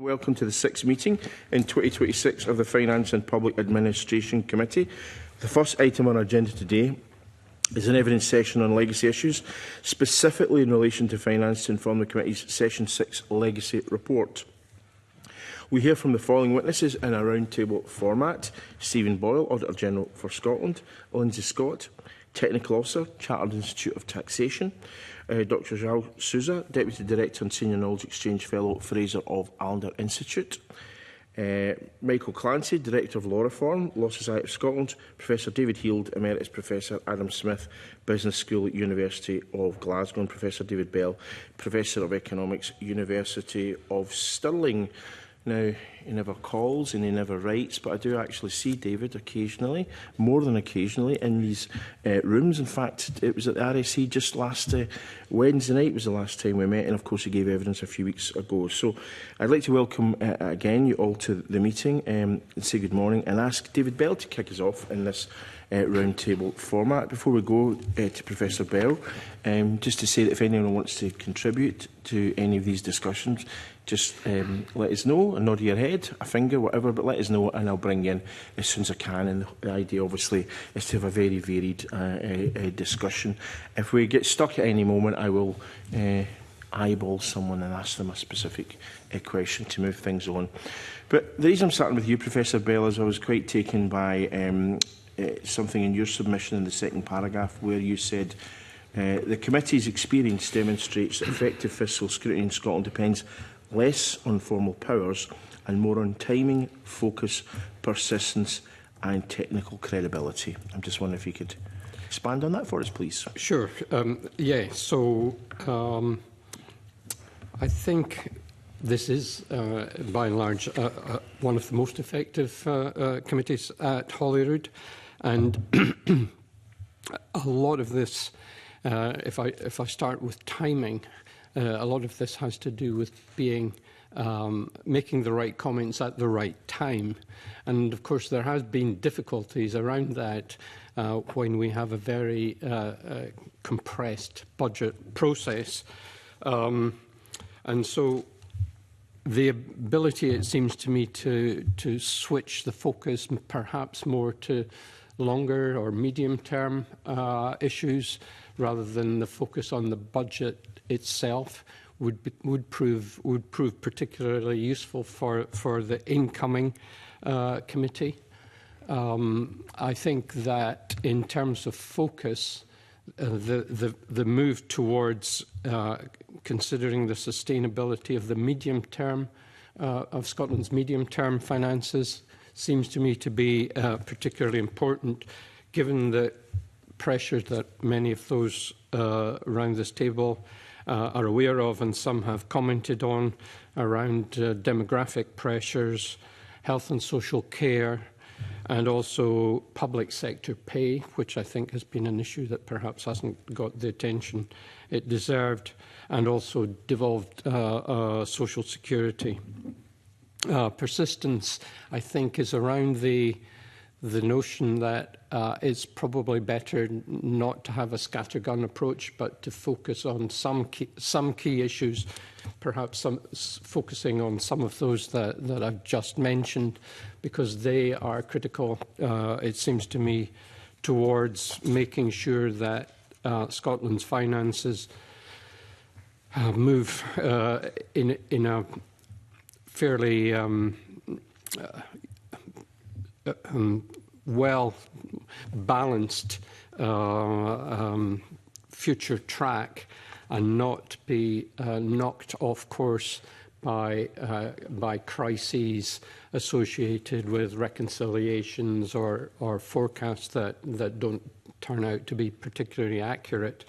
Welcome to the sixth meeting in 2026 of the Finance and Public Administration Committee. The first item on our agenda today is an evidence session on legacy issues, specifically in relation to finance, to inform the committee's Session 6 legacy report. We hear from the following witnesses in a roundtable format: Stephen Boyle, Auditor General for Scotland; Lindsay Scott, Technical Officer, Chartered Institute of Taxation; Dr João Sousa, Deputy Director and Senior Knowledge Exchange Fellow, Fraser of Allender Institute; Michael Clancy, Director of Law Reform, Law Society of Scotland; Professor David Heald, Emeritus Professor, Adam Smith, Business School, University of Glasgow; and Professor David Bell, Professor of Economics, University of Stirling. Now, he never calls and he never writes, but I do actually see David occasionally, more than occasionally, in these rooms. In fact, it was at the RSC just last Wednesday night was the last time we met, and of course he gave evidence a few weeks ago. So I'd like to welcome again you all to the meeting and say good morning, and ask David Bell to kick us off in this roundtable format. Before we go to Professor Bell, just to say that if anyone wants to contribute to any of these discussions, just let us know, a nod of your head, a finger, whatever, but let us know and I'll bring you in as soon as I can. And the idea, obviously, is to have a very varied discussion. If we get stuck at any moment, I will eyeball someone and ask them a specific question to move things on. But the reason I'm starting with you, Professor Bell, is I was quite taken by something in your submission in the second paragraph where you said the committee's experience demonstrates that effective fiscal scrutiny in Scotland depends less on formal powers and more on timing, focus, persistence and technical credibility. I'm just wondering if you could expand on that for us, please. Sure. So I think this is, by and large, one of the most effective committees at Holyrood. And a lot of this, if I start with timing, a lot of this has to do with being making the right comments at the right time. And of course, there has been difficulties around that when we have a very compressed budget process. And so the ability, it seems to me, to switch the focus perhaps more to longer or medium-term issues rather than the focus on the budget itself would prove particularly useful for the incoming committee. I think that in terms of focus, the move towards considering the sustainability of the medium term of Scotland's medium term finances seems to me to be particularly important, given the pressure that many of those around this table are aware of, and some have commented on, around demographic pressures, health and social care, and also public sector pay, which I think has been an issue that perhaps hasn't got the attention it deserved, and also devolved social security. Persistence, I think, is around the notion that it's probably better not to have a scattergun approach, but to focus on some key issues, perhaps focusing on some of those that I've just mentioned, because they are critical, it seems to me, towards making sure that Scotland's finances move in a fairly well-balanced future track and not be knocked off course by crises associated with reconciliations or forecasts that don't turn out to be particularly accurate.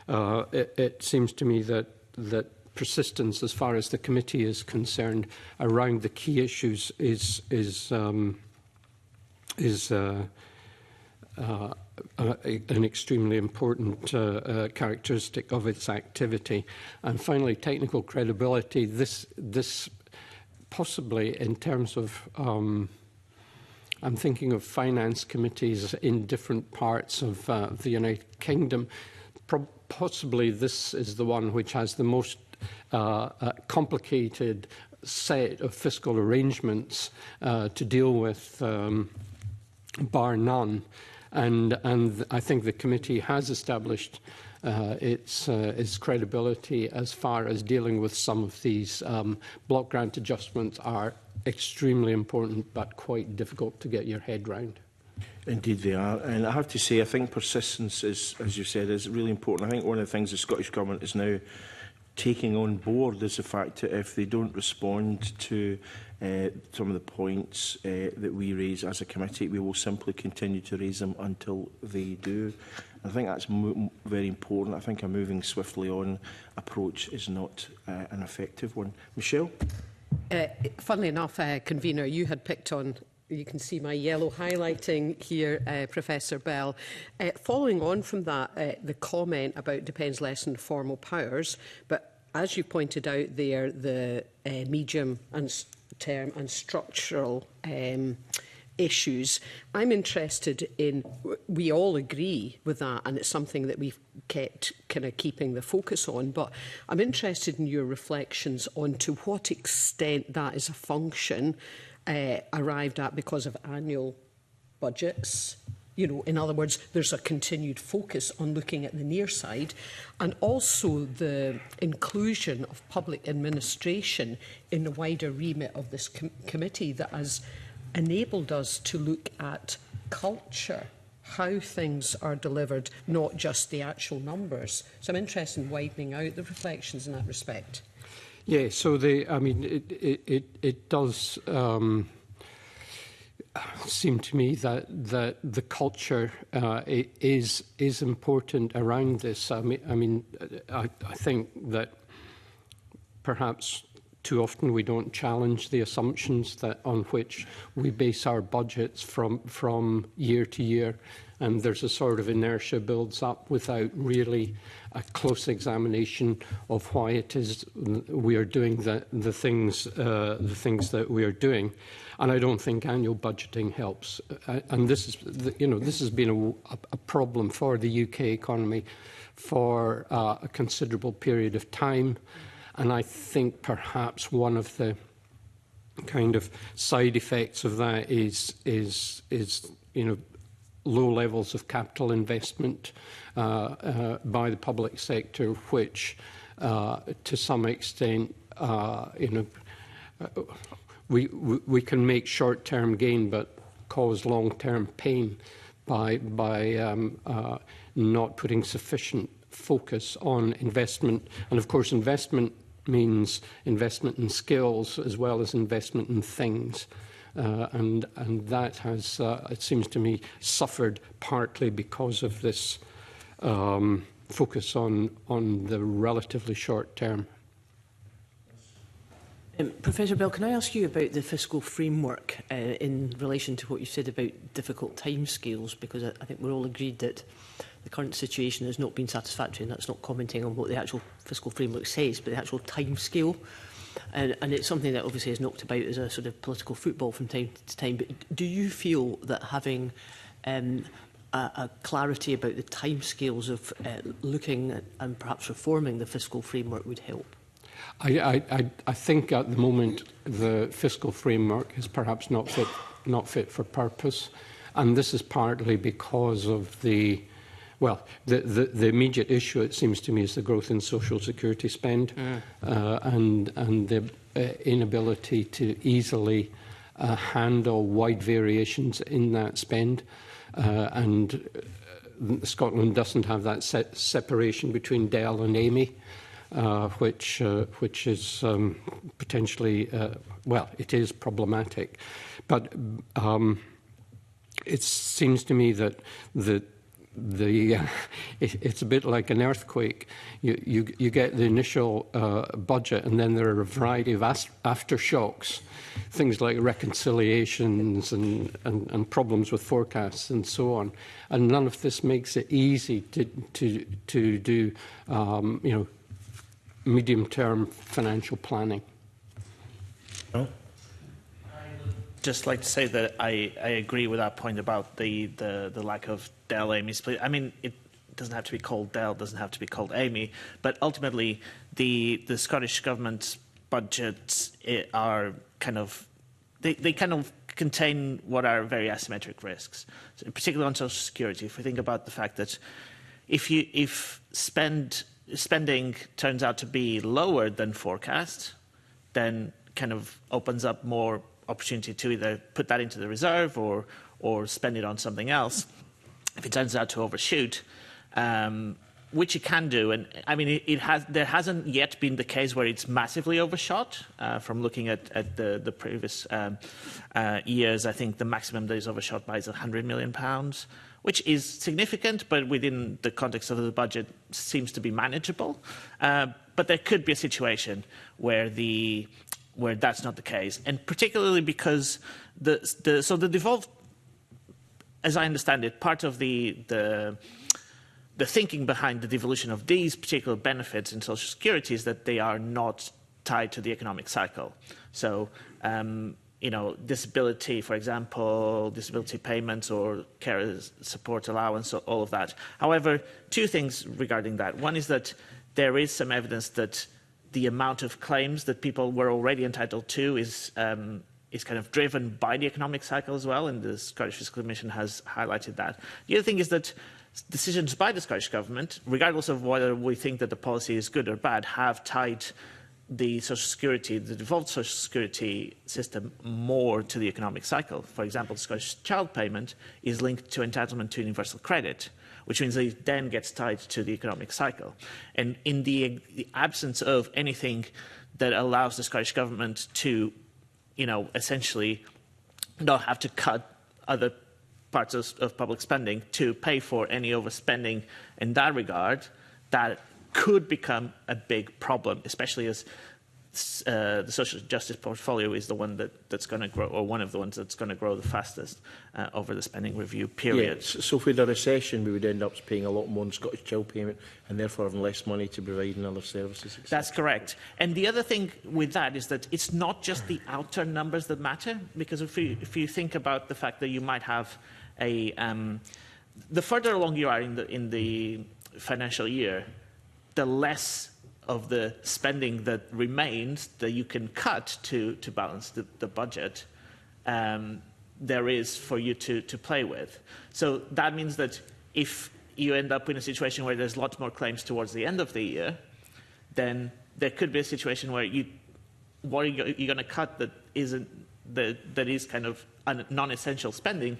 It seems to me that persistence, as far as the committee is concerned, around the key issues is an extremely important characteristic of its activity. And finally, technical credibility. This possibly, in terms of, I'm thinking of finance committees in different parts of the United Kingdom. Possibly this is the one which has the most complicated set of fiscal arrangements to deal with, bar none. And I think the committee has established its credibility as far as dealing with some of these block grant adjustments are extremely important but quite difficult to get your head round. Indeed they are. And I have to say, I think persistence is, as you said, is really important. I think one of the things the Scottish Government is now taking on board is the fact that if they don't respond to some of the points that we raise as a committee, we will simply continue to raise them until they do. I think that's very important. I think a moving swiftly on approach is not an effective one. Michelle? Funnily enough, Convener, you had picked on, you can see my yellow highlighting here, Professor Bell. Following on from that, the comment about depends less on formal powers, but as you pointed out there, the medium and term and structural issues. I'm interested in, we all agree with that, and it's something that we've kept kind of keeping the focus on, but I'm interested in your reflections on to what extent that is a function arrived at because of annual budgets. You know, in other words, there's a continued focus on looking at the near side, and also the inclusion of public administration in the wider remit of this committee that has enabled us to look at culture, how things are delivered, not just the actual numbers. So I'm interested in widening out the reflections in that respect. Yeah, so I mean, it does seem to me that the culture is important around this. I think that perhaps too often we don't challenge the assumptions that on which we base our budgets from year to year, and there's a sort of inertia builds up without really a close examination of why it is we are doing the things that we are doing. And I don't think annual budgeting helps. And this is, this has been a problem for the UK economy for a considerable period of time. And I think perhaps one of the kind of side effects of that is low levels of capital investment by the public sector, which to some extent, we can make short-term gain but cause long-term pain by not putting sufficient focus on investment. And of course, investment means investment in skills as well as investment in things. And that has, it seems to me, suffered partly because of this focus on the relatively short term. Professor Bell, can I ask you about the fiscal framework in relation to what you said about difficult timescales? Because I think we're all agreed that the current situation has not been satisfactory, and that's not commenting on what the actual fiscal framework says, but the actual timescale. And it's something that obviously is knocked about as a sort of political football from time to time. But do you feel that having a clarity about the timescales of looking at and perhaps reforming the fiscal framework would help? I think at the moment the fiscal framework is perhaps not fit for purpose, and this is partly because of the immediate issue, it seems to me, is the growth in social security spend and the inability to easily handle wide variations in that spend. And Scotland doesn't have that separation between DEL and AMI, which is potentially, it is problematic. But it seems to me that it's a bit like an earthquake. You get the initial budget, and then there are a variety of aftershocks, things like reconciliations and problems with forecasts and so on. And none of this makes it easy to do medium-term financial planning. No? Just like to say that I agree with that point about the lack of DEL-AMI split. I mean, it doesn't have to be called DEL, doesn't have to be called AMI, but ultimately the Scottish Government budgets are kind of they kind of contain what are very asymmetric risks, so particularly on social security. If we think about the fact that if spending turns out to be lower than forecast, then kind of opens up more opportunity to either put that into the reserve or spend it on something else. If it turns out to overshoot, which it can do, and I mean, there hasn't yet been the case where it's massively overshot. From looking at the previous years, I think the maximum that is overshot by is £100 million, which is significant, but within the context of the budget seems to be manageable. But there could be a situation where that's not the case, and particularly because the devolved, as I understand it, part of the thinking behind the devolution of these particular benefits in Social Security is that they are not tied to the economic cycle. So, disability, for example, disability payments or care support allowance, all of that. However, two things regarding that. One is that there is some evidence that the amount of claims that people were already entitled to is kind of driven by the economic cycle as well, and the Scottish Fiscal Commission has highlighted that. The other thing is that decisions by the Scottish Government, regardless of whether we think that the policy is good or bad, have tied the Social Security, the devolved Social Security system more to the economic cycle. For example, the Scottish Child Payment is linked to entitlement to universal credit, which means that it then gets tied to the economic cycle. And in the absence of anything that allows the Scottish Government to, essentially not have to cut other parts of public spending to pay for any overspending in that regard, that could become a big problem, especially as the social justice portfolio is the one that's going to grow, or one of the ones that's going to grow the fastest over the spending review period. Yeah, so if we had a recession, we would end up paying a lot more on Scottish Child Payment and therefore having less money to provide in other services. Etc. That's correct. And the other thing with that is that it's not just the outer numbers that matter, because if you think about the fact that you might have the further along you are in the financial year, the less of the spending that remains that you can cut to balance the budget there is for you to play with. So that means that if you end up in a situation where there's lots more claims towards the end of the year, then there could be a situation where what are you going to cut that is kind of non-essential spending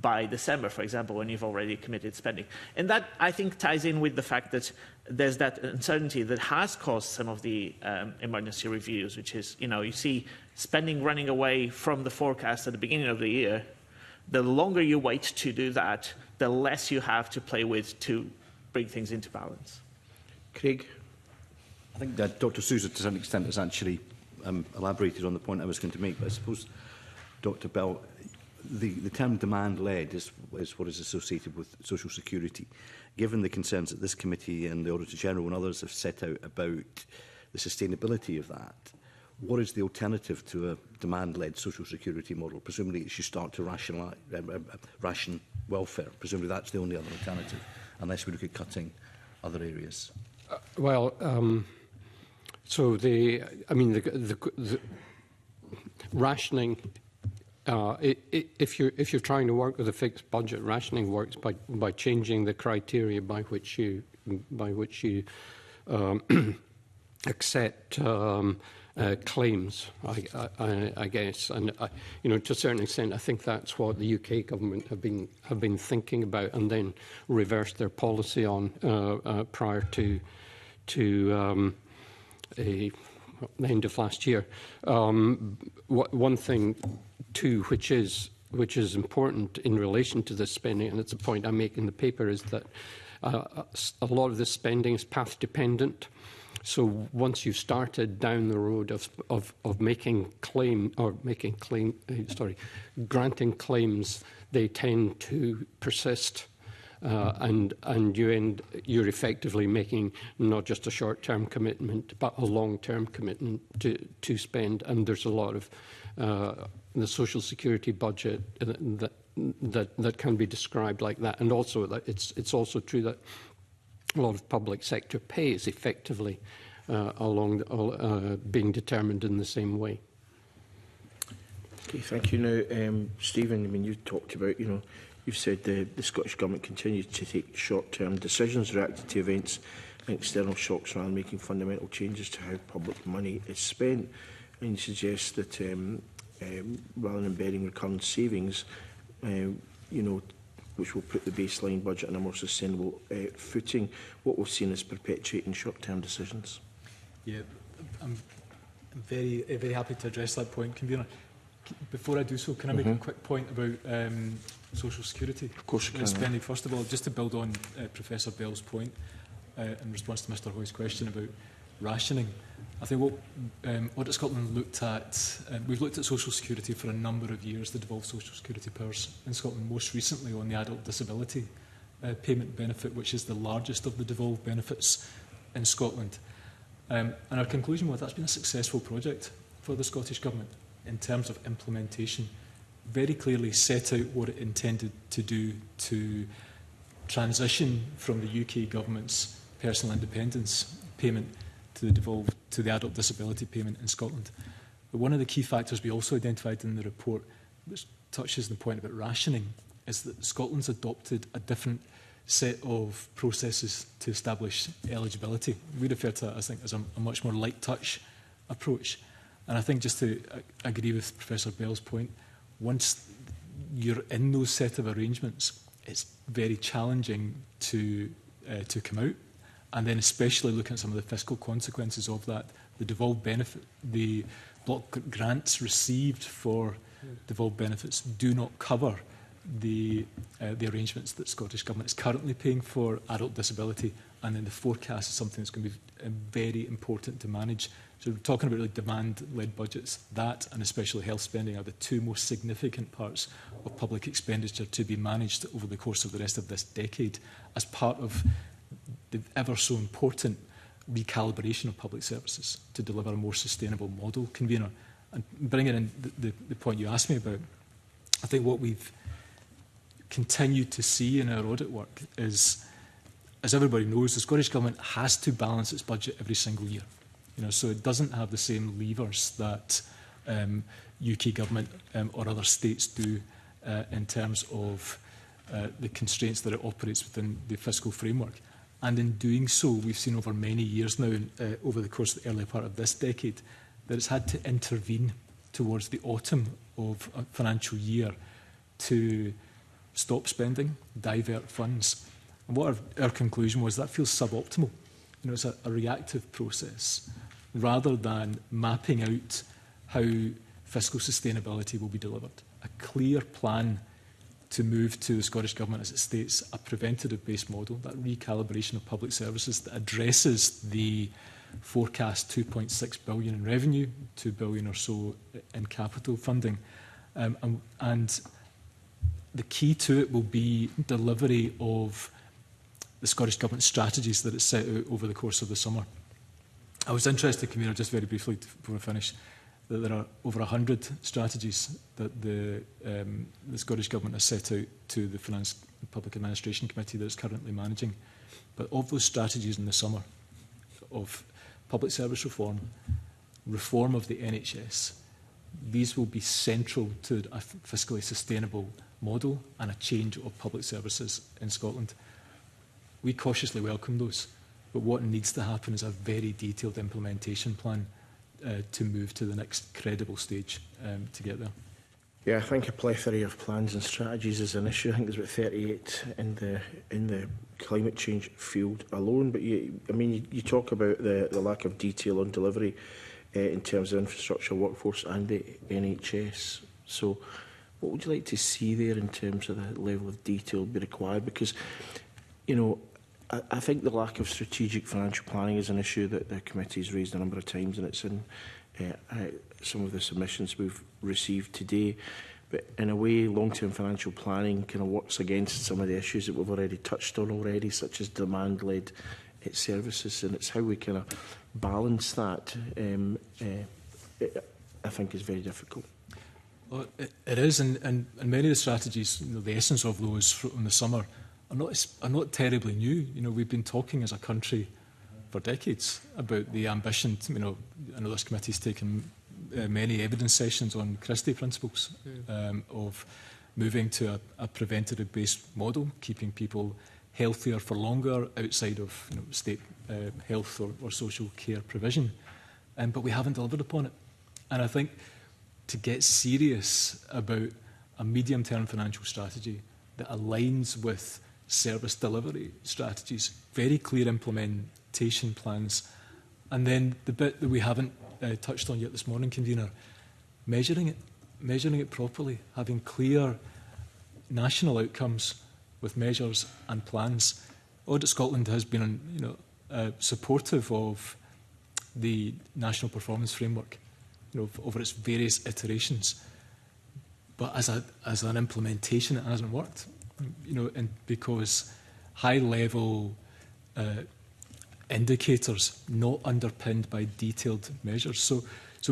by December, for example, when you've already committed spending. And that, I think, ties in with the fact that there's that uncertainty that has caused some of the emergency reviews, which is, you see spending running away from the forecast at the beginning of the year. The longer you wait to do that, the less you have to play with to bring things into balance. Craig? I think that Dr. Sousa, to some extent, has actually elaborated on the point I was going to make, but I suppose, Dr. Bell, the term demand-led is what is associated with social security. Given the concerns that this committee and the Auditor General and others have set out about the sustainability of that, what is the alternative to a demand-led social security model? Presumably it should start to ration welfare. Presumably that's the only other alternative, unless we look at cutting other areas. So the rationing. If you're trying to work with a fixed budget, rationing works by changing the criteria by which you accept claims, I guess, and to a certain extent, I think that's what the UK government have been thinking about, and then reversed their policy on prior to the end of last year. One thing too, which is important in relation to this spending, and it's a point I make in the paper, is that a lot of this spending is path dependent. So once you've started down the road of granting claims, they tend to persist. And you're effectively making not just a short-term commitment, but a long-term commitment to spend. And there's a lot of the social security budget that can be described like that. And also that it's also true that a lot of public sector pay is effectively being determined in the same way. Okay, thank you. Now, Stephen, I mean, you've talked about, you've said the Scottish Government continues to take short-term decisions reacting to events and external shocks rather than making fundamental changes to how public money is spent. And you suggest that rather than embedding recurrent savings, which will put the baseline budget on a more sustainable footing, what we've seen is perpetuating short-term decisions. Yeah, I'm very happy to address that point, Convener. Before I do so, can I make a quick point about social security? Of course you can. Spending, first of all, just to build on Professor Bell's point in response to Mr Hoy's question about rationing. I think what Audit Scotland looked at, we've looked at social security for a number of years, the devolved social security powers in Scotland, most recently on the adult disability payment benefit, which is the largest of the devolved benefits in Scotland. And our conclusion was that's been a successful project for the Scottish Government in terms of implementation. Very clearly set out what it intended to do to transition from the UK Government's personal independence payment to the adult disability payment in Scotland. But one of the key factors we also identified in the report, which touches the point about rationing, is that Scotland's adopted a different set of processes to establish eligibility. We refer to that, I think, as a much more light touch approach. And I think, just to agree with Professor Bell's point, once you're in those set of arrangements, it's very challenging to come out. And then especially looking at some of the fiscal consequences of that, the devolved benefit, the block grants received for devolved benefits do not cover the arrangements that Scottish Government is currently paying for adult disability, and then the forecast is something that's going to be very important to manage. So we're talking about really demand-led budgets. That, and especially health spending, are the two most significant parts of public expenditure to be managed over the course of the rest of this decade as part of the ever so important recalibration of public services to deliver a more sustainable model, Convener. And bringing in the point you asked me about, I think what we've continued to see in our audit work is, as everybody knows, the Scottish Government has to balance its budget every single year. So it doesn't have the same levers that UK Government or other states do in terms of the constraints that it operates within the fiscal framework. And in doing so, we've seen over many years now, over the course of the earlier part of this decade, that it's had to intervene towards the autumn of a financial year to stop spending, divert funds. And what our conclusion was, that feels suboptimal. It's a reactive process rather than mapping out how fiscal sustainability will be delivered. A clear plan to move to the Scottish Government, as it states, a preventative-based model, that recalibration of public services that addresses the forecast 2.6 billion in revenue, 2 billion or so in capital funding. And the key to it will be delivery of the Scottish Government strategies that it set out over the course of the summer. I was interested, Convener, just very briefly before I finish, that there are over 100 strategies that the Scottish Government has set out to the Finance and Public Administration Committee that it's currently managing. But of those strategies in the summer, of public service reform, reform of the NHS, these will be central to a fiscally sustainable model and a change of public services in Scotland. We cautiously welcome those, but what needs to happen is a very detailed implementation plan to move to the next credible stage to get there. Yeah, I think a plethora of plans and strategies is an issue. I think there's about 38 in the climate change field alone. But you talk about the lack of detail on delivery in terms of infrastructure, workforce, and the NHS. So, what would you like to see there in terms of the level of detail be required? Because, I think the lack of strategic financial planning is an issue that the committee has raised a number of times, and it's in some of the submissions we've received today. But in a way, long-term financial planning kind of works against some of the issues that we've already touched on already, such as demand-led services, and it's how we kind of balance that, I think, is very difficult. Well, it is, and many of the strategies, the essence of those from the summer, are not terribly new. We've been talking as a country for decades about the ambition. I know this committee's taken many evidence sessions on Christie principles of moving to a preventative-based model, keeping people healthier for longer outside of state health or social care provision. But we haven't delivered upon it. And I think to get serious about a medium-term financial strategy that aligns with service delivery strategies, very clear implementation plans, and then the bit that we haven't touched on yet this morning, Convener, measuring it properly, having clear national outcomes with measures and plans. Audit Scotland has been supportive of the National Performance Framework over its various iterations. But as an implementation, it hasn't worked. And because high-level indicators not underpinned by detailed measures. So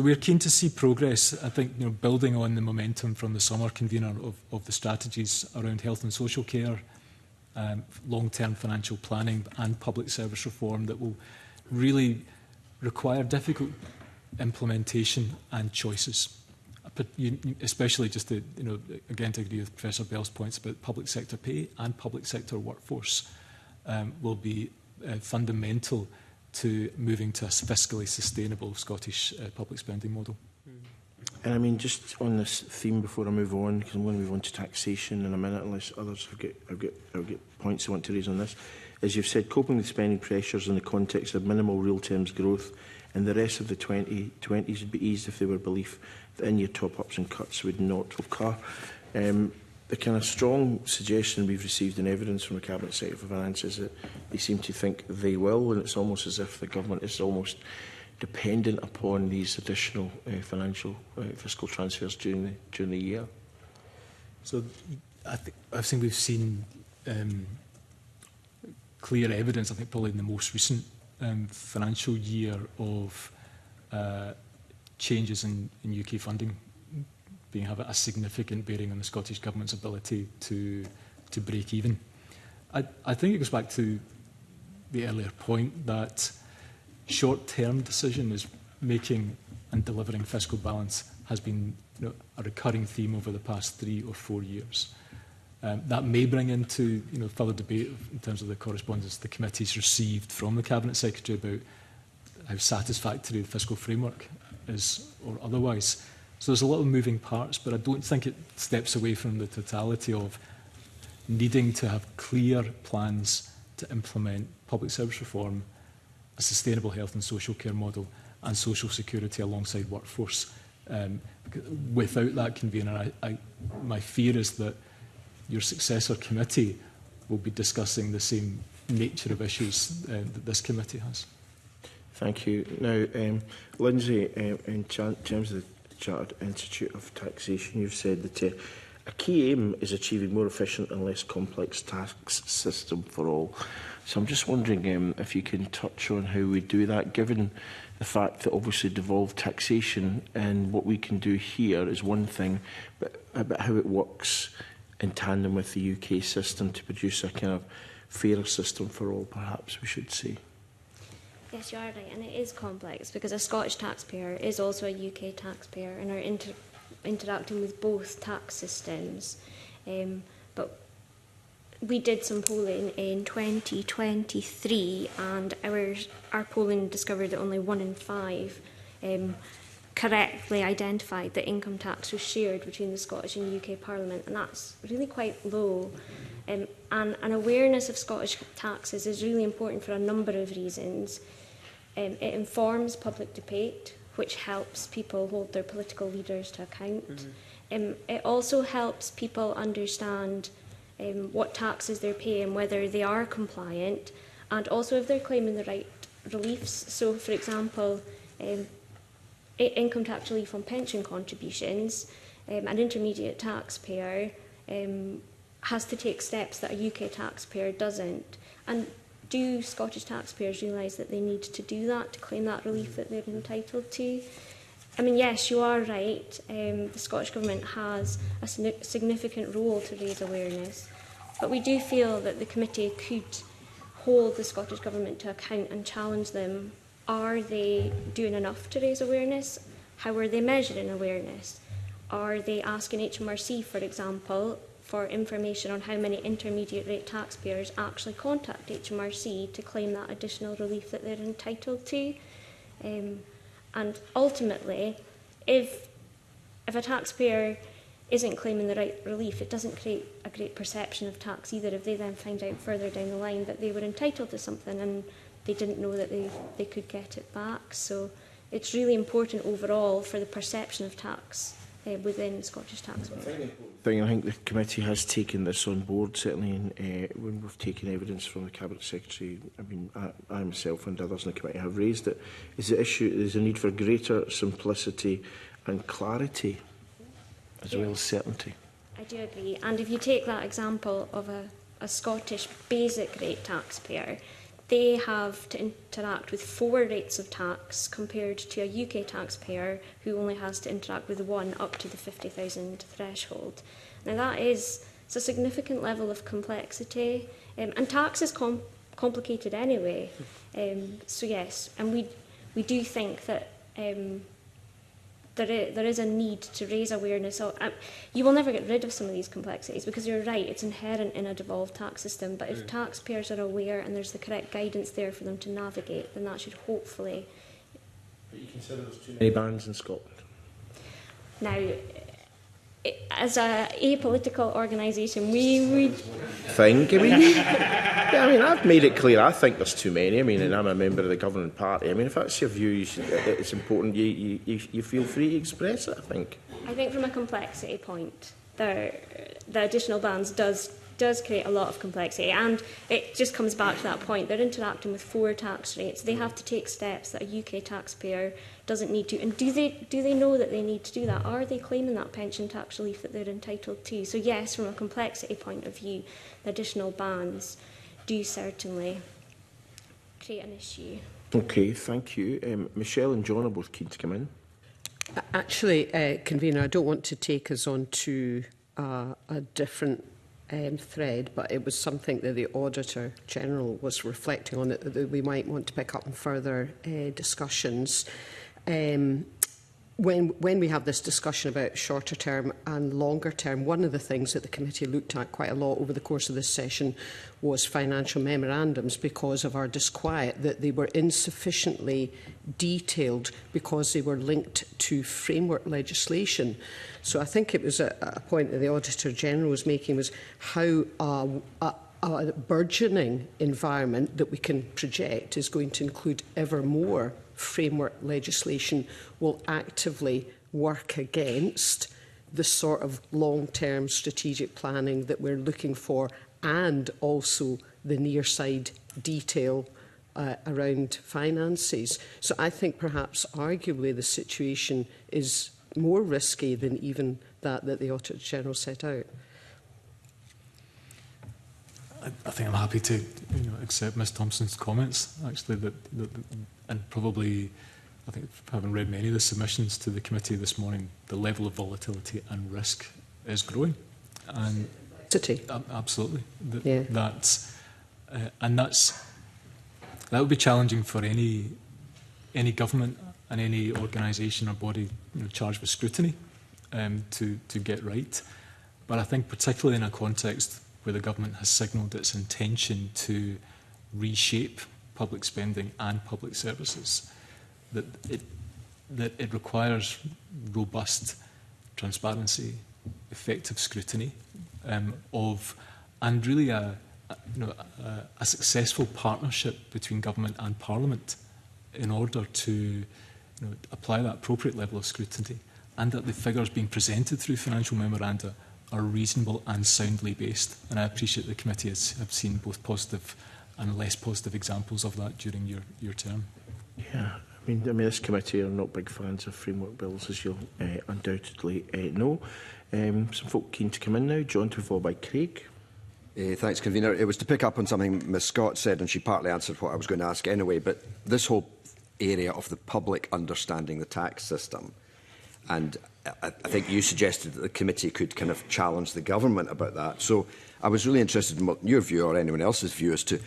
we're keen to see progress. I think building on the momentum from the summer, Convener, of the strategies around health and social care, long-term financial planning and public service reform that will really require difficult implementation and choices. But especially just to, again, to agree with Professor Bell's points about public sector pay and public sector workforce will be fundamental to moving to a fiscally sustainable Scottish public spending model. And I mean, just on this theme before I move on, because I'm going to move on to taxation in a minute, unless others have got points I want to raise on this. As you've said, coping with spending pressures in the context of minimal real terms growth and the rest of the 2020s would be eased if they were belief that in-year top-ups and cuts would not occur. The kind of strong suggestion we've received in evidence from the Cabinet Secretary for Finance is that they seem to think they will, and it's almost as if the government is almost dependent upon these additional fiscal transfers during the year. So I think we've seen clear evidence, I think probably in the most recent financial year, of changes in UK funding being having a significant bearing on the Scottish Government's ability to break even. I think it goes back to the earlier point that short-term decision is making and delivering fiscal balance has been a recurring theme over the past 3 or 4 years. That may bring into further debate in terms of the correspondence the committee's received from the Cabinet Secretary about how satisfactory the fiscal framework is or otherwise. So there's a lot of moving parts, but I don't think it steps away from the totality of needing to have clear plans to implement public service reform, a sustainable health and social care model, and social security alongside workforce. Without that, Convener, my fear is that your successor committee will be discussing the same nature of issues that this committee has. Thank you. Now, Lindsay, in terms of the Chartered Institute of Taxation, you've said that a key aim is achieving a more efficient and less complex tax system for all. So I'm just wondering if you can touch on how we do that, given the fact that obviously devolved taxation and what we can do here is one thing, but how it works in tandem with the UK system to produce a kind of fairer system for all, perhaps we should say. Yes, you are right, and it is complex because a Scottish taxpayer is also a UK taxpayer and are interacting with both tax systems. But we did some polling in 2023, and our polling discovered that only 1 in 5 correctly identified that income tax was shared between the Scottish and UK Parliament, and that's really quite low. And an awareness of Scottish taxes is really important for a number of reasons. It informs public debate, which helps people hold their political leaders to account. It also helps people understand what taxes they're paying, whether they are compliant, and also if they're claiming the right reliefs. So, for example, income tax relief on pension contributions, an intermediate taxpayer has to take steps that a UK taxpayer doesn't. And do Scottish taxpayers realise that they need to do that to claim that relief that they're entitled to? I mean, yes, you are right. The Scottish Government has a significant role to raise awareness, but we do feel that the committee could hold the Scottish Government to account and challenge them. Are they doing enough to raise awareness? How are they measuring awareness? Are they asking HMRC, for example, for information on how many intermediate rate taxpayers actually contact HMRC to claim that additional relief that they're entitled to? And ultimately, if a taxpayer isn't claiming the right relief, it doesn't create a great perception of tax either if they then find out further down the line that they were entitled to something and they didn't know that they could get it back. So it's really important overall for the perception of tax within Scottish taxpayers. I think the committee has taken this on board, certainly when we've taken evidence from the Cabinet Secretary. I mean, I myself and others in the committee have raised it. Is the issue, there's a need for greater simplicity and clarity as well as certainty. I do agree. And if you take that example of a Scottish basic rate taxpayer, they have to interact with 4 rates of tax compared to a UK taxpayer who only has to interact with 1 up to the 50,000 threshold. Now that is a significant level of complexity, and tax is complicated anyway. So yes, and we do think that there is a need to raise awareness. You will never get rid of some of these complexities because you're right, it's inherent in a devolved tax system. But if taxpayers are aware and there's the correct guidance there for them to navigate, then that should hopefully... But you consider there's too many bans in Scotland? Now, as a apolitical organisation, we would... I've made it clear I think there's too many. I mean, and I'm a member of the governing party. I mean, if that's your view, it's important you feel free to express it, I think. I think from a complexity point, the additional bans does create a lot of complexity, and it just comes back to that point. They're interacting with 4 tax rates. They have to take steps that a UK taxpayer doesn't need to. And do they know that they need to do that? Are they claiming that pension tax relief that they're entitled to? So yes, from a complexity point of view, the additional bans do certainly create an issue. Okay, thank you. Michelle and John are both keen to come in. Actually, Convener, I don't want to take us on to a different thread, but it was something that the Auditor General was reflecting on that we might want to pick up in further discussions. When we have this discussion about shorter term and longer term, one of the things that the committee looked at quite a lot over the course of this session was financial memorandums, because of our disquiet that they were insufficiently detailed because they were linked to framework legislation. So I think it was a point that the Auditor General was making, was how a burgeoning environment that we can project is going to include ever more framework legislation will actively work against the sort of long-term strategic planning that we're looking for, and also the near-side detail around finances. So I think perhaps arguably the situation is more risky than even that the Auditor General set out. I think I'm happy to accept Ms Thompson's comments, actually, and probably, I think, having read many of the submissions to the committee this morning, the level of volatility and risk is growing. And absolutely. That would be challenging for any government and any organisation or body charged with scrutiny to get right. But I think particularly in a context where the government has signalled its intention to reshape public spending and public services, that it requires robust transparency, effective scrutiny and really a successful partnership between government and Parliament in order to apply that appropriate level of scrutiny, and that the figures being presented through financial memoranda are reasonable and soundly based. And I appreciate the committee have seen both positive and less positive examples of that during your term. Yeah, I mean, this committee are not big fans of framework bills, as you'll undoubtedly know. Some folk keen to come in now. John, to be followed by Craig. Thanks, Convener. It was to pick up on something Ms Scott said, and she partly answered what I was going to ask anyway, but this whole area of the public understanding the tax system, and I think you suggested that the committee could kind of challenge the government about that. So I was really interested in what your view or anyone else's view as to,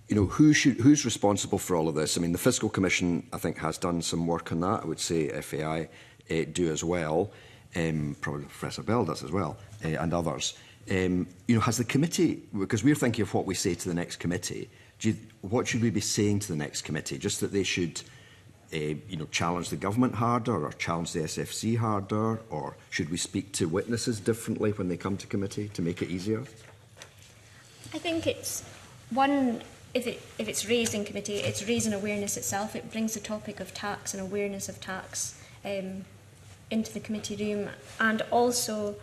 you know, who's responsible for all of this? I mean, the Fiscal Commission, I think, has done some work on that. I would say FAI do as well. Probably Professor Bell does as well, and others. You know, has the committee, because we're thinking of what we say to the next committee, what should we be saying to the next committee? Just that they should, you know, challenge the government harder or challenge the SFC harder, or should we speak to witnesses differently when they come to committee to make it easier? I think it's one, if it's raised in committee, it's raising awareness itself. It brings the topic of tax and awareness of tax into the committee room, and also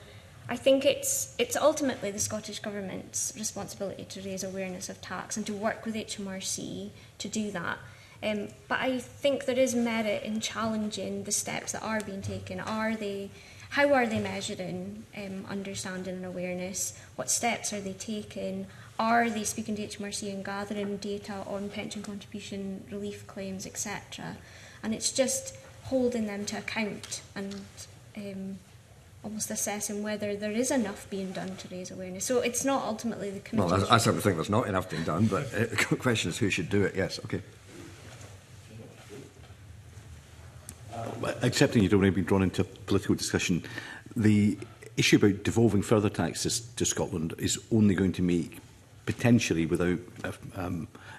I think it's ultimately the Scottish Government's responsibility to raise awareness of tax and to work with HMRC to do that. But I think there is merit in challenging the steps that are being taken. How are they measuring understanding and awareness? What steps are they taking? Are they speaking to HMRC and gathering data on pension contribution relief claims, etc.? And it's just holding them to account and almost assessing whether there is enough being done to raise awareness. So it's not ultimately the committee. Well, I certainly think there's not enough being done, but the question is who should do it. Yes, okay. Accepting you don't want to be drawn into a political discussion, the issue about devolving further taxes to Scotland is only going to make, potentially without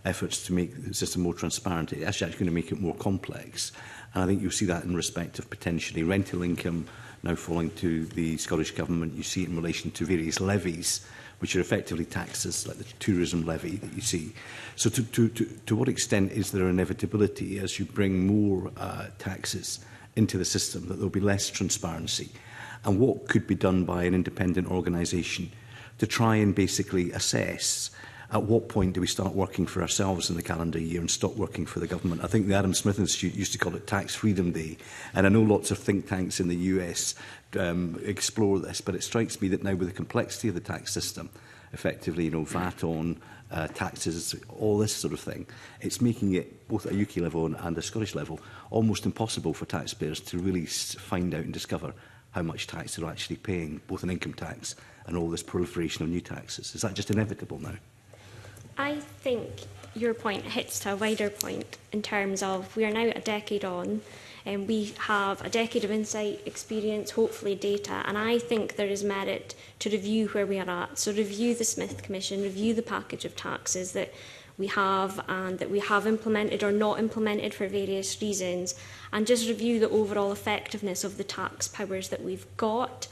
efforts to make the system more transparent, it's actually going to make it more complex. And I think you'll see that in respect of potentially rental income now falling to the Scottish Government. You see it in relation to various levies, which are effectively taxes, like the tourism levy that you see. So to what extent is there inevitability as you bring more taxes into the system that there will be less transparency? And what could be done by an independent organisation to try and basically assess at what point do we start working for ourselves in the calendar year and stop working for the government? I think the Adam Smith Institute used to call it Tax Freedom Day, and I know lots of think tanks in the US explore this, but it strikes me that now with the complexity of the tax system, effectively, you know, VAT on taxes, all this sort of thing, it's making it, both at a UK level and a Scottish level, almost impossible for taxpayers to really find out and discover how much tax they're actually paying, both in income tax and all this proliferation of new taxes. Is that just inevitable now? I think your point hits to a wider point in terms of we are now a decade on and we have a decade of insight, experience, hopefully data, and I think there is merit to review where we are at. So review the Smith Commission, review the package of taxes that we have and that we have implemented or not implemented for various reasons, and just review the overall effectiveness of the tax powers that we've got.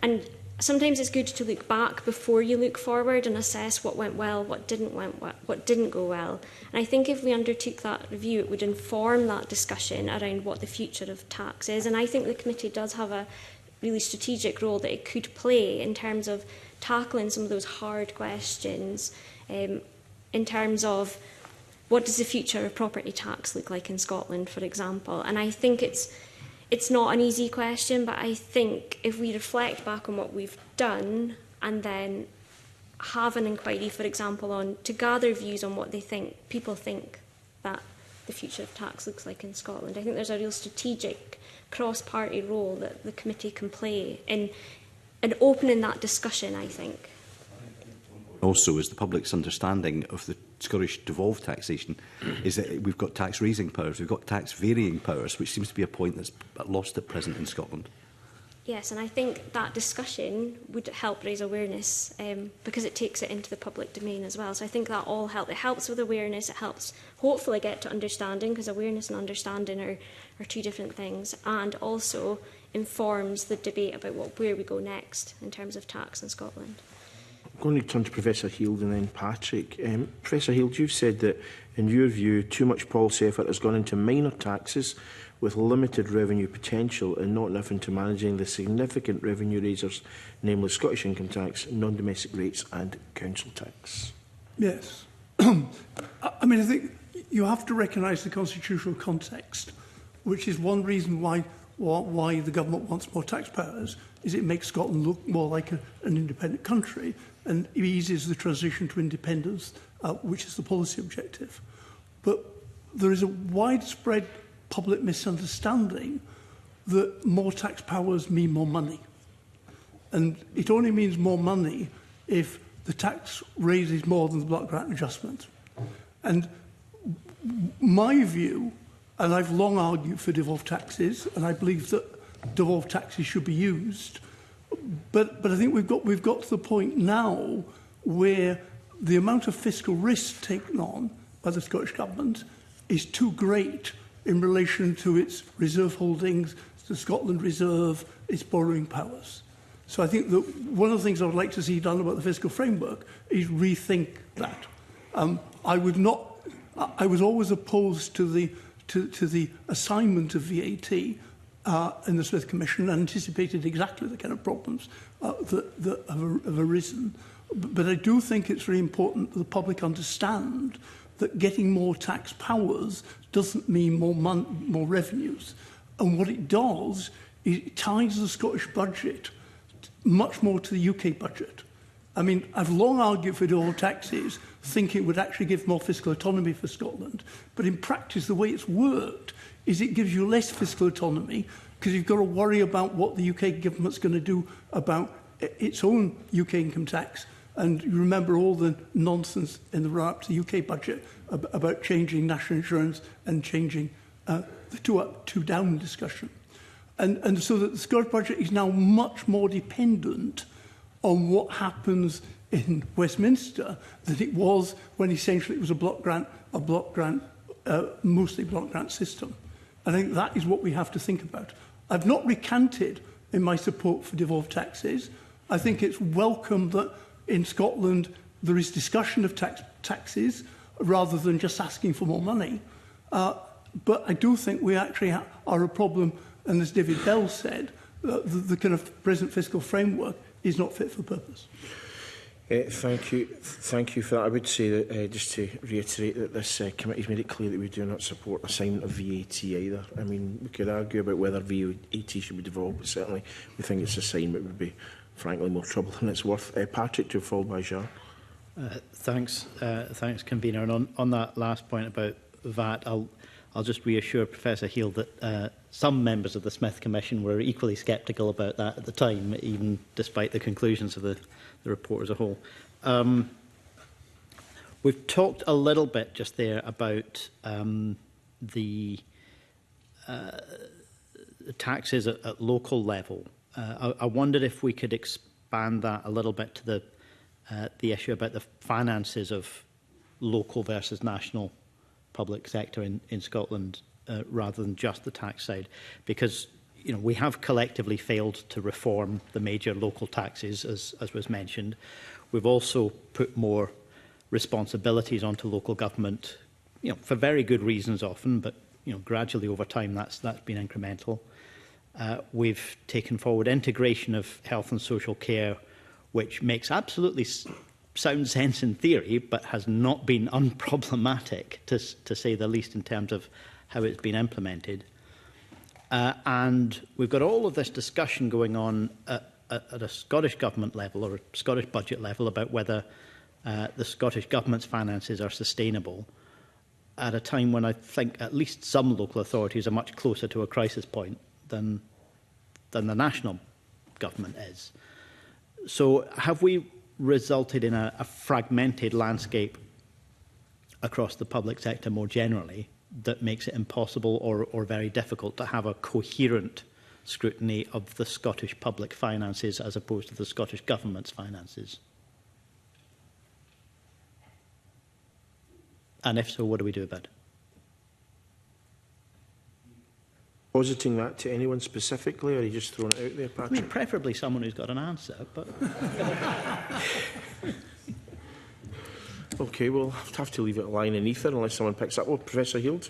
And sometimes it's good to look back before you look forward and assess what went well, what didn't go well. And I think if we undertook that review, it would inform that discussion around what the future of tax is. And I think the committee does have a really strategic role that it could play in terms of tackling some of those hard questions, in terms of what does the future of property tax look like in Scotland, for example. And I think it's not an easy question, but I think if we reflect back on what we've done and then have an inquiry, for example, to gather views on what people think that the future of tax looks like in Scotland, I think there's a real strategic cross-party role that the committee can play in opening that discussion, I think. Also, is the public's understanding of the Scottish devolved taxation is that we've got tax raising powers, we've got tax varying powers, which seems to be a point that's lost at present in Scotland. Yes, and I think that discussion would help raise awareness because it takes it into the public domain as well. So I think that all helps. It helps with awareness, it helps hopefully get to understanding, because awareness and understanding are two different things, and also informs the debate about where we go next in terms of tax in Scotland. I'm going to turn to Professor Heald and then Patrick. Professor Heald, you've said that, in your view, too much policy effort has gone into minor taxes with limited revenue potential and not enough into managing the significant revenue raisers, namely Scottish income tax, non-domestic rates and council tax. Yes. I mean, I think you have to recognise the constitutional context, which is one reason why the government wants more taxpayers, is it makes Scotland look more like an independent country and eases the transition to independence, which is the policy objective. But there is a widespread public misunderstanding that more tax powers mean more money. And it only means more money if the tax raises more than the block grant adjustment. And my view, and I've long argued for devolved taxes, and I believe that devolved taxes should be used, but I think we've got to the point now where the amount of fiscal risk taken on by the Scottish Government is too great in relation to its reserve holdings, the Scotland Reserve, its borrowing powers. So I think that one of the things I would like to see done about the fiscal framework is rethink that. I was always opposed to the assignment of VAT in the Smith Commission, and anticipated exactly the kind of problems that have arisen. But I do think it's very important that the public understand that getting more tax powers doesn't mean more revenues. And what it does is it ties the Scottish budget much more to the UK budget. I mean, I've long argued for dual taxes, thinking it would actually give more fiscal autonomy for Scotland. But in practice, the way it's worked is it gives you less fiscal autonomy because you've got to worry about what the UK government's going to do about its own UK income tax. And you remember all the nonsense in the run-up to the UK budget about changing national insurance and changing the two-up, two-down discussion. And so that the Scottish budget is now much more dependent on what happens in Westminster than it was when essentially it was mostly block grant system. I think that is what we have to think about. I've not recanted in my support for devolved taxes. I think it's welcome that in Scotland there is discussion of taxes rather than just asking for more money. But I do think we actually are a problem, and as David Bell said, the kind of present fiscal framework is not fit for purpose. Thank you for that. I would say that, just to reiterate, that this committee has made it clear that we do not support assignment of VAT either. I mean, we could argue about whether VAT should be devolved, but certainly we think its assignment would be, frankly, more trouble than it's worth. Patrick, to follow by Jean. Thanks, convener. And on that last point about VAT, I'll just reassure Professor Heald that some members of the Smith Commission were equally sceptical about that at the time, even despite the conclusions of the report as a whole. We've talked a little bit just there about the taxes at local level. I wondered if we could expand that a little bit to the issue about the finances of local versus national public sector in Scotland, rather than just the tax side, because we have collectively failed to reform the major local taxes, as was mentioned. We've also put more responsibilities onto local government, for very good reasons often, but gradually over time that's been incremental. We've taken forward integration of health and social care, which makes absolutely sound sense in theory, but has not been unproblematic, to say the least, in terms of how it's been implemented. And we've got all of this discussion going on at a Scottish Government level or a Scottish budget level about whether the Scottish Government's finances are sustainable at a time when I think at least some local authorities are much closer to a crisis point than the national government is. So have we resulted in a fragmented landscape across the public sector more generally that makes it impossible or very difficult to have a coherent scrutiny of the Scottish public finances as opposed to the Scottish Government's finances? And if so, what do we do about it? Positing that to anyone specifically, or are you just throwing it out there, Patrick? I mean, preferably someone who's got an answer, but... OK, we'll have to leave it lying in ether unless someone picks up. Well, Professor Heald?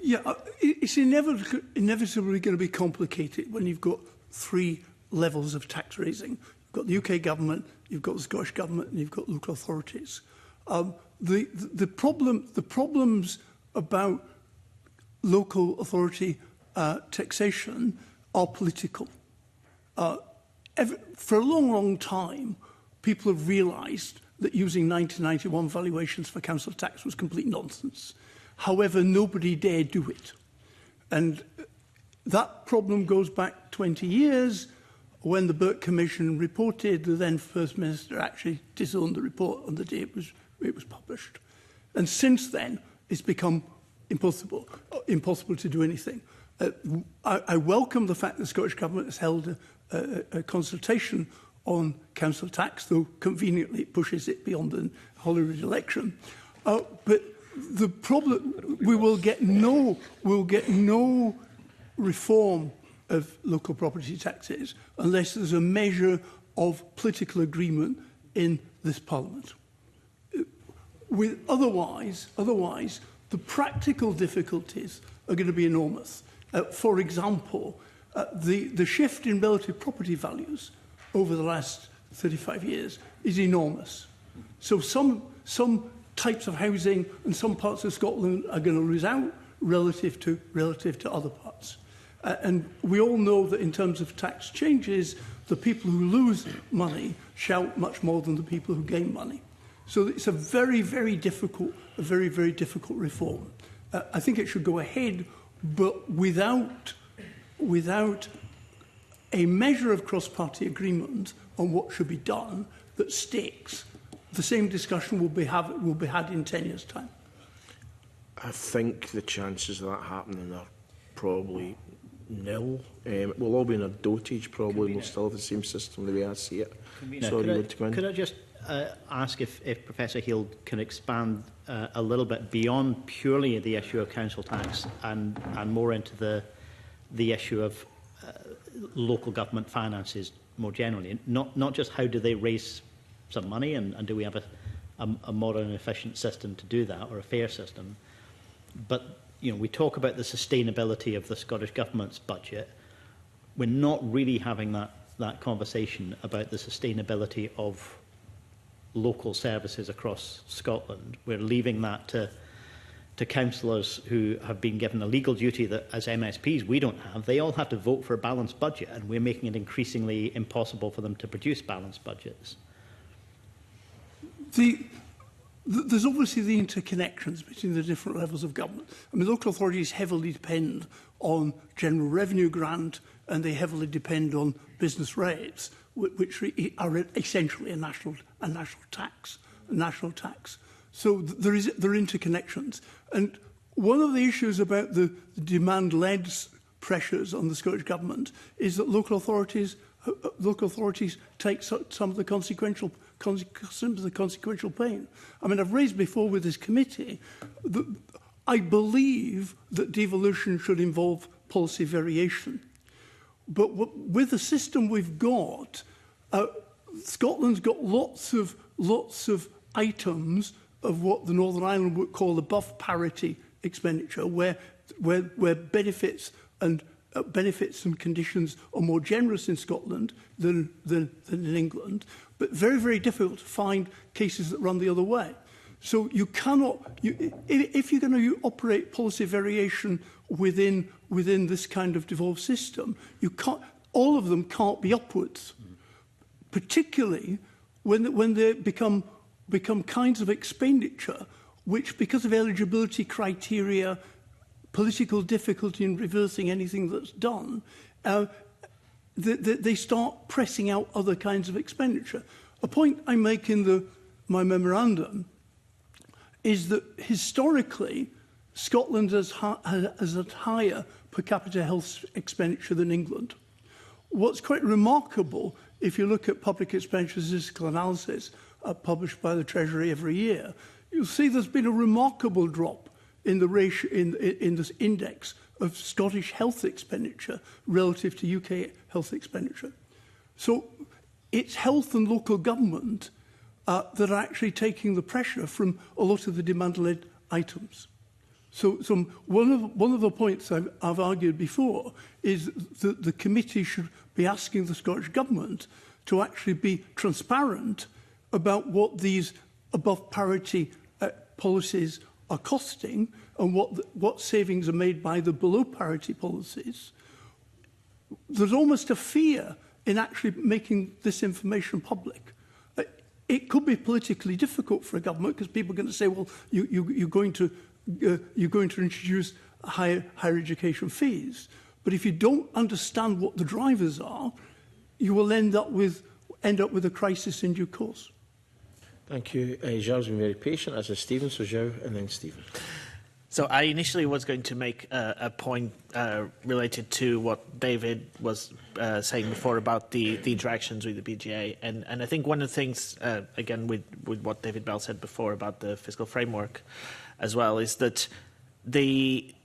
It's inevitably going to be complicated when you've got three levels of tax raising. You've got the UK government, you've got the Scottish government, and you've got local authorities. The problems about local authority taxation are political. For a long time, people have realised that using 1991 valuations for council tax was complete nonsense. However, nobody dared do it. And that problem goes back 20 years when the Burke Commission reported. The then First Minister actually disowned the report on the day it was published. And since then, it's become impossible to do anything. I welcome the fact that the Scottish Government has held a consultation on council tax, though conveniently it pushes it beyond the Holyrood election. But the problem, we'll get no reform of local property taxes unless there's a measure of political agreement in this Parliament. Otherwise, the practical difficulties are going to be enormous. For example, the shift in relative property values over the last 35 years is enormous. So some types of housing in some parts of Scotland are going to lose out relative to other parts. And we all know that in terms of tax changes, the people who lose money shout much more than the people who gain money. So it's a very, very difficult reform. I think it should go ahead, but without a measure of cross-party agreement on what should be done that sticks, the same discussion will be had in 10 years' time. I think the chances of that happening are probably nil. We'll all be in a dotage probably, and we'll still have the same system the way I see it. Sorry, could I just ask if Professor Heald can expand a little bit beyond purely the issue of council tax and more into the issue of local government finances more generally? Not just how do they raise some money and do we have a modern and efficient system to do that, or a fair system, but we talk about the sustainability of the Scottish Government's budget. We're not really having that conversation about the sustainability of local services across Scotland. We're leaving that to councillors who have been given a legal duty that as MSPs we don't have. They all have to vote for a balanced budget, and we're making it increasingly impossible for them to produce balanced budgets. There's obviously the interconnections between the different levels of government. I mean, local authorities heavily depend on general revenue grant, and they heavily depend on business rates, which are essentially a national tax. So there are interconnections. And one of the issues about the demand-led pressures on the Scottish Government is that local authorities take some of the consequential pain. I mean, I've raised before with this committee that I believe that devolution should involve policy variation. But with the system we've got, Scotland's got lots of items of what the Northern Ireland would call above parity expenditure, where benefits and conditions are more generous in Scotland than in England, but very, very difficult to find cases that run the other way. So you cannot, if you're going to operate policy variation within this kind of devolved system, you can't. All of them can't be upwards, particularly when they become kinds of expenditure which, because of eligibility criteria, political difficulty in reversing anything that's done, they start pressing out other kinds of expenditure. A point I make in my memorandum is that historically, Scotland has had higher per capita health expenditure than England. What's quite remarkable, if you look at public expenditure statistical analysis published by the Treasury every year, you'll see there's been a remarkable drop in the ratio in this index of Scottish health expenditure relative to UK health expenditure. So it's health and local government that are actually taking the pressure from a lot of the demand-led items. So one of the points I've argued before is that the committee should be asking the Scottish Government to actually be transparent about what these above parity policies are costing and what savings are made by the below parity policies. There's almost a fear in actually making this information public. It could be politically difficult for a government because people are going to say, well, you're going to introduce higher education fees. But if you don't understand what the drivers are, you will end up with a crisis in due course. Thank you. Zhao's been very patient, as is Stephen. So Zhao and then Stephen. So I initially was going to make a point related to what David was saying before about the interactions with the BGA. And I think one of the things, again, with what David Bell said before about the fiscal framework as well, is that the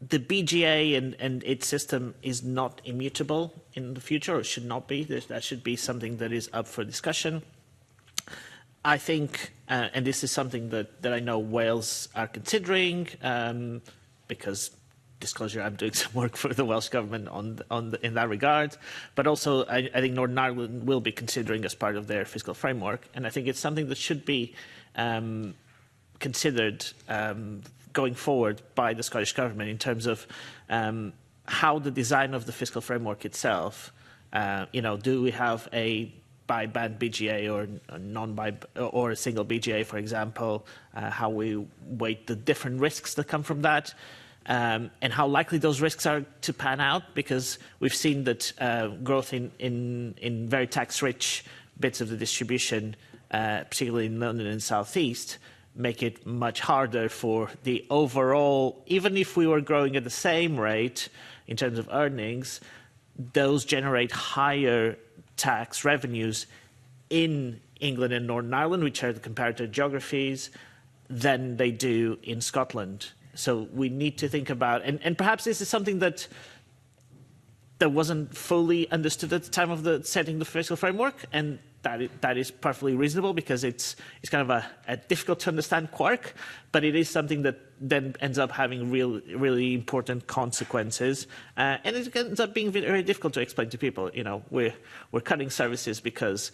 BGA and its system is not immutable in the future, or should not be. That should be something that is up for discussion. I think, and this is something that I know Wales are considering, because, disclosure, I'm doing some work for the Welsh Government in that regard, but also I think Northern Ireland will be considering as part of their fiscal framework, and I think it's something that should be considered going forward by the Scottish Government in terms of how the design of the fiscal framework itself, do we have a bi-band BGA or a or a single BGA, for example, how we weight the different risks that come from that, and how likely those risks are to pan out, because we've seen that growth in very tax-rich bits of the distribution, particularly in London and South East, make it much harder for the overall, even if we were growing at the same rate in terms of earnings, those generate higher tax revenues in England and Northern Ireland, which are the comparative geographies, than they do in Scotland. So we need to think about, and perhaps this is something that wasn't fully understood at the time of the setting the fiscal framework, and that is perfectly reasonable, because it's kind of a difficult to understand quirk, but it is something that then ends up having really important consequences, and it ends up being very difficult to explain to people. We're cutting services because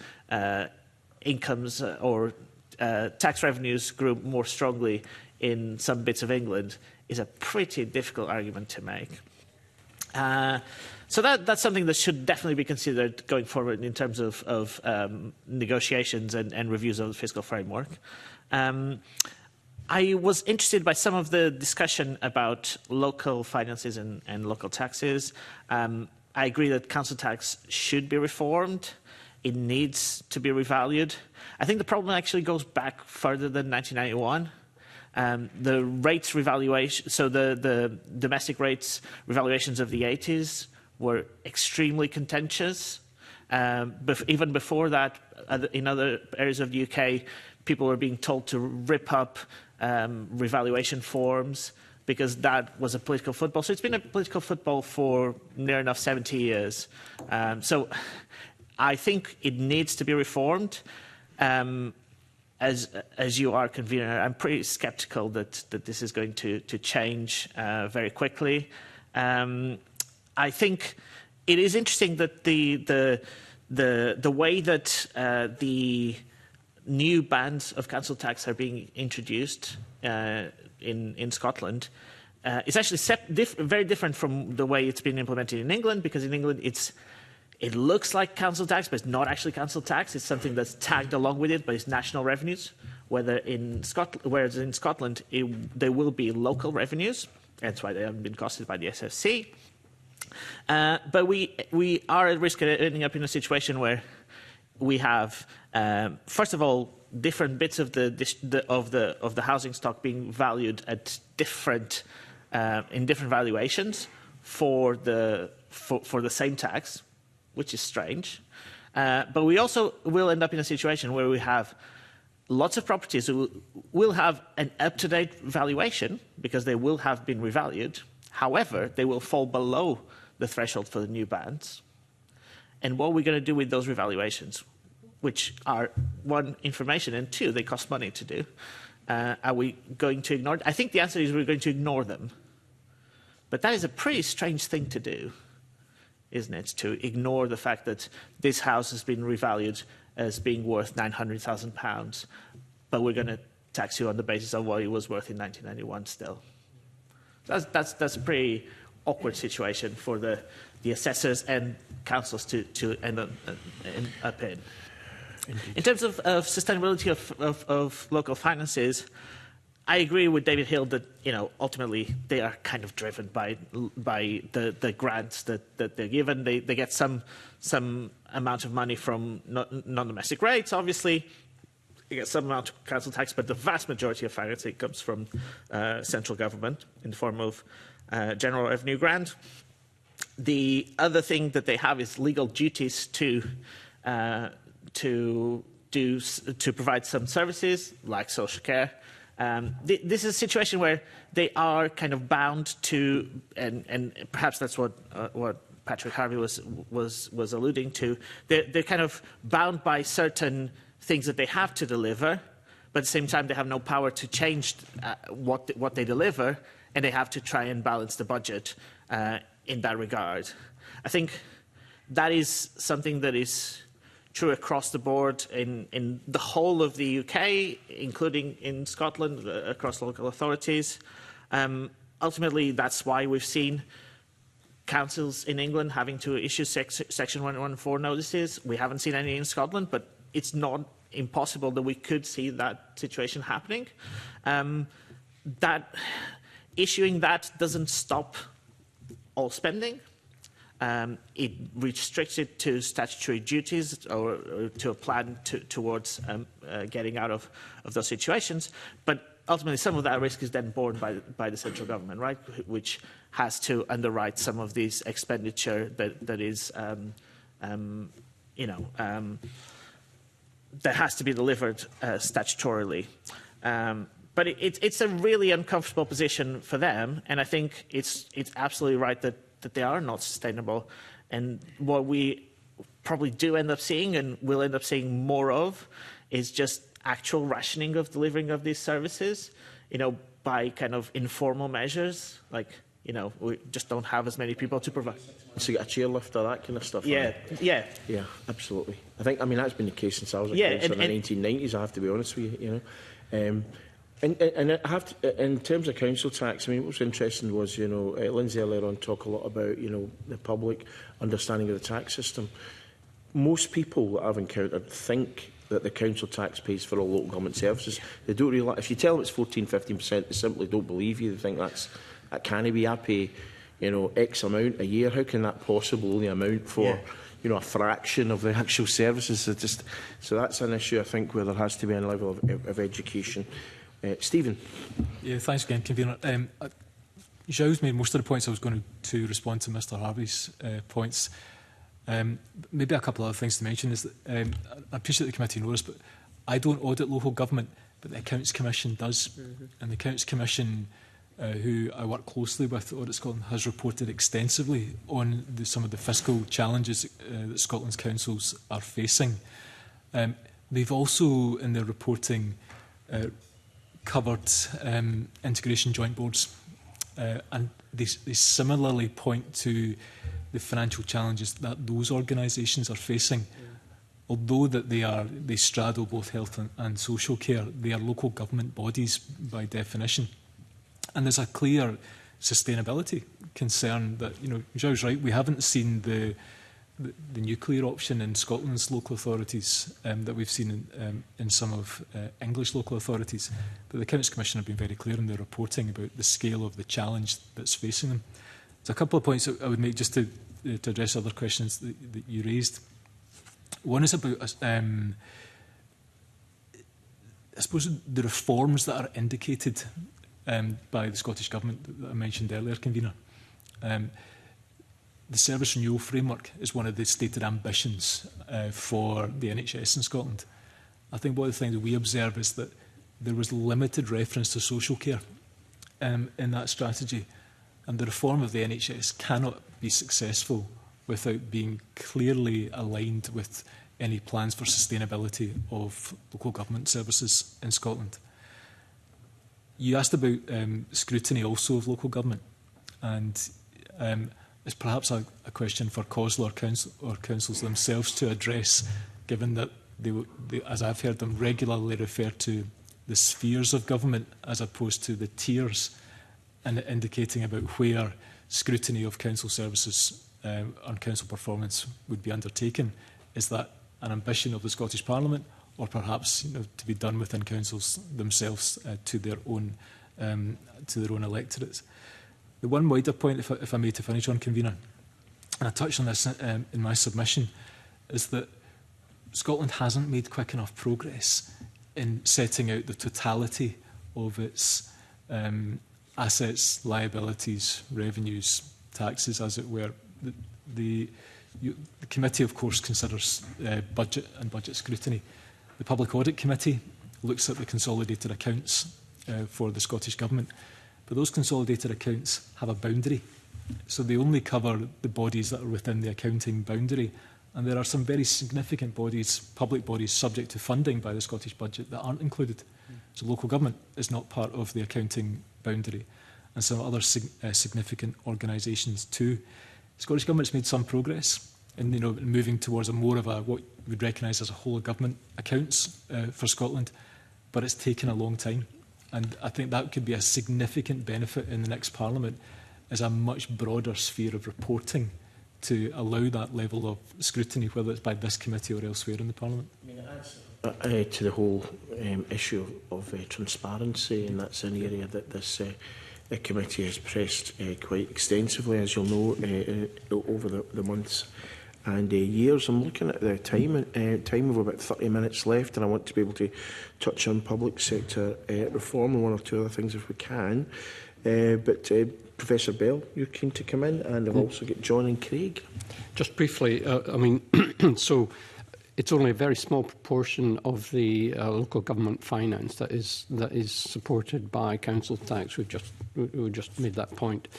incomes or tax revenues grew more strongly in some bits of England is a pretty difficult argument to make. So that's something that should definitely be considered going forward in terms of negotiations and reviews of the fiscal framework. I was interested by some of the discussion about local finances and local taxes. I agree that council tax should be reformed. It needs to be revalued. I think the problem actually goes back further than 1991. The rates revaluation, so the domestic rates revaluations of the 80s were extremely contentious. Even before that, in other areas of the UK, people were being told to rip up revaluation forms because that was a political football. So it's been a political football for near enough 70 years. So I think it needs to be reformed. As you are, convener, I'm pretty sceptical that this is going to change very quickly. I think it is interesting that the way that the new bands of council tax are being introduced in Scotland is actually very different from the way it's been implemented in England, because in England it looks like council tax, but it's not actually council tax. It's something that's tagged along with it, but it's national revenues. Whereas in Scotland, they will be local revenues. That's why they haven't been costed by the SFC. But we are at risk of ending up in a situation where we have, first of all, different bits of the housing stock being valued at in different valuations for the same tax, which is strange. But we also will end up in a situation where we have lots of properties who will have an up-to-date valuation because they will have been revalued. However, they will fall below the threshold for the new bands. And what are we going to do with those revaluations, which are, one, information, and two, they cost money to do? Are we going to ignore? I think the answer is we're going to ignore them. But that is a pretty strange thing to do, isn't it? To ignore the fact that this house has been revalued as being worth £900,000, but we're going to tax you on the basis of what it was worth in 1991 still. That's a pretty awkward situation for the assessors and councils to end up in. Indeed. In terms of sustainability of local finances, I agree with David Hill that ultimately they are kind of driven by the grants that they're given. They get some amount of money from non-domestic rates, obviously, you get some amount of council tax, but the vast majority of financing comes from central government in the form of general revenue grant. The other thing that they have is legal duties to provide some services like social care. This is a situation where they are kind of bound to, and perhaps that's what Patrick Harvey was alluding to. They're kind of bound by certain things that they have to deliver, but at the same time they have no power to change what they deliver, and they have to try and balance the budget in that regard. I think that is something that is true across the board in the whole of the UK, including in Scotland, across local authorities. Ultimately, that's why we've seen councils in England having to issue Section 114 notices. We haven't seen any in Scotland, but it's not impossible that we could see that situation happening. Issuing that doesn't stop all spending. It restricts it to statutory duties or to a plan towards getting out of those situations. But ultimately, some of that risk is then borne by the central government, right, which has to underwrite some of these expenditure that is, that has to be delivered statutorily. But it's a really uncomfortable position for them, and I think it's absolutely right that they are not sustainable. And what we probably do end up seeing, and will end up seeing more of, is just actual rationing of delivering of these services, by kind of informal measures, like, we just don't have as many people to provide. So you get a chairlift or that kind of stuff. Yeah, right? yeah. Yeah, absolutely. I mean, that's been the case since I was a councillor in the 1990s, I have to be honest with you, And I have to, in terms of council tax, I mean, what was interesting was, Lindsay earlier on talked a lot about, the public understanding of the tax system. Most people that I've encountered think that the council tax pays for all local government services. They don't realise, if you tell them it's 14–15%, they simply don't believe you. They think that can't be. I pay, X amount a year. How can that possibly amount for, a fraction of the actual services? So that's an issue, I think, where there has to be a level of education. Stephen. Yeah, thanks again, Convener. Zhou's made most of the points. I was going to respond to Mr Harvey's points. Maybe a couple of other things to mention is that I appreciate the committee knows, but I don't audit local government, but the Accounts Commission does. And the Accounts Commission, who I work closely with, Audit Scotland, has reported extensively on some of the fiscal challenges that Scotland's councils are facing. They've also, in their reporting, covered integration joint boards, and they similarly point to the financial challenges that those organisations are facing. Although that they straddle both health and social care, they are local government bodies by definition, and there's a clear sustainability concern that Zhou's right. We haven't seen the nuclear option in Scotland's local authorities that we've seen in some of English local authorities. But the Accounts Commission have been very clear in their reporting about the scale of the challenge that's facing them. There's a couple of points that I would make just to address other questions that you raised. One is about, I suppose, the reforms that are indicated by the Scottish Government that I mentioned earlier, Convener. The Service Renewal Framework is one of the stated ambitions for the NHS in Scotland. I think one of the things that we observe is that there was limited reference to social care in that strategy, and the reform of the NHS cannot be successful without being clearly aligned with any plans for sustainability of local government services in Scotland. You asked about scrutiny also of local government, and it's perhaps a question for COSLA or councils themselves to address, given that they, as I've heard them, regularly refer to the spheres of government as opposed to the tiers, and indicating about where scrutiny of council services on council performance would be undertaken. Is that an ambition of the Scottish Parliament, or perhaps to be done within councils themselves to their own electorates? The one wider point, if I may, to finish on, Convener, and I touched on this in my submission, is that Scotland hasn't made quick enough progress in setting out the totality of its assets, liabilities, revenues, taxes, as it were. The committee, of course, considers budget and budget scrutiny. The Public Audit Committee looks at the consolidated accounts for the Scottish Government, but those consolidated accounts have a boundary, so they only cover the bodies that are within the accounting boundary. And there are some very significant bodies, public bodies, subject to funding by the Scottish budget that aren't included. So local government is not part of the accounting boundary, and some other significant organisations too. The Scottish Government's made some progress in moving towards a more of a what we'd recognise as a whole of government accounts for Scotland, but it's taken a long time. And I think that could be a significant benefit in the next Parliament, as a much broader sphere of reporting to allow that level of scrutiny, whether it's by this committee or elsewhere in the Parliament. To the whole issue of transparency, and that's an area that this committee has pressed quite extensively, as you'll know, over the months and years. I'm looking at the time of about 30 minutes left, and I want to be able to touch on public sector reform and one or two other things if we can. But Professor Bell, you're keen to come in, and I've also got John and Craig. Just briefly, I mean, so it's only a very small proportion of the local government finance that is supported by council tax. We just made that point.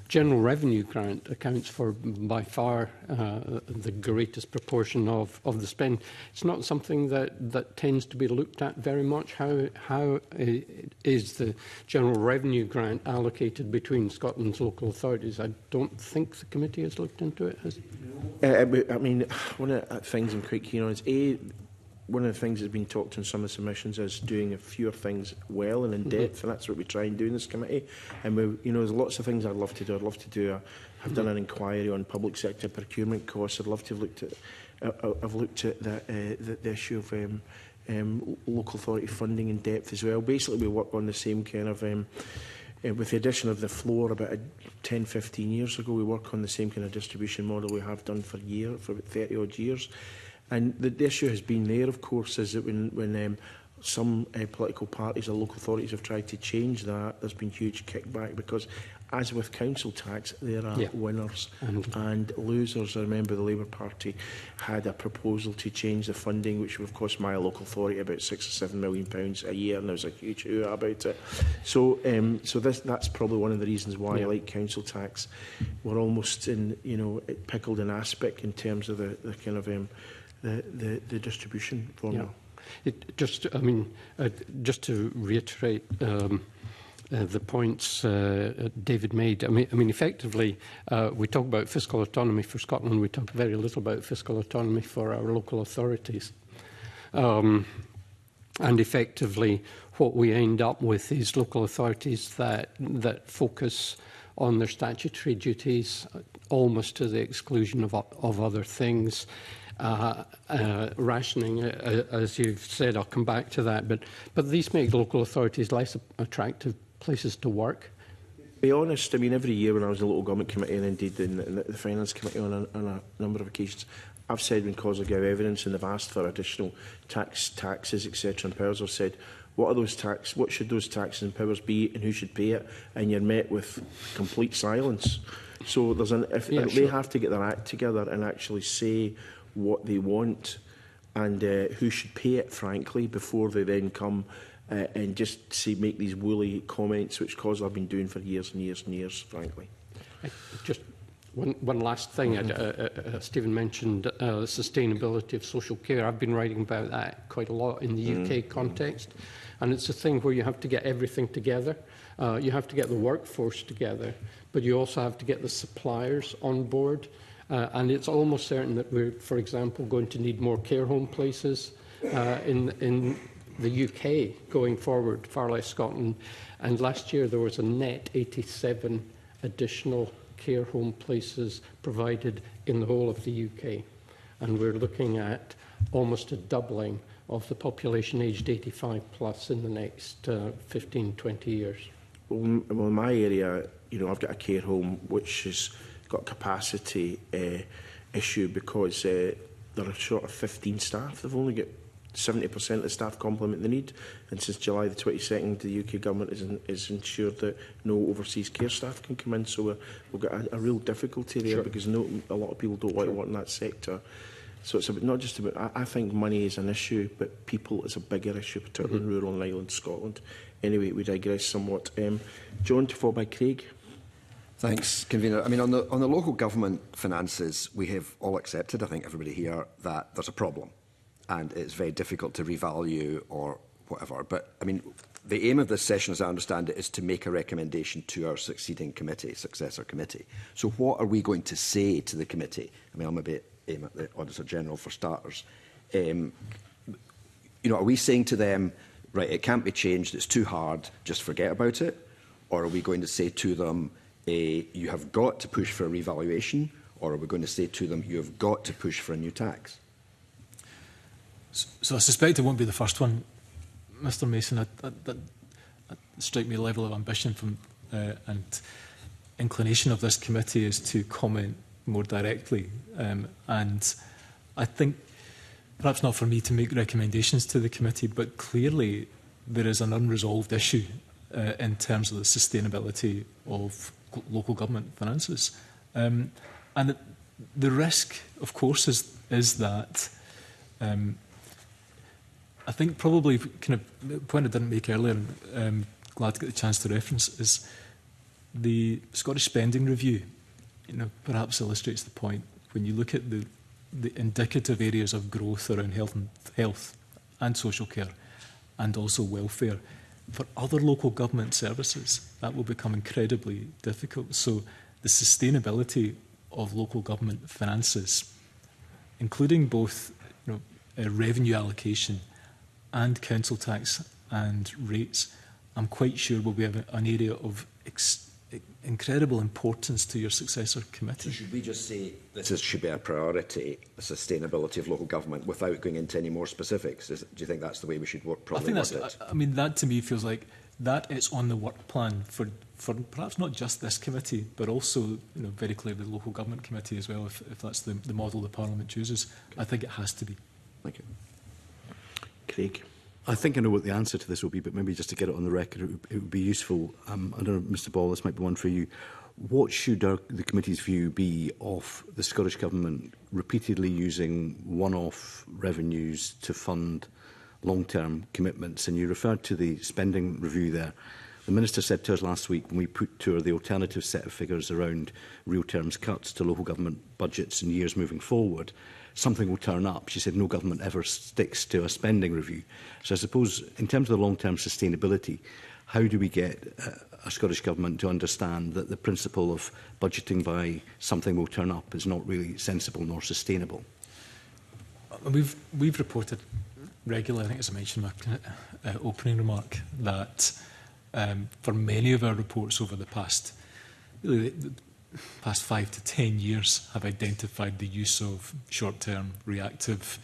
General revenue grant accounts for by far the greatest proportion of the spend. It's not something that tends to be looked at very much. How is the general revenue grant allocated between Scotland's local authorities? I don't think the committee has looked into it. Has it? I mean, one of the things I'm quite keen on is one of the things that's been talked in some of the submissions is doing a few things well and in depth, and that's what we try and do in this committee. And there's lots of things I'd love to do. I'd love to do have done an inquiry on public sector procurement costs. I'd love to have looked at. I've looked at the issue of local authority funding in depth as well. Basically, we work on the same kind of. With the addition of the floor about 10-15 years ago, we work on the same kind of distribution model we have done for about 30 odd years. And the issue has been there, of course, is that when some political parties or local authorities have tried to change that, there's been huge kickback because, as with council tax, there are winners and losers. I remember the Labour Party had a proposal to change the funding, which would have cost my local authority about £6 or £7 million a year, and there was a huge hoo-ha about it. So, that's probably one of the reasons why I like council tax. We're almost pickled in aspic in terms of the kind of the distribution formula. Just to reiterate the points David made. I mean, effectively, we talk about fiscal autonomy for Scotland. We talk very little about fiscal autonomy for our local authorities. And effectively, what we end up with is local authorities that focus on their statutory duties almost to the exclusion of other things. Rationing, as you've said, I'll come back to that, but these make local authorities less attractive places to work. To be honest, I mean, every year when I was in the local government committee and indeed in the finance committee on a number of occasions, I've said when cause I give evidence and they've asked for additional taxes, etc. and powers, I've said, what should those taxes and powers be and who should pay it? And you're met with complete silence. So they have to get their act together and actually say what they want and who should pay it, frankly, before they then come and just make these woolly comments, which cause I've been doing for years and years and years, frankly. Just one last thing. Stephen mentioned sustainability of social care. I've been writing about that quite a lot in the UK context, and it's a thing where you have to get everything together. You have to get the workforce together, but you also have to get the suppliers on board. And it's almost certain that we're, for example, going to need more care home places in the UK going forward, far less Scotland. And last year there was a net 87 additional care home places provided in the whole of the UK. And we're looking at almost a doubling of the population aged 85 plus in the next 15, 20 years. Well, in my area, I've got a care home which has got a capacity issue because they're short of 15 staff. They've only got 70% of the staff complement they need, and since July the 22nd, the UK government is ensured that no overseas care staff can come in. So we've got a real difficulty there, because a lot of people don't want to work in that sector. So it's not just about, I think money is an issue, but people is a bigger issue, particularly in rural and island Scotland. Anyway, we digress somewhat. John, to follow by Craig. Thanks, Convener. I mean, on the local government finances, we have all accepted, I think everybody here, that there's a problem and it's very difficult to revalue or whatever. But, I mean, the aim of this session, as I understand it, is to make a recommendation to our successor committee. So what are we going to say to the committee? I mean, I'll maybe aim at the Auditor General for starters. You know, are we saying to them, right, it can't be changed, it's too hard, just forget about it? Or are we going to say to them, you have got to push for a revaluation? Or are we going to say to them, you have got to push for a new tax? So I suspect it won't be the first one, Mr Mason. That strike me a level of ambition from and inclination of this committee is to comment more directly. And I think, perhaps not for me to make recommendations to the committee, but clearly there is an unresolved issue in terms of the sustainability of local government finances. And the risk, of course, is that I think probably kind of the point I didn't make earlier, and glad to get the chance to reference, is the Scottish Spending Review. You know, perhaps illustrates the point when you look at the indicative areas of growth around health and social care, and also welfare. For other local government services, that will become incredibly difficult. So the sustainability of local government finances, including both revenue allocation and council tax and rates, I'm quite sure will be an area of incredible importance to your successor committee. So should we just say this should be a priority, the sustainability of local government, without going into any more specifics? Do you think that's the way we should probably work it? I mean, that to me feels like that is on the work plan for perhaps not just this committee, but also very clearly the local government committee as well, if that's the model the Parliament chooses. Okay. I think it has to be. Thank you. Craig. I think I know what the answer to this will be, but maybe just to get it on the record, it would be useful. I don't know, Mr Ball, this might be one for you. What should the committee's view be of the Scottish Government repeatedly using one-off revenues to fund long-term commitments? And you referred to the spending review there. The Minister said to us last week, when we put to her the alternative set of figures around real terms cuts to local government budgets in years moving forward, something will turn up. She said no government ever sticks to a spending review. So I suppose in terms of the long-term sustainability, how do we get a Scottish Government to understand that the principle of budgeting by something will turn up is not really sensible nor sustainable? We've reported regularly, I think as I mentioned in my opening remark, that for many of our reports over the past 5 to 10 years have identified the use of short-term reactive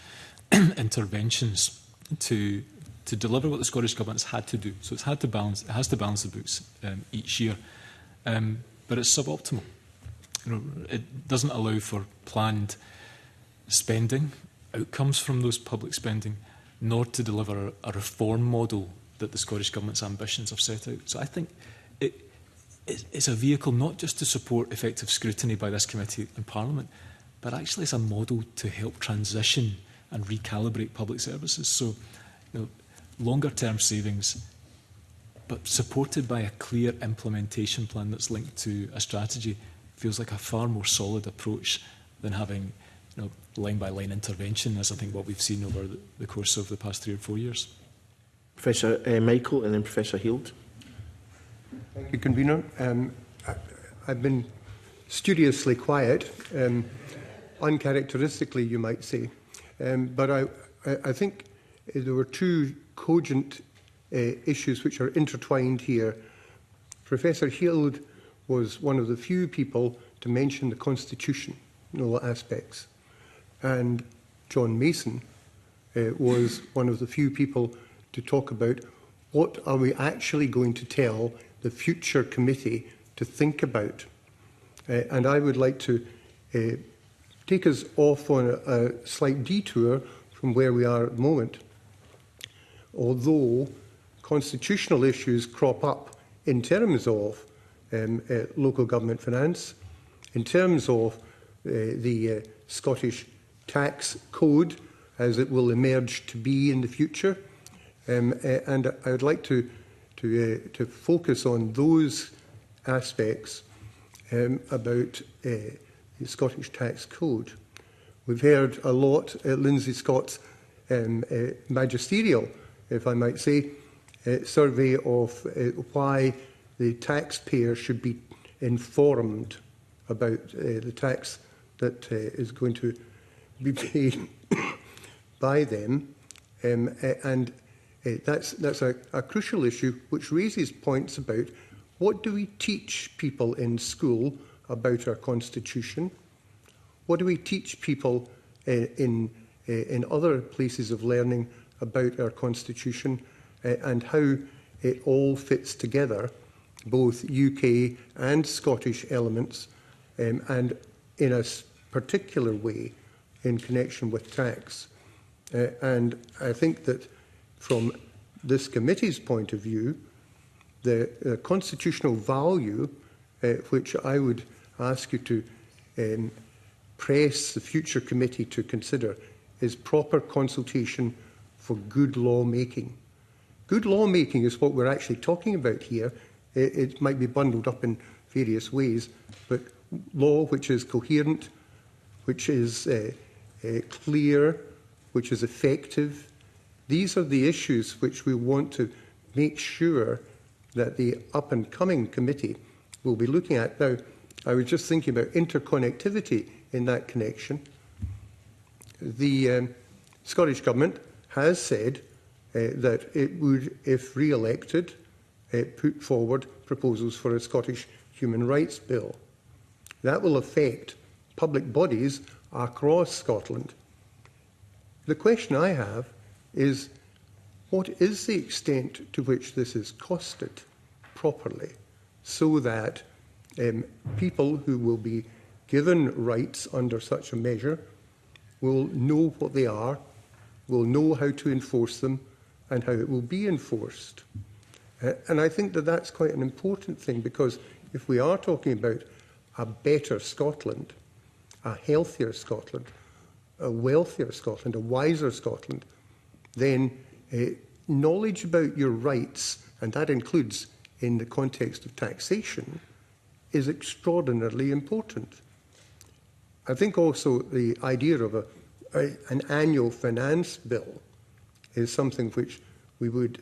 interventions to deliver what the Scottish Government's had to do. So it has to balance the books each year, but it's suboptimal. It doesn't allow for planned spending, outcomes from those public spending, nor to deliver a reform model that the Scottish Government's ambitions have set out. So I think it's a vehicle not just to support effective scrutiny by this committee and Parliament, but actually it's a model to help transition and recalibrate public services. So, longer-term savings, but supported by a clear implementation plan that's linked to a strategy, feels like a far more solid approach than having line-by-line intervention, as I think what we've seen over the course of the past 3 or 4 years. Professor Michael and then Professor Hield. Thank you, Convener. I've been studiously quiet, uncharacteristically, you might say. But I think there were two cogent issues which are intertwined here. Professor Hield was one of the few people to mention the constitutional aspects. And John Mason was one of the few people to talk about what are we actually going to tell the future committee to think about. And I would like to take us off on a slight detour from where we are at the moment. although constitutional issues crop up in terms of local government finance, in terms of the Scottish tax code as it will emerge to be in the future. And I would like to focus on those aspects about the Scottish tax code. We've heard a lot at Lindsay Scott's magisterial, if I might say, survey of why the taxpayer should be informed about the tax that is going to be paid by them. And that's a crucial issue which raises points about what do we teach people in school about our constitution? What do we teach people in other places of learning about our constitution and how it all fits together, both UK and Scottish elements, and in a particular way in connection with tax. And I think that from this committee's point of view, the constitutional value, which I would ask you to press the future committee to consider, is proper consultation for good law-making. Good law-making is what we're actually talking about here. It might be bundled up in various ways, but law which is coherent, which is clear, which is effective. These are the issues which we want to make sure that the up-and-coming committee will be looking at. Now, I was just thinking about interconnectivity in that connection. The Scottish Government has said that it would, if re-elected, put forward proposals for a Scottish Human Rights Bill. That will affect public bodies across Scotland. The question I have is, what is the extent to which this is costed properly so that people who will be given rights under such a measure will know what they are, will know how to enforce them and how it will be enforced. And I think that that's quite an important thing, because if we are talking about a better Scotland, a healthier Scotland, a wealthier Scotland, a wiser Scotland, then knowledge about your rights, and that includes in the context of taxation, is extraordinarily important. I think also the idea of an annual finance bill is something which we would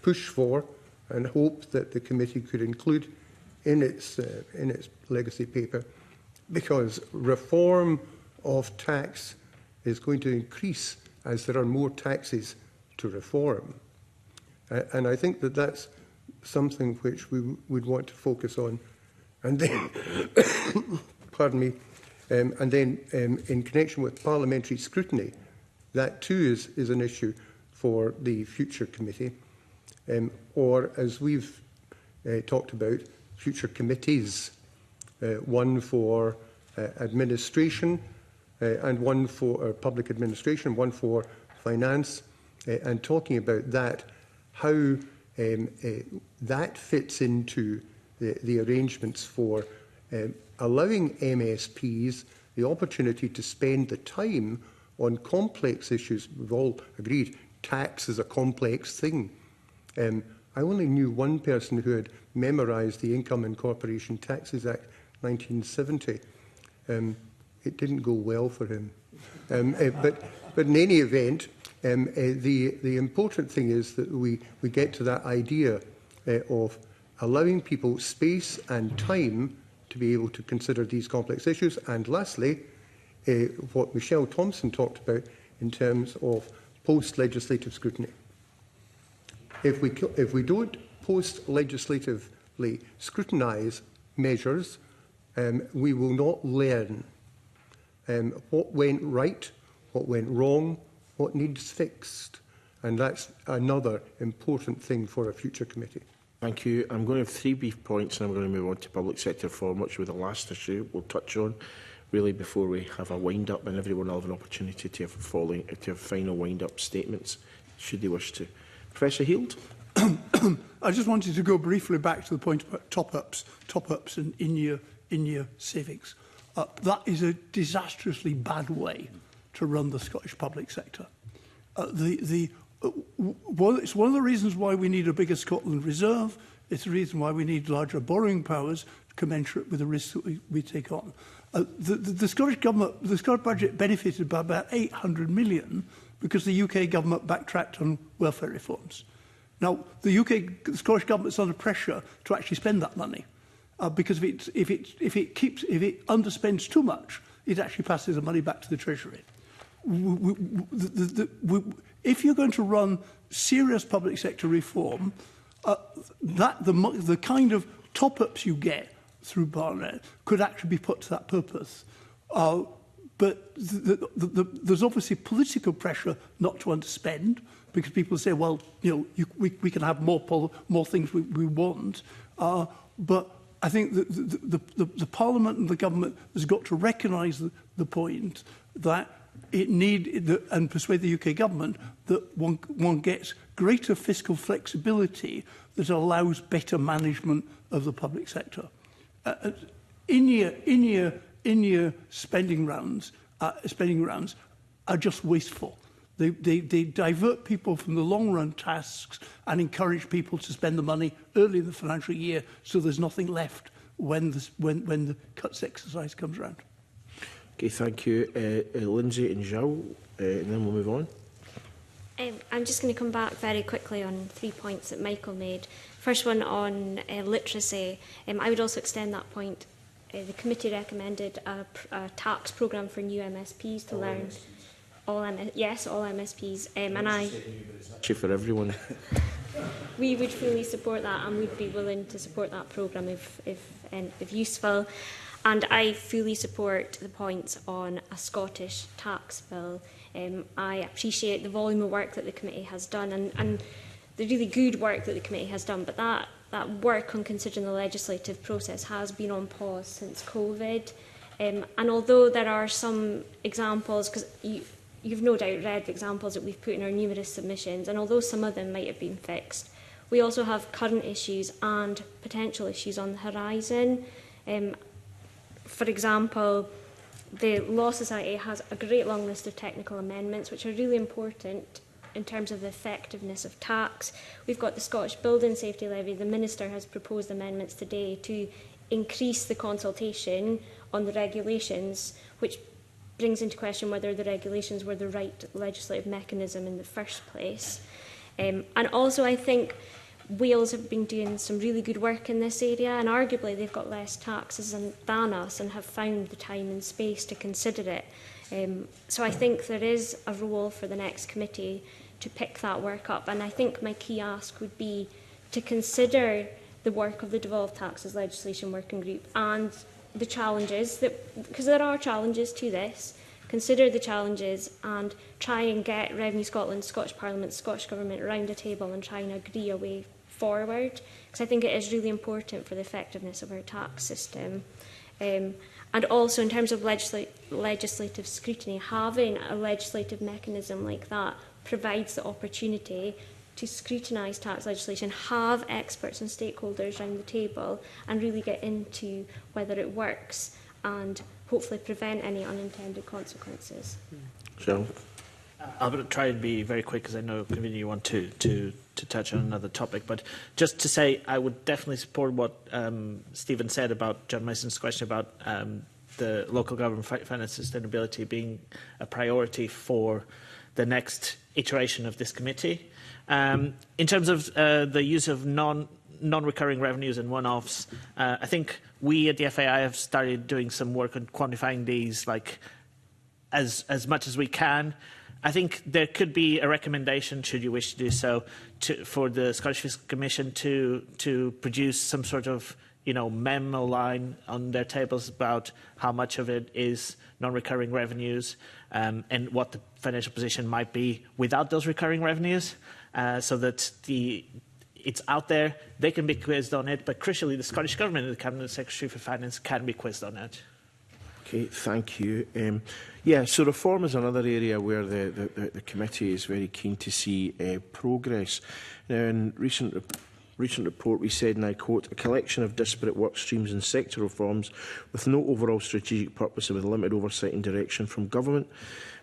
push for and hope that the committee could include in its legacy paper, because reform of tax is going to increase as there are more taxes to reform. And I think that that's something which we would want to focus on. And then, pardon me, and then in connection with parliamentary scrutiny, that too is an issue for the future committee, or as we've talked about, future committees, one for administration and one for public administration, one for finance, and talking about that, how that fits into the arrangements for allowing MSPs the opportunity to spend the time on complex issues. We've all agreed tax is a complex thing. I only knew one person who had memorised the Income and Corporation Taxes Act 1970. It didn't go well for him. But in any event, the important thing is that we get to that idea of allowing people space and time to be able to consider these complex issues. And lastly, what Michelle Thompson talked about in terms of post-legislative scrutiny. If we don't post-legislatively scrutinise measures, we will not learn what went right, what went wrong, what needs fixed. And that's another important thing for a future committee. Thank you. I'm going to have 3 brief points and I'm going to move on to public sector reform, which will be the last issue we'll touch on, really, before we have a wind-up, and everyone will have an opportunity to have final wind-up statements should they wish to. Professor Heald? I just wanted to go briefly back to the point about top-ups and in-year savings. That is a disastrously bad way to run the Scottish public sector. It's one of the reasons why we need a bigger Scotland Reserve. It's the reason why we need larger borrowing powers commensurate with the risks that we take on. The Scottish government, the Scottish budget benefited by about 800 million because the UK government backtracked on welfare reforms. Now, the Scottish government's under pressure to actually spend that money because if it underspends too much, it actually passes the money back to the Treasury. If you're going to run serious public sector reform, the kind of top-ups you get through Barnett could actually be put to that purpose. But there's obviously political pressure not to underspend because people say, well, we can have more things we want. But I think the Parliament and the government has got to recognise the point that and persuade the UK government that one gets greater fiscal flexibility that allows better management of the public sector. In-year spending rounds are just wasteful. They divert people from the long-run tasks and encourage people to spend the money early in the financial year so there's nothing left when the cuts exercise comes around. Okay, thank you. Lindsay and Zhao, and then we'll move on. I'm just going to come back very quickly on 3 points that Michael made. First one on literacy. I would also extend that point. The committee recommended a tax programme for new MSPs to learn all MSPs, and Actually, for everyone. we would fully support that, and we'd be willing to support that programme if useful. And I fully support the points on a Scottish tax bill. I appreciate the volume of work that the committee has done and the really good work that the committee has done, but that work on considering the legislative process has been on pause since COVID. And although there are some examples, because you've no doubt read the examples that we've put in our numerous submissions, and although some of them might have been fixed, we also have current issues and potential issues on the horizon. For example, the Law Society has a great long list of technical amendments which are really important in terms of the effectiveness of tax. We've got the Scottish Building Safety Levy. The Minister has proposed amendments today to increase the consultation on the regulations, which brings into question whether the regulations were the right legislative mechanism in the first place. And also, I think Wales have been doing some really good work in this area, and arguably they've got less taxes than us and have found the time and space to consider it. So I think there is a role for the next committee to pick that work up, and I think my key ask would be to consider the work of the Devolved Taxes Legislation Working Group and the challenges, because there are challenges to this. Consider the challenges and try and get Revenue Scotland, Scottish Parliament, Scottish Government around a table and try and agree a way forward, because I think it is really important for the effectiveness of our tax system. And also in terms of legislative scrutiny, having a legislative mechanism like that provides the opportunity to scrutinise tax legislation, have experts and stakeholders around the table and really get into whether it works and hopefully prevent any unintended consequences. Zhao? I'll try and be very quick because I know, Convener, you want to touch on another topic. But just to say, I would definitely support what Stephen said about John Mason's question about the local government finance sustainability being a priority for the next iteration of this committee. In terms of the use of non-recurring revenues and one-offs, I think we at the FAI have started doing some work on quantifying these, like as much as we can. I think there could be a recommendation, should you wish to do so, for the Scottish Fiscal Commission to produce some sort of memo line on their tables about how much of it is non-recurring revenues and what the financial position might be without those recurring revenues, so that it's out there, they can be quizzed on it, but crucially the Scottish Government and the Cabinet Secretary for Finance can be quizzed on it. Okay, thank you. Yeah, so reform is another area where the committee is very keen to see progress. Now, in recent report, we said, and I quote, "A collection of disparate work streams and sector reforms with no overall strategic purpose and with limited oversight and direction from government."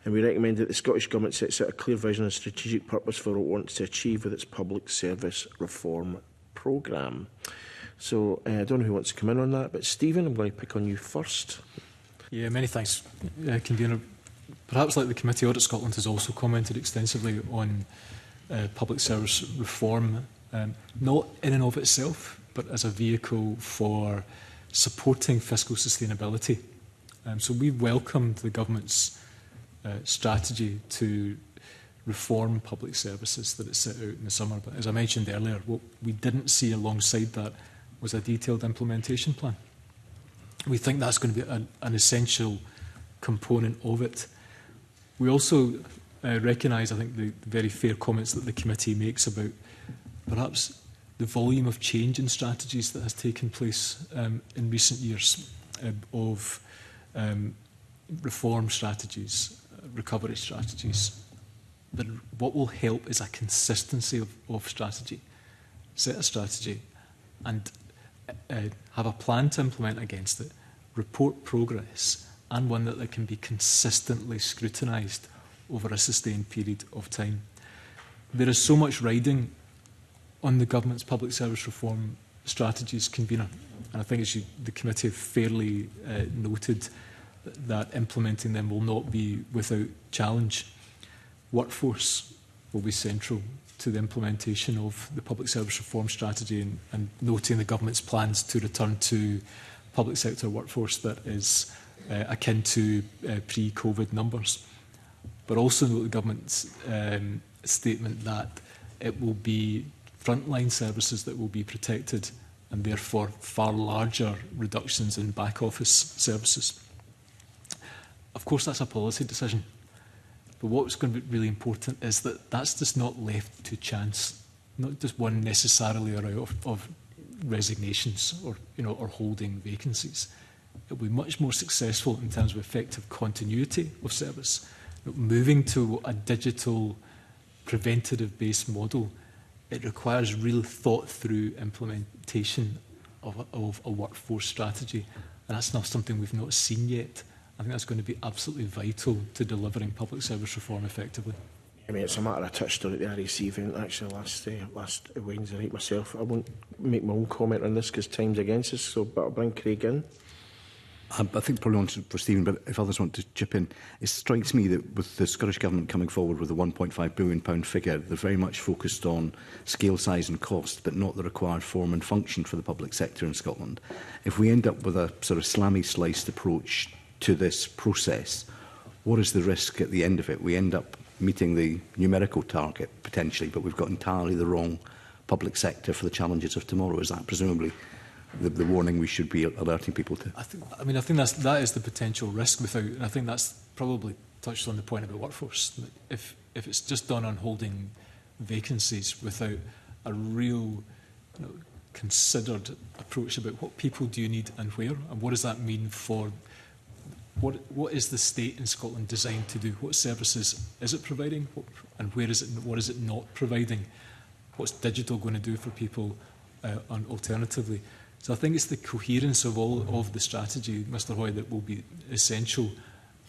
And we recommend that the Scottish Government sets out a clear vision and strategic purpose for what it wants to achieve with its public service reform programme. So I don't know who wants to come in on that, but Stephen, I'm going to pick on you first. Yeah, many thanks, Convener. Perhaps like the Committee, Audit Scotland has also commented extensively on public service reform, not in and of itself, but as a vehicle for supporting fiscal sustainability. So we welcomed the Government's strategy to reform public services that it set out in the summer. But as I mentioned earlier, what we didn't see alongside that was a detailed implementation plan. We think that's going to be an essential component of it. We also recognise, I think, the very fair comments that the committee makes about perhaps the volume of change in strategies that has taken place in recent years of reform strategies, recovery strategies. But what will help is a consistency of strategy. Set a strategy and have a plan to implement against it, report progress, and one that can be consistently scrutinised over a sustained period of time. There is so much riding on the Government's public service reform strategies, Convener, and I think as the committee have fairly noted that implementing them will not be without challenge. Workforce will be central to the implementation of the public service reform strategy, and noting the Government's plans to return to public sector workforce that is akin to pre-COVID numbers. But also note the Government's statement that it will be frontline services that will be protected, and therefore far larger reductions in back office services. Of course, that's a policy decision. But what's going to be really important is that that's just not left to chance, not just one necessarily out of resignations or holding vacancies. It will be much more successful in terms of effective continuity of service. Moving to a digital preventative-based model, it requires real thought-through implementation of a workforce strategy, and that's not something we've not seen yet. I think that's going to be absolutely vital to delivering public service reform effectively. I mean, it's a matter I touched on at the RAC event actually last Wednesday night myself. I won't make my own comment on this because time's against us, but I'll bring Craig in. I think probably one for Stephen, but if others want to chip in, it strikes me that with the Scottish Government coming forward with a £1.5 billion figure, they're very much focused on scale, size and cost, but not the required form and function for the public sector in Scotland. If we end up with a sort of slammy-sliced approach to this process, what is the risk at the end of it? We end up meeting the numerical target, potentially, but we've got entirely the wrong public sector for the challenges of tomorrow. Is that presumably the warning we should be alerting people to? I think that is the potential risk without, and I think that's probably touched on the point about workforce. If it's just done on holding vacancies without a real considered approach about what people do you need and where, and what does that mean for what is the state in Scotland designed to do? What services is it providing, and what is it not providing? What's digital going to do for people alternatively? So I think it's the coherence of all of the strategy, Mr Hoy, that will be essential,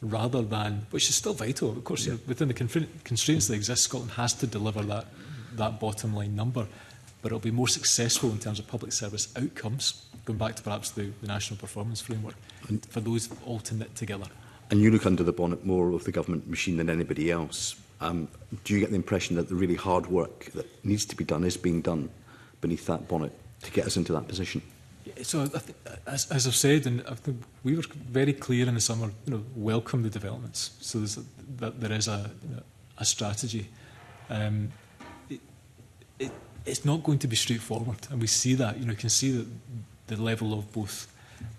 rather than, which is still vital, of course, within the constraints that exist, Scotland has to deliver that bottom line number, but it'll be more successful in terms of public service outcomes, going back to perhaps the National Performance Framework, for those all to knit together. And you look under the bonnet more of the government machine than anybody else. Do you get the impression that the really hard work that needs to be done is being done beneath that bonnet to get us into that position? So, as I've said, and I think we were very clear in the summer, welcome the developments. So there is a strategy. It's not going to be straightforward, and we see that. You can see that the level of both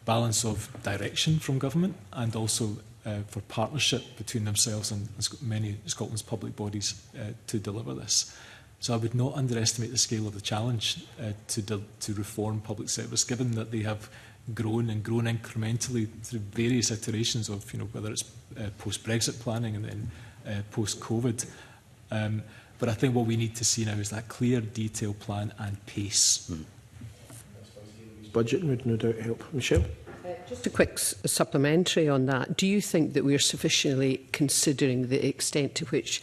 balance of direction from government and also for partnership between themselves and many of Scotland's public bodies to deliver this. So I would not underestimate the scale of the challenge to reform public service, given that they have grown and grown incrementally through various iterations of, whether it's post-Brexit planning and then post-COVID. But I think what we need to see now is that clear, detailed plan and pace. Budget would no doubt help. Michelle? Just a quick supplementary on that. Do you think that we're sufficiently considering the extent to which,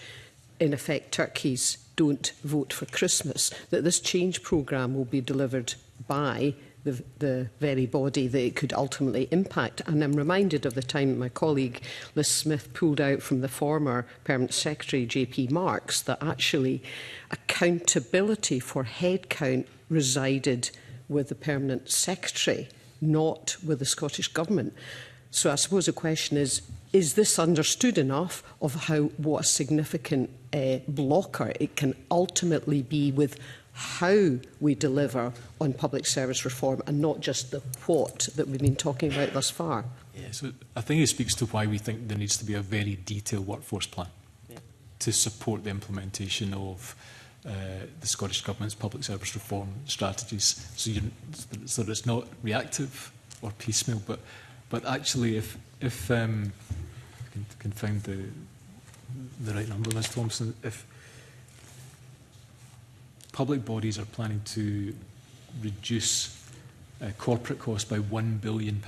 in effect, turkeys don't vote for Christmas, that this change programme will be delivered by the very body that it could ultimately impact? And I'm reminded of the time my colleague Liz Smith pulled out from the former Permanent Secretary JP Marks that actually accountability for headcount resided with the Permanent Secretary, not with the Scottish Government. So I suppose the question is this understood enough of what a significant blocker it can ultimately be with how we deliver on public service reform and not just the what that we've been talking about thus far? Yeah, so I think it speaks to why we think there needs to be a very detailed workforce plan to support the implementation of the Scottish Government's public service reform strategies. So it's not reactive or piecemeal, but actually if I can find the right number, Ms Thompson, if public bodies are planning to reduce corporate costs by £1 billion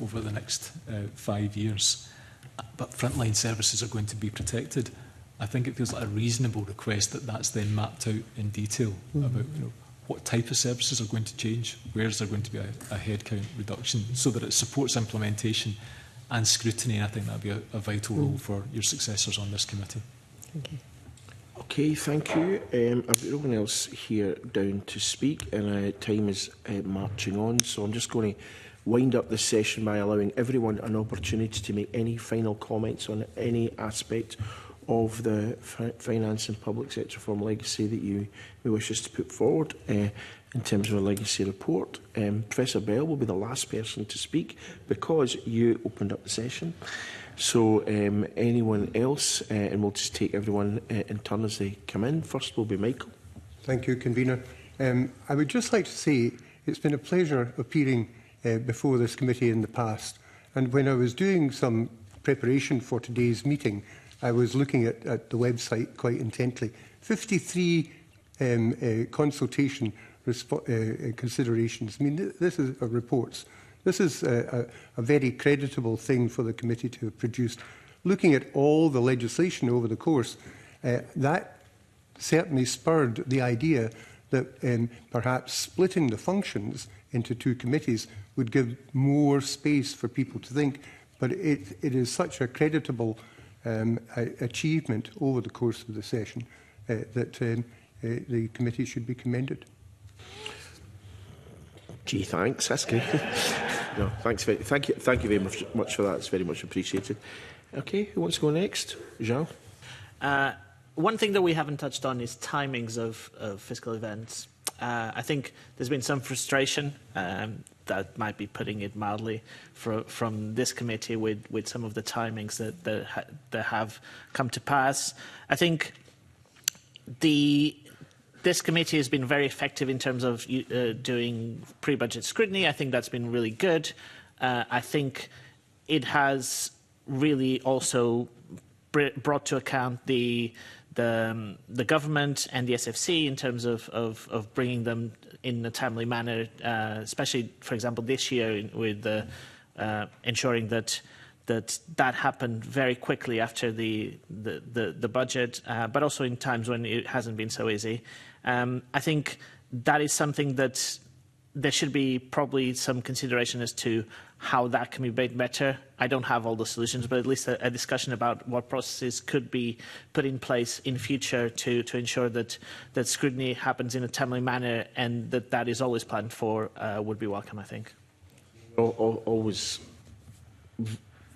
over the next 5 years, but frontline services are going to be protected, I think it feels like a reasonable request that that's then mapped out in detail about what type of services are going to change, where is there going to be a headcount reduction, so that it supports implementation and scrutiny. And I think that would be a vital role for your successors on this committee. Thank you. Okay, thank you. I've got no one else here down to speak, and time is marching on, so I'm just going to wind up this session by allowing everyone an opportunity to make any final comments on any aspect of the finance and public sector reform legacy that you may wish us to put forward in terms of a legacy report. Professor Bell will be the last person to speak because you opened up the session. So anyone else, and we'll just take everyone in turn as they come in. First will be Michael. Thank you, Convener. I would just like to say it's been a pleasure appearing before this committee in the past. And when I was doing some preparation for today's meeting, I was looking at the website quite intently. 53 consultation considerations. I mean, this is reports. This is a very creditable thing for the committee to have produced. Looking at all the legislation over the course, that certainly spurred the idea that perhaps splitting the functions into two committees would give more space for people to think. But it is such a creditable achievement over the course of the session that the committee should be commended. Gee, thanks. That's good. No, thanks. Thank you very much for that. It's very much appreciated. Okay, who wants to go next? Jean? One thing that we haven't touched on is timings of fiscal events. I think there's been some frustration, that might be putting it mildly, from this committee with some of the timings that have come to pass. I think this committee has been very effective in terms of doing pre-budget scrutiny. I think that's been really good. I think it has really also brought to account the government and the SFC in terms of bringing them in a timely manner, especially, for example, this year with ensuring that happened very quickly after the budget, but also in times when it hasn't been so easy. I think that is something that there should be probably some consideration as to how that can be made better. I don't have all the solutions, but at least a discussion about what processes could be put in place in future to ensure that scrutiny happens in a timely manner and that is always planned for would be welcome, I think. Always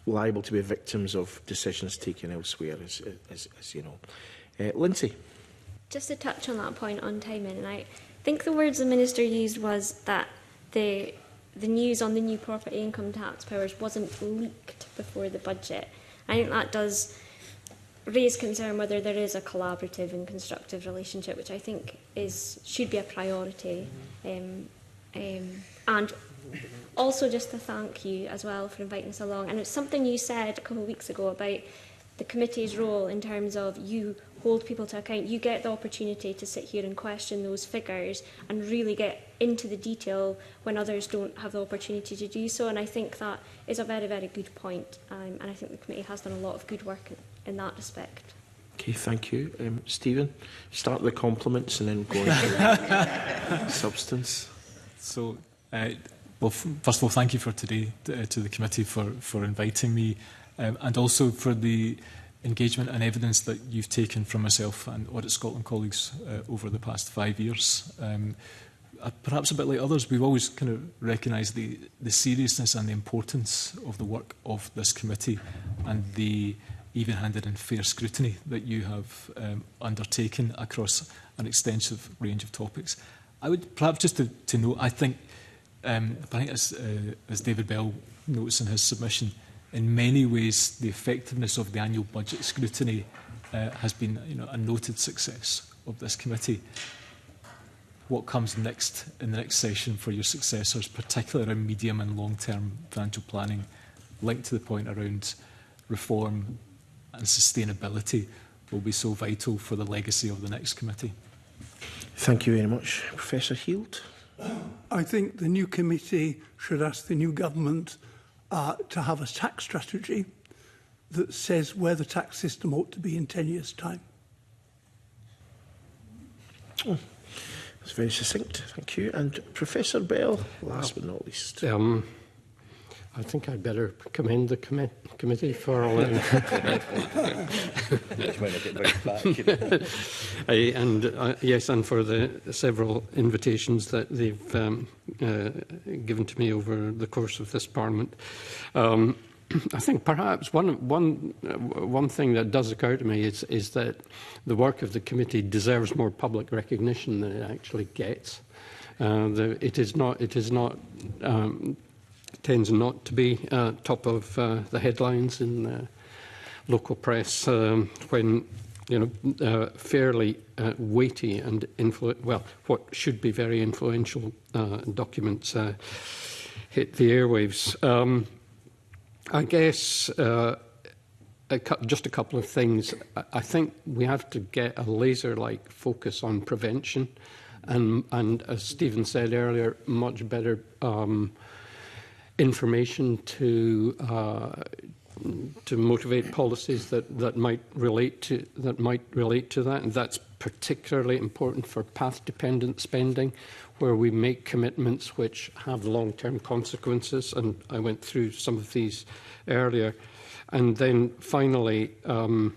liable to be victims of decisions taken elsewhere, as you know. Lindsay? Just to touch on that point on timing, and I think the words the Minister used was that the news on the new property income tax powers wasn't leaked before the budget. I think that does raise concern whether there is a collaborative and constructive relationship, which I think should be a priority. And Also, just to thank you as well for inviting us along. And it's something you said a couple of weeks ago about the committee's role in terms of you hold people to account. You get the opportunity to sit here and question those figures and really get into the detail when others don't have the opportunity to do so. And I think that is a very, very good point. And I think the committee has done a lot of good work in that respect. Okay, thank you. Stephen, start with the compliments and then go into substance. So, well, first of all, thank you for today to the committee for inviting me, and also for the engagement and evidence that you've taken from myself and Audit Scotland colleagues over the past 5 years. Perhaps a bit like others, we've always kind of recognised the seriousness and the importance of the work of this committee and the even-handed and fair scrutiny that you have undertaken across an extensive range of topics. I would perhaps just to note, I think as David Bell notes in his submission, in many ways the effectiveness of the annual budget scrutiny has been a noted success of this committee. What comes next in the next session for your successors, particularly around medium and long-term financial planning, linked to the point around reform and sustainability, will be so vital for the legacy of the next committee. Thank you very much. Professor Heald? I think the new committee should ask the new government to have a tax strategy that says where the tax system ought to be in 10 years' time. Oh, that's very succinct. Thank you. And Professor Bell, last but not least. I think I'd better commend the committee for all yes, and for the several invitations that they've given to me over the course of this Parliament. I think perhaps one thing that does occur to me is that the work of the committee deserves more public recognition than it actually gets. Tends not to be top of the headlines in local press when fairly weighty and what should be very influential documents hit the airwaves. I guess just a couple of things. I think we have to get a laser-like focus on prevention, and as Stephen said earlier, much better information to motivate policies that might relate to that, and that's particularly important for path-dependent spending, where we make commitments which have long-term consequences, and I went through some of these earlier. And then finally, an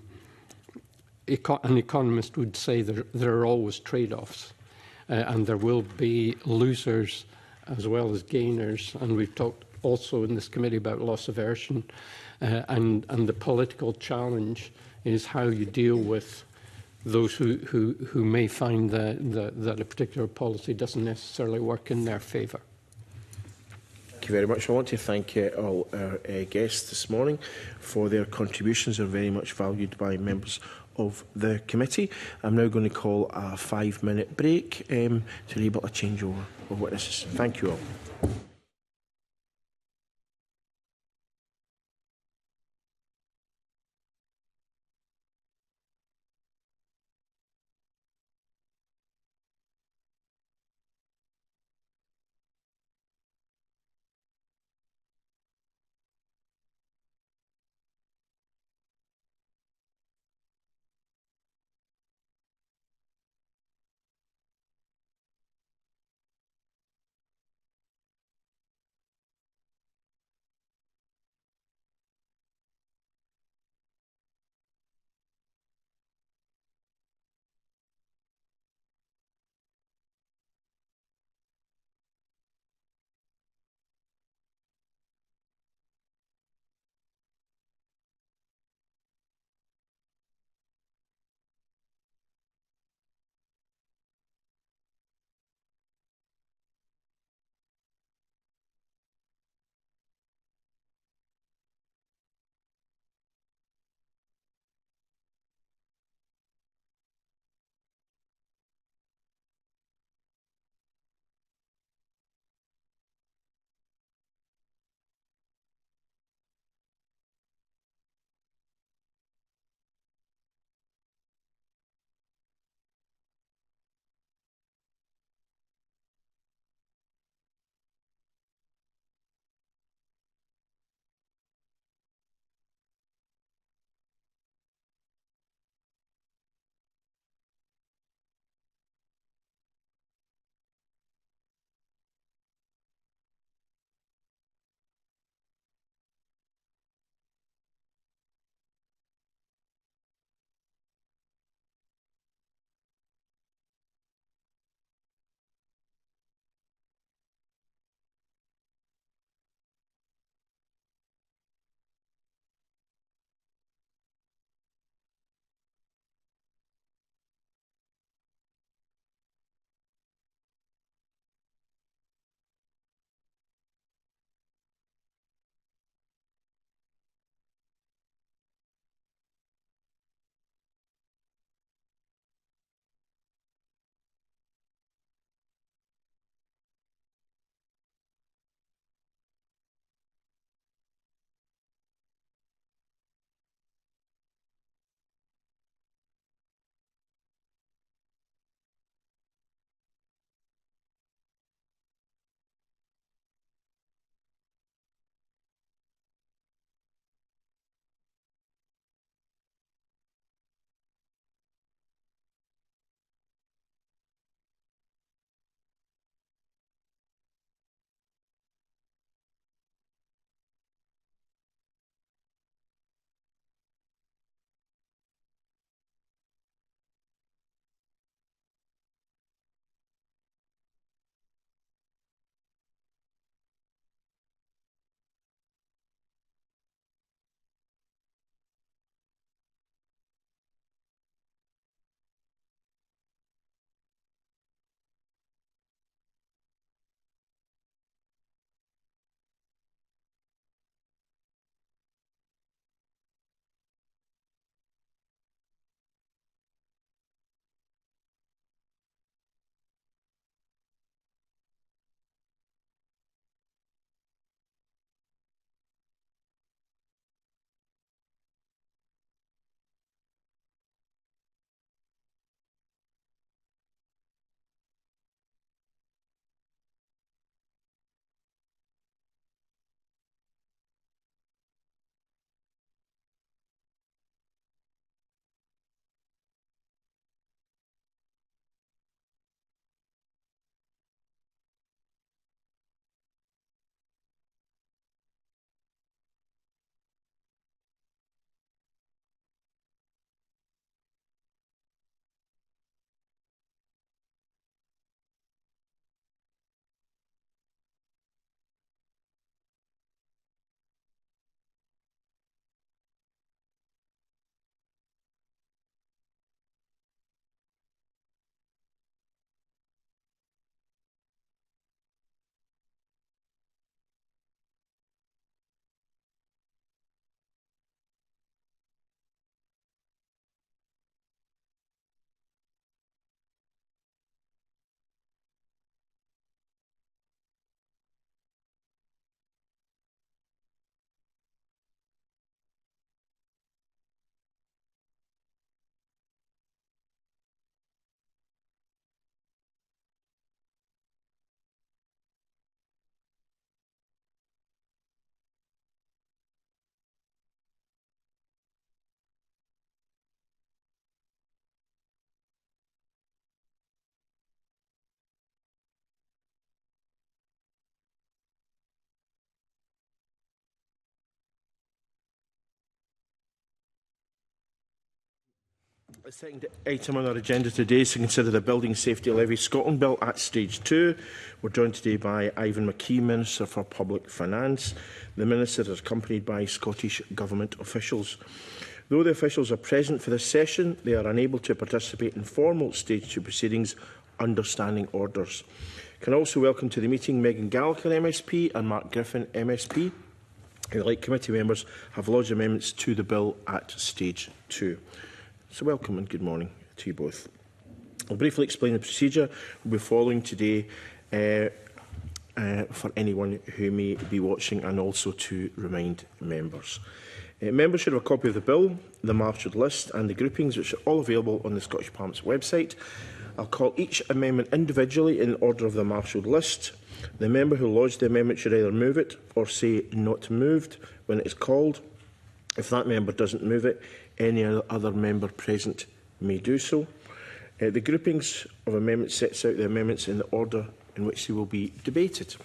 economist would say there are always trade-offs, and there will be losers as well as gainers, and we've talked also in this committee about loss aversion, and the political challenge is how you deal with those who may find that a particular policy doesn't necessarily work in their favour. Thank you very much. I want to thank all our guests this morning for their contributions. They're very much valued by members of the committee. I'm now going to call a 5-minute break to enable a changeover of witnesses. Thank you all. The second item on our agenda today is to consider the Building Safety Levy Scotland Bill at Stage 2. We're joined today by Ivan McKee, Minister for Public Finance. The Minister is accompanied by Scottish Government officials. Though the officials are present for this session, they are unable to participate in formal Stage 2 proceedings under standing orders. Can also welcome to the meeting Megan Gallagher MSP and Mark Griffin MSP, who, like committee members, have lodged amendments to the bill at Stage 2. So welcome and good morning to you both. I'll briefly explain the procedure we'll be following today for anyone who may be watching, and also to remind members. Members should have a copy of the bill, the marshalled list and the groupings, which are all available on the Scottish Parliament's website. I'll call each amendment individually in order of the marshalled list. The member who lodged the amendment should either move it or say not moved when it is called. If that member doesn't move it, any other member present may do so. The groupings of amendments sets out the amendments in the order in which they will be debated.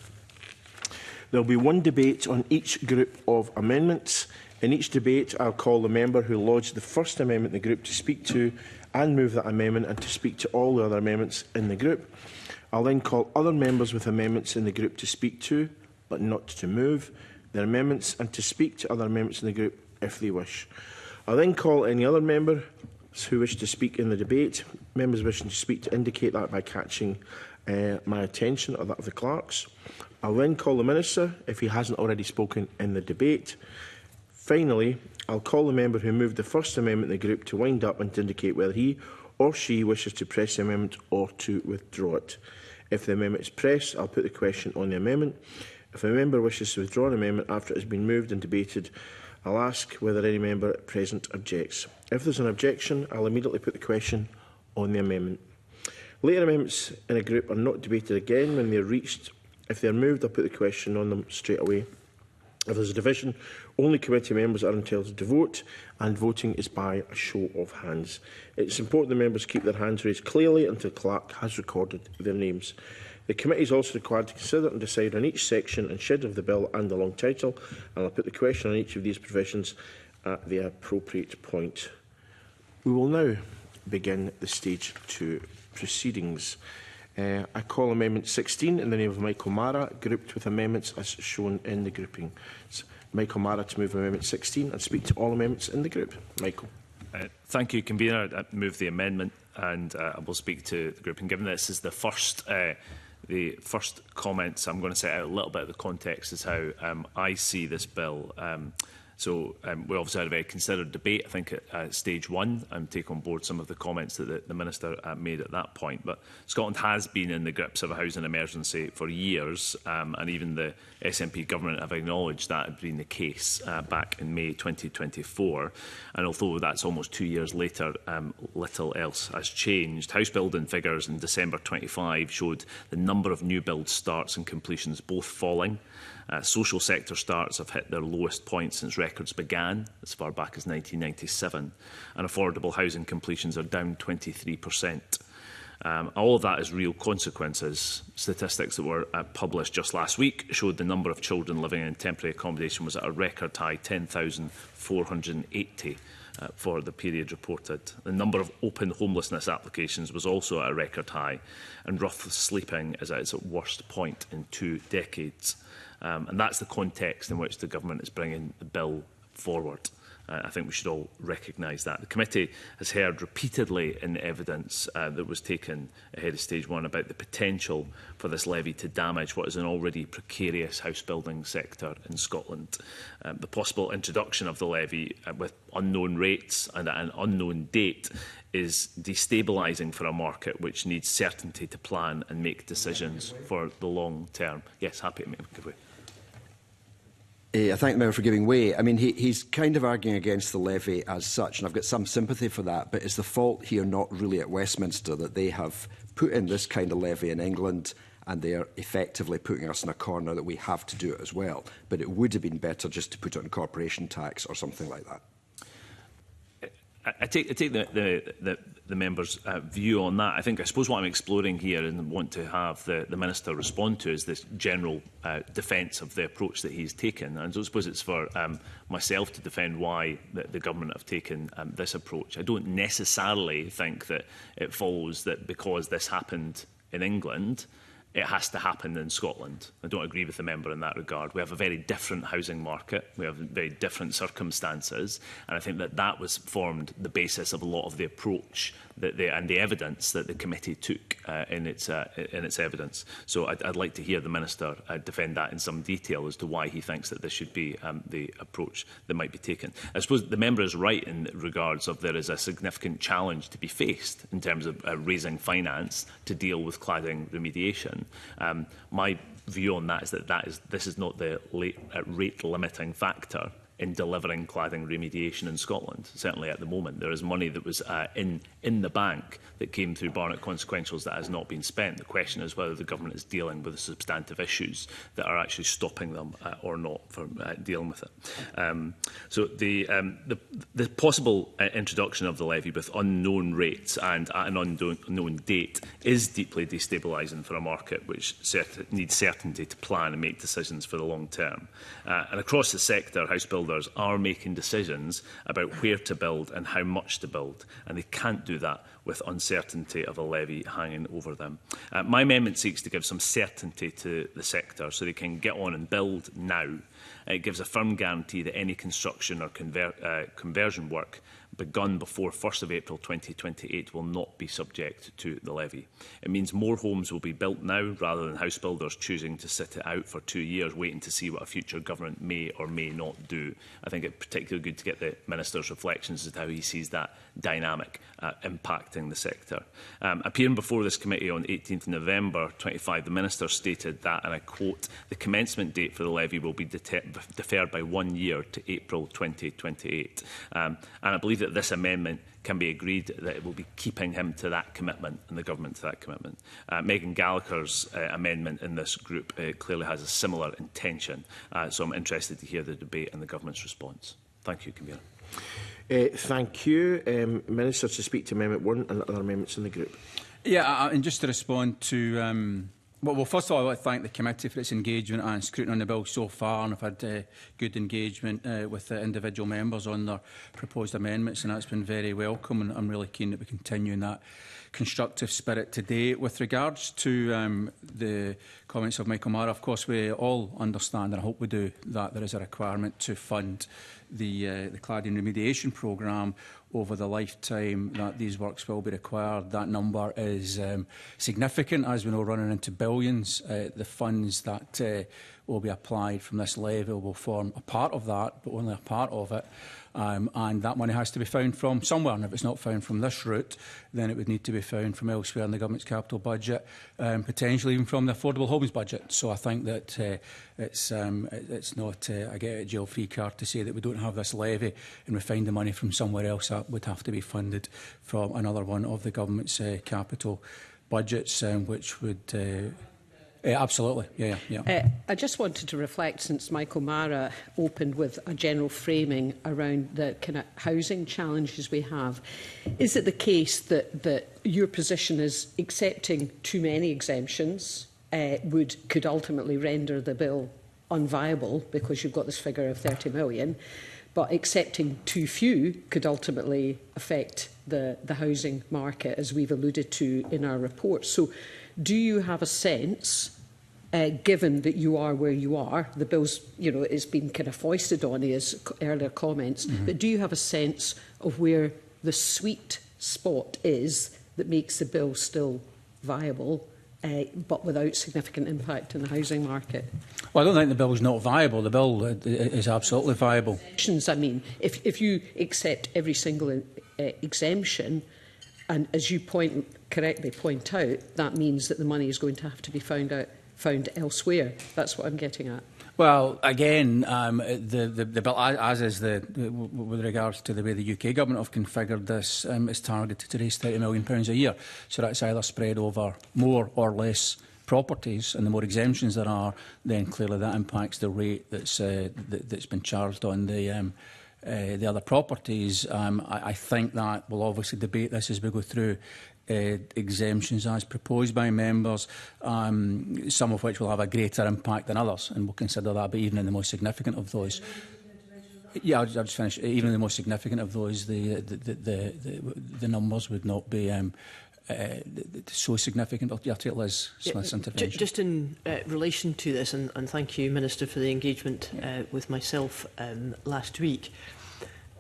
There will be one debate on each group of amendments. In each debate, I'll call the member who lodged the first amendment in the group to speak to and move that amendment, and to speak to all the other amendments in the group. I'll then call other members with amendments in the group to speak to, but not to move, their amendments, and to speak to other amendments in the group if they wish. I'll then call any other members who wish to speak in the debate. Members wishing to speak to indicate that by catching my attention or that of the clerks. I'll then call the Minister if he hasn't already spoken in the debate. Finally, I'll call the member who moved the first amendment in the group to wind up and to indicate whether he or she wishes to press the amendment or to withdraw it. If the amendment is pressed, I'll put the question on the amendment. If a member wishes to withdraw an amendment after it has been moved and debated, I'll ask whether any member present objects. If there's an objection, I'll immediately put the question on the amendment. Later amendments in a group are not debated again when they are reached. If they are moved, I'll put the question on them straight away. If there's a division, only committee members are entitled to vote, and voting is by a show of hands. It's important that members keep their hands raised clearly until the clerk has recorded their names. The committee is also required to consider and decide on each section and schedule of the bill and the long title, and I'll put the question on each of these provisions at the appropriate point. We will now begin the Stage 2 proceedings. I call Amendment 16 in the name of Michael Mara, grouped with amendments as shown in the grouping. It's Michael Mara to move Amendment 16 and speak to all amendments in the group. Michael. Thank you, Convener. I move the amendment, and I will speak to the grouping. Given this is the first comments, I'm going to set out a little bit of the context as how I see this bill. So we obviously had a very considered debate, I think, at Stage 1, and take on board some of the comments that the Minister made at that point. But Scotland has been in the grips of a housing emergency for years, and even the SNP government have acknowledged that had been the case back in May 2024. And although that's almost 2 years later, little else has changed. House building figures in December 25 showed the number of new build starts and completions both falling. Social sector starts have hit their lowest point since records began, as far back as 1997, and affordable housing completions are down 23%. All of that is real consequences. Statistics that were published just last week showed the number of children living in temporary accommodation was at a record high 10,480 for the period reported. The number of open homelessness applications was also at a record high, and rough sleeping is at its worst point in 2 decades. And that's the context in which the government is bringing the bill forward. I think we should all recognise that. The committee has heard repeatedly in the evidence that was taken ahead of Stage 1 about the potential for this levy to damage what is an already precarious house building sector in Scotland. The possible introduction of the levy with unknown rates and at an unknown date is destabilising for a market which needs certainty to plan and make decisions for the long term. Yes, happy to give way. I thank the member for giving way. I mean, he's kind of arguing against the levy as such, and I've got some sympathy for that, but is the fault here not really at Westminster that they have put in this kind of levy in England and they are effectively putting us in a corner that we have to do it as well? But it would have been better just to put it on corporation tax or something like that. I take the member's view on that. I suppose what I'm exploring here and want to have the Minister respond to is this general defence of the approach that he's taken. And so I suppose it's for myself to defend why the government have taken this approach. I don't necessarily think that it follows that because this happened in England, it has to happen in Scotland. I don't agree with the member in that regard. We have a very different housing market. We have very different circumstances. And I think that was formed the basis of a lot of the approach and the evidence that the committee took in its evidence. So I'd like to hear the Minister defend that in some detail as to why he thinks that this should be the approach that might be taken. I suppose the member is right in regards of there is a significant challenge to be faced in terms of raising finance to deal with cladding remediation. My view on that is that this is not the rate limiting factor in delivering cladding remediation in Scotland. Certainly at the moment, there is money that was in the bank that came through Barnett Consequentials that has not been spent. The question is whether the government is dealing with the substantive issues that are actually stopping them or not from dealing with it. So the possible introduction of the levy with unknown rates and at an unknown date is deeply destabilising for a market which needs certainty to plan and make decisions for the long term. And across the sector, house builders are making decisions about where to build and how much to build, and they can't do that with uncertainty of a levy hanging over them. My amendment seeks to give some certainty to the sector so they can get on and build now. It gives a firm guarantee that any construction or conversion work begun before 1st of April 2028 will not be subject to the levy. It means more homes will be built now rather than house builders choosing to sit it out for 2 years waiting to see what a future government may or may not do. I think it's particularly good to get the Minister's reflections as to how he sees that dynamic impacting the sector. Appearing before this committee on 18th November 25, the Minister stated that, and I quote, the commencement date for the levy will be deferred by 1 year to April 2028. And I believe that this amendment can be agreed that it will be keeping him to that commitment and the government to that commitment. Megan Gallagher's amendment in this group clearly has a similar intention. So I'm interested to hear the debate and the government's response. Thank you, Convener. Thank you. Minister, to speak to Amendment 1 and other amendments in the group. Yeah, and just to respond to... Well, first of all, I want to thank the committee for its engagement and scrutiny on the bill so far, and I've had good engagement with the individual members on their proposed amendments, and that's been very welcome, and I'm really keen that we continue in that constructive spirit today. With regards to the comments of Michael Mara, of course, we all understand, and I hope we do, that there is a requirement to fund the cladding remediation programme over the lifetime that these works will be required. That number is significant, as we know, running into billions. The funds that will be applied from this levy will form a part of that, but only a part of it. And that money has to be found from somewhere. And if it's not found from this route, then it would need to be found from elsewhere in the government's capital budget, potentially even from the affordable homes budget. So I think that it's not a get-out-of-jail-free card to say that we don't have this levy and we find the money from somewhere else. That would have to be funded from another one of the government's capital budgets, which would... absolutely, yeah. I just wanted to reflect, since Michael Mara opened with a general framing around the kind of housing challenges we have. Is it the case that your position is accepting too many exemptions could ultimately render the bill unviable because you've got this figure of 30 million, but accepting too few could ultimately affect the housing market, as we've alluded to in our report? So do you have a sense, given that you are where you are, the bill's, it's been kind of foisted on his earlier comments, but do you have a sense of where the sweet spot is that makes the bill still viable, but without significant impact on the housing market? Well, I don't think the bill is not viable. The bill is absolutely viable. I mean, if you accept every single exemption, and as you correctly point out, that means that the money is going to have to be found elsewhere. That's what I'm getting at. Well, again, the bill, as is with regards to the way the UK government have configured this, is targeted to raise £30 million a year. So that's either spread over more or less properties, and the more exemptions there are, then clearly that impacts the rate that's been charged on the the other properties. I think that we'll obviously debate this as we go through exemptions as proposed by members, some of which will have a greater impact than others, and we'll consider that, but even in the most significant of those. Yeah, I'll just finish. Even in the most significant of those, the numbers would not be so significant. I'll take Liz Smith's intervention. Just in relation to this, and thank you, Minister, for the engagement with myself last week.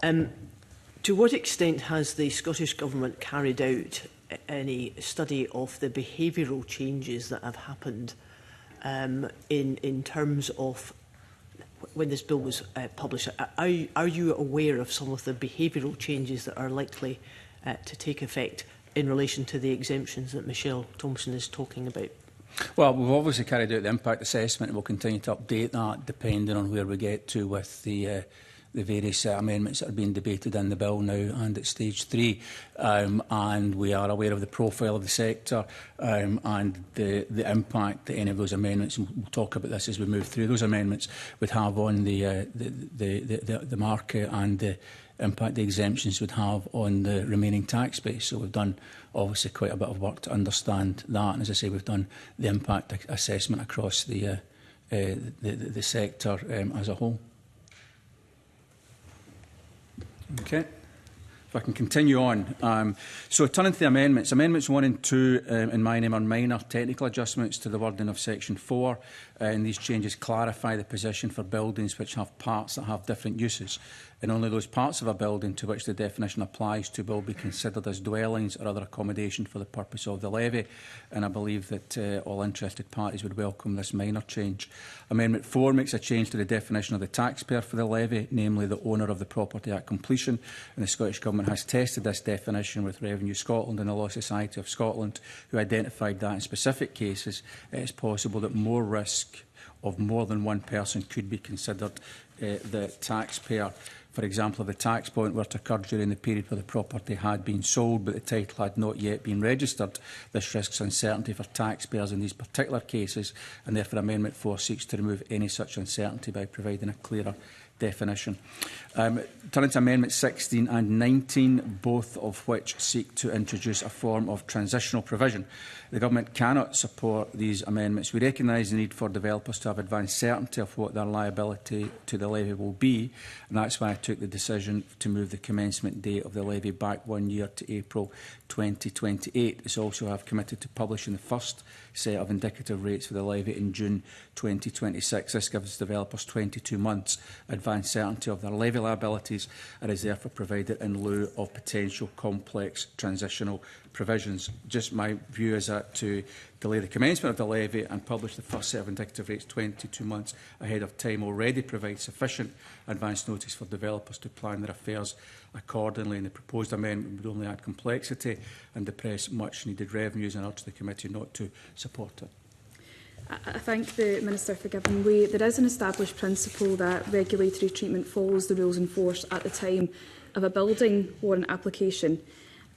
To what extent has the Scottish Government carried out any study of the behavioural changes that have happened in terms of when this bill was published? Are you aware of some of the behavioural changes that are likely to take effect in relation to the exemptions that Michelle Thompson is talking about? Well, we've obviously carried out the impact assessment, and we'll continue to update that depending on where we get to with the various amendments that are being debated in the bill now and at stage 3. And we are aware of the profile of the sector and the impact that any of those amendments, and we'll talk about this as we move through those amendments, would have on the market, and the impact the exemptions would have on the remaining tax base. So we've done obviously quite a bit of work to understand that, and as I say, we've done the impact assessment across the sector as a whole. Okay, if I can continue on. So turning to the amendments. Amendments 1 and 2 in my name are minor technical adjustments to the wording of section 4. And these changes clarify the position for buildings which have parts that have different uses. And only those parts of a building to which the definition applies to will be considered as dwellings or other accommodation for the purpose of the levy. And I believe that all interested parties would welcome this minor change. Amendment 4 makes a change to the definition of the taxpayer for the levy, namely the owner of the property at completion. And the Scottish Government has tested this definition with Revenue Scotland and the Law Society of Scotland, who identified that in specific cases it is possible that more risk of more than one person could be considered the taxpayer. For example, if the tax point were to occur during the period where the property had been sold but the title had not yet been registered, this risks uncertainty for taxpayers in these particular cases, and therefore Amendment 4 seeks to remove any such uncertainty by providing a clearer definition. Turning to Amendments 16 and 19, both of which seek to introduce a form of transitional provision. The Government cannot support these amendments. We recognise the need for developers to have advanced certainty of what their liability to the levy will be, and that's why I took the decision to move the commencement date of the levy back 1 year to April 2028. It's also have committed to publishing the first set of indicative rates for the levy in June 2026. This gives developers 22 months advanced certainty of their levy liabilities, and is therefore provided in lieu of potential complex transitional provisions. Just my view is that to delay the commencement of the levy and publish the first set of indicative rates 22 months ahead of time already provides sufficient advance notice for developers to plan their affairs accordingly, and the proposed amendment would only add complexity and depress much needed revenues, and urge the committee not to support it. I thank the Minister for giving way. There is an established principle that regulatory treatment follows the rules in force at the time of a building warrant application.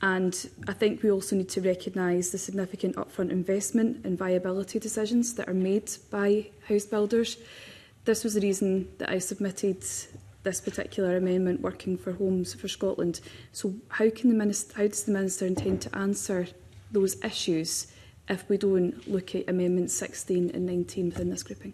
And I think we also need to recognise the significant upfront investment and viability decisions that are made by house builders. This was the reason that I submitted this particular amendment, working for Homes for Scotland. So how does the Minister intend to answer those issues if we don't look at Amendments 16 and 19 within this grouping?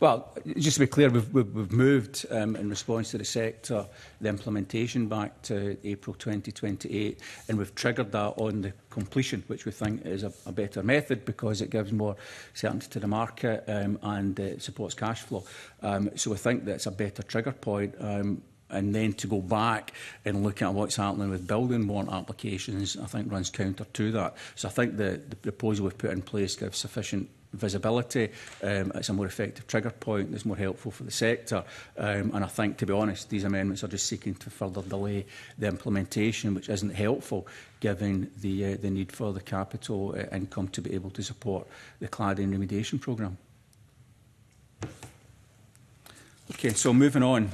Well, just to be clear, we've moved in response to the sector the implementation back to April 2028, and we've triggered that on the completion, which we think is a better method because it gives more certainty to the market and supports cash flow. So we think that's a better trigger point. And then to go back and look at what's happening with building warrant applications, I think runs counter to that. So I think the proposal we've put in place gives sufficient visibility. It's a more effective trigger point that's more helpful for the sector. And I think, to be honest, these amendments are just seeking to further delay the implementation, which isn't helpful given the need for the capital income to be able to support the cladding remediation programme. Okay, so moving on.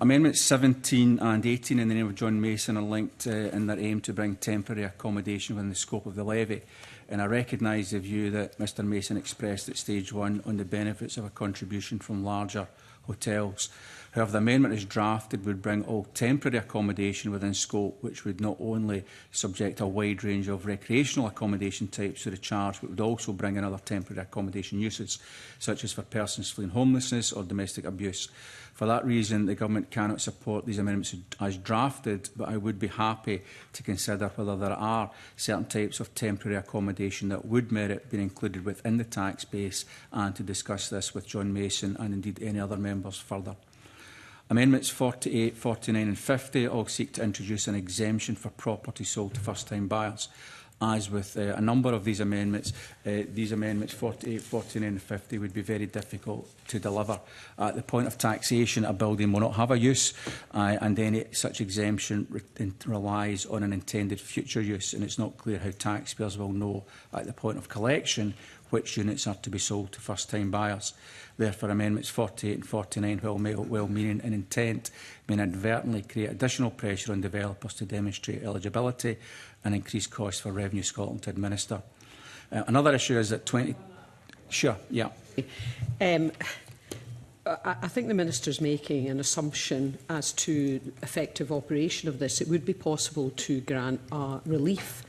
Amendments 17 and 18 in the name of John Mason are linked in their aim to bring temporary accommodation within the scope of the levy. And I recognise the view that Mr Mason expressed at stage 1 on the benefits of a contribution from larger hotels. However, the amendment as drafted would bring all temporary accommodation within scope, which would not only subject a wide range of recreational accommodation types to the charge, but would also bring in other temporary accommodation uses, such as for persons fleeing homelessness or domestic abuse. For that reason, the Government cannot support these amendments as drafted, but I would be happy to consider whether there are certain types of temporary accommodation that would merit being included within the tax base, and to discuss this with John Mason and indeed any other members further. Amendments 48, 49 and 50 all seek to introduce an exemption for property sold to first-time buyers. As with a number of these amendments 48, 49 and 50 would be very difficult to deliver. At the point of taxation, a building will not have a use, and any such exemption relies on an intended future use, and it's not clear how taxpayers will know at the point of collection which units are to be sold to first-time buyers. Therefore, amendments 48 and 49, while meaning an intent, may inadvertently create additional pressure on developers to demonstrate eligibility and increase costs for Revenue Scotland to administer. Another issue is that Sure, yeah. I think the Minister's making an assumption as to effective operation of this. It would be possible to grant relief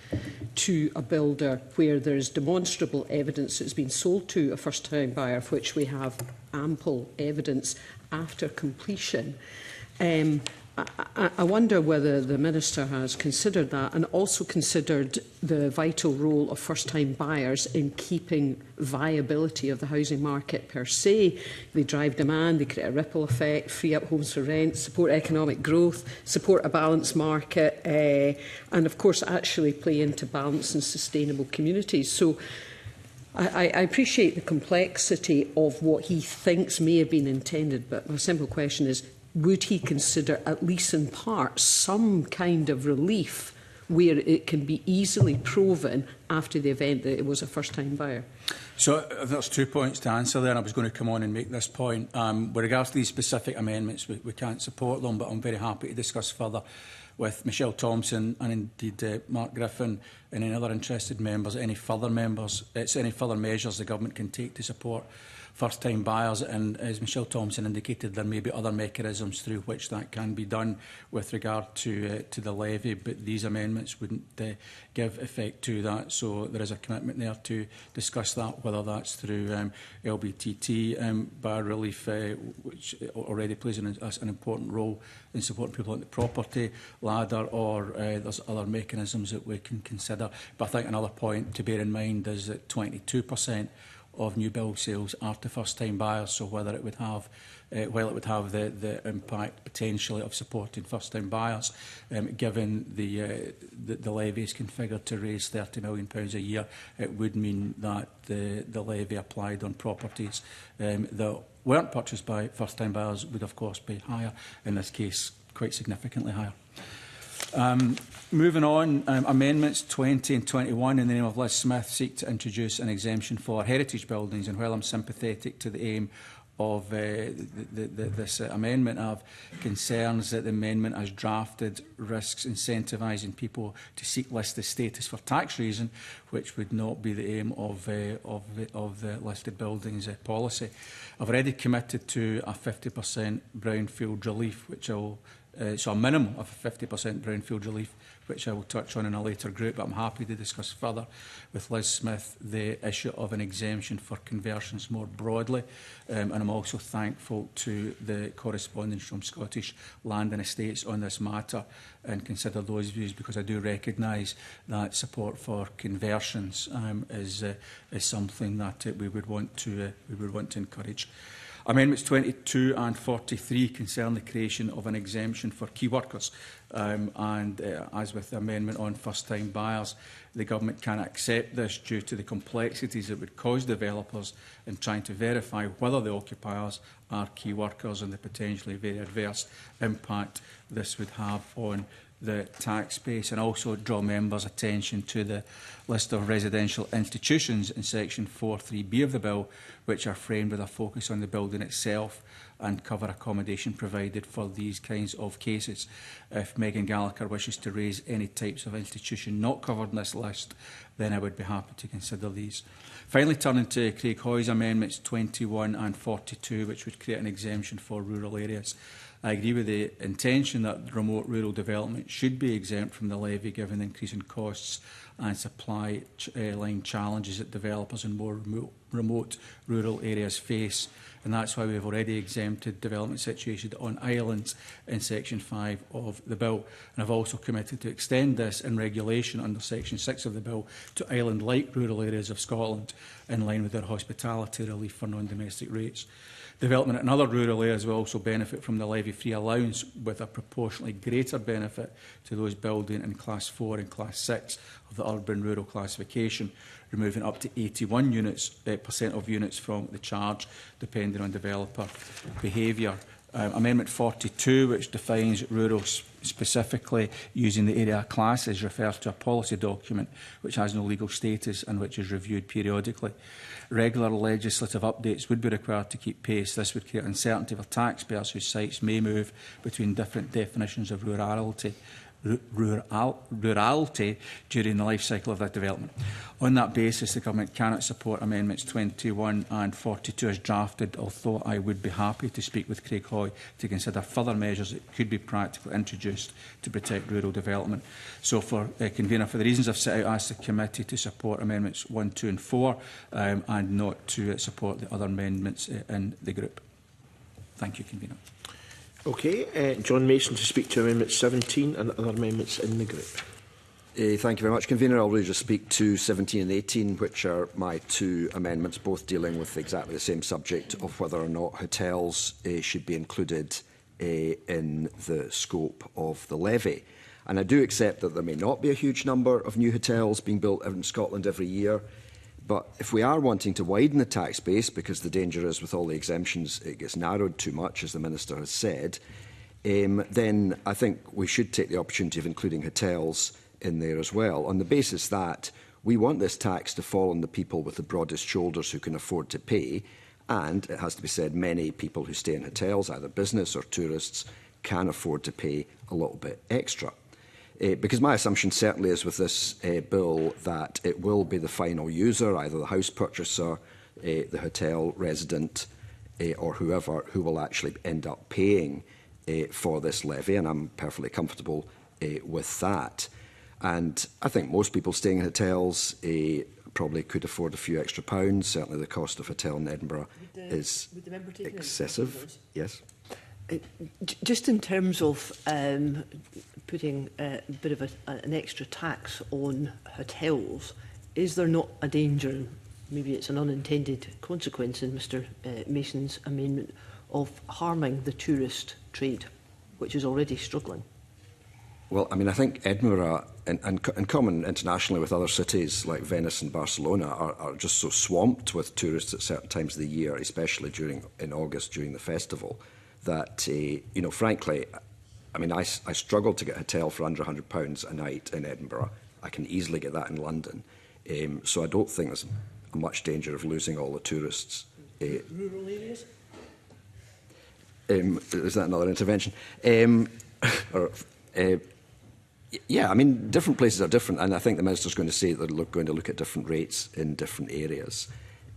to a builder where there is demonstrable evidence it's been sold to a first-time buyer, of which we have ample evidence after completion. I wonder whether the Minister has considered that, and also considered the vital role of first-time buyers in keeping viability of the housing market per se. They drive demand, they create a ripple effect, free up homes for rent, support economic growth, support a balanced market, and of course actually play into balanced and sustainable communities. So I appreciate the complexity of what he thinks may have been intended, but my simple question is, would he consider, at least in part, some kind of relief where it can be easily proven after the event that it was a first-time buyer? So there's 2 points to answer there, and I was going to come on and make this point. With regards to these specific amendments, we can't support them, but I'm very happy to discuss further with Michelle Thompson and indeed Mark Griffin and any other interested members, any further measures the Government can take to support first-time buyers, and as Michelle Thompson indicated, there may be other mechanisms through which that can be done with regard to the levy, but these amendments wouldn't give effect to that. So there is a commitment there to discuss that, whether that's through LBTT buyer relief, which already plays an important role in supporting people on the property ladder, or there's other mechanisms that we can consider. But I think another point to bear in mind is that 22% of new build sales are to first-time buyers, so whether it would have, while it would have the impact potentially of supporting first-time buyers, given the levy is configured to raise £30 million a year, it would mean that the levy applied on properties that weren't purchased by first-time buyers would of course be higher, in this case quite significantly higher. Moving on, amendments 20 and 21 in the name of Liz Smith seek to introduce an exemption for heritage buildings, and while I'm sympathetic to the aim of this amendment, I have concerns that the amendment as drafted risks incentivising people to seek listed status for tax reason, which would not be the aim of the listed buildings policy. I've already committed to a 50% brownfield relief, which I will so a minimum of 50% brownfield relief, which I will touch on in a later group, but I'm happy to discuss further with Liz Smith the issue of an exemption for conversions more broadly. And I'm also thankful to the correspondence from Scottish Land and Estates on this matter, and consider those views, because I do recognise that support for conversions is something that we would want to encourage. Amendments 22 and 43 concern the creation of an exemption for key workers. As with the amendment on first-time buyers, the Government can accept this due to the complexities it would cause developers in trying to verify whether the occupiers are key workers, and the potentially very adverse impact this would have on the tax base, and also draw members' attention to the list of residential institutions in section 4.3b of the bill, which are framed with a focus on the building itself and cover accommodation provided for these kinds of cases. If Megan Gallagher wishes to raise any types of institution not covered in this list, then I would be happy to consider these. Finally, turning to Craig Hoy's amendments 21 and 42, which would create an exemption for rural areas. I agree with the intention that remote rural development should be exempt from the levy, given the increase in costs and supply line challenges that developers in more remote rural areas face. And that's why we've already exempted development situated on islands in Section 5 of the Bill. And I've also committed to extend this in regulation under Section 6 of the Bill to island-like rural areas of Scotland, in line with their hospitality relief for non-domestic rates. Development in other rural areas will also benefit from the levy-free allowance, with a proportionally greater benefit to those building in Class 4 and Class 6 of the urban-rural classification, removing up to 81% of units from the charge, depending on developer behaviour. Amendment 42, which defines rural specifically using the area classes, refers to a policy document which has no legal status and which is reviewed periodically. Regular legislative updates would be required to keep pace. This would create uncertainty for taxpayers whose sites may move between different definitions of rurality during the life cycle of that development. On that basis, the Government cannot support Amendments 21 and 42 as drafted, although I would be happy to speak with Craig Hoy to consider further measures that could be practically introduced to protect rural development. So, Convener, for the reasons I've set out, I ask the committee to support Amendments 1, 2 and 4 and not to support the other amendments in the group. Thank you, Convener. Okay, John Mason to speak to Amendment 17 and other amendments in the group. Thank you very much, Convener. I'll really just speak to 17 and 18, which are my two amendments, both dealing with exactly the same subject of whether or not hotels should be included in the scope of the levy. And I do accept that there may not be a huge number of new hotels being built in Scotland every year. But if we are wanting to widen the tax base, because the danger is with all the exemptions it gets narrowed too much, as the Minister has said, then I think we should take the opportunity of including hotels in there as well, on the basis that we want this tax to fall on the people with the broadest shoulders who can afford to pay. And, it has to be said, many people who stay in hotels, either business or tourists, can afford to pay a little bit extra. Because my assumption certainly is with this bill that it will be the final user, either the house purchaser, the hotel resident or whoever, who will actually end up paying for this levy, and I'm perfectly comfortable with that. And I think most people staying in hotels probably could afford a few extra pounds. Certainly the cost of a hotel in Edinburgh is excessive. Yes. Just in terms of putting a bit of an extra tax on hotels, is there not a danger, maybe it's an unintended consequence in Mr Mason's amendment, of harming the tourist trade, which is already struggling? Well, I mean, I think Edinburgh, and common internationally with other cities like Venice and Barcelona, are just so swamped with tourists at certain times of the year, especially in August during the festival, that, frankly, I mean, I struggle to get a hotel for under £100 a night in Edinburgh. I can easily get that in London. So I don't think there's much danger of losing all the tourists. Rural areas? Is that another intervention? Yeah, I mean, different places are different, and I think the Minister's going to say that they're going to look at different rates in different areas.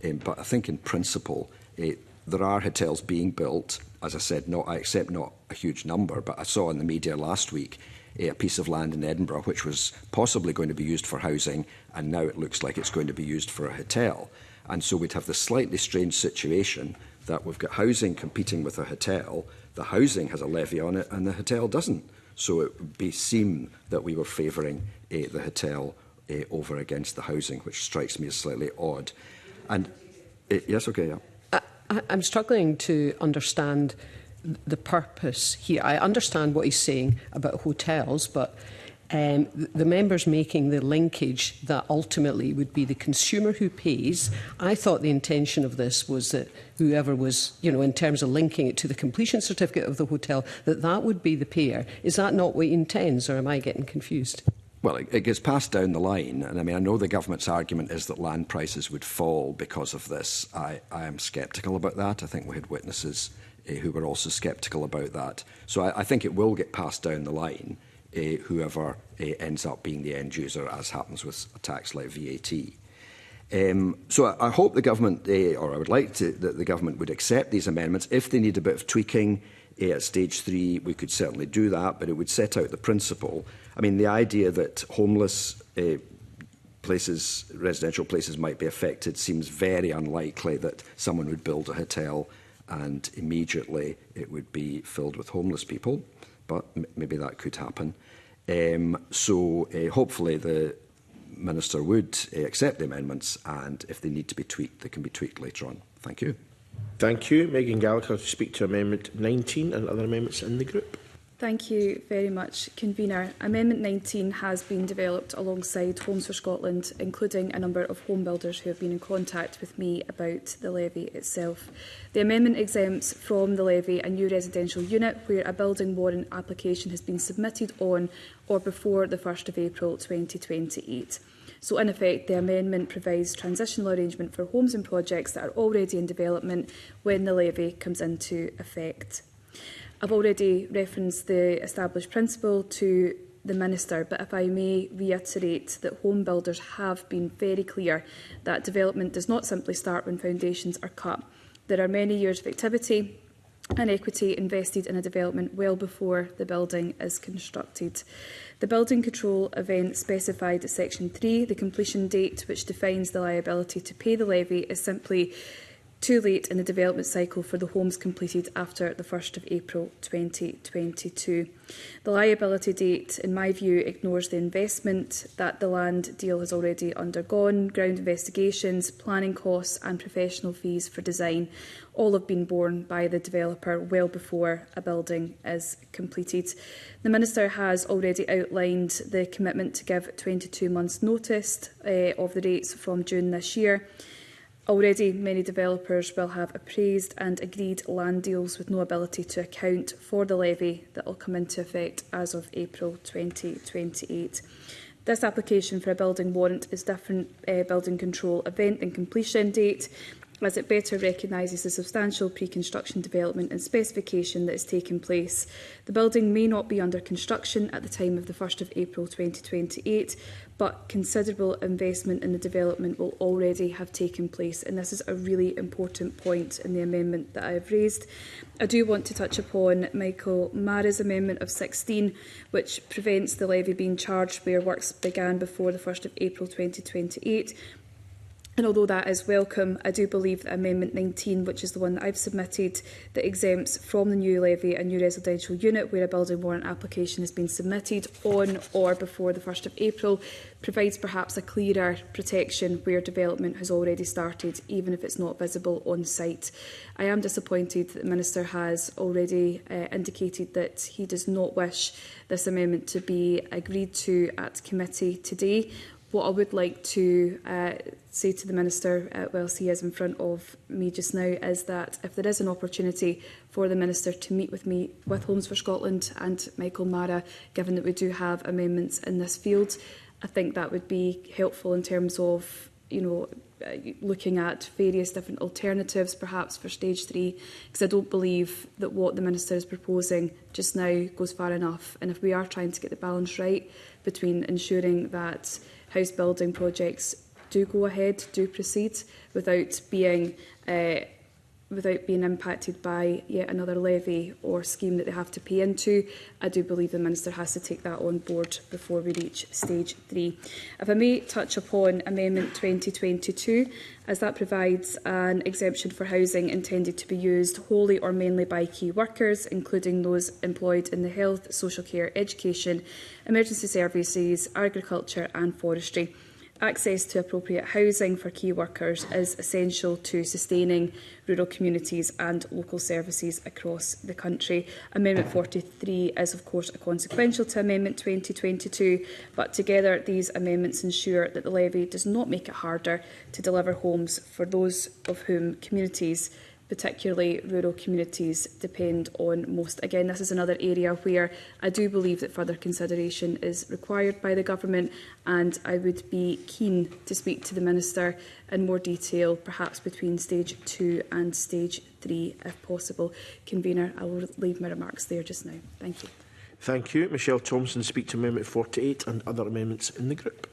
But I think in principle, there are hotels being built. As I said, I accept not a huge number, but I saw in the media last week a piece of land in Edinburgh which was possibly going to be used for housing, and now it looks like it's going to be used for a hotel. And so we'd have this slightly strange situation that we've got housing competing with a hotel. The housing has a levy on it and the hotel doesn't. So it would seem that we were favouring the hotel over against the housing, which strikes me as slightly odd. And yes, okay, yeah. I'm struggling to understand the purpose here. I understand what he's saying about hotels, but the member's making the linkage that ultimately would be the consumer who pays. I thought the intention of this was that whoever was, in terms of linking it to the completion certificate of the hotel, that would be the payer. Is that not what he intends, or am I getting confused? Well, it gets passed down the line, and I mean, I know the government's argument is that land prices would fall because of this. I am sceptical about that. I think we had witnesses who were also sceptical about that. So I think it will get passed down the line, whoever ends up being the end user, as happens with a tax like VAT. So I hope the government, or I would like that the government would accept these amendments. If they need a bit of tweaking at stage 3, we could certainly do that, but it would set out the principle. I mean, the idea that homeless places, residential places might be affected seems very unlikely that someone would build a hotel and immediately it would be filled with homeless people, but maybe that could happen. So hopefully the Minister would accept the amendments, and if they need to be tweaked, they can be tweaked later on. Thank you. Thank you. Megan Gallagher to speak to Amendment 19 and other amendments in the group. Thank you very much, Convener. Amendment 19 has been developed alongside Homes for Scotland, including a number of home builders who have been in contact with me about the levy itself. The amendment exempts from the levy a new residential unit where a building warrant application has been submitted on or before the 1st of April 2028. So in effect, the amendment provides transitional arrangement for homes and projects that are already in development when the levy comes into effect. I've already referenced the established principle to the Minister, but if I may reiterate that home builders have been very clear that development does not simply start when foundations are cut. There are many years of activity and equity invested in a development well before the building is constructed. The building control event specified at Section 3, the completion date which defines the liability to pay the levy, is simply too late in the development cycle for the homes completed after the 1st of April 2022. The liability date, in my view, ignores the investment that the land deal has already undergone, ground investigations, planning costs and professional fees for design. All have been borne by the developer well before a building is completed. The Minister has already outlined the commitment to give 22 months' notice of the rates from June this year. Already, many developers will have appraised and agreed land deals with no ability to account for the levy that will come into effect as of April 2028. This application for a building warrant is different building control event and completion date, as it better recognises the substantial pre-construction development and specification that has taken place. The building may not be under construction at the time of the 1st of April 2028, but considerable investment in the development will already have taken place, and this is a really important point in the amendment that I have raised. I do want to touch upon Michael Mara's amendment of 16, which prevents the levy being charged where works began before the 1st of April 2028. And although that is welcome, I do believe that Amendment 19, which is the one that I've submitted, that exempts from the new levy a new residential unit where a building warrant application has been submitted on or before the 1st of April, provides perhaps a clearer protection where development has already started, even if it's not visible on site. I am disappointed that the Minister has already indicated that he does not wish this amendment to be agreed to at committee today. What I would like to say to the Minister, whilst he is in front of me just now, is that if there is an opportunity for the Minister to meet with me, with Homes for Scotland and Michael Mara, given that we do have amendments in this field, I think that would be helpful in terms of, looking at various different alternatives, perhaps for stage 3, because I don't believe that what the Minister is proposing just now goes far enough. And if we are trying to get the balance right between ensuring that house building projects do go ahead, do proceed, without being impacted by yet another levy or scheme that they have to pay into, I do believe the Minister has to take that on board before we reach stage 3. If I may touch upon Amendment 2022, as that provides an exemption for housing intended to be used wholly or mainly by key workers, including those employed in the health, social care, education, emergency services, agriculture and forestry. Access to appropriate housing for key workers is essential to sustaining rural communities and local services across the country. Amendment 43 is of course consequential to Amendment 2022, but together these amendments ensure that the levy does not make it harder to deliver homes for those of whom communities particularly rural communities depend on most. Again, this is another area where I do believe that further consideration is required by the Government, and I would be keen to speak to the Minister in more detail, perhaps between stage 2 and stage 3 if possible. Convener, I will leave my remarks there just now. Thank you. Thank you. Michelle Thompson, speak to Amendment 48 and other amendments in the group.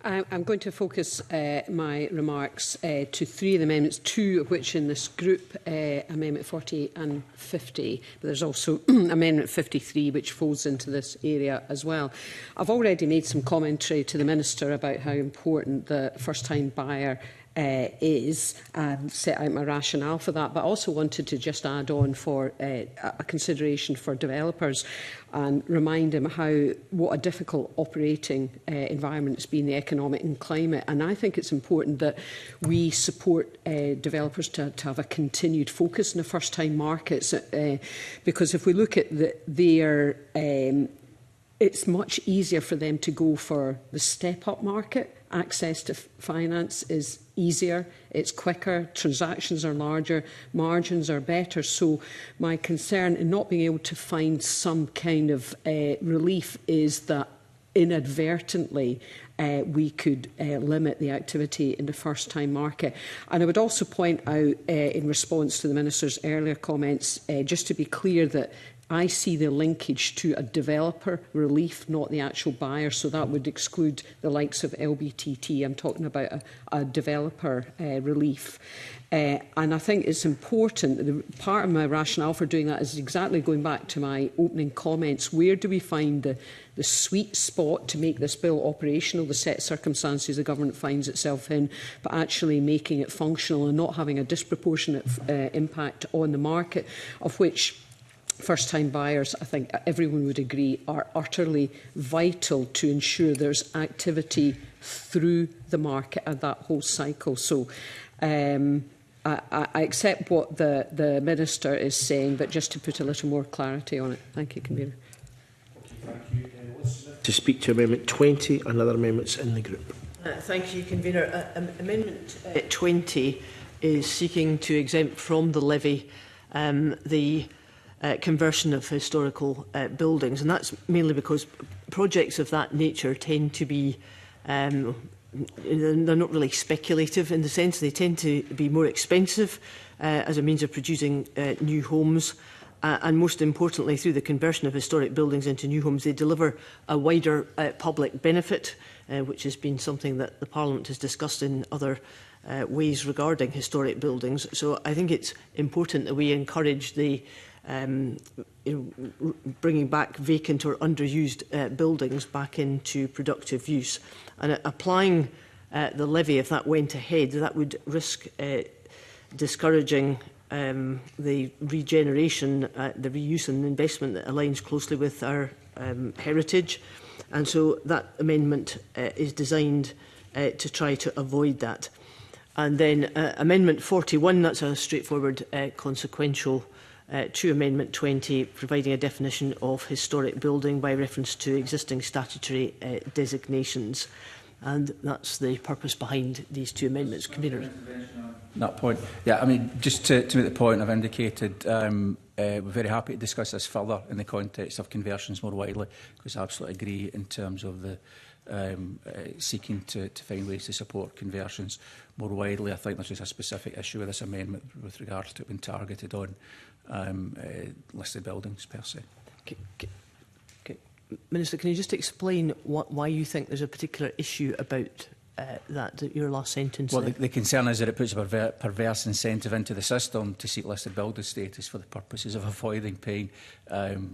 I'm going to focus my remarks to 3 of the amendments, 2 of which in this group, Amendment 48 and 50. But there's also Amendment 53, which falls into this area as well. I've already made some commentary to the Minister about how important the first-time buyer is, and set out my rationale for that, but I also wanted to just add on for a consideration for developers and remind them what a difficult operating environment it's been, the economic and climate. And I think it's important that we support developers to have a continued focus in the first-time markets, because if we look at their it's much easier for them to go for the step-up market. Access to finance is easier, it's quicker, transactions are larger, margins are better. So my concern in not being able to find some kind of relief is that inadvertently we could limit the activity in the first-time market. And I would also point out, in response to the Minister's earlier comments, just to be clear that I see the linkage to a developer relief, not the actual buyer, so that would exclude the likes of LBTT. I'm talking about a developer relief. And I think it's important, part of my rationale for doing that is exactly going back to my opening comments. Where do we find the sweet spot to make this bill operational, the set circumstances the government finds itself in, but actually making it functional and not having a disproportionate impact on the market, of which first-time buyers, I think everyone would agree, are utterly vital to ensure there's activity through the market and that whole cycle. So I accept what the Minister is saying, but just to put a little more clarity on it. Thank you, Convener. Thank you. To speak to Amendment 20 and other amendments in the group. Thank you, Convener. Amendment 20 is seeking to exempt from the levy the conversion of historical buildings, and that's mainly because projects of that nature tend to be they're not really speculative, in the sense they tend to be more expensive as a means of producing new homes, and most importantly, through the conversion of historic buildings into new homes, they deliver a wider public benefit, which has been something that the Parliament has discussed in other ways regarding historic buildings. So I think it's important that we encourage the bringing back vacant or underused buildings back into productive use. And applying the levy, if that went ahead, that would risk discouraging the regeneration, the reuse and investment that aligns closely with our heritage. And so that amendment is designed to try to avoid that. And then Amendment 41, that's a straightforward consequential to Amendment 20, providing a definition of historic building by reference to existing statutory designations. And that's the purpose behind these 2 amendments. Convener. That point. Yeah, I mean, just to make the point I've indicated, we're very happy to discuss this further in the context of conversions more widely, because I absolutely agree in terms of the seeking to find ways to support conversions more widely. I think there's just a specific issue with this amendment with regards to it being targeted on listed buildings per se. Okay. Minister, can you just explain why you think there's a particular issue about that your last sentence? Well, the concern is that it puts a perverse incentive into the system to seek listed building status for the purposes of avoiding paying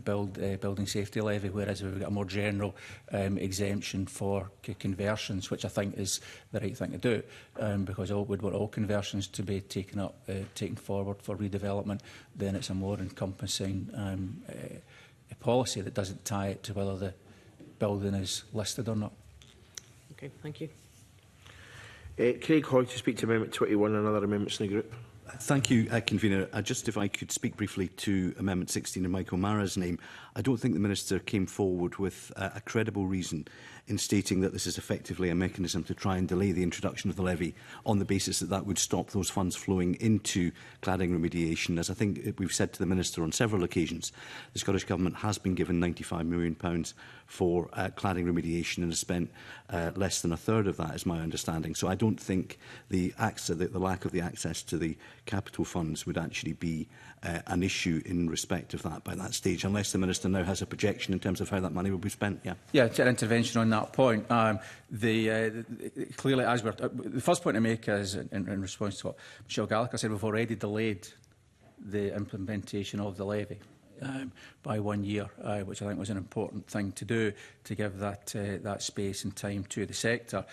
building safety levy, whereas we've got a more general exemption for conversions, which I think is the right thing to do, because we'd want all conversions to be taken forward for redevelopment. Then it's a more encompassing a policy that doesn't tie it to whether the building is listed or not. Okay, thank you. Craig Hoy to speak to Amendment 21 and other amendments in the group. Thank you, Convener. Just if I could speak briefly to Amendment 16 in Michael Mara's name. I don't think the Minister came forward with a credible reason in stating that this is effectively a mechanism to try and delay the introduction of the levy on the basis that that would stop those funds flowing into cladding remediation. As I think we've said to the Minister on several occasions, the Scottish Government has been given £95 million for cladding remediation and has spent less than a third of that, is my understanding. So I don't think the lack of the access to the capital funds would actually be an issue in respect of that by that stage, unless the Minister now has a projection in terms of how that money will be spent. Yeah, an intervention on that point. Clearly, as the first point to make is, in response to what Michelle Gallagher said, we've already delayed the implementation of the levy by 1 year, which I think was an important thing to do, to give that space and time to the sector.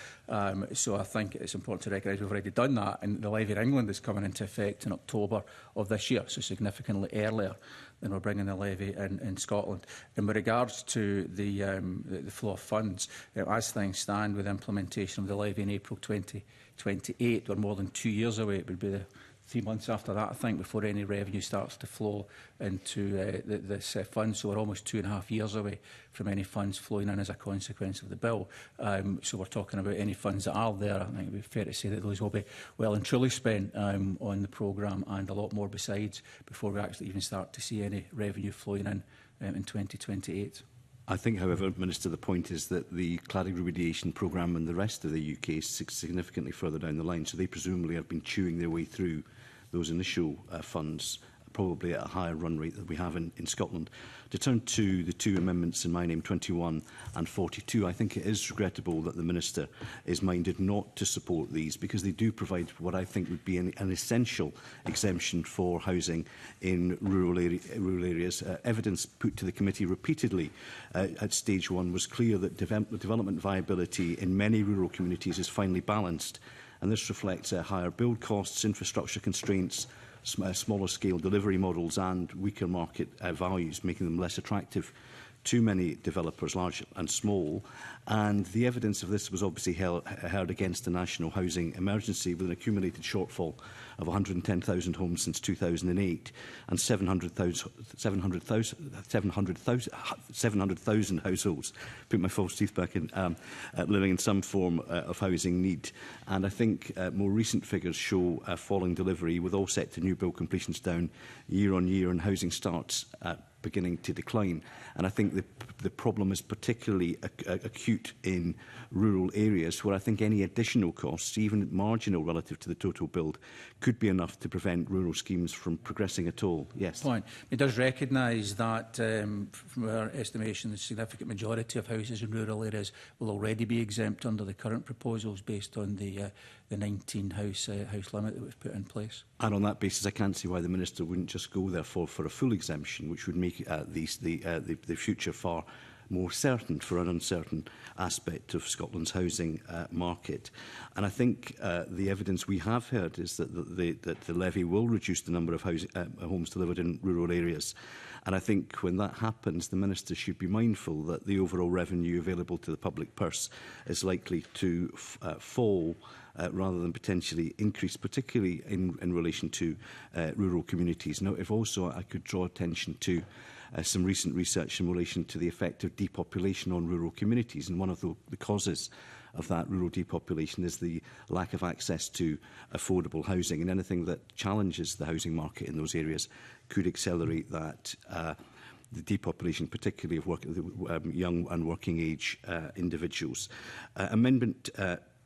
So I think it's important to recognise we've already done that, and the levy in England is coming into effect in October of this year, so significantly earlier than we're bringing the levy in Scotland. And with regards to the flow of funds, as things stand with implementation of the levy in April 2028, we're more than 2 years away. It would be the 3 months after that, I think, before any revenue starts to flow into this fund. So we're almost 2.5 years away from any funds flowing in as a consequence of the bill. So we're talking about any funds that are there. I think it would be fair to say that those will be well and truly spent on the programme, and a lot more besides, before we actually even start to see any revenue flowing in 2028. I think, however, Minister, the point is that the cladding remediation programme in the rest of the UK is significantly further down the line, so they presumably have been chewing their way through those initial funds, probably at a higher run rate than we have in Scotland. To turn to the two amendments in my name, 21 and 42, I think it is regrettable that the Minister is minded not to support these, because they do provide what I think would be an essential exemption for housing in rural areas. Evidence put to the committee repeatedly at stage one was clear that development viability in many rural communities is finely balanced, and this reflects higher build costs, infrastructure constraints, smaller scale delivery models and weaker market values, making them less attractive to many developers, large and small. And the evidence of this was obviously heard against the national housing emergency, with an accumulated shortfall of 110,000 homes since 2008 and 700,000 households, put my false teeth back in, living in some form of housing need. And I think more recent figures show falling delivery, with all sector new build completions down year on year and housing starts beginning to decline. And I think the problem is particularly acute in rural areas, where I think any additional costs, even marginal relative to the total build, could be enough to prevent rural schemes from progressing at all. Yes. Point. It does recognise that, from our estimation, the significant majority of houses in rural areas will already be exempt under the current proposals, based on the 19 house limit that we've put in place. And on that basis, I can't see why the Minister wouldn't just go, therefore, for a full exemption, which would make the future far more certain for an uncertain aspect of Scotland's housing market. And I think the evidence we have heard is that the levy will reduce the number of homes delivered in rural areas. And I think when that happens, the Minister should be mindful that the overall revenue available to the public purse is likely to fall rather than potentially increase, particularly in relation to rural communities. Now, if also I could draw attention to some recent research in relation to the effect of depopulation on rural communities, and one of the causes of that rural depopulation is the lack of access to affordable housing, and anything that challenges the housing market in those areas could accelerate that the depopulation, particularly of young and working age individuals. Amendment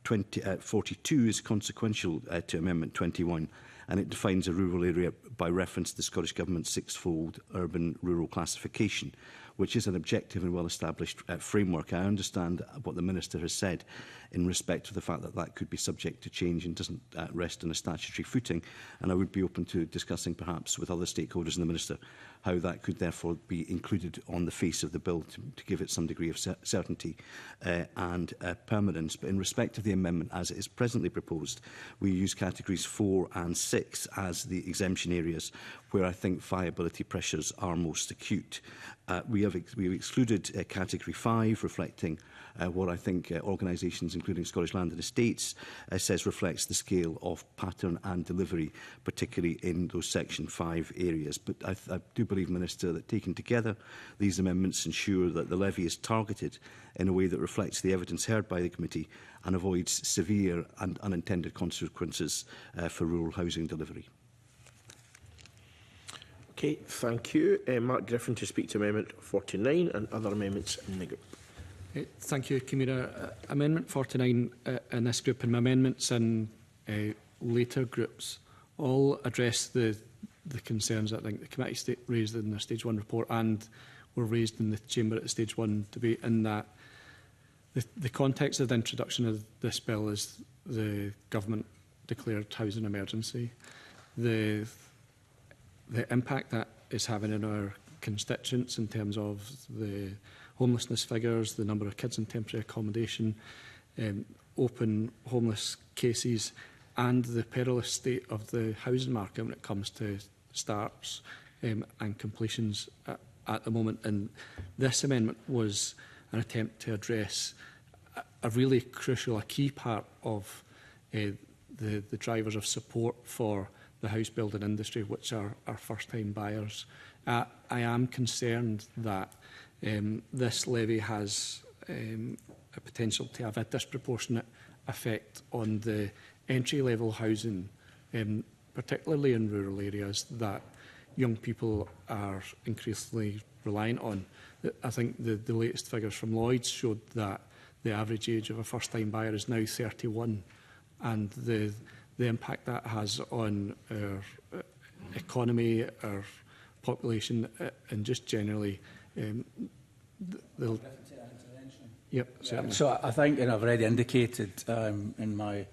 42 is consequential to Amendment 21, and it defines a rural area by reference to the Scottish Government's sixfold urban-rural classification, which is an objective and well-established framework. I understand what the Minister has said in respect to the fact that that could be subject to change and doesn't rest on a statutory footing, and I would be open to discussing perhaps with other stakeholders and the Minister how that could therefore be included on the face of the bill to give it some degree of certainty and permanence. But in respect of the amendment as it is presently proposed, we use categories 4 and 6 as the exemption areas where I think viability pressures are most acute. We we've excluded category 5, reflecting what I think organisations, including Scottish Land and Estates, says reflects the scale of pattern and delivery, particularly in those Section 5 areas. But I do believe, Minister, that taken together, these amendments ensure that the levy is targeted in a way that reflects the evidence heard by the committee and avoids severe and unintended consequences for rural housing delivery. Okay, thank you. Mark Griffin to speak to Amendment 49 and other amendments in the group. Thank you, Convener. Amendment 49 in this group and my amendments in later groups all address the concerns that I think the committee raised in their Stage 1 report and were raised in the Chamber at the Stage 1 debate, in that the context of the introduction of this bill is the government declared housing emergency. The impact that is having on our constituents in terms of the homelessness figures, the number of kids in temporary accommodation, open homeless cases, and the perilous state of the housing market when it comes to starts and completions at the moment. And this amendment was an attempt to address a really crucial, a key part of the drivers of support for the house building industry, which are first-time buyers. I am concerned that this levy has a potential to have a disproportionate effect on the entry-level housing, particularly in rural areas that young people are increasingly reliant on. I think the latest figures from Lloyds showed that the average age of a first-time buyer is now 31, and the impact that has on our economy, our population, and just generally. Yep, certainly. So I think, and I've already indicated in my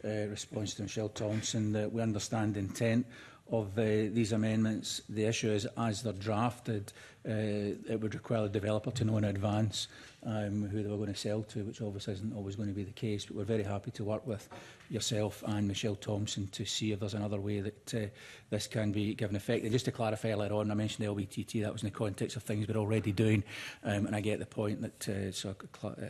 response to Michelle Thompson, that we understand the intent of these amendments. The issue is, as they're drafted, it would require the developer to know in advance who they were going to sell to, which obviously isn't always going to be the case. But we're very happy to work with yourself and Michelle Thompson to see if there's another way that this can be given effect. And just to clarify earlier on, I mentioned the LBTT, that was in the context of things we're already doing, and I get the point that, so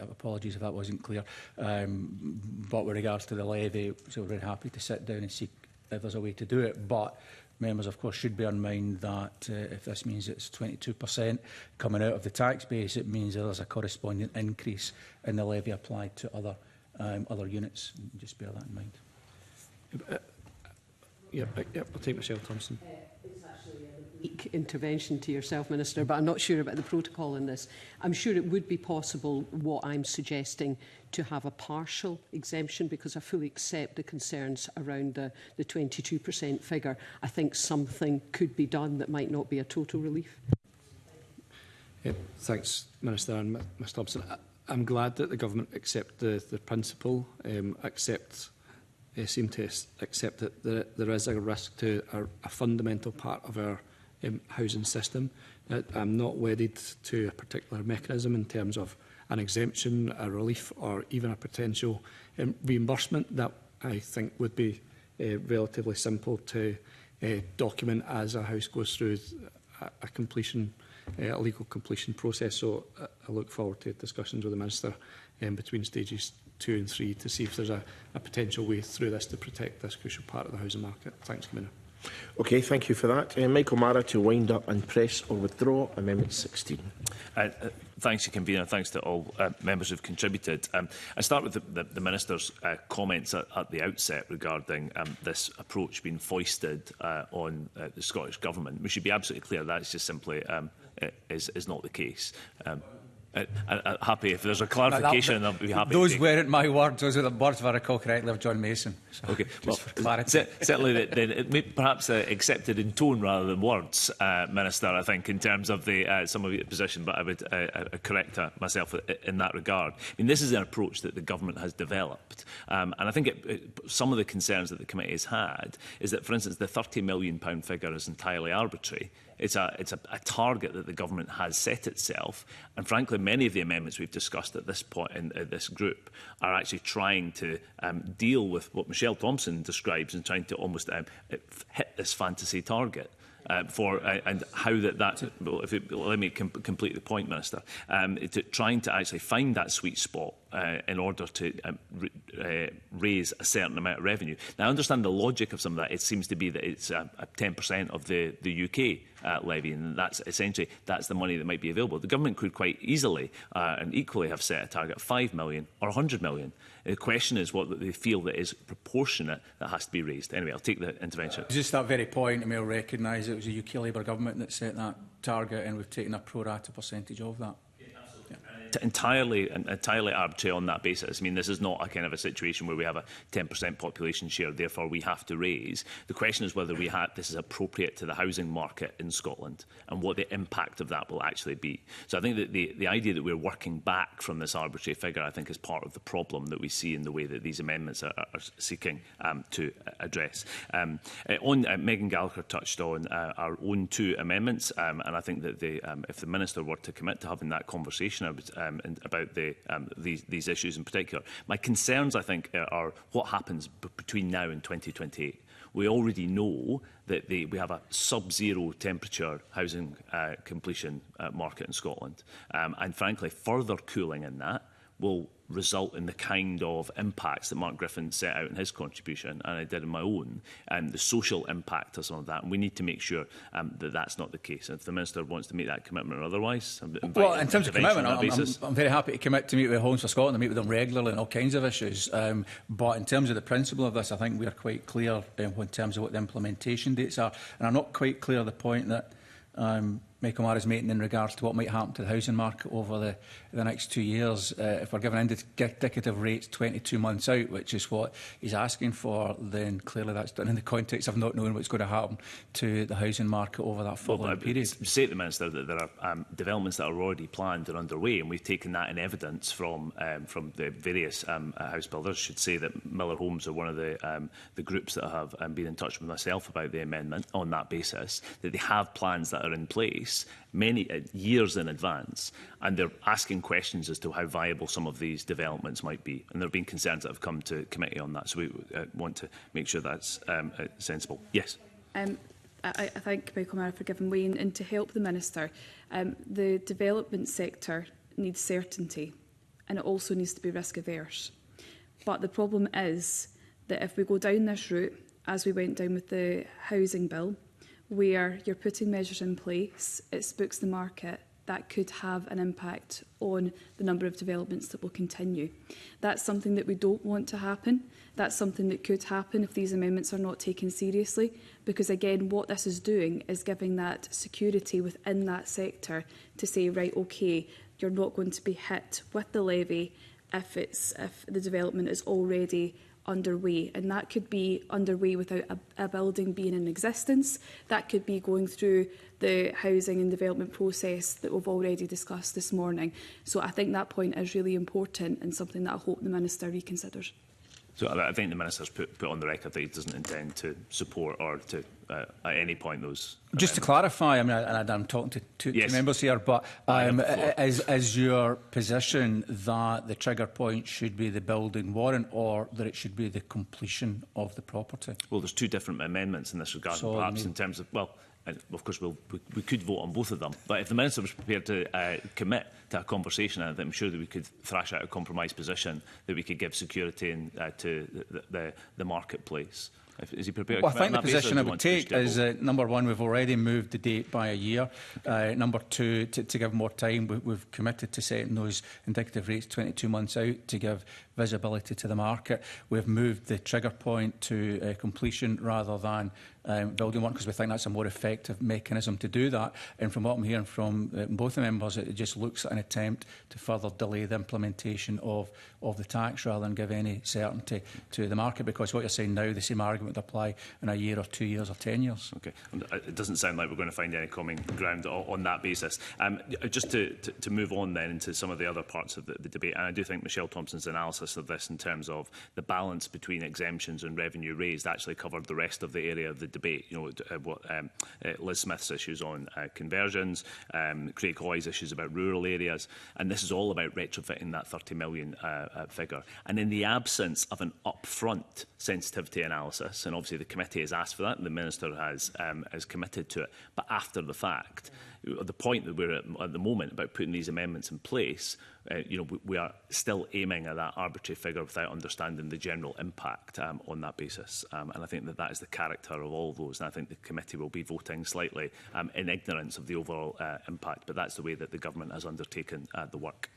apologies if that wasn't clear. But with regards to the levy, so we're very happy to sit down and see if there's a way to do it. But members, of course, should bear in mind that if this means it's 22% coming out of the tax base, it means that there's a corresponding increase in the levy applied to other units. Just bear that in mind. I'll take Michelle Thompson. It's actually a weak intervention to yourself, Minister, but I'm not sure about the protocol in this. I'm sure it would be possible, what I'm suggesting, to have a partial exemption, because I fully accept the concerns around the 22% figure. I think something could be done that might not be a total relief. Thanks, Minister and Ms Thompson. I'm glad that the government accept the principle, seem to accept that there is a risk to a fundamental part of our housing system. I'm not wedded to a particular mechanism in terms of an exemption, a relief, or even a potential reimbursement that I think would be relatively simple to document as a house goes through a completion, a legal completion process. So I look forward to discussions with the Minister between stages 2 and 3 to see if there's a potential way through this to protect this crucial part of the housing market. Thanks, Commissioner. Okay, thank you for that. Michael Mara to wind up and press or withdraw Amendment 16. Thanks to Convener, thanks to all members who have contributed. I start with the Minister's comments at the outset regarding this approach being foisted on the Scottish Government. We should be absolutely clear that's just simply is not the case. Happy if there's a clarification, I'll be happy. Those weren't my words. Those are the words, if I recall correctly, of John Mason. So, okay, well, certainly then it may perhaps accepted in tone rather than words, Minister. I think in terms of the some of your position, but I would correct myself in that regard. I mean, this is an approach that the government has developed, and I think some of the concerns that the committee has had is that, for instance, the £30 million figure is entirely arbitrary. It's a target that the government has set itself, and frankly, many of the amendments we've discussed at this point in this group are actually trying to deal with what Michelle Thompson describes and trying to almost hit this fantasy target. and how well, let me complete the point, Minister. Trying to actually find that sweet spot in order to raise a certain amount of revenue. Now, I understand the logic of some of that. It seems to be that it's 10% of the UK levy, and that's essentially the money that might be available. The government could quite easily and equally have set a target of 5 million or 100 million. The question is what they feel that is proportionate that has to be raised. Anyway, I'll take the intervention. Just that very point, I may recognise it was the UK Labour government that set that target, and we've taken a pro rata percentage of that. Entirely arbitrary on that basis. I mean, this is not a kind of a situation where we have a 10% population share, therefore we have to raise. The question is whether this is appropriate to the housing market in Scotland and what the impact of that will actually be. So I think that the idea that we're working back from this arbitrary figure, I think, is part of the problem that we see in the way that these amendments are seeking to address. Megan Gallagher touched on our own 2 amendments, and I think that if the Minister were to commit to having that conversation, I would about these issues in particular. My concerns, I think, are what happens between now and 2028. We already know that we have a sub-zero temperature housing completion market in Scotland. And frankly, further cooling in that will result in the kind of impacts that Mark Griffin set out in his contribution, and I did in my own, and the social impact of some of that. And we need to make sure that that's not the case. And if the Minister wants to make that commitment or otherwise, well, in terms of commitment, I'm very happy to commit to meet with Homes for Scotland. I meet with them regularly on all kinds of issues. But in terms of the principle of this, I think we are quite clear in terms of what the implementation dates are. And I'm not quite clear the point that Michael Marr is making in regards to what might happen to the housing market over the next 2 years. If we're given indicative rates 22 months out, which is what he's asking for, then clearly that's done in the context of not knowing what's going to happen to the housing market over that following period. Say to the Minister that there are developments that are already planned and underway, and we've taken that in evidence from the various house builders. Should say that Miller Homes are one of the groups that have been in touch with myself about the amendment on that basis, that they have plans that are in place many years in advance, and they're asking questions as to how viable some of these developments might be. And there have been concerns that have come to committee on that, so we want to make sure that's sensible. Yes. I thank Michael Marr for giving way, and to help the Minister, the development sector needs certainty, and it also needs to be risk averse. But the problem is that if we go down this route, as we went down with the housing bill, where you're putting measures in place, it spooks the market, that could have an impact on the number of developments that will continue. That's something that we don't want to happen. That's something that could happen if these amendments are not taken seriously, because again, what this is doing is giving that security within that sector to say, right, okay, you're not going to be hit with the levy if the development is already underway, and that could be underway without a building being in existence. That could be going through the housing and development process that we've already discussed this morning. So I think that point is really important and something that I hope the Minister reconsiders. So I think the Minister's put on the record that he doesn't intend to support or to at any point those. Just to clarify, I mean, I'm talking to yes. members here, but is your position that the trigger point should be the building warrant, or that it should be the completion of the property? Well, there's 2 different amendments in this regard, so, perhaps in terms of, well, of course, we could vote on both of them. But if the Minister was prepared to commit to a conversation, I'm sure that we could thrash out a compromise position that we could give security to the marketplace. Is he prepared? Well, I think the position I would take is number one, we've already moved the date by a year. Number two, to give more time, we've committed to setting those indicative rates 22 months out to give visibility to the market. We've moved the trigger point to completion rather than building one, because we think that's a more effective mechanism to do that. And from what I'm hearing from both the members, it just looks like an attempt to further delay the implementation of the tax rather than give any certainty to the market, because what you're saying now, the same argument would apply in a year or 2 years or 10 years. Okay. It doesn't sound like we're going to find any common ground on that basis. Just to move on then into some of the other parts of the debate, and I do think Michelle Thompson's analysis of this in terms of the balance between exemptions and revenue raised actually covered the rest of the area of the debate. You know, Liz Smith's issues on conversions, Craig Hoy's issues about rural areas, and this is all about retrofitting that 30 million figure. And in the absence of an upfront sensitivity analysis, and obviously the committee has asked for that, and the Minister has committed to it, but after the fact, the point that we're at the moment about putting these amendments in place, you know, we are still aiming at that arbitrary figure without understanding the general impact on that basis. And I think that that is the character of all those. And I think the committee will be voting slightly in ignorance of the overall impact. But that's the way that the government has undertaken the work.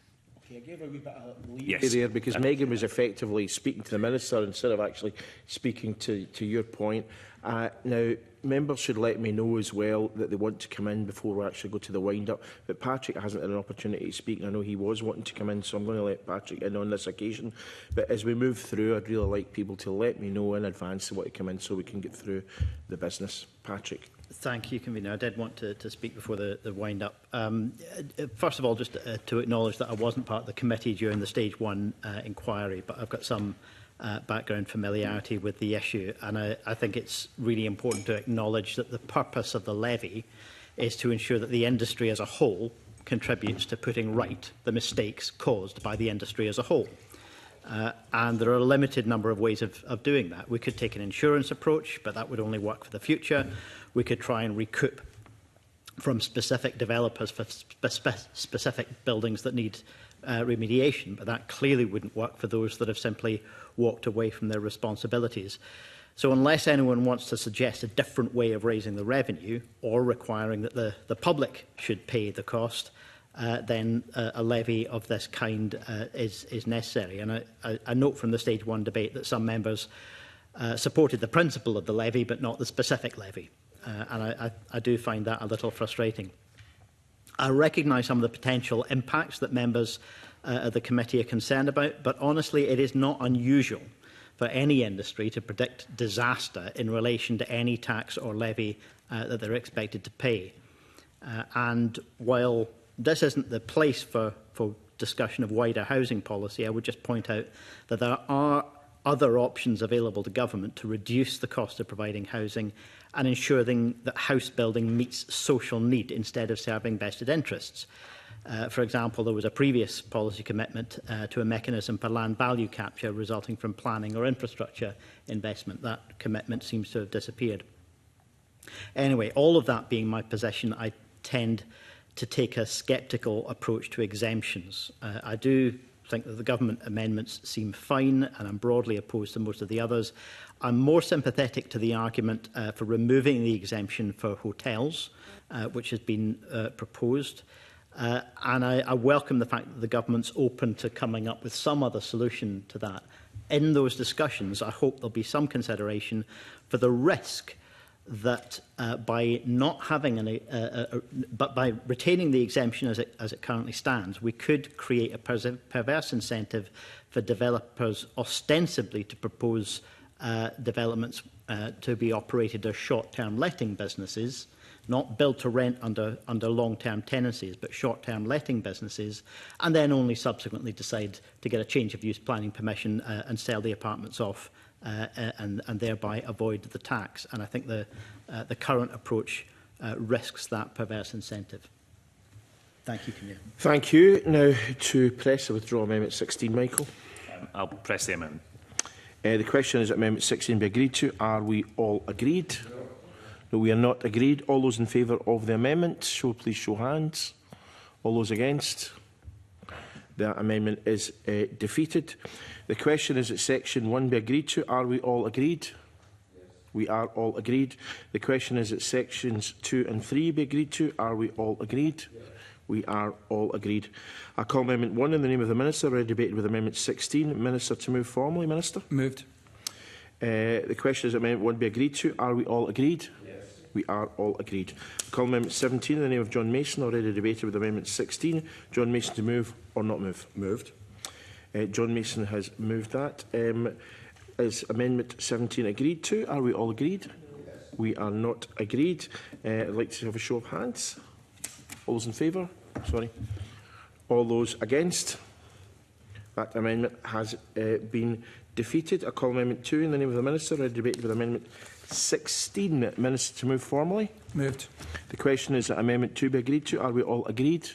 Okay, I gave a wee bit of leeway there because Megan was effectively speaking to the Minister instead of actually speaking to your point. Now, members should let me know as well that they want to come in before we actually go to the wind-up. But Patrick hasn't had an opportunity to speak, and I know he was wanting to come in, so I'm going to let Patrick in on this occasion. But as we move through, I'd really like people to let me know in advance they want to come in so we can get through the business. Patrick. Thank you, Convener. I did want to speak before the wind-up. First of all, just to acknowledge that I wasn't part of the committee during the Stage 1 inquiry, but I've got some background familiarity with the issue, and I think it's really important to acknowledge that the purpose of the levy is to ensure that the industry as a whole contributes to putting right the mistakes caused by the industry as a whole. And there are a limited number of ways of doing that. We could take an insurance approach, but that would only work for the future. We could try and recoup from specific developers for specific buildings that need remediation, but that clearly wouldn't work for those that have simply walked away from their responsibilities. So unless anyone wants to suggest a different way of raising the revenue or requiring that the public should pay the cost, then a levy of this kind is necessary. And I note from the Stage 1 debate that some members supported the principle of the levy but not the specific levy. And I do find that a little frustrating. I recognise some of the potential impacts that members of the committee are concerned about, but honestly it is not unusual for any industry to predict disaster in relation to any tax or levy that they're expected to pay. And while this isn't the place for discussion of wider housing policy, I would just point out that there are other options available to government to reduce the cost of providing housing and ensuring that house building meets social need instead of serving vested interests. For example, there was a previous policy commitment to a mechanism for land value capture resulting from planning or infrastructure investment. That commitment seems to have disappeared. Anyway, all of that being my position, I tend to take a sceptical approach to exemptions. I do think that the government amendments seem fine, and I'm broadly opposed to most of the others. I'm more sympathetic to the argument for removing the exemption for hotels, which has been proposed. And I welcome the fact that the government's open to coming up with some other solution to that. In those discussions, I hope there'll be some consideration for the risk that by not having any, but by retaining the exemption as it currently stands, we could create a perverse incentive for developers ostensibly to propose developments to be operated as short-term letting businesses, not build to rent under long-term tenancies, but short-term letting businesses, and then only subsequently decide to get a change of use planning permission and sell the apartments off and thereby avoid the tax. And I think the current approach risks that perverse incentive. Thank you, Convener. Thank you. Now to press the withdrawal Amendment 16, Michael. I'll press the amendment. The question is that Amendment 16 be agreed to. Are we all agreed? No, we are not agreed. All those in favour of the amendment, please show hands. All those against? That amendment is defeated. The question is that Section 1 be agreed to. Are we all agreed? Yes. We are all agreed. The question is that Sections 2 and 3 be agreed to. Are we all agreed? Yes. We are all agreed. I call Amendment 1 in the name of the Minister. Already debated with Amendment 16. Minister to move formally. Minister? Moved. The question is that Amendment 1 be agreed to. Are we all agreed? Yes. We are all agreed. I call Amendment 17 in the name of John Mason. Already debated with Amendment 16. John Mason to move or not move? Moved. John Mason has moved that. Is Amendment 17 agreed to? Are we all agreed? Yes. We are not agreed. I'd like to have a show of hands. All those in favour? Sorry. All those against? That amendment has been defeated. I call Amendment 2 in the name of the Minister. I debated with Amendment 16, Minister to move formally. Moved. The question is that Amendment 2 be agreed to. Are we all agreed?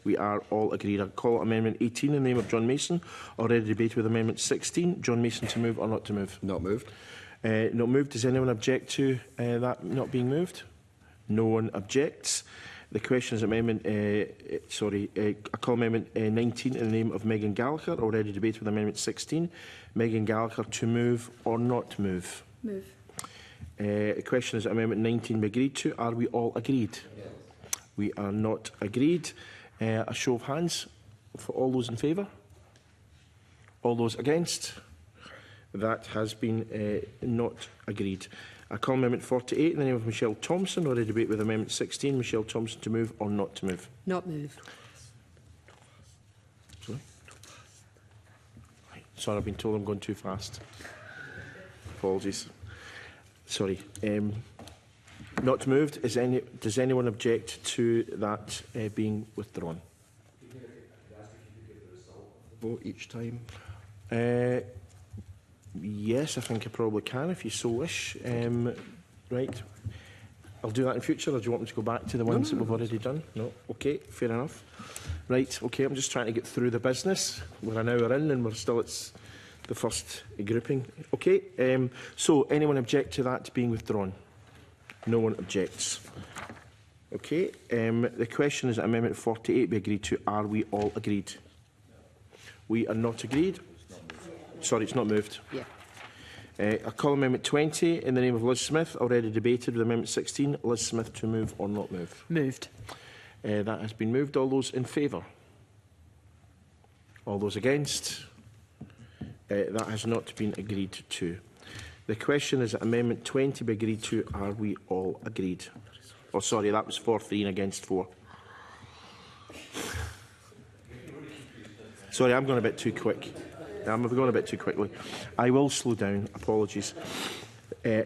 We are all agreed. I call Amendment 18 in the name of John Mason. Already debated with Amendment 16. John Mason to move or not to move? Not moved. Not moved. Does anyone object to that not being moved? No one objects. The question is Amendment, I call Amendment 19 in the name of Megan Gallagher. Already debated with Amendment 16. Megan Gallagher to move or not move? Move. The question is Amendment 19 be agreed to. Are we all agreed? Yes. We are not agreed. A show of hands for all those in favour. All those against. That has been not agreed. I call Amendment 48 in the name of Michelle Thompson. Already debate with Amendment 16. Michelle Thompson to move or not to move? Not move. Sorry? Sorry, I've been told I'm going too fast. Apologies. Sorry. Not to move. Does anyone object to that being withdrawn? Vote each time. Yes, I think I probably can if you so wish. Right. I'll do that in future, or do you want me to go back to the ones that we've already done? No? Okay, fair enough. Right, okay, I'm just trying to get through the business. We're an hour in and we're still at the first grouping. Okay, so anyone object to that being withdrawn? No one objects. Okay, the question is that Amendment 48 be agreed to. Are we all agreed? We are not agreed. Sorry, it's not moved. Yeah. I call Amendment 20 in the name of Liz Smith. Already debated with Amendment 16. Liz Smith to move or not move? Moved. That has been moved. All those in favour? All those against? That has not been agreed to. The question is that Amendment 20 be agreed to. Are we all agreed? Oh, sorry, that was 4-3 and against 4. Sorry, I'm going a bit too quick. I'm going a bit too quickly. I will slow down. Apologies.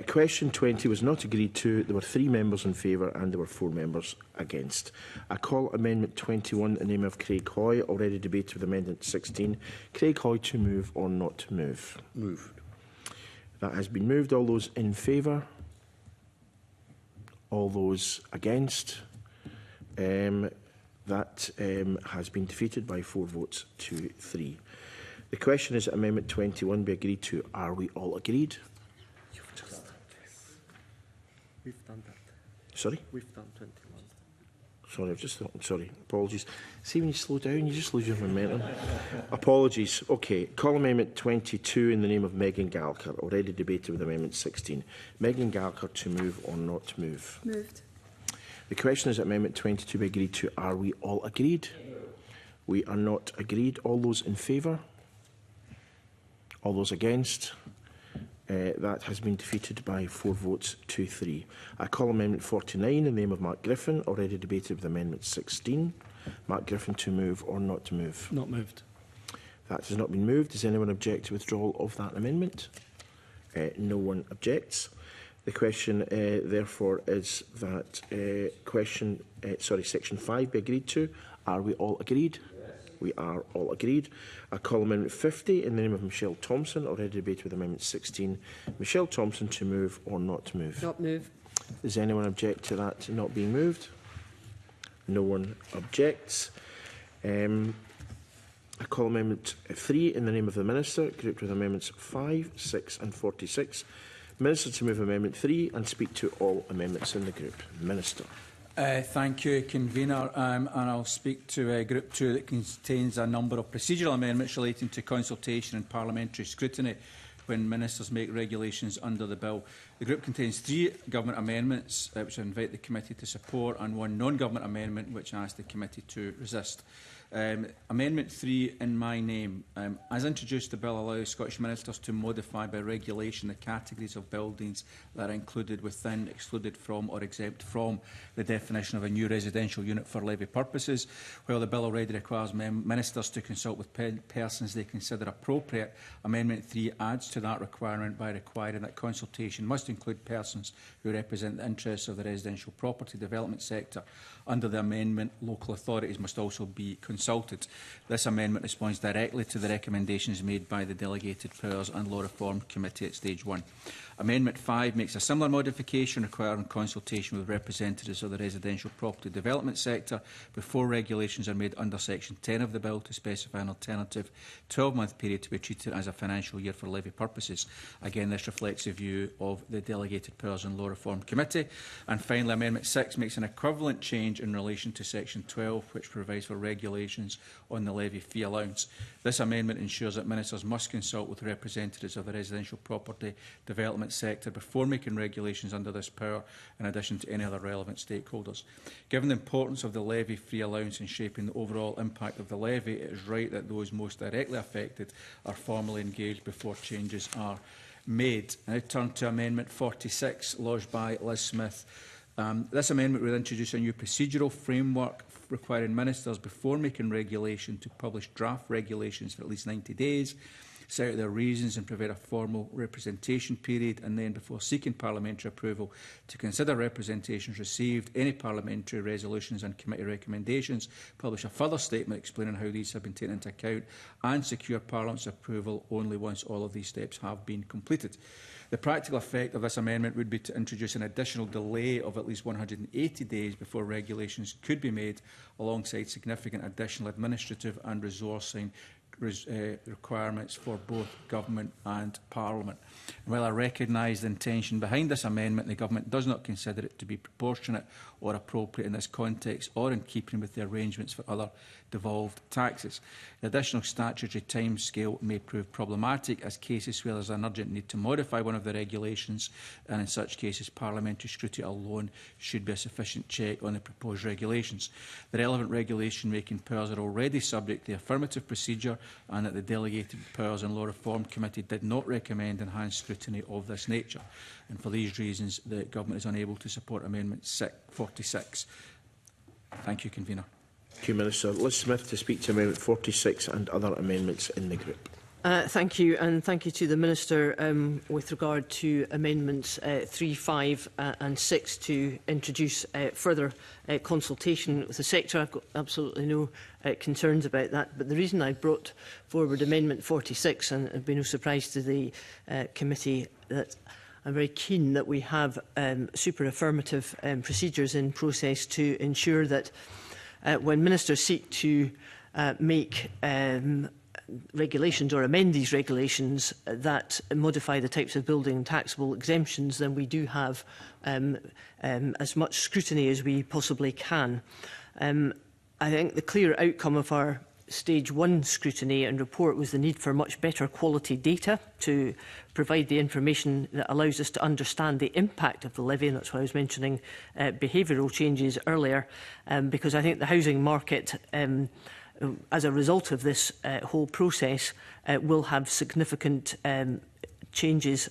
Question 20 was not agreed to. There were 3 members in favour and there were 4 members against. I call Amendment 21 in the name of Craig Hoy. Already debated with Amendment 16. Craig Hoy to move or not to move? Move. That has been moved. All those in favour? All those against? That has been defeated by 4 votes to 3. The question is that Amendment 21 be agreed to. Are we all agreed? We've done that. Sorry? We've done 21. Sorry, I've just thought. Sorry, apologies. See, when you slow down, you just lose your momentum. Apologies. Okay, call Amendment 22 in the name of Megan Gallagher. Already debated with Amendment 16. Megan Gallagher to move or not to move? Moved. The question is that Amendment 22 be agreed to. Are we all agreed? We are not agreed. All those in favour? All those against? That has been defeated by 4 votes to 3. I call Amendment 49 in the name of Mark Griffin. Already debated with Amendment 16. Mark Griffin to move or not to move? Not moved. That has not been moved. Does anyone object to withdrawal of that amendment? No one objects. The question, therefore, is that Section 5 be agreed to. Are we all agreed? We are all agreed. I call Amendment 50 in the name of Michelle Thompson. Already debated with Amendment 16. Michelle Thompson to move or not to move? Not move. Does anyone object to that not being moved? No one objects. I call Amendment 3 in the name of the Minister, grouped with Amendments 5, 6 and 46. Minister to move Amendment 3 and speak to all amendments in the group. Minister. Thank you, Convener. And I'll speak to Group 2 that contains a number of procedural amendments relating to consultation and parliamentary scrutiny when ministers make regulations under the bill. The group contains 3 government amendments which I invite the committee to support and 1 non-government amendment which I ask the committee to resist. Amendment 3 in my name. As introduced, the bill allows Scottish ministers to modify by regulation the categories of buildings that are included within, excluded from or exempt from the definition of a new residential unit for levy purposes. While the bill already requires ministers to consult with persons they consider appropriate, Amendment 3 adds to that requirement by requiring that consultation must include persons who represent the interests of the residential property development sector. Under the amendment, local authorities must also be consulted consulted. This amendment responds directly to the recommendations made by the Delegated Powers and Law Reform Committee at Stage 1. Amendment 5 makes a similar modification requiring consultation with representatives of the residential property development sector before regulations are made under Section 10 of the Bill to specify an alternative 12-month period to be treated as a financial year for levy purposes. Again, this reflects the view of the Delegated Powers and Law Reform Committee. And finally, Amendment 6 makes an equivalent change in relation to Section 12, which provides for regulations on the levy fee allowance. This amendment ensures that ministers must consult with representatives of the residential property development sector before making regulations under this power, in addition to any other relevant stakeholders. Given the importance of the levy free allowance in shaping the overall impact of the levy, it is right that those most directly affected are formally engaged before changes are made. I now turn to Amendment 46, lodged by Liz Smith. This amendment would introduce a new procedural framework requiring ministers, before making regulation, to publish draft regulations for at least 90 days, set out their reasons and provide a formal representation period, and then, before seeking parliamentary approval, to consider representations received, any parliamentary resolutions and committee recommendations, publish a further statement explaining how these have been taken into account, and secure Parliament's approval only once all of these steps have been completed. The practical effect of this amendment would be to introduce an additional delay of at least 180 days before regulations could be made, alongside significant additional administrative and resourcing requirements for both Government and Parliament. And while I recognise the intention behind this amendment, the Government does not consider it to be proportionate or appropriate in this context, or in keeping with the arrangements for other devolved taxes. The additional statutory timescale may prove problematic as cases where there is an urgent need to modify one of the regulations, and in such cases parliamentary scrutiny alone should be a sufficient check on the proposed regulations. The relevant regulation making powers are already subject to the affirmative procedure, and that the Delegated Powers and Law Reform Committee did not recommend enhanced scrutiny of this nature. And for these reasons, the Government is unable to support Amendment 46. Thank you, Convener. Thank you, Minister. Liz Smith to speak to Amendment 46 and other amendments in the group. Thank you, and thank you to the Minister with regard to Amendments 3, 5 and 6 to introduce further consultation with the sector. I've got absolutely no concerns about that, but the reason I brought forward Amendment 46, and it would be no surprise to the committee that I'm very keen that we have super affirmative procedures in process to ensure that when ministers seek to make regulations or amend these regulations that modify the types of building and taxable exemptions, then we do have as much scrutiny as we possibly can. I think the clear outcome of our Stage 1 scrutiny and report was the need for much better quality data to provide the information that allows us to understand the impact of the levy, and that's why I was mentioning behavioural changes earlier, because I think the housing market, as a result of this whole process, will have significant changes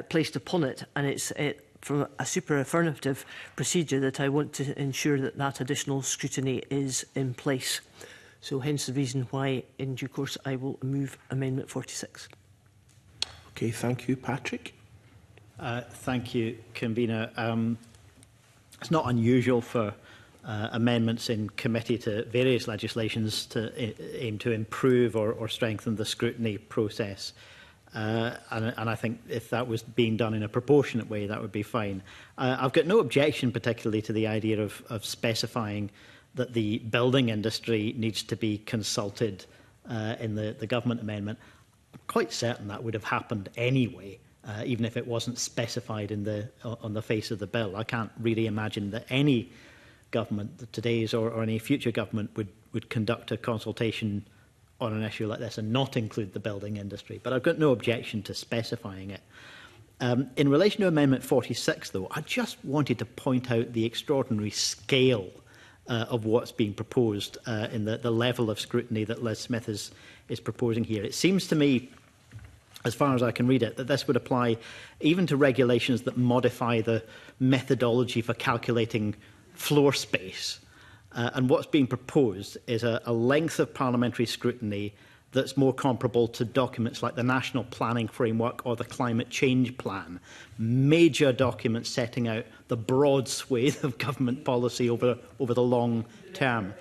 placed upon it, and it's from a super affirmative procedure that I want to ensure that that additional scrutiny is in place. So hence the reason why, in due course, I will move Amendment 46. Okay, thank you. Patrick? Thank you, Convener. It's not unusual for amendments in committee to various legislations to aim to improve or strengthen the scrutiny process. And I think if that was being done in a proportionate way, that would be fine. I've got no objection particularly to the idea of specifying that the building industry needs to be consulted in the government amendment. I'm quite certain that would have happened anyway, even if it wasn't specified in on the face of the bill. I can't really imagine that any government, today's or any future government, would conduct a consultation on an issue like this and not include the building industry. But I've got no objection to specifying it. In relation to Amendment 46, though, I just wanted to point out the extraordinary scale of what's being proposed in the level of scrutiny that Liz Smith is proposing here. It seems to me, as far as I can read it, that this would apply even to regulations that modify the methodology for calculating floor space. And what's being proposed is a length of parliamentary scrutiny that's more comparable to documents like the National Planning Framework or the Climate Change Plan. Major documents setting out the broad swathe of government policy over the long term.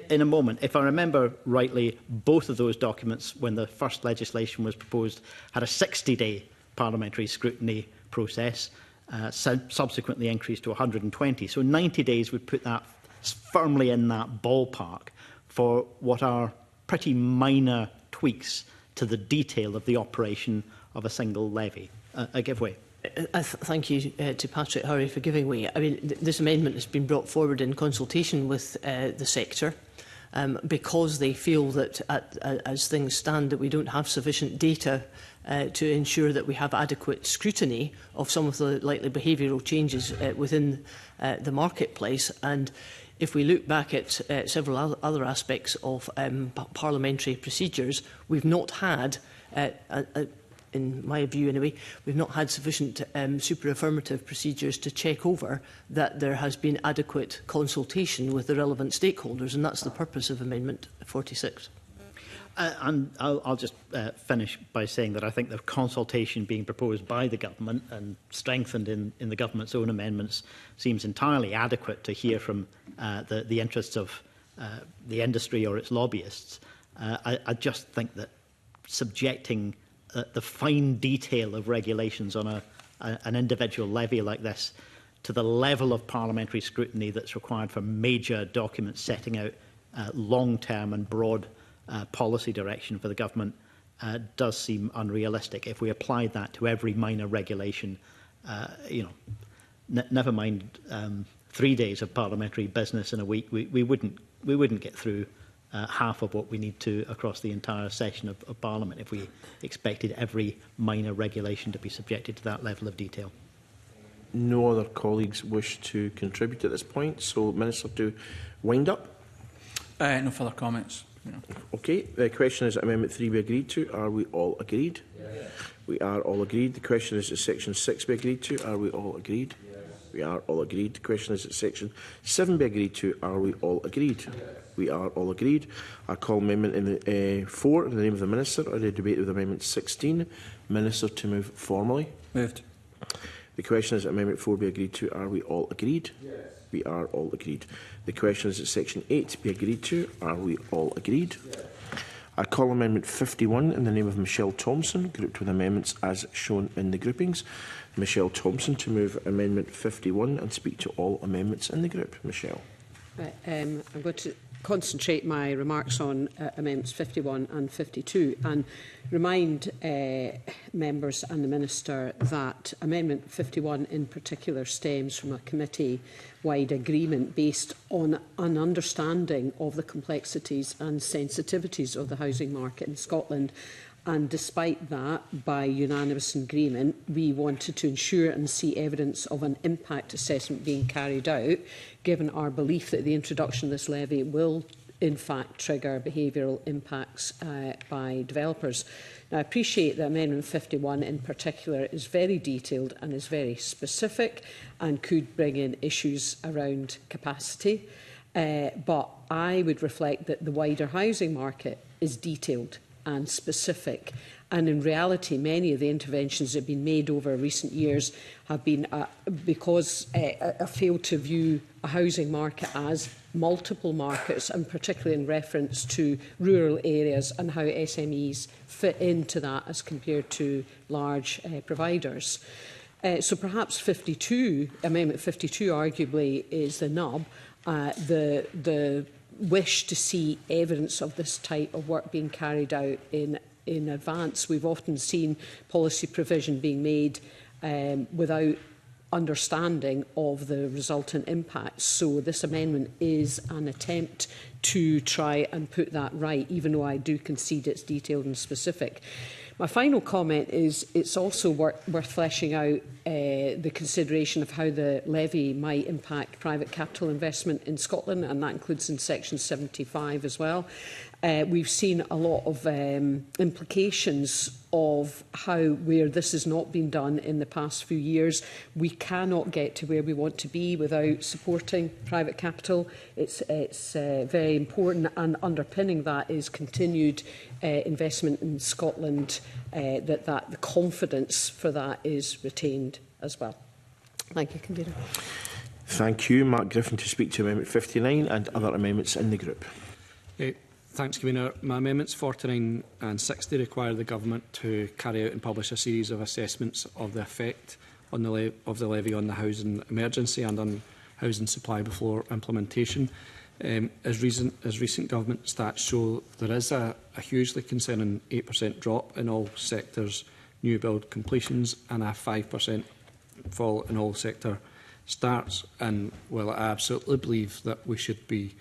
In a moment, if I remember rightly, both of those documents, when the first legislation was proposed, had a 60-day parliamentary scrutiny process, subsequently increased to 120. So 90 days would put that firmly in that ballpark for what are pretty minor tweaks to the detail of the operation of a single levy. I give way. Thank you to Patrick Hurry for giving way. I mean, this amendment has been brought forward in consultation with the sector because they feel that, as things stand, that we don't have sufficient data to ensure that we have adequate scrutiny of some of the likely behavioural changes within the marketplace. And if we look back at several other aspects of parliamentary procedures, we've not had, in my view anyway, we've not had sufficient super-affirmative procedures to check over that there has been adequate consultation with the relevant stakeholders, and that's the purpose of Amendment 46. And I'll just finish by saying that I think the consultation being proposed by the government and strengthened in the government's own amendments seems entirely adequate to hear from the interests of the industry or its lobbyists. I just think that subjecting the fine detail of regulations on an individual levy like this to the level of parliamentary scrutiny that's required for major documents setting out long-term and broad policy direction for the government does seem unrealistic. If we applied that to every minor regulation, never mind 3 days of parliamentary business in a week, we wouldn't get through half of what we need to across the entire session of Parliament if we expected every minor regulation to be subjected to that level of detail. No other colleagues wish to contribute at this point, so Minister, to wind up. No further comments. Okay, the question is, Amendment 3 be agreed to. Are we all agreed? Yes. We are all agreed. The question is, Section 6 be agreed to. Are we all agreed? Yes. We are all agreed. The question is, Section 7 be agreed to. Are we all agreed? Yes. We are all agreed. I call Amendment in 4 in the name of the Minister. I debate with Amendment 16. Minister to move formally. Moved. The question is, Amendment 4 be agreed to. Are we all agreed? Yes. We are all agreed. The question is, Section 8 be agreed to. Are we all agreed? Yes. I call Amendment 51 in the name of Michelle Thompson, grouped with amendments as shown in the groupings. Michelle Thompson to move Amendment 51 and speak to all amendments in the group. Michelle. I'm going to concentrate my remarks on Amendments 51 and 52 and remind members and the Minister that Amendment 51 in particular stems from a committee-wide agreement based on an understanding of the complexities and sensitivities of the housing market in Scotland. And despite that, by unanimous agreement, we wanted to ensure and see evidence of an impact assessment being carried out, given our belief that the introduction of this levy will, in fact, trigger behavioural impacts by developers. Now, I appreciate that Amendment 51 in particular is very detailed and is very specific and could bring in issues around capacity. But I would reflect that the wider housing market is detailed and specific. And in reality, many of the interventions that have been made over recent years have been because I failed to view a housing market as multiple markets, and particularly in reference to rural areas and how SMEs fit into that as compared to large providers. So perhaps Amendment 52 arguably is the nub. The wish to see evidence of this type of work being carried out in advance. We've often seen policy provision being made without understanding of the resultant impacts. So this amendment is an attempt to try and put that right, even though I do concede it's detailed and specific. My final comment is it's also worth fleshing out the consideration of how the levy might impact private capital investment in Scotland, and that includes in Section 75 as well. We've seen a lot of implications of where this has not been done in the past few years. We cannot get to where we want to be without supporting private capital. It's very important, and underpinning that is continued investment in Scotland, that the confidence for that is retained as well. Thank you, Convener. Thank you. Mark Griffin to speak to Amendment 59 and other amendments in the group. Thanks, Convener. My amendments 49 and 60 require the Government to carry out and publish a series of assessments of the effect on of the levy on the housing emergency and on housing supply before implementation. As recent Government stats show, there is a hugely concerning 8% drop in all sectors new build completions and a 5% fall in all sector starts. And well, I absolutely believe that we should be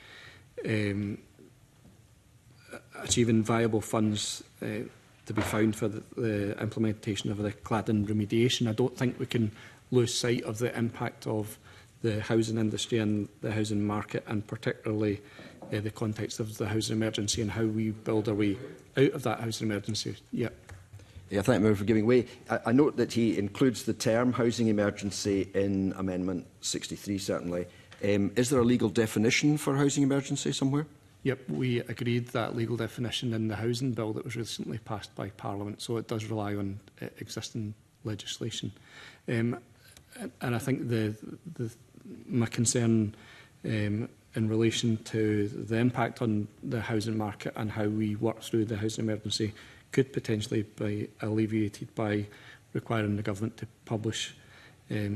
achieving viable funds to be found for the implementation of the cladding remediation. I don't think we can lose sight of the impact of the housing industry and the housing market, and particularly the context of the housing emergency and how we build our way out of that housing emergency. Yeah, thank you, Member, for giving way. I note that he includes the term housing emergency in Amendment 63, certainly. Is there a legal definition for housing emergency somewhere? Yep, we agreed that legal definition in the housing bill that was recently passed by Parliament, so it does rely on existing legislation. And I think my concern in relation to the impact on the housing market and how we work through the housing emergency could potentially be alleviated by requiring the Government to publish,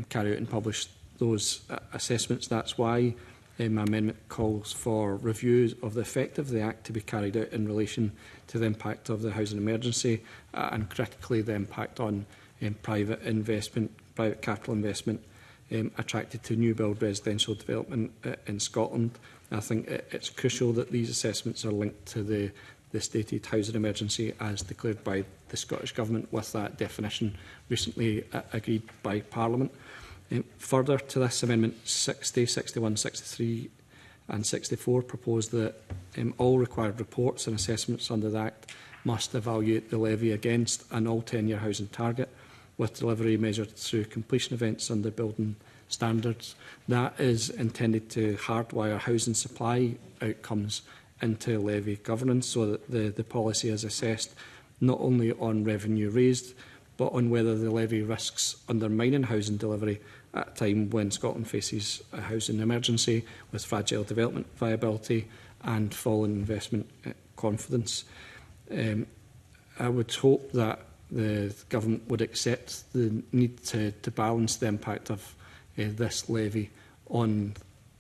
carry out and publish those assessments. That's why my amendment calls for reviews of the effect of the Act to be carried out in relation to the impact of the housing emergency and critically the impact on private capital investment attracted to new build residential development in Scotland. I think it's crucial that these assessments are linked to the stated housing emergency as declared by the Scottish Government, with that definition recently agreed by Parliament. Further to this, Amendment 60, 61, 63 and 64 propose that all required reports and assessments under the Act must evaluate the levy against an all-10-year housing target, with delivery measured through completion events under building standards. That is intended to hardwire housing supply outcomes into levy governance, so that the policy is assessed not only on revenue raised, but on whether the levy risks undermining housing delivery at a time when Scotland faces a housing emergency with fragile development viability and falling investment confidence. I would hope that the Government would accept the need to balance the impact of this levy on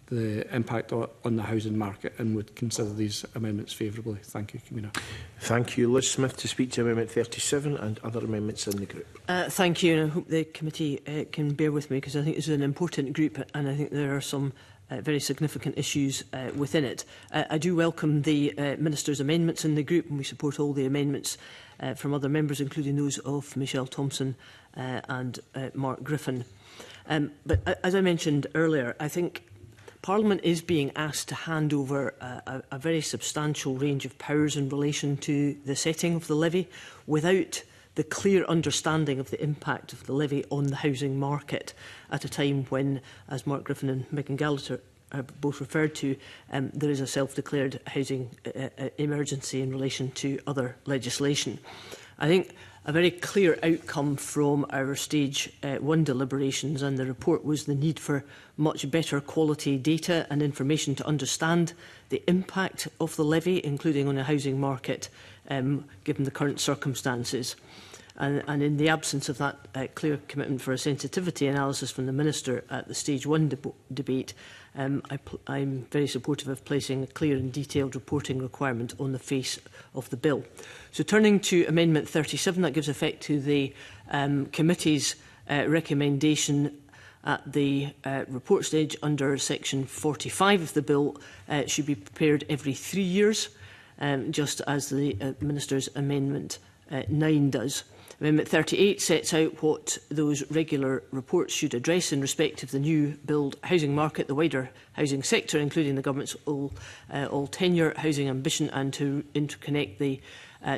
the impact on the housing market and would consider these amendments favourably. Thank you, Convener. Thank you. Liz Smith to speak to Amendment 37 and other amendments in the group. Thank you, and I hope the committee can bear with me, because I think this is an important group and I think there are some very significant issues within it. I do welcome the Minister's amendments in the group, and we support all the amendments from other members, including those of Michelle Thompson and Mark Griffin. But as I mentioned earlier, I think Parliament is being asked to hand over a very substantial range of powers in relation to the setting of the levy without the clear understanding of the impact of the levy on the housing market at a time when, as Mark Griffin and Megan Gallagher both referred to, there is a self-declared housing emergency in relation to other legislation. I think a very clear outcome from our Stage 1 deliberations and the report was the need for much better quality data and information to understand the impact of the levy, including on the housing market, given the current circumstances. And in the absence of that clear commitment for a sensitivity analysis from the Minister at the Stage 1 debate, I'm very supportive of placing a clear and detailed reporting requirement on the face of the bill. So turning to Amendment 37, that gives effect to the committee's recommendation at the report stage under Section 45 of the bill should be prepared every 3 years. just as the Minister's Amendment 9 does. Amendment 38 sets out what those regular reports should address in respect of the new build housing market, the wider housing sector, including the government's all tenure housing ambition, and to interconnect the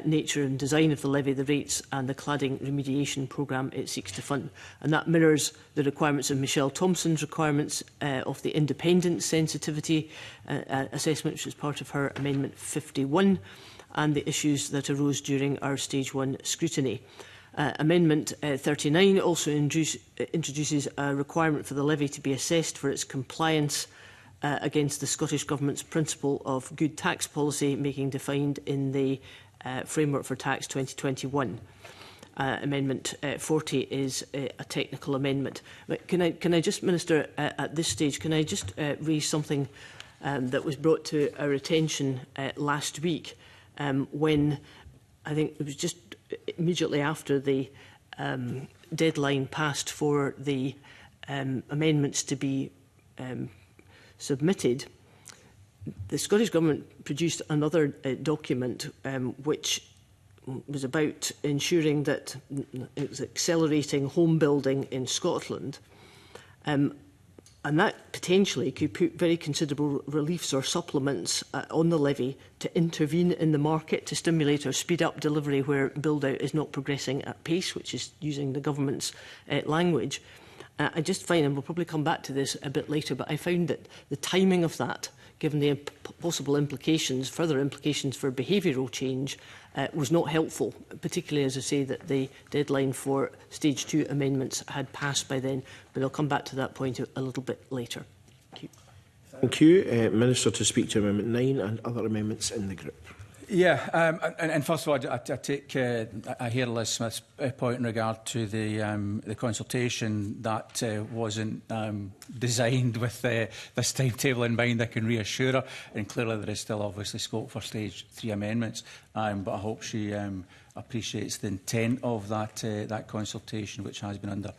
nature and design of the levy, the rates and the cladding remediation programme it seeks to fund. And that mirrors the requirements of Michelle Thompson's requirements of the independent sensitivity assessment, which is part of her Amendment 51, and the issues that arose during our Stage 1 scrutiny. Amendment 39 also introduces a requirement for the levy to be assessed for its compliance against the Scottish Government's principle of good tax policy making defined in the Framework for Tax 2021. Amendment 40 is a technical amendment. But can I just, Minister, at this stage, can I just raise something that was brought to our attention last week when I think it was just immediately after the deadline passed for the amendments to be submitted, the Scottish Government produced another document which was about ensuring that it was accelerating home building in Scotland. And that potentially could put very considerable reliefs or supplements on the levy to intervene in the market to stimulate or speed up delivery where build-out is not progressing at pace, which is using the government's language. I just find, and we'll probably come back to this a bit later, but I found that the timing of that, given the possible implications, further implications for behavioural change, was not helpful, particularly, as I say, that the deadline for Stage 2 amendments had passed by then. But I'll come back to that point a little bit later. Thank you. Thank you. Minister, to speak to Amendment 9 and other amendments in the group. Yeah, and first of all, I hear Liz Smith's point in regard to the consultation that wasn't designed with this timetable in mind. I can reassure her, and clearly there is still obviously scope for Stage 3 amendments, but I hope she appreciates the intent of that consultation, which has been under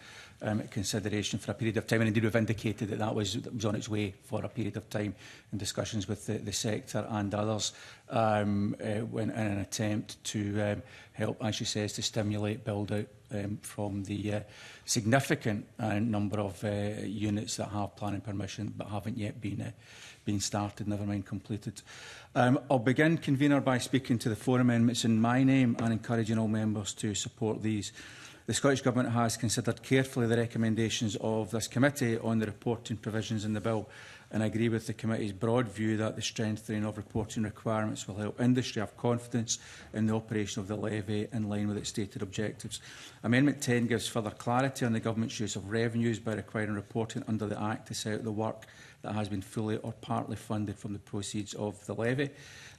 consideration for a period of time, and indeed we've indicated that that was on its way for a period of time in discussions with the sector and others in an attempt to help, as she says, to stimulate build-out from the significant number of units that have planning permission but haven't yet been started, never mind completed. I'll begin, Convener, by speaking to the 4 amendments in my name and encouraging all members to support these. The Scottish Government has considered carefully the recommendations of this committee on the reporting provisions in the bill, and I agree with the committee's broad view that the strengthening of reporting requirements will help industry have confidence in the operation of the levy in line with its stated objectives. Amendment 10 gives further clarity on the Government's use of revenues by requiring reporting under the Act to set out the work that has been fully or partly funded from the proceeds of the levy.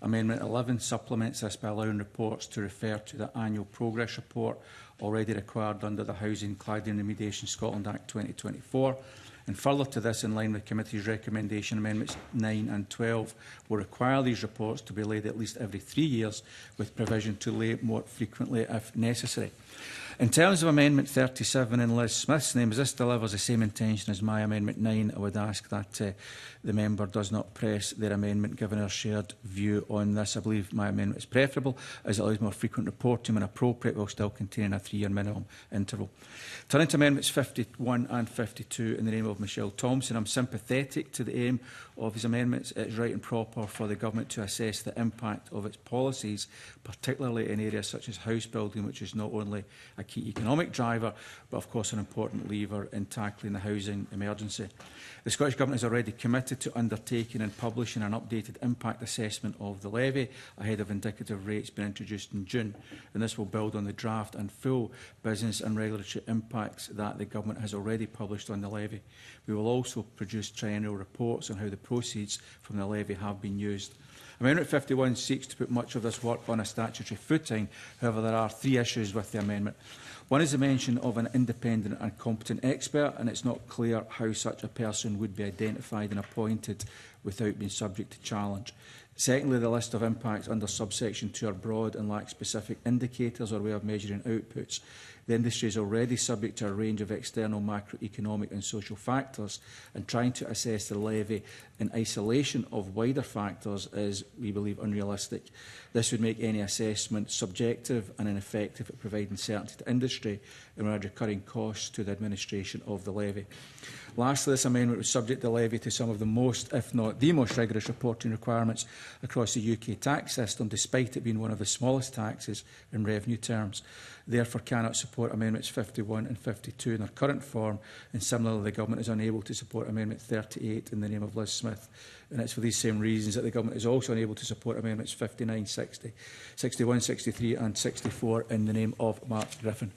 Amendment 11 supplements this by allowing reports to refer to the annual progress report already required under the Housing, Cladding Remediation Scotland Act 2024. And further to this, in line with the committee's recommendation, Amendments 9 and 12 will require these reports to be laid at least every 3 years, with provision to lay more frequently if necessary. In terms of Amendment 37 in Liz Smith's name, as this delivers the same intention as my Amendment 9, I would ask that the member does not press their amendment, given our shared view on this. I believe my amendment is preferable, as it allows more frequent reporting when appropriate, while still containing a 3-year minimum interval. Turning to Amendments 51 and 52 in the name of Michelle Thompson, I'm sympathetic to the aim of his amendments. It is right and proper for the Government to assess the impact of its policies, particularly in areas such as house building, which is not only a key economic driver, but of course an important lever in tackling the housing emergency. The Scottish Government is already committed to undertaking and publishing an updated impact assessment of the levy ahead of indicative rates being introduced in June, and this will build on the draft and full business and regulatory impacts that the Government has already published on the levy. We will also produce triennial reports on how the proceeds from the levy have been used. Amendment 51 seeks to put much of this work on a statutory footing. However, there are 3 issues with the amendment. One is the mention of an independent and competent expert, and it's not clear how such a person would be identified and appointed without being subject to challenge. Secondly, the list of impacts under subsection 2 are broad and lack specific indicators or way of measuring outputs. The industry is already subject to a range of external macroeconomic and social factors, and trying to assess the levy in isolation of wider factors is, we believe, unrealistic. This would make any assessment subjective and ineffective at providing certainty to industry and add recurring costs to the administration of the levy. Lastly, this amendment would subject the levy to some of the most, if not the most rigorous reporting requirements across the UK tax system, despite it being one of the smallest taxes in revenue terms. Therefore, cannot support Amendments 51 and 52 in their current form, and similarly, the Government is unable to support Amendment 38 in the name of Liz Smith. And it's for these same reasons that the Government is also unable to support Amendments 59, 60, 61, 63 and 64 in the name of Mark Griffin.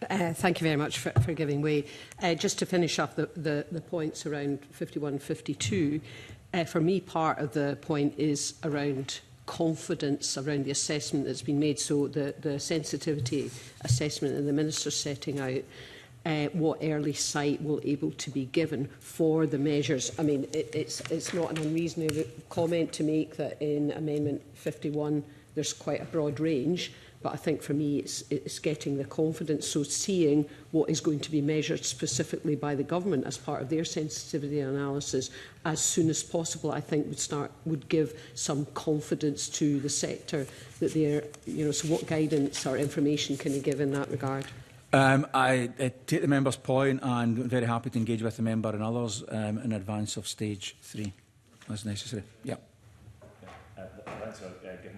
Thank you very much for giving way. Just to finish up the points around 51, 52, for me, part of the point is around confidence around the assessment that's been made. So the sensitivity assessment that the Minister's setting out, what early sight will able to be given for the measures. I mean, it's not an unreasonable comment to make that in Amendment 51 there's quite a broad range, but I think for me it's getting the confidence, so seeing what is going to be measured specifically by the Government as part of their sensitivity analysis as soon as possible, I think would give some confidence to the sector that they're, so what guidance or information can you give in that regard? I take the member's point, and I'm very happy to engage with the member and others in advance of stage 3 as necessary.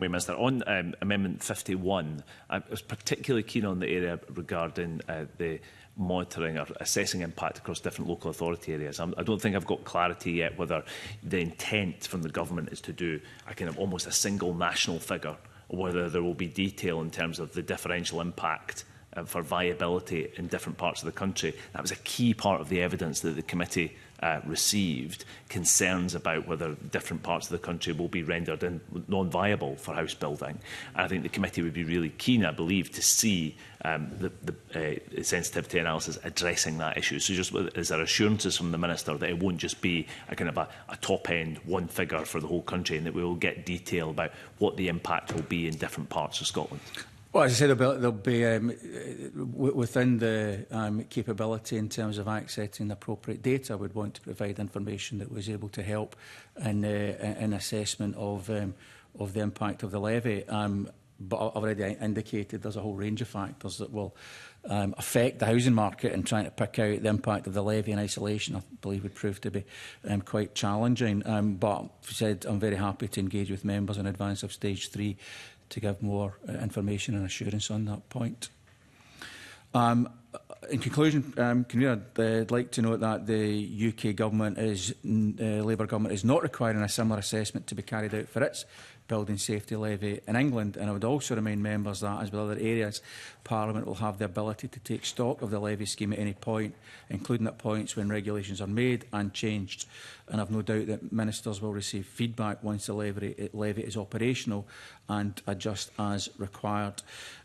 Minister. On Amendment 51, I was particularly keen on the area regarding the monitoring or assessing impact across different local authority areas. I don't think I've got clarity yet whether the intent from the Government is to do a kind of almost a single national figure, or whether there will be detail in terms of the differential impact for viability in different parts of the country. That was a key part of the evidence that the committee received, concerns about whether different parts of the country will be rendered non-viable for house building. And I think the committee would be really keen, I believe, to see the sensitivity analysis addressing that issue. So just is there assurances from the Minister that it won't just be a kind of a top-end one figure for the whole country, and that we will get detail about what the impact will be in different parts of Scotland? Well, as I said, there'll be within the capability in terms of accessing the appropriate data, would want to provide information that was able to help in assessment of the impact of the levy. But I've already indicated there's a whole range of factors that will affect the housing market, and trying to pick out the impact of the levy in isolation, I believe, would prove to be quite challenging. But as I said, I'm very happy to engage with members in advance of stage 3 to give more information and assurance on that point. In conclusion, I'd like to note that the UK government Labour government is not requiring a similar assessment to be carried out for its building safety levy in England, and I would also remind members that, as with other areas, Parliament will have the ability to take stock of the levy scheme at any point, including at points when regulations are made and changed. And I've no doubt that ministers will receive feedback once the levy is operational and adjust as required.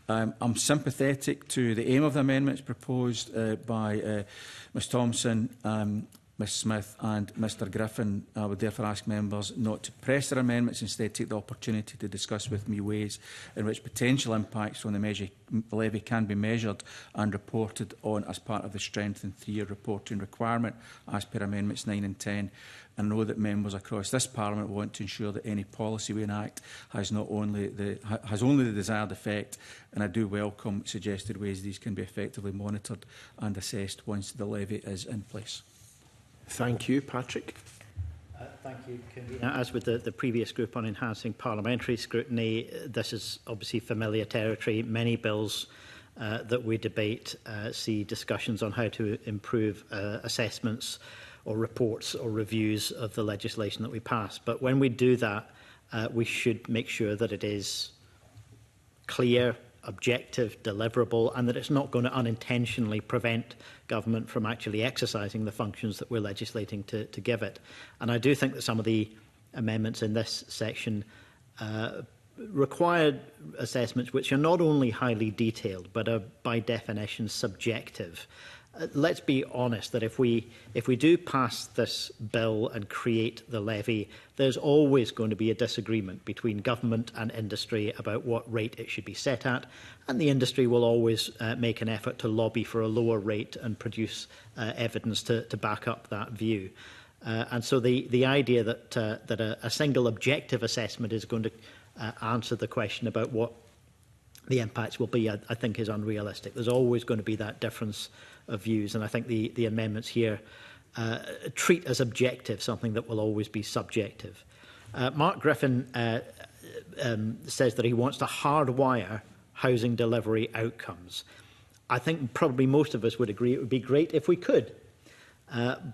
I'm sympathetic to the aim of the amendments proposed by Ms Thompson, Ms Smith and Mr Griffin. I would therefore ask members not to press their amendments, instead take the opportunity to discuss with me ways in which potential impacts from the levy can be measured and reported on as part of the strengthened 3-year reporting requirement as per Amendments 9 and 10. And know that members across this Parliament want to ensure that any policy we enact has only the desired effect, and I do welcome suggested ways these can be effectively monitored and assessed once the levy is in place. Thank you. Patrick. Thank you, Convener. As with the previous group on enhancing parliamentary scrutiny, this is obviously familiar territory. Many bills that we debate see discussions on how to improve assessments or reports or reviews of the legislation that we pass. But when we do that, we should make sure that it is clear, objective, deliverable, and that it's not going to unintentionally prevent government from actually exercising the functions that we're legislating to give it. And I do think that some of the amendments in this section require assessments which are not only highly detailed, but are by definition subjective. let's be honest that if we do pass this bill and create the levy, there's always going to be a disagreement between government and industry about what rate it should be set at, and the industry will always make an effort to lobby for a lower rate and produce evidence to back up that view. And so the idea that a single objective assessment is going to answer the question about what the impacts will be, I think is unrealistic. There's always going to be that difference of views, and I think the amendments here treat as objective something that will always be subjective. Mark Griffin says that he wants to hardwire housing delivery outcomes. I think probably most of us would agree it would be great if we could.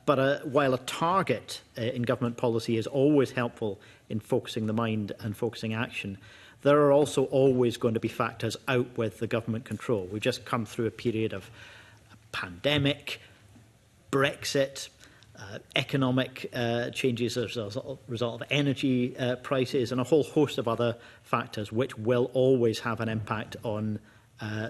But while a target in government policy is always helpful in focusing the mind and focusing action, there are also always going to be factors out with the government control. We've just come through a period of pandemic, Brexit, economic changes as a result of energy prices, and a whole host of other factors which will always have an impact on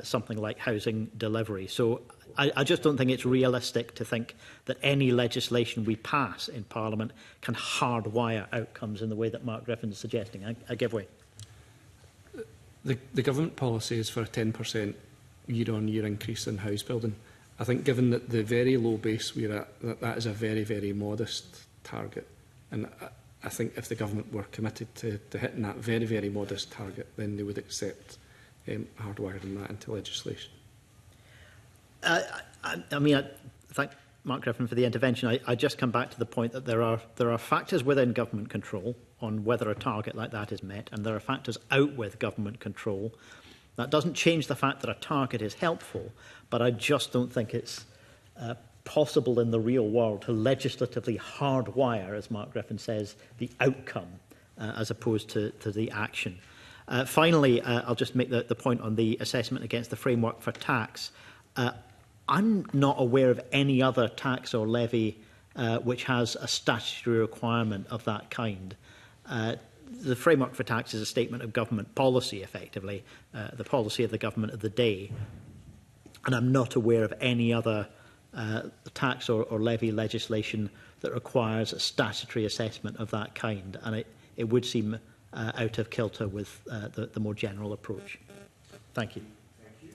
something like housing delivery. So I just don't think it's realistic to think that any legislation we pass in Parliament can hardwire outcomes in the way that Mark Griffin is suggesting. I give way. The government policy is for a 10% year-on-year increase in house building. I think given that the very low base we're at, that is a very, very modest target. And I think if the government were committed to hitting that very, very modest target, then they would accept hardwiring that into legislation. I thank Mark Griffin for the intervention. I just come back to the point that there are factors within government control on whether a target like that is met, and there are factors out with government control. That doesn't change the fact that a target is helpful, but I just don't think it's possible in the real world to legislatively hardwire, as Mark Griffin says, the outcome as opposed to the action. Finally, I'll just make the point on the assessment against the framework for tax. I'm not aware of any other tax or levy which has a statutory requirement of that kind. The framework for tax is a statement of government policy, effectively, the policy of the government of the day. And I'm not aware of any other tax or levy legislation that requires a statutory assessment of that kind. And it would seem out of kilter with the more general approach. Thank you.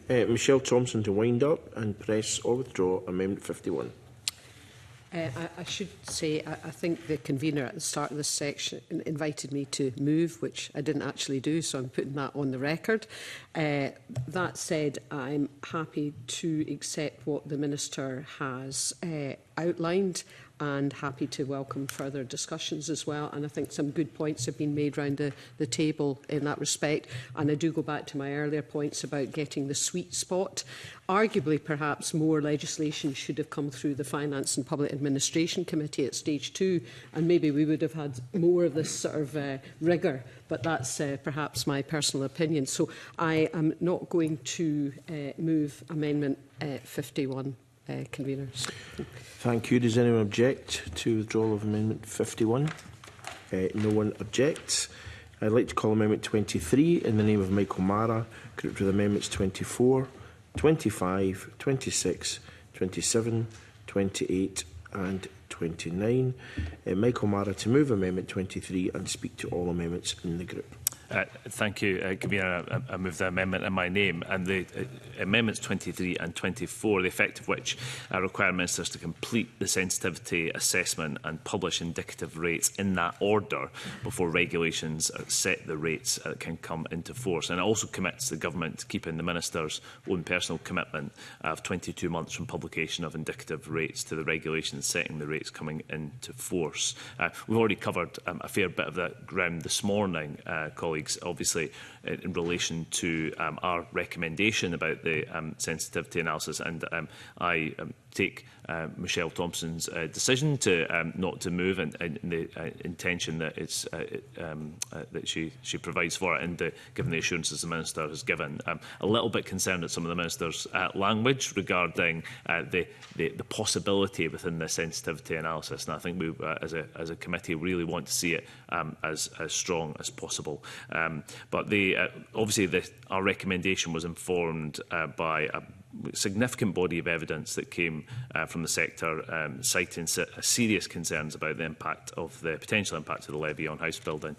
Michelle Thompson to wind up and press or withdraw Amendment 51. I should say, I think the convener at the start of this section invited me to move, which I didn't actually do, so I'm putting that on the record. That said, I'm happy to accept what the Minister has outlined and happy to welcome further discussions as well. And I think some good points have been made around the table in that respect. And I do go back to my earlier points about getting the sweet spot. Arguably, perhaps more legislation should have come through the Finance and Public Administration Committee at stage 2, and maybe we would have had more of this sort of rigour, but that's perhaps my personal opinion. So I am not going to move Amendment 51, Conveners. Thank you. Does anyone object to withdrawal of Amendment 51? No one objects. I'd like to call Amendment 23 in the name of Michael Mara, grouped with Amendments 24, 25, 26, 27, 28 and 29. Michael Mara to move Amendment 23 and speak to all amendments in the group. Thank you, Convener. I move the amendment in my name. And the amendments 23 and 24, the effect of which require ministers to complete the sensitivity assessment and publish indicative rates in that order before regulations set the rates that can come into force. And it also commits the government to keeping the minister's own personal commitment of 22 months from publication of indicative rates to the regulations setting the rates coming into force. We've already covered a fair bit of that ground this morning, colleagues, obviously in relation to our recommendation about the sensitivity analysis, and I take Michelle Thompson's decision to not to move, and the intention that it's that she provides for it, and given the assurances the Minister has given. A little bit concerned at some of the Minister's language regarding the possibility within the sensitivity analysis, and I think we, as a committee, really want to see it as strong as possible. But obviously our recommendation was informed by significant body of evidence that came from the sector citing serious concerns about the impact of the potential impact of the levy on house building,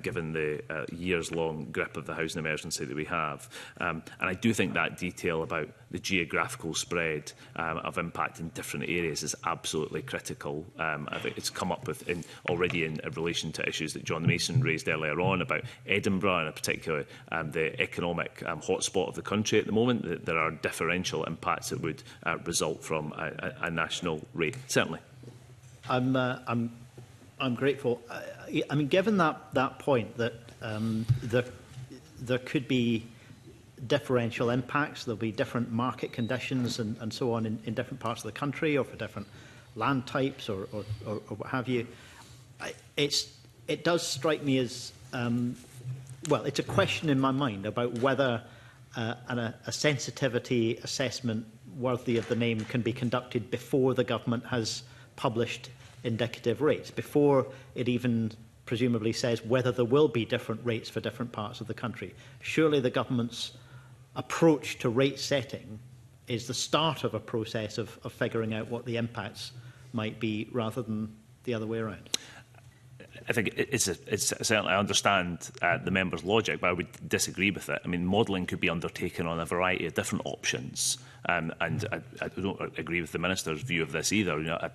given the years-long grip of the housing emergency that we have. And I do think that detail about the geographical spread of impact in different areas is absolutely critical. I think it's come up with already in relation to issues that John Mason raised earlier on about Edinburgh, and in particular the economic hotspot of the country at the moment. That there are differential impacts that would result from a national rate. Certainly, I'm grateful. I mean, given that point that there could be differential impacts, there'll be different market conditions and so on in different parts of the country, or for different land types or what have you. It does strike me as well, it's a question in my mind about whether a sensitivity assessment worthy of the name can be conducted before the government has published indicative rates, before it even presumably says whether there will be different rates for different parts of the country. Surely the government's approach to rate setting is the start of a process of figuring out what the impacts might be, rather than the other way around. I think it's certainly, I understand the member's logic, but I would disagree with it. I mean, modelling could be undertaken on a variety of different options, and I don't agree with the Minister's view of this either. You know,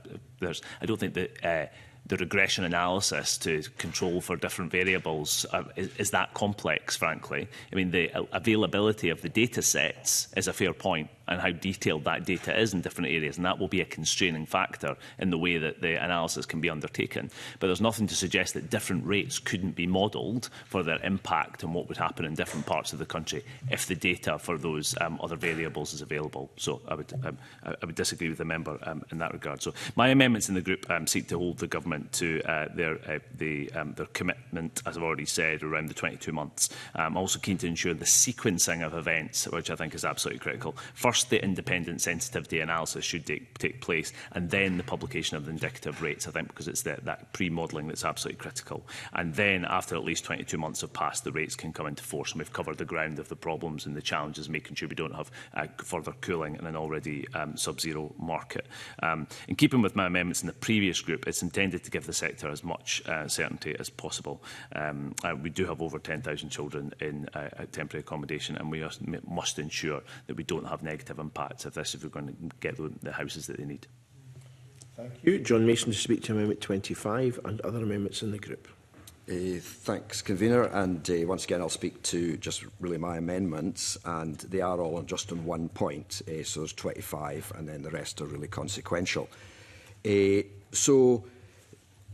I don't think that the regression analysis to control for different variables is that complex, frankly. I mean, the availability of the data sets is a fair point, and how detailed that data is in different areas, and that will be a constraining factor in the way that the analysis can be undertaken. But there's nothing to suggest that different rates couldn't be modelled for their impact on what would happen in different parts of the country if the data for those other variables is available. So I would disagree with the member in that regard. So my amendments in the group seek to hold the government to their commitment, as I've already said, around the 22 months. I'm also keen to ensure the sequencing of events, which I think is absolutely critical. First, the independent sensitivity analysis should take place, and then the publication of the indicative rates, I think, because it's that pre-modelling that's absolutely critical. And then, after at least 22 months have passed, the rates can come into force, and we've covered the ground of the problems and the challenges, making sure we don't have further cooling in an already sub-zero market. In keeping with my amendments in the previous group, it's intended to give the sector as much certainty as possible. We do have over 10,000 children in temporary accommodation, and we must ensure that we don't have negative impacts of this if we're going to get the houses that they need. Thank you. John Mason to speak to Amendment 25 and other amendments in the group. Thanks, Convener. And once again, I'll speak to just really my amendments, and they are all just on one point. So there's 25, and then the rest are really consequential. So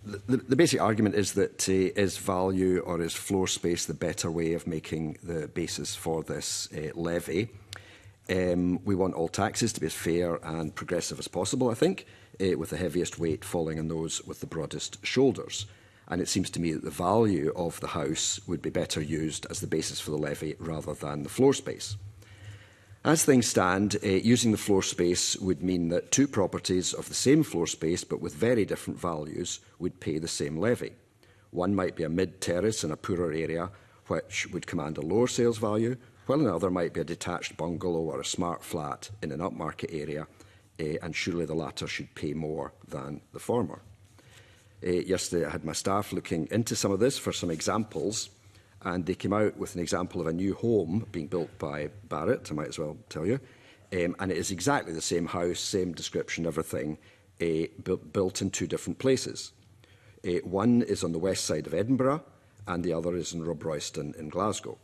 the basic argument is that is value or is floor space the better way of making the basis for this levy? We want all taxes to be as fair and progressive as possible, I think, with the heaviest weight falling on those with the broadest shoulders. And it seems to me that the value of the house would be better used as the basis for the levy rather than the floor space. As things stand, using the floor space would mean that two properties of the same floor space but with very different values would pay the same levy. One might be a mid-terrace in a poorer area, which would command a lower sales value, while another might be a detached bungalow or a smart flat in an upmarket area, and surely the latter should pay more than the former. Yesterday I had my staff looking into some of this for some examples, and they came out with an example of a new home being built by Barratt, I might as well tell you, and it is exactly the same house, same description, everything, built in two different places. One is on the west side of Edinburgh, and the other is in Rob Royston in Glasgow.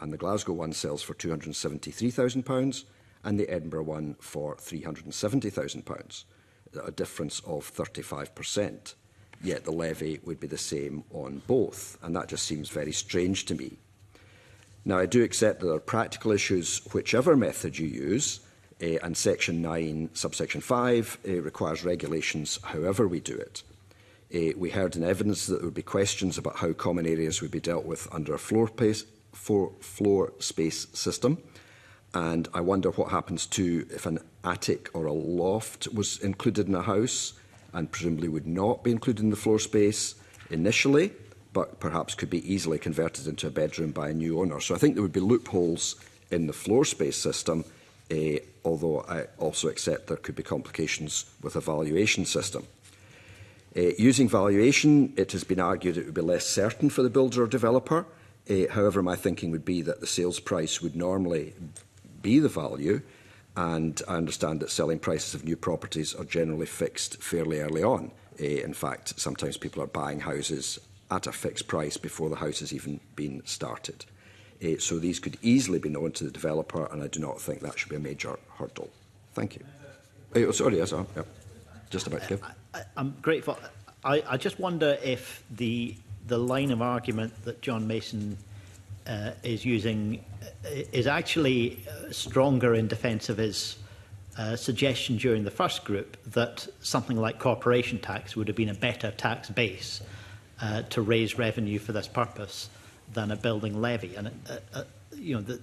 And the Glasgow one sells for £273,000 and the Edinburgh one for £370,000, a difference of 35%. Yet the levy would be the same on both, and that just seems very strange to me. Now, I do accept that there are practical issues whichever method you use, and Section 9, subsection 5 requires regulations however we do it. We heard in evidence that there would be questions about how common areas would be dealt with under a floor space system, and I wonder what happens to if an attic or a loft was included in a house and presumably would not be included in the floor space initially, but perhaps could be easily converted into a bedroom by a new owner. So I think there would be loopholes in the floor space system although I also accept there could be complications with a valuation system. Using valuation, it has been argued it would be less certain for the builder or developer. However, my thinking would be that the sales price would normally be the value, and I understand that selling prices of new properties are generally fixed fairly early on. In fact, sometimes people are buying houses at a fixed price before the house has even been started. So these could easily be known to the developer, and I do not think that should be a major hurdle. Thank you. Sorry, yes, yeah. Just about to give. I'm grateful. I just wonder if the line of argument that John Mason is using is actually stronger in defence of his suggestion during the first group that something like corporation tax would have been a better tax base to raise revenue for this purpose than a building levy. And you know,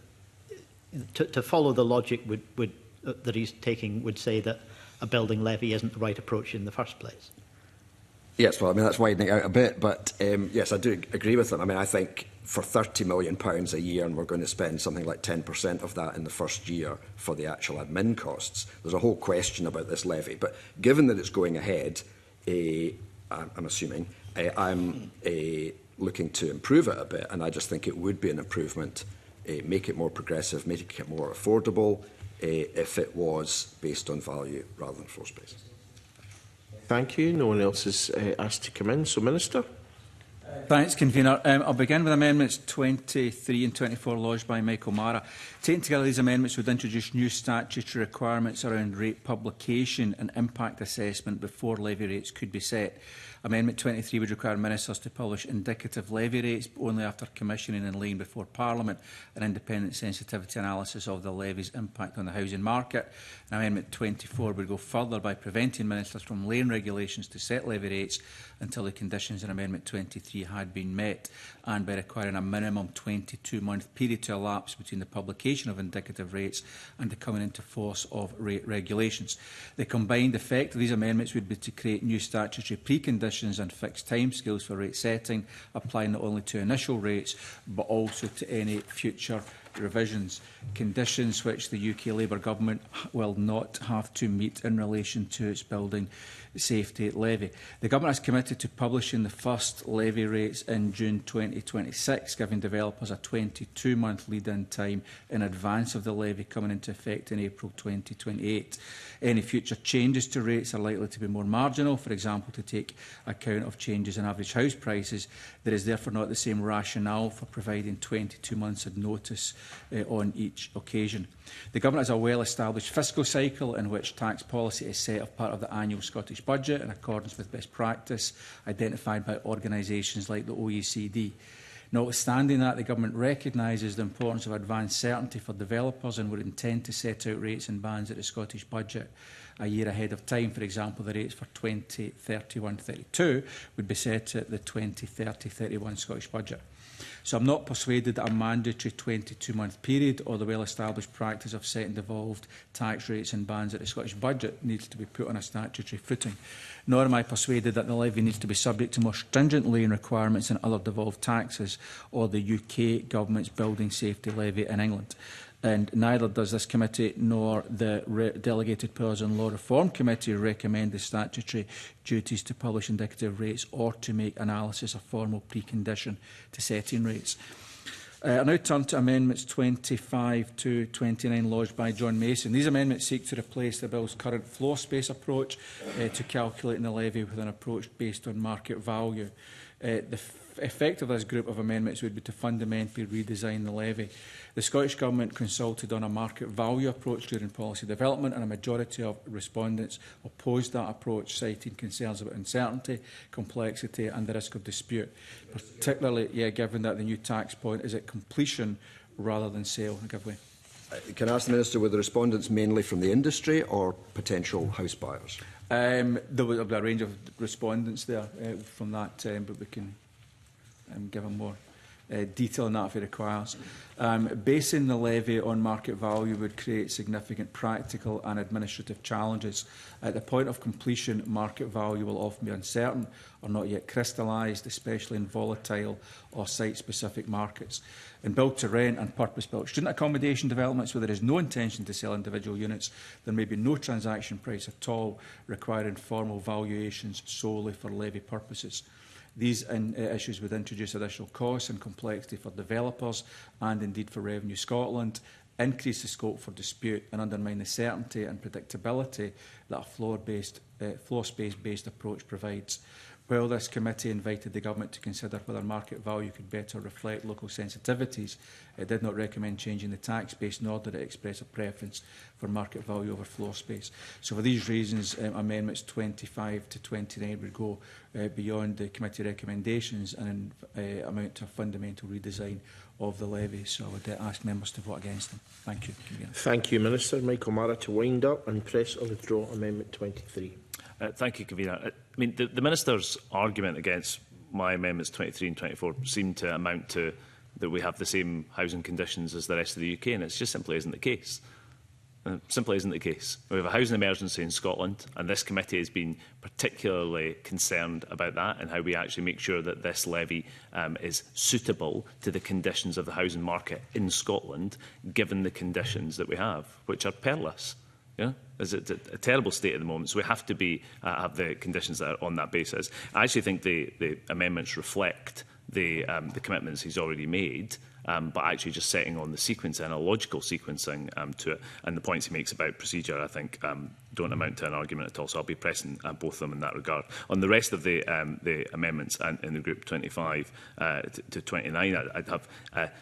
to follow the logic that he's taking would say that a building levy isn't the right approach in the first place. Yes, well, I mean, that's widening out a bit, but yes, I do agree with them. I mean, I think for £30 million a year, and we're going to spend something like 10% of that in the first year for the actual admin costs, there's a whole question about this levy. But given that it's going ahead, I'm assuming, I'm looking to improve it a bit, and I just think it would be an improvement, make it more progressive, make it more affordable, if it was based on value rather than floor space. Thank you. No one else is asked to come in. So, Minister. Thanks, Convener. I'll begin with Amendments 23 and 24 lodged by Michael Mara. Taken together, these amendments would introduce new statutory requirements around rate publication and impact assessment before levy rates could be set. Amendment 23 would require ministers to publish indicative levy rates only after commissioning and laying before Parliament an independent sensitivity analysis of the levy's impact on the housing market. And Amendment 24 would go further by preventing ministers from laying regulations to set levy rates until the conditions in Amendment 23 had been met, and by requiring a minimum 22-month period to elapse between the publication of indicative rates and the coming into force of rate regulations. The combined effect of these amendments would be to create new statutory preconditions and fixed timescales for rate setting, applying not only to initial rates but also to any future revisions, conditions which the UK Labour Government will not have to meet in relation to its building safety levy. The Government has committed to publishing the first levy rates in June 2026, giving developers a 22-month lead-in time in advance of the levy coming into effect in April 2028. Any future changes to rates are likely to be more marginal, for example, to take account of changes in average house prices. There is therefore not the same rationale for providing 22 months of notice on each occasion. The Government has a well-established fiscal cycle in which tax policy is set as part of the annual Scottish Budget in accordance with best practice identified by organisations like the OECD. Notwithstanding that, the Government recognises the importance of advanced certainty for developers and would intend to set out rates and bands at the Scottish Budget a year ahead of time. For example, the rates for 2031-32 would be set at the 2030-31 Scottish Budget. So I'm not persuaded that a mandatory 22-month period or the well-established practice of setting devolved tax rates and bands at the Scottish Budget needs to be put on a statutory footing. Nor am I persuaded that the levy needs to be subject to more stringent laying requirements than other devolved taxes or the UK Government's building safety levy in England. And neither does this committee nor the Delegated Powers and Law Reform Committee recommend the statutory duties to publish indicative rates or to make analysis a formal precondition to setting rates. I now turn to Amendments 25 to 29 lodged by John Mason. These amendments seek to replace the Bill's current floor space approach to calculating the levy with an approach based on market value. The effect of this group of amendments would be to fundamentally redesign the levy. The Scottish Government consulted on a market value approach during policy development, and a majority of respondents opposed that approach, citing concerns about uncertainty, complexity and the risk of dispute, particularly given that the new tax point is at completion rather than sale. I give way. Can I ask the Minister, were the respondents mainly from the industry or potential house buyers? There was a range of respondents there from that, but we can give a more detail in that if it requires. Basing the levy on market value would create significant practical and administrative challenges. At the point of completion, market value will often be uncertain or not yet crystallised, especially in volatile or site-specific markets. In build-to-rent and purpose-built student accommodation developments where there is no intention to sell individual units, there may be no transaction price at all, requiring formal valuations solely for levy purposes. These issues would introduce additional costs and complexity for developers and indeed for Revenue Scotland, increase the scope for dispute and undermine the certainty and predictability that a floor space-based approach provides. While this committee invited the Government to consider whether market value could better reflect local sensitivities, it did not recommend changing the tax base, nor did it express a preference for market value over floor space. So for these reasons, amendments 25 to 29 would go beyond the committee recommendations and amount to a fundamental redesign of the levy. So I would ask members to vote against them. Thank you. Thank you, Minister. Michael Mara to wind up and press or withdraw Amendment 23. Thank you, Convener. I mean, the Minister's argument against my amendments 23 and 24 seem to amount to that we have the same housing conditions as the rest of the UK, and it just simply isn't the case. Simply isn't the case. We have a housing emergency in Scotland, and this committee has been particularly concerned about that and how we actually make sure that this levy is suitable to the conditions of the housing market in Scotland, given the conditions that we have, which are perilous. Yeah? It's a terrible state at the moment, so we have to have the conditions that are on that basis. I actually think the amendments reflect the commitments he's already made, but actually just setting on the sequence and a logical sequencing to it. And the points he makes about procedure, I think, don't amount to an argument at all. So I'll be pressing both of them in that regard. On the rest of the amendments and in the group 25 to 29, I'd have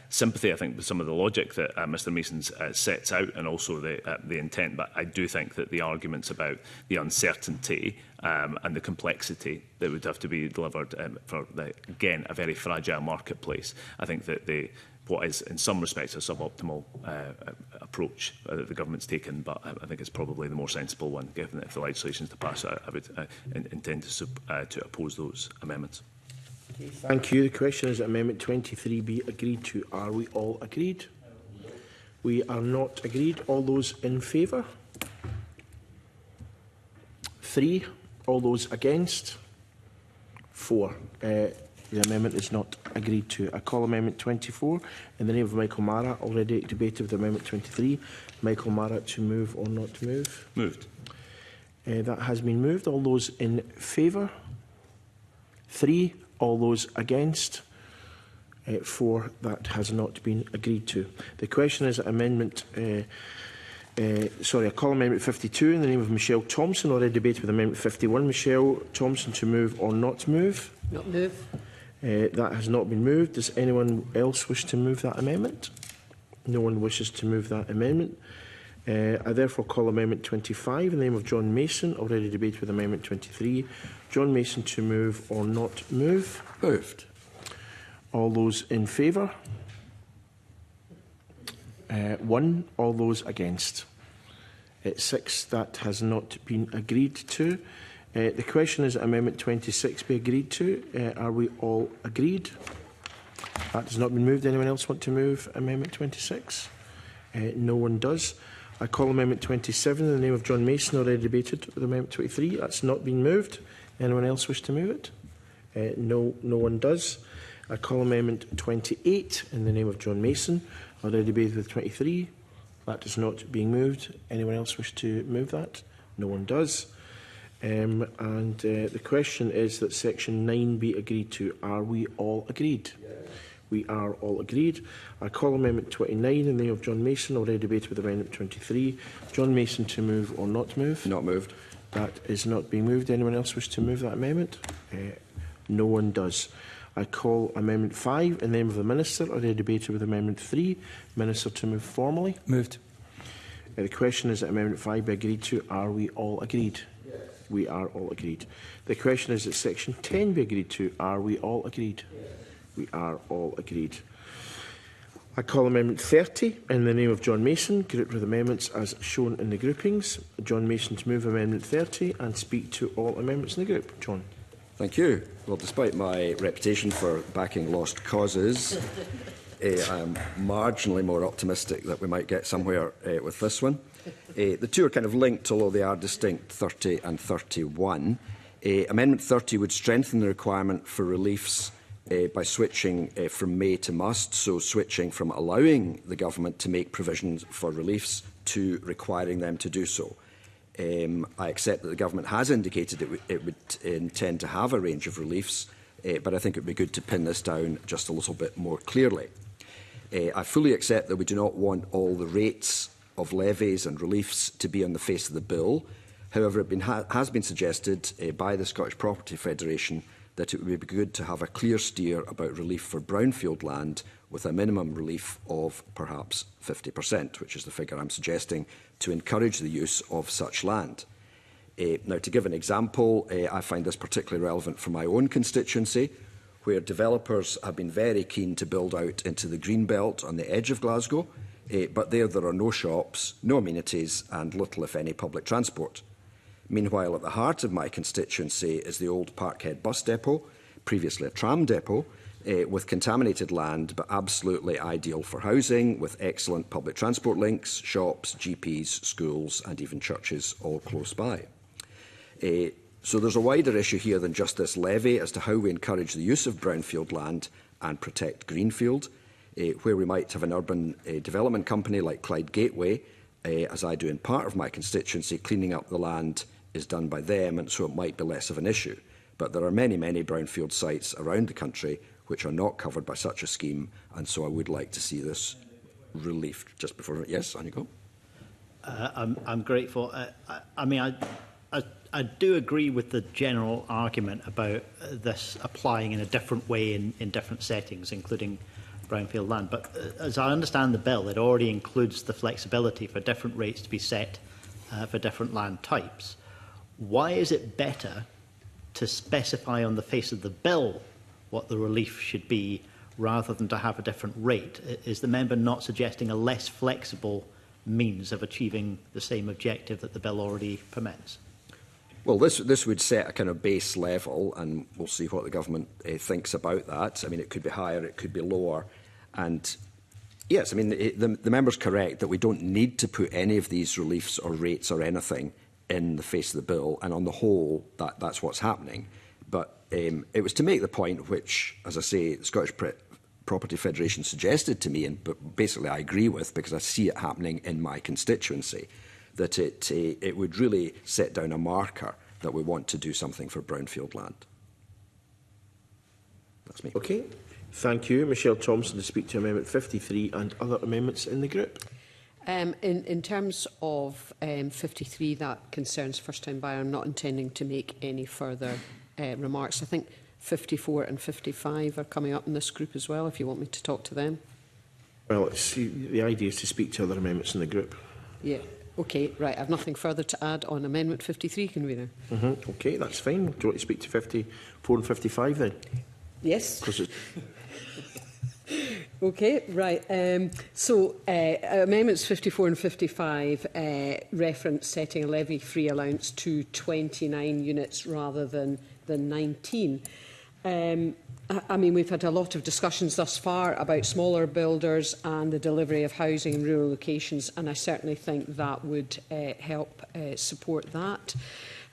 sympathy, I think, with some of the logic that Mr Mason sets out and also the intent. But I do think that the arguments about the uncertainty and the complexity that would have to be delivered for, again, a very fragile marketplace, I think that what is in some respects a suboptimal approach that the government's taken, but I think it's probably the more sensible one, given that if the legislation is to pass, I would intend to oppose those amendments. Thank you. The question is that Amendment 23 be agreed to. Are we all agreed? We are not agreed. All those in favour? 3. All those against? 4. The amendment is not agreed to. I call Amendment 24 in the name of Michael Mara, already debated with Amendment 23. Michael Mara to move or not to move? Moved. That has been moved. All those in favour? 3. All those against? 4. That has not been agreed to. The question is Amendment... I call Amendment 52 in the name of Michelle Thompson, already debated with Amendment 51. Michelle Thompson to move or not to move? Not move. That has not been moved. Does anyone else wish to move that amendment? No one wishes to move that amendment. I therefore call Amendment 25 in the name of John Mason, already debated with Amendment 23. John Mason to move or not move? Moved. All those in favour? 1. All those against? 6. That has not been agreed to. The question is that Amendment 26 be agreed to. Are we all agreed? That has not been moved. Anyone else want to move Amendment 26? No one does. I call Amendment 27 in the name of John Mason, already debated with Amendment 23. That's not been moved. Anyone else wish to move it? No one does. I call Amendment 28 in the name of John Mason, already debated with 23. That is not being moved. Anyone else wish to move that? No one does. The question is that Section 9 be agreed to. Are we all agreed? Yes. We are all agreed. I call Amendment 29 in the name of John Mason, already debated with Amendment 23. John Mason to move or not move? Not moved. That is not being moved. Anyone else wish to move that amendment? No one does. I call Amendment 5 in the name of the Minister, already debated with Amendment 3. Minister to move formally. Moved. The question is that Amendment 5 be agreed to. Are we all agreed? Yes. We are all agreed. The question is that Section 10 be agreed to. Are we all agreed? Yes. We are all agreed. I call Amendment 30 in the name of John Mason, grouped with amendments as shown in the groupings. John Mason to move Amendment 30 and speak to all amendments in the group. John. Thank you. Well, despite my reputation for backing lost causes, I'm marginally more optimistic that we might get somewhere with this one. The two are kind of linked, although they are distinct, 30 and 31. Amendment 30 would strengthen the requirement for reliefs by switching from may to must, so switching from allowing the government to make provisions for reliefs to requiring them to do so. I accept that the government has indicated it would intend to have a range of reliefs, but I think it would be good to pin this down just a little bit more clearly. I fully accept that we do not want all the rates of levies and reliefs to be on the face of the bill. However, it has been suggested by the Scottish Property Federation that it would be good to have a clear steer about relief for brownfield land with a minimum relief of perhaps 50%, which is the figure I'm suggesting, to encourage the use of such land. Now, to give an example, I find this particularly relevant for my own constituency, where developers have been very keen to build out into the green belt on the edge of Glasgow, but there are no shops, no amenities and little, if any, public transport. Meanwhile, at the heart of my constituency is the old Parkhead bus depot, previously a tram depot, with contaminated land but absolutely ideal for housing, with excellent public transport links, shops, GPs, schools and even churches all close by. So there's a wider issue here than just this levy as to how we encourage the use of brownfield land and protect greenfield, where we might have an urban development company like Clyde Gateway, as I do in part of my constituency, cleaning up the land is done by them, and so it might be less of an issue. But there are many, many brownfield sites around the country which are not covered by such a scheme, and so I would like to see this relief. Just before, yes, on you go. I'm grateful. I do agree with the general argument about this applying in a different way in different settings, including brownfield land. But as I understand the bill, it already includes the flexibility for different rates to be set for different land types. Why is it better to specify on the face of the bill what the relief should be rather than to have a different rate? Is the member not suggesting a less flexible means of achieving the same objective that the bill already permits? Well, this would set a kind of base level, and we'll see what the government thinks about that. I mean, it could be higher, it could be lower. And yes, I mean, the member's correct that we don't need to put any of these reliefs or rates or anything in the face of the bill, and on the whole, that's what's happening. But it was to make the point which, as I say, the Scottish Property Federation suggested to me, and basically I agree with because I see it happening in my constituency, that it would really set down a marker that we want to do something for brownfield land. That's me. Okay. Thank you. Michelle Thompson to speak to Amendment 53 and other amendments in the group. In terms of 53, that concerns first-time buyer. I'm not intending to make any further remarks. I think 54 and 55 are coming up in this group as well, if you want me to talk to them. Well, the idea is to speak to other amendments in the group. Yeah. Okay, right. I have nothing further to add on Amendment 53, Convener. Okay, that's fine. Do you want to speak to 54 and 55 then? Yes. Okay, right. Amendments 54 and 55 reference setting a levy-free allowance to 29 units rather than 19. I mean, we've had a lot of discussions thus far about smaller builders and the delivery of housing in rural locations, and I certainly think that would help support that.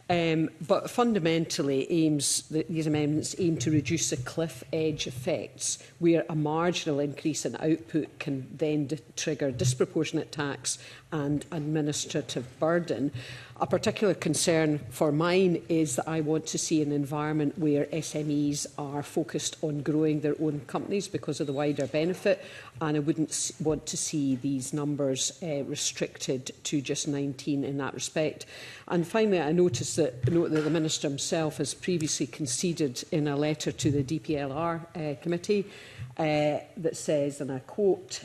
But fundamentally, these amendments aim to reduce the cliff edge effects, where a marginal increase in output can then trigger disproportionate tax and administrative burden. A particular concern for mine is that I want to see an environment where SMEs are focused on growing their own companies because of the wider benefit, and I wouldn't want to see these numbers restricted to just 19 in that respect. And finally, I note that the Minister himself has previously conceded in a letter to the DPLR committee that says, and I quote,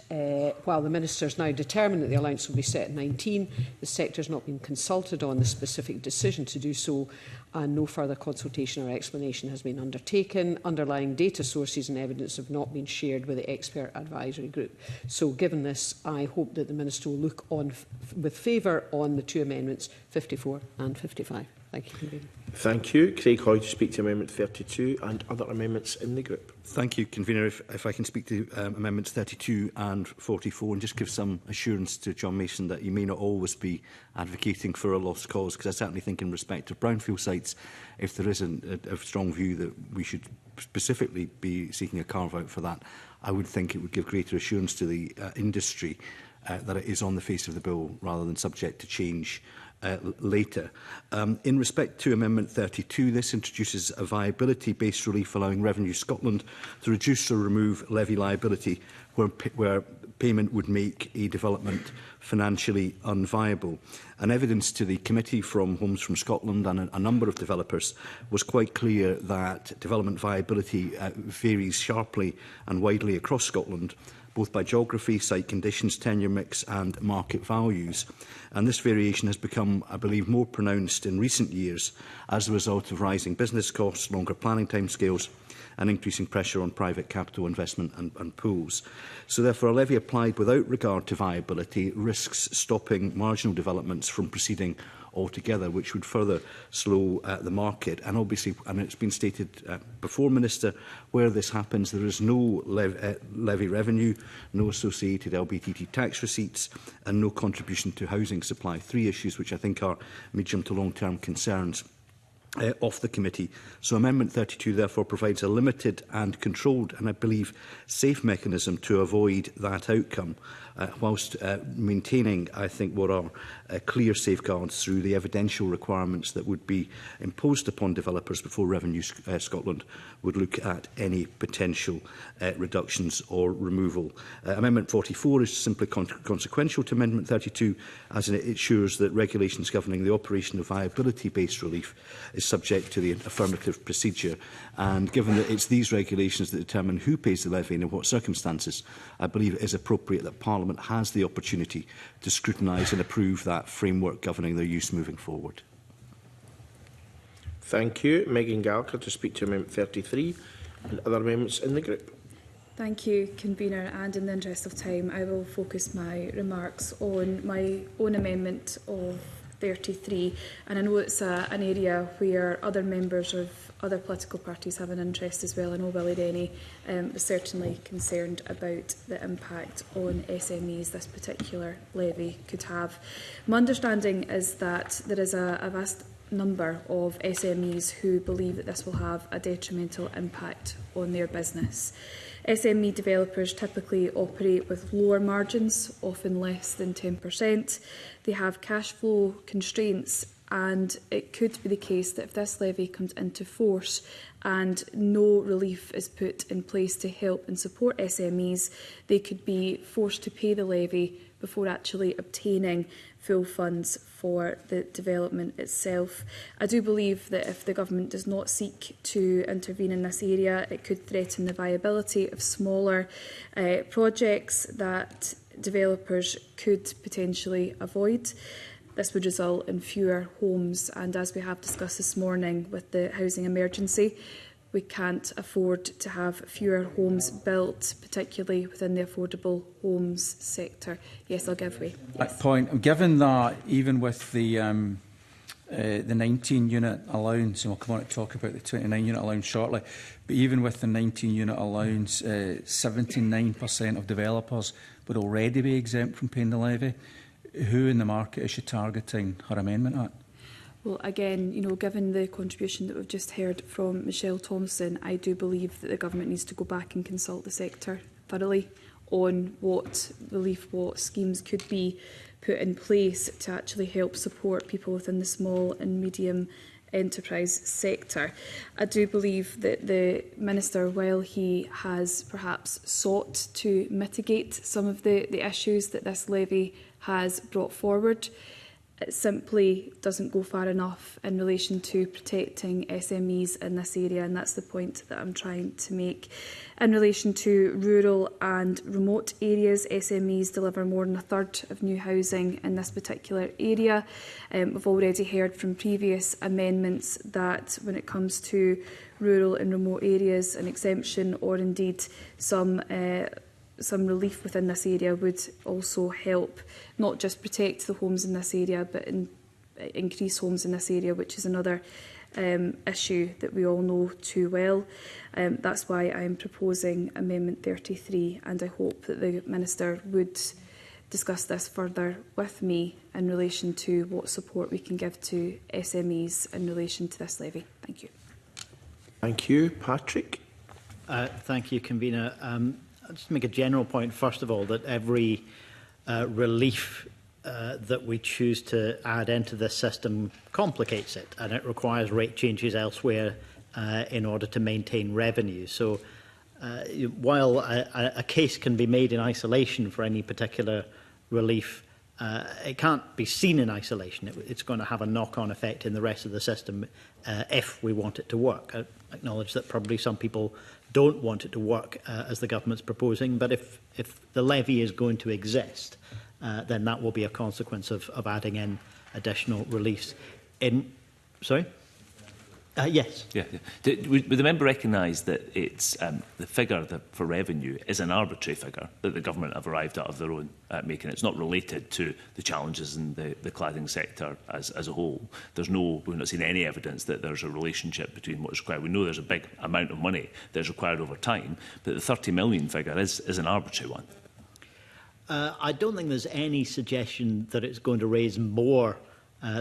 while the Minister is now determined that the allowance will be set at 19, the sector has not been consulted on the specific decision to do so, and no further consultation or explanation has been undertaken. Underlying data sources and evidence have not been shared with the expert advisory group. So given this, I hope that the Minister will look on with favour on the two amendments, 54 and 55. Thank you, Convener. Thank you. Craig Hoy to speak to Amendment 32 and other amendments in the group. Thank you, Convener. If I can speak to Amendments 32 and 44 and just give some assurance to John Mason that he may not always be advocating for a lost cause, because I certainly think in respect of brownfield sites, if there is a strong view that we should specifically be seeking a carve-out for that, I would think it would give greater assurance to the industry that it is on the face of the bill rather than subject to change later. In respect to Amendment 32, this introduces a viability-based relief allowing Revenue Scotland to reduce or remove levy liability where payment would make a development financially unviable. And evidence to the committee from Homes from Scotland and a number of developers was quite clear that development viability varies sharply and widely across Scotland, both by geography, site conditions, tenure mix and market values. And this variation has become, I believe, more pronounced in recent years as a result of rising business costs, longer planning timescales and increasing pressure on private capital investment and pools. So therefore, a levy applied without regard to viability risks stopping marginal developments from proceeding altogether, which would further slow the market. And obviously, and it's been stated before, Minister, where this happens, there is no levy revenue, no associated LBTT tax receipts, and no contribution to housing supply. Three issues which I think are medium to long-term concerns of the committee. So Amendment 32 therefore provides a limited and controlled and I believe safe mechanism to avoid that outcome whilst maintaining, I think, what are clear safeguards through the evidential requirements that would be imposed upon developers before Revenue Scotland would look at any potential reductions or removal. Amendment 44 is simply consequential to Amendment 32, as it ensures that regulations governing the operation of viability-based relief is subject to the affirmative procedure. And given that it's these regulations that determine who pays the levy and in what circumstances, I believe it is appropriate that Parliament has the opportunity to scrutinise and approve that framework governing their use moving forward. Thank you. Megan Gallagher to speak to Amendment 33 and other amendments in the group. Thank you, Convener, and in the interest of time, I will focus my remarks on my own amendment of 33, and I know it's an area where other members of other political parties have an interest as well. I know Willie Denny was certainly concerned about the impact on SMEs this particular levy could have. My understanding is that there is a vast number of SMEs who believe that this will have a detrimental impact on their business. SME developers typically operate with lower margins, often less than 10%. They have cash flow constraints, and it could be the case that if this levy comes into force and no relief is put in place to help and support SMEs, they could be forced to pay the levy before actually obtaining full funds for the development itself. I do believe that if the government does not seek to intervene in this area, it could threaten the viability of smaller projects that developers could potentially avoid. This would result in fewer homes, and as we have discussed this morning with the housing emergency, we can't afford to have fewer homes built, particularly within the affordable homes sector. Yes, I'll give way. Yes. That point, given that even with the 19-unit allowance, and we'll come on to talk about the 29-unit allowance shortly, but even with the 19-unit allowance, 79% of developers would already be exempt from paying the levy. Who in the market is she targeting her amendment at? Well, again, given the contribution that we've just heard from Michelle Thompson, I do believe that the government needs to go back and consult the sector thoroughly on what relief, what schemes could be put in place to actually help support people within the small and medium enterprise sector. I do believe that the Minister, while he has perhaps sought to mitigate some of the issues that this levy has brought forward, it simply doesn't go far enough in relation to protecting SMEs in this area, and that's the point that I'm trying to make. In relation to rural and remote areas, SMEs deliver more than a third of new housing in this particular area. We've already heard from previous amendments that when it comes to rural and remote areas, an exemption or indeed some relief within this area would also help not just protect the homes in this area, but increase homes in this area, which is another issue that we all know too well. That's why I'm proposing Amendment 33, and I hope that the Minister would discuss this further with me in relation to what support we can give to SMEs in relation to this levy. Thank you. Thank you. Patrick? Thank you, Convener. I'll just make a general point, first of all, that every relief that we choose to add into this system complicates it, and it requires rate changes elsewhere in order to maintain revenue. So while a case can be made in isolation for any particular relief, it can't be seen in isolation. It's going to have a knock-on effect in the rest of the system if we want it to work. I acknowledge that probably some people don't want it to work as the government's proposing, but if the levy is going to exist, then that will be a consequence of adding in additional reliefs. Sorry? Yes. Yeah. Would the member recognise that it's the figure for revenue is an arbitrary figure that the government have arrived at of their own making? It's not related to the challenges in the cladding sector as a whole. We've not seen any evidence that there's a relationship between what is required. We know there's a big amount of money that's required over time, but the 30 million figure is an arbitrary one. I don't think there's any suggestion that it's going to raise more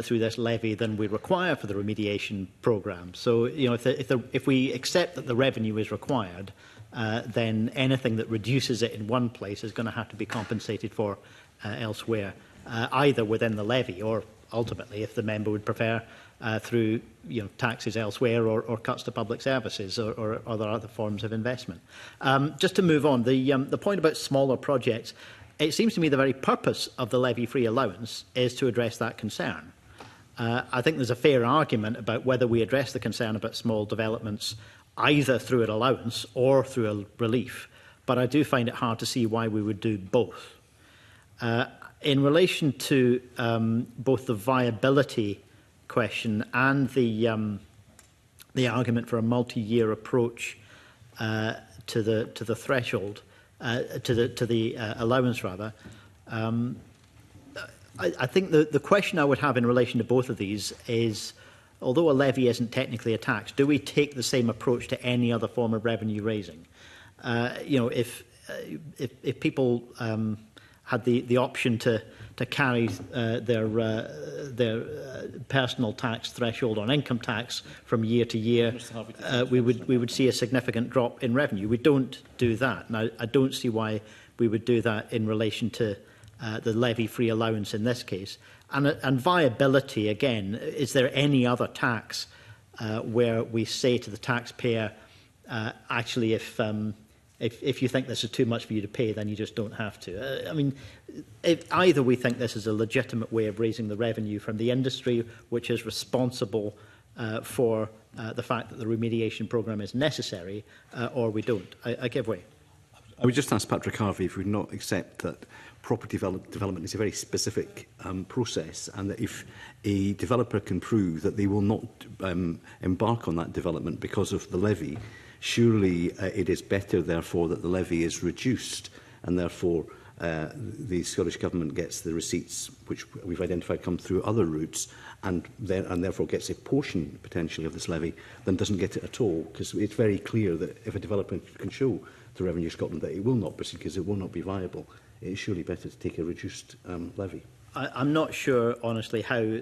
through this levy than we require for the remediation programme. So, if we accept that the revenue is required, then anything that reduces it in one place is going to have to be compensated for elsewhere, either within the levy or ultimately, if the member would prefer, through taxes elsewhere or cuts to public services or other forms of investment. Just to move on, the point about smaller projects. It seems to me the very purpose of the levy-free allowance is to address that concern. I think there's a fair argument about whether we address the concern about small developments either through an allowance or through a relief, but I do find it hard to see why we would do both. In relation to both the viability question and the argument for a multi-year approach to the threshold, to the allowance rather. I think the question I would have in relation to both of these is, although a levy isn't technically a tax, do we take the same approach to any other form of revenue raising? If people had the option to carry their personal tax threshold on income tax from year to year, we would see a significant drop in revenue. We don't do that. Now, I don't see why we would do that in relation to the levy-free allowance in this case. And viability, again, is there any other tax where we say to the taxpayer, actually, if you think this is too much for you to pay, then you just don't have to. I mean, either we think this is a legitimate way of raising the revenue from the industry, which is responsible for the fact that the remediation programme is necessary, or we don't. I give way. I would just ask Patrick Harvey if we would not accept that property development is a very specific process, and that if a developer can prove that they will not embark on that development because of the levy, surely it is better, therefore, that the levy is reduced, and therefore the Scottish Government gets the receipts which we've identified come through other routes, and therefore gets a portion, potentially, of this levy, than doesn't get it at all. Because it's very clear that if a developer can show to Revenue Scotland that it will not proceed because it will not be viable, it is surely better to take a reduced levy. I'm not sure, honestly, how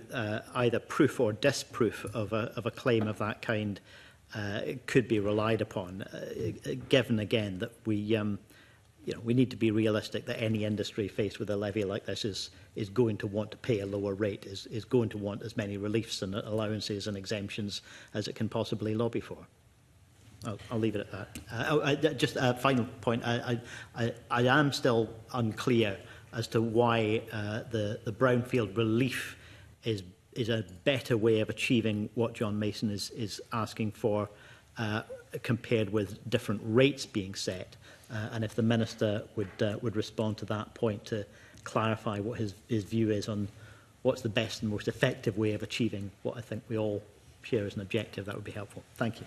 either proof or disproof of a claim of that kind could be relied upon, given again that we need to be realistic that any industry faced with a levy like this is going to want to pay a lower rate, is going to want as many reliefs and allowances and exemptions as it can possibly lobby for. I'll leave it at that. Just a final point. I am still unclear as to why the brownfield relief is a better way of achieving what John Mason is asking for, compared with different rates being set. And if the Minister would respond to that point to clarify what his view is on what's the best and most effective way of achieving what I think we all share as an objective, that would be helpful. Thank you.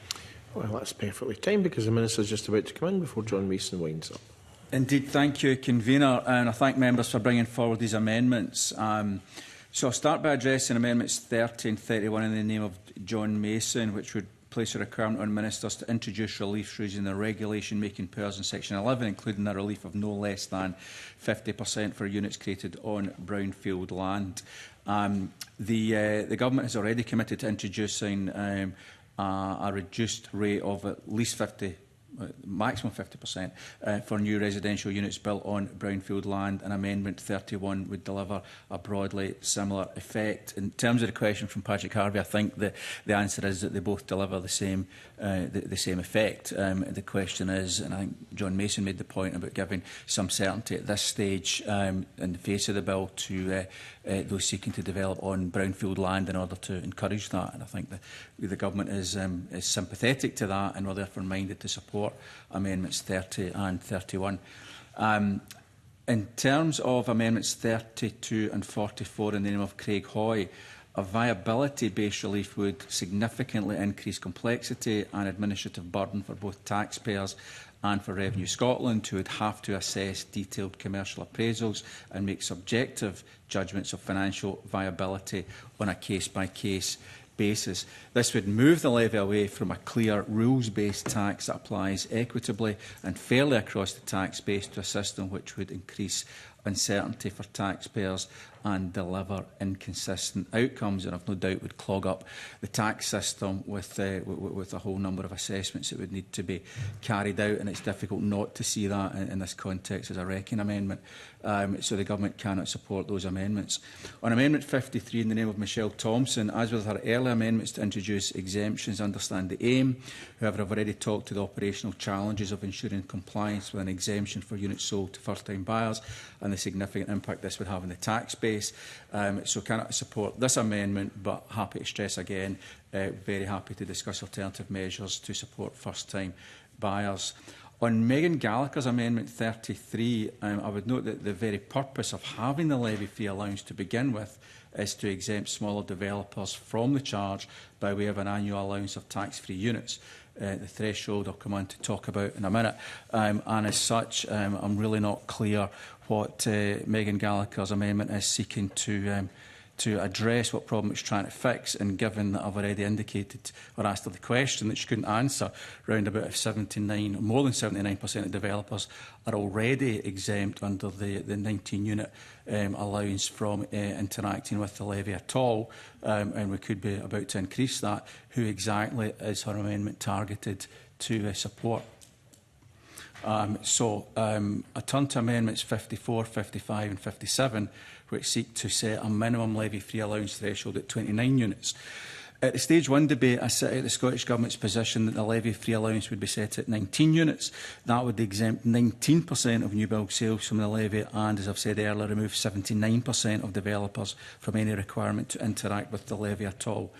Well, that's perfectly timed because the Minister's just about to come in before John Mason winds up. Indeed, thank you, Convener, and I thank members for bringing forward these amendments. So I'll start by addressing Amendments 30 and 31 in the name of John Mason, which would place a requirement on ministers to introduce reliefs using the regulation making powers in Section 11, including a relief of no less than 50% for units created on brownfield land. The government has already committed to introducing a reduced rate of at least 50%. Maximum 50% for new residential units built on brownfield land, and Amendment 31 would deliver a broadly similar effect. In terms of the question from Patrick Harvey, I think the answer is that they both deliver the same effect. The question is, and I think John Mason made the point about giving some certainty at this stage in the face of the bill to those seeking to develop on brownfield land in order to encourage that. And I think the government is sympathetic to that, and we're therefore minded to support Amendments 30 and 31. In terms of Amendments 32 and 44 in the name of Craig Hoy, a viability-based relief would significantly increase complexity and administrative burden for both taxpayers and for Revenue Scotland, who would have to assess detailed commercial appraisals and make subjective judgments of financial viability on a case-by-case basis. This would move the levy away from a clear rules-based tax that applies equitably and fairly across the tax base to a system which would increase uncertainty for taxpayers and deliver inconsistent outcomes, and I've no doubt would clog up the tax system with a whole number of assessments that would need to be carried out, and it's difficult not to see that in this context as a wrecking amendment. So the government cannot support those amendments. On Amendment 53 in the name of Michelle Thompson, as with her earlier amendments to introduce exemptions, understand the aim. However, I've already talked to the operational challenges of ensuring compliance with an exemption for units sold to first-time buyers and the significant impact this would have on the tax base. So cannot support this amendment, but happy to stress again, very happy to discuss alternative measures to support first-time buyers. On Megan Gallagher's Amendment 33, I would note that the very purpose of having the levy-free allowance to begin with is to exempt smaller developers from the charge by way of an annual allowance of tax-free units. The threshold I'll come on to talk about in a minute. And as such, I'm really not clear what Megan Gallagher's amendment is seeking to address, what problem it's trying to fix, and given that I've already indicated or asked her the question that she couldn't answer, round about if more than 79% of developers are already exempt under the 19-unit allowance from interacting with the levy at all, and we could be about to increase that, who exactly is her amendment targeted to support? I turn to Amendments 54, 55 and 57, which seek to set a minimum levy-free allowance threshold at 29 units. At the Stage 1 debate, I set out the Scottish Government's position that the levy-free allowance would be set at 19 units. That would exempt 19% of new build sales from the levy and, as I've said earlier, remove 79% of developers from any requirement to interact with the levy at all.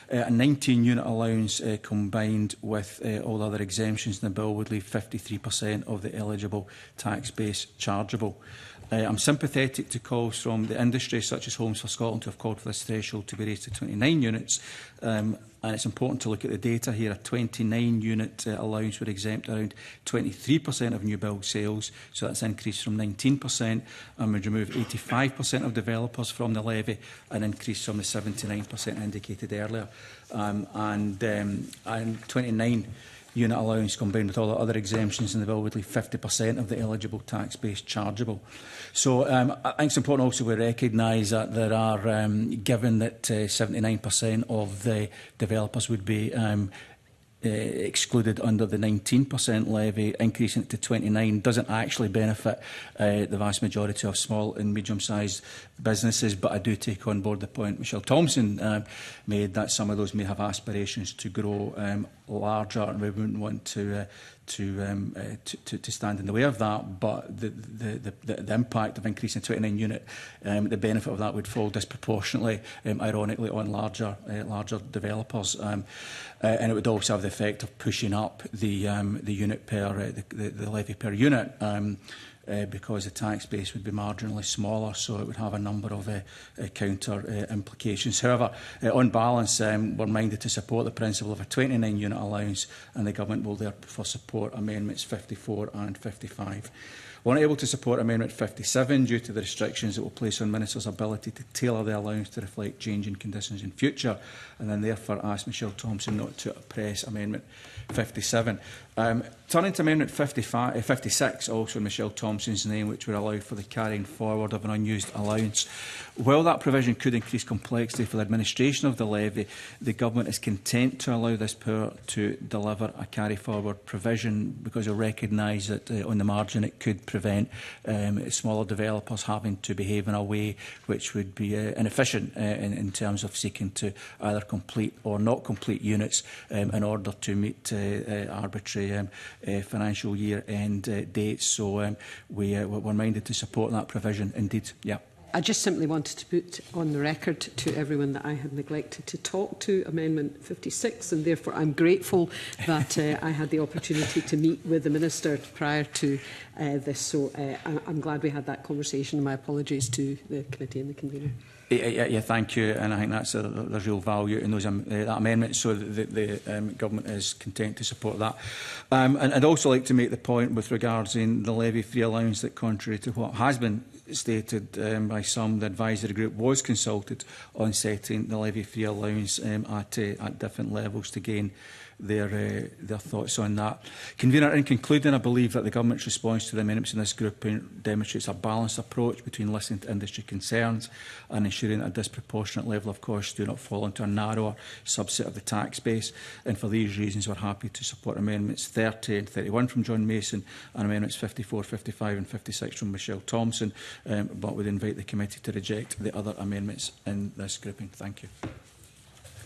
A 19-unit allowance combined with all other exemptions in the bill would leave 53% of the eligible tax base chargeable. I'm sympathetic to calls from the industry, such as Homes for Scotland, to have called for this threshold to be raised to 29 units. And it's important to look at the data here. A 29-unit allowance would exempt around 23% of new build sales, so that's increased from 19%, and would remove 85% of developers from the levy, an increase from the 79% indicated earlier. And 29-unit allowance combined with all the other exemptions in the bill would leave 50% of the eligible tax base chargeable. So I think it's important also we recognise that there are, given that 79% of the developers would be excluded under the 19% levy, increasing it to 29 doesn't actually benefit the vast majority of small and medium-sized businesses, but I do take on board the point Michelle Thompson made that some of those may have aspirations to grow larger, and we wouldn't want to stand in the way of that, but the impact of increasing 29 unit, the benefit of that would fall disproportionately, ironically, on larger developers, and it would also have the effect of pushing up the unit per the levy per unit. Because the tax base would be marginally smaller, so it would have a number of counter implications. However, on balance, we're minded to support the principle of a 29-unit allowance, and the Government will therefore support Amendments 54 and 55. We're not able to support Amendment 57 due to the restrictions it will place on Ministers' ability to tailor the allowance to reflect changing conditions in future, and then therefore ask Michelle Thompson not to press Amendment 57. Turning to Amendment 56, also in Michelle Thompson's name, which would allow for the carrying forward of an unused allowance. While that provision could increase complexity for the administration of the levy, the Government is content to allow this power to deliver a carry-forward provision because we recognise that on the margin it could prevent smaller developers having to behave in a way which would be inefficient in terms of seeking to either complete or not complete units in order to meet arbitrary financial year end dates. So we're minded to support that provision indeed. Yeah. I just simply wanted to put on the record to everyone that I had neglected to talk to Amendment 56, and therefore I'm grateful that I had the opportunity to meet with the Minister prior to this. So I'm glad we had that conversation. My apologies to the committee and the convener. Yeah, thank you, and I think there's real value in those that amendment, so the Government is content to support that. And I'd also like to make the point with regards in the levy-free allowance that, contrary to what has been stated by some, the advisory group was consulted on setting the levy-free allowance at different levels to gain their thoughts on that. Convener, in concluding, I believe that the Government's response to the amendments in this group demonstrates a balanced approach between listening to industry concerns and ensuring that a disproportionate level of costs do not fall into a narrower subset of the tax base. And for these reasons, we're happy to support Amendments 30 and 31 from John Mason and Amendments 54, 55 and 56 from Michelle Thompson, but would invite the committee to reject the other amendments in this grouping. Thank you.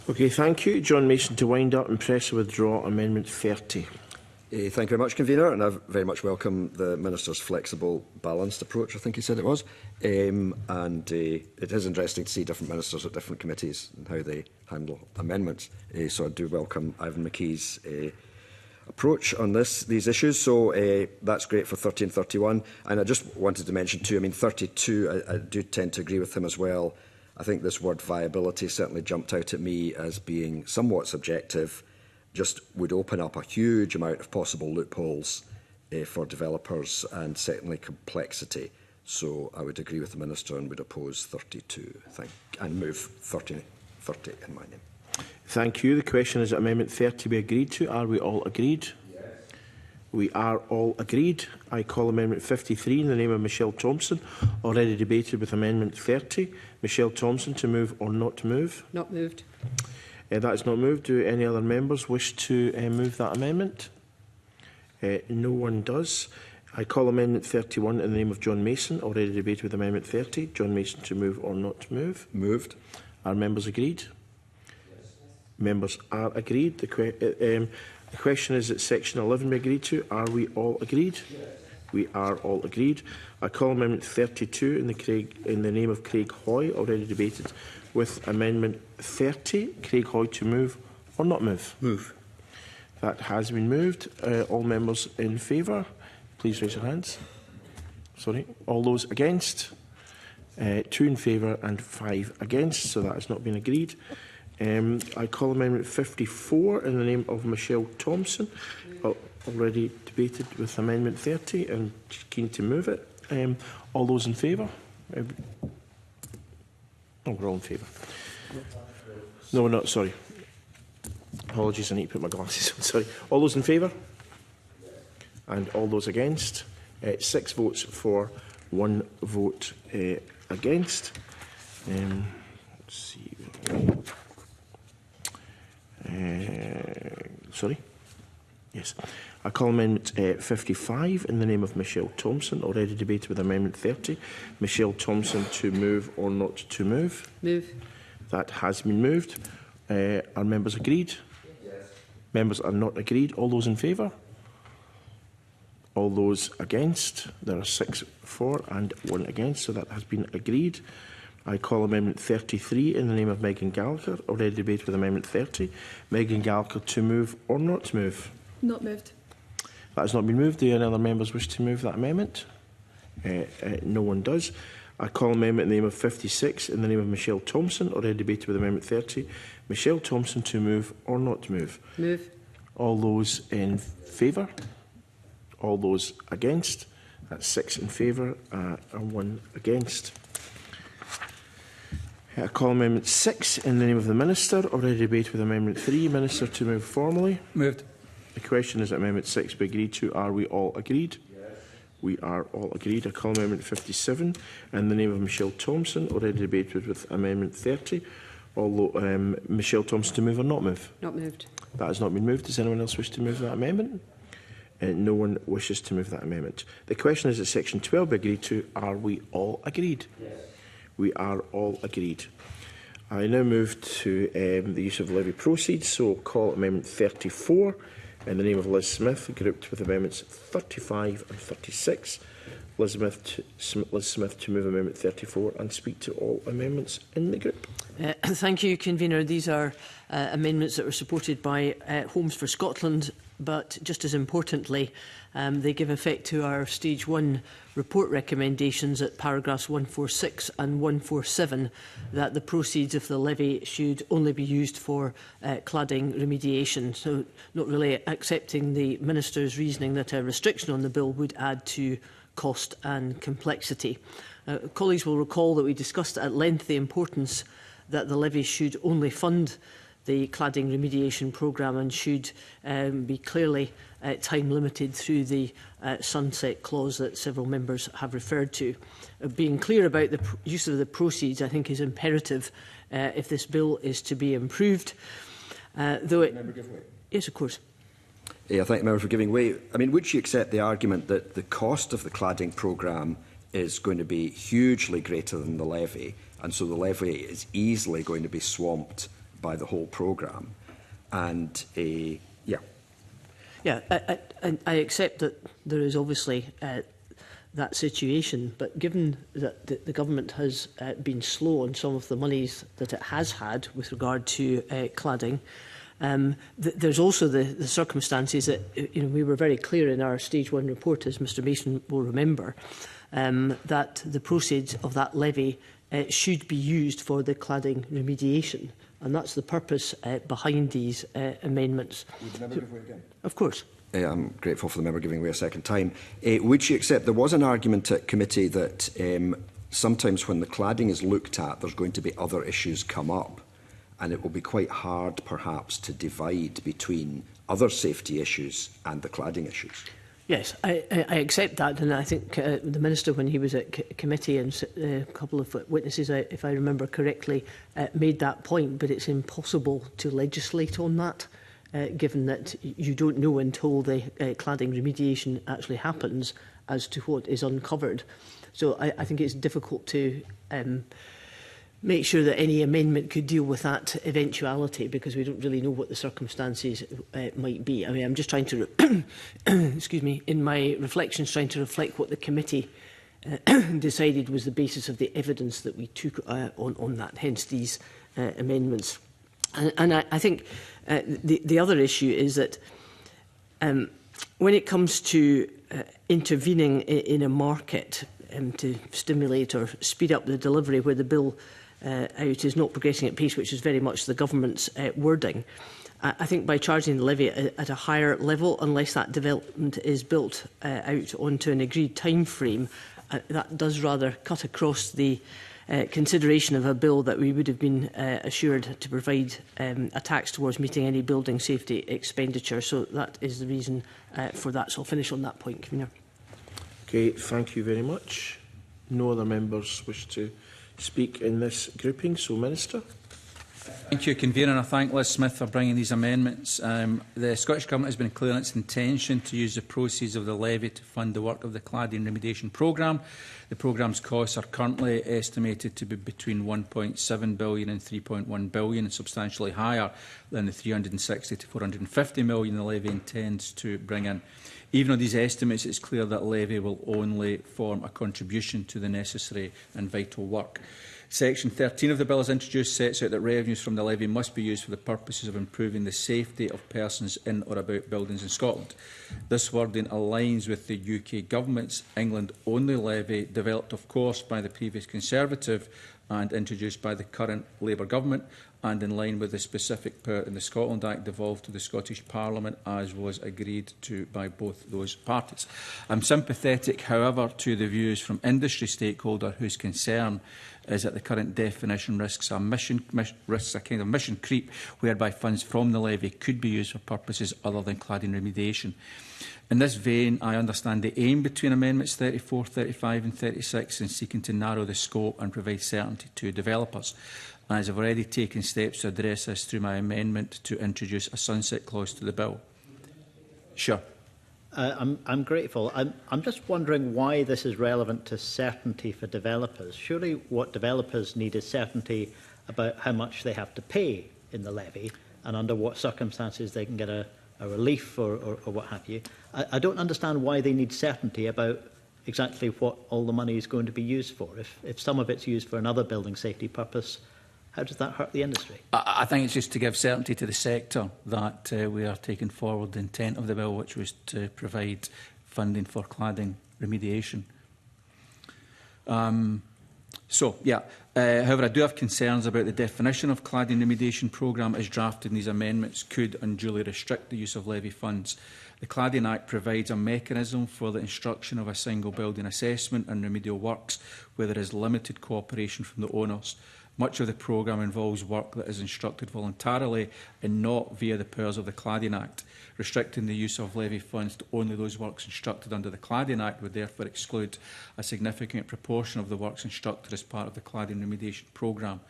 Okay, thank you. John Mason to wind up and press to withdraw Amendment 30. Thank you very much, Convener, and I very much welcome the Minister's flexible, balanced approach, I think he said it was. It is interesting to see different ministers at different committees and how they handle amendments. So I do welcome Ivan McKee's approach on these issues. So that's great for 30 and 31. And I just wanted to mention too, 32, I do tend to agree with him as well. I think this word viability certainly jumped out at me as being somewhat subjective, just would open up a huge amount of possible loopholes for developers and certainly complexity. So I would agree with the Minister and would oppose 32 and move 30 in my name. Thank you. The question is that Amendment 30 be agreed to. Are we all agreed? Yes. We are all agreed. I call Amendment 53 in the name of Michelle Thompson, already debated with Amendment 30. Michelle Thompson to move or not to move? Not moved. That is not moved. Do any other members wish to move that amendment? No one does. I call Amendment 31 in the name of John Mason, already debated with Amendment 30. John Mason to move or not to move? Moved. Are members agreed? Yes. Members are agreed. The question is that Section 11 be agreed to. Are we all agreed? Yes. We are all agreed. I call Amendment 32 in the name of Craig Hoy, already debated with Amendment 30. Craig Hoy to move or not move? Move. That has been moved. All members in favour, please raise your hands. Sorry. All those against? 2 in favour and 5 against, so that has not been agreed. I call Amendment 54 in the name of Michelle Thompson, already debated with Amendment 30 and keen to move it. All those in favour? Oh, we're all in favour. No, we're not, sorry. Apologies, I need to put my glasses on, sorry. All those in favour? And all those against? 6 votes for, 1 vote against. Let's see. Sorry? Yes. I call Amendment 55 in the name of Michelle Thompson, already debated with Amendment 30. Michelle Thompson to move or not to move? Move. That has been moved. Are members agreed? Yes. Members are not agreed. All those in favour? All those against? There are 6 for and 1 against, so that has been agreed. I call Amendment 33 in the name of Megan Gallagher, already debated with Amendment 30. Megan Gallagher to move or not to move? Not moved. That has not been moved. Do any other members wish to move that amendment? No one does. I call amendment in the name of 56 in the name of Michelle Thompson, already debated with Amendment 30. Michelle Thompson to move or not to move? Move. All those in favour? All those against? That's 6 in favour and 1 against. I call Amendment 6 in the name of the Minister. Already debate with Amendment 3. Minister to move formally. Moved. The question is that Amendment 6 be agreed to. Are we all agreed? Yes. We are all agreed. I call Amendment 57 in the name of Michelle Thompson. Already debated with Amendment 30. Although Michelle Thompson to move or not move? Not moved. That has not been moved. Does anyone else wish to move that amendment? No one wishes to move that amendment. The question is that Section 12 be agreed to. Are we all agreed? Yes. We are all agreed. I now move to the use of levy proceeds, so call Amendment 34 in the name of Liz Smith, grouped with Amendments 35 and 36. Liz Smith to move Amendment 34 and speak to all amendments in the group. Thank you, Convener. These are amendments that were supported by Homes for Scotland, but just as importantly, they give effect to our Stage 1 report recommendations at paragraphs 146 and 147 that the proceeds of the levy should only be used for cladding remediation. So not really accepting the Minister's reasoning that a restriction on the bill would add to cost and complexity. Colleagues will recall that we discussed at length the importance that the levy should only fund the cladding remediation programme and should be clearly time limited through the sunset clause that several members have referred to. Being clear about the use of the proceeds, I think, is imperative if this bill is to be improved. Yes, of course. I thank the member for giving way. I mean, would she accept the argument that the cost of the cladding programme is going to be hugely greater than the levy, and so the levy is easily going to be swamped by the whole programme? And I accept that there is obviously that situation, but given that the government has been slow on some of the monies that it has had with regard to cladding, there's also the circumstances that we were very clear in our Stage 1 report, as Mr Mason will remember, that the proceeds of that levy should be used for the cladding remediation. And that's the purpose behind these amendments. Would the member give way again? Of course. I'm grateful for the member giving way a second time. Would she accept there was an argument at committee that sometimes when the cladding is looked at, there's going to be other issues come up, and it will be quite hard, perhaps, to divide between other safety issues and the cladding issues? Yes, I accept that, and I think the Minister, when he was at committee, and a couple of witnesses, if I remember correctly, made that point, but it's impossible to legislate on that, given that you don't know until the cladding remediation actually happens as to what is uncovered. So I think it's difficult to make sure that any amendment could deal with that eventuality, because we don't really know what the circumstances might be. I mean, I'm just trying to, excuse me, in my reflections, trying to reflect what the committee decided was the basis of the evidence that we took on that, hence these amendments. And I think the other issue is that when it comes to intervening in a market to stimulate or speed up the delivery where the bill out is not progressing at pace, which is very much the government's wording, I think by charging the levy at a higher level, unless that development is built out onto an agreed time frame, that does rather cut across the consideration of a bill that we would have been assured to provide a tax towards meeting any building safety expenditure. So that is the reason for that. So I'll finish on that point, Convener. Okay, thank you very much. No other members wish to speak in this grouping, so Minister. Thank you, Convener, and I thank Liz Smith for bringing these amendments. The Scottish Government has been clear in its intention to use the proceeds of the levy to fund the work of the cladding remediation programme. The programme's costs are currently estimated to be between £1.7 billion and £3.1 billion, and substantially higher than the £360 to £450 million the levy intends to bring in. Even on these estimates, it's clear that levy will only form a contribution to the necessary and vital work. Section 13 of the bill, as introduced, sets out that revenues from the levy must be used for the purposes of improving the safety of persons in or about buildings in Scotland. This wording aligns with the UK Government's England-only levy, developed, of course, by the previous Conservative and introduced by the current Labour Government, and in line with the specific power in the Scotland Act devolved to the Scottish Parliament, as was agreed to by both those parties. I'm sympathetic, however, to the views from industry stakeholders whose concern is that the current definition risks a kind of mission creep, whereby funds from the levy could be used for purposes other than cladding remediation. In this vein, I understand the aim between Amendments 34, 35 and 36 in seeking to narrow the scope and provide certainty to developers. As I've already taken steps to address this through my amendment to introduce a sunset clause to the bill. Sure. I'm grateful. I'm just wondering why this is relevant to certainty for developers. Surely what developers need is certainty about how much they have to pay in the levy and under what circumstances they can get a relief or what have you. I don't understand why they need certainty about exactly what all the money is going to be used for. If some of it's used for another building safety purpose, how does that hurt the industry? I think it's just to give certainty to the sector that we are taking forward the intent of the bill, which was to provide funding for cladding remediation. However, I do have concerns about the definition of cladding remediation programme as drafted in these amendments could unduly restrict the use of levy funds. The Cladding Act provides a mechanism for the instruction of a single building assessment and remedial works where there is limited cooperation from the owners. Much of the programme involves work that is instructed voluntarily and not via the powers of the Cladding Act. Restricting the use of levy funds to only those works instructed under the Cladding Act would therefore exclude a significant proportion of the works instructed as part of the cladding remediation programme.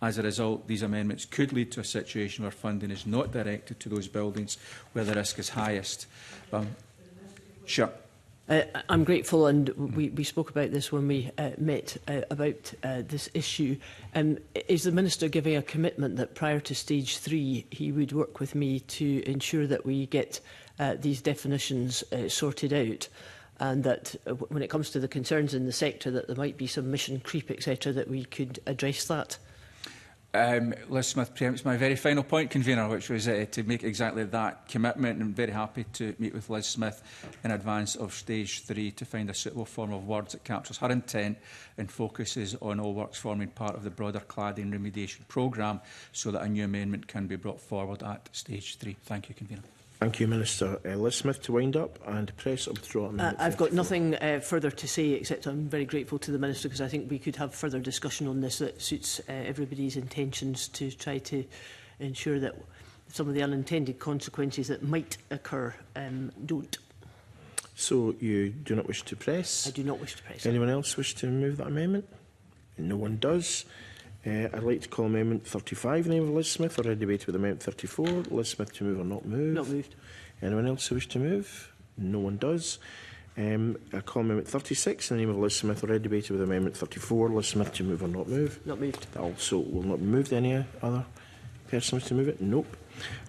As a result, these amendments could lead to a situation where funding is not directed to those buildings where the risk is highest. Sure. I'm grateful, and we spoke about this when we met about this issue. Is the Minister giving a commitment that prior to stage 3 he would work with me to ensure that we get these definitions sorted out, and that when it comes to the concerns in the sector that there might be some mission creep, etc., that we could address that? Liz Smith preempts my very final point, Convener, which was to make exactly that commitment. And I'm very happy to meet with Liz Smith in advance of stage 3 to find a suitable form of words that captures her intent and focuses on all works forming part of the broader cladding remediation programme so that a new amendment can be brought forward at stage 3. Thank you, Convener. Thank you, Minister. Liz Smith to wind up, and press or withdraw amendment. I've got nothing further to say, except I'm very grateful to the Minister, because I think we could have further discussion on this that suits everybody's intentions to try to ensure that some of the unintended consequences that might occur don't. So you do not wish to press? I do not wish to press. Anyone else wish to move that amendment? No one does. I'd like to call Amendment 35 in the name of Liz Smith. Already debated with Amendment 34. Liz Smith to move or not move? Not moved. Anyone else who wish to move? No one does. I call Amendment 36 in the name of Liz Smith. Already debated with Amendment 34. Liz Smith to move or not move? Not moved. That also will not be moved. Any other person wish to move it? Nope.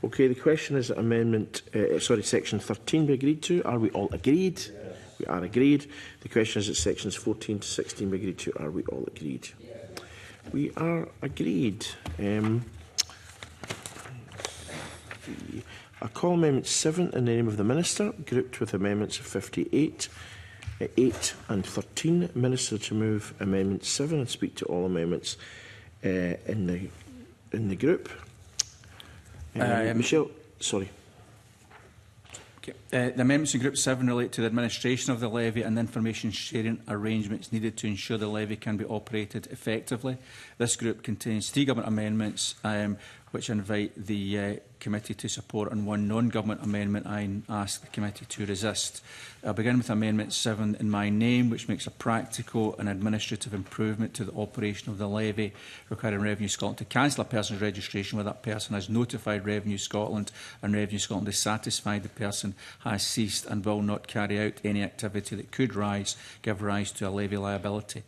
Okay, the question is that Section 13 be agreed to. Are we all agreed? Yes. We are agreed. The question is that Sections 14 to 16 be agreed to. Are we all agreed? We are agreed. I call Amendment 7 in the name of the Minister, grouped with Amendments 58, 8 and 13. Minister to move Amendment 7 and speak to all amendments in the group. Michelle, sorry. The amendments in Group 7 relate to the administration of the levy and the information sharing arrangements needed to ensure the levy can be operated effectively. This group contains 3 government amendments which invite the committee to support, and 1 non-government amendment I ask the committee to resist. I'll begin with Amendment 7 in my name, which makes a practical and administrative improvement to the operation of the levy, requiring Revenue Scotland to cancel a person's registration where that person has notified Revenue Scotland and Revenue Scotland is satisfied the person has ceased and will not carry out any activity that could give rise to a levy liability.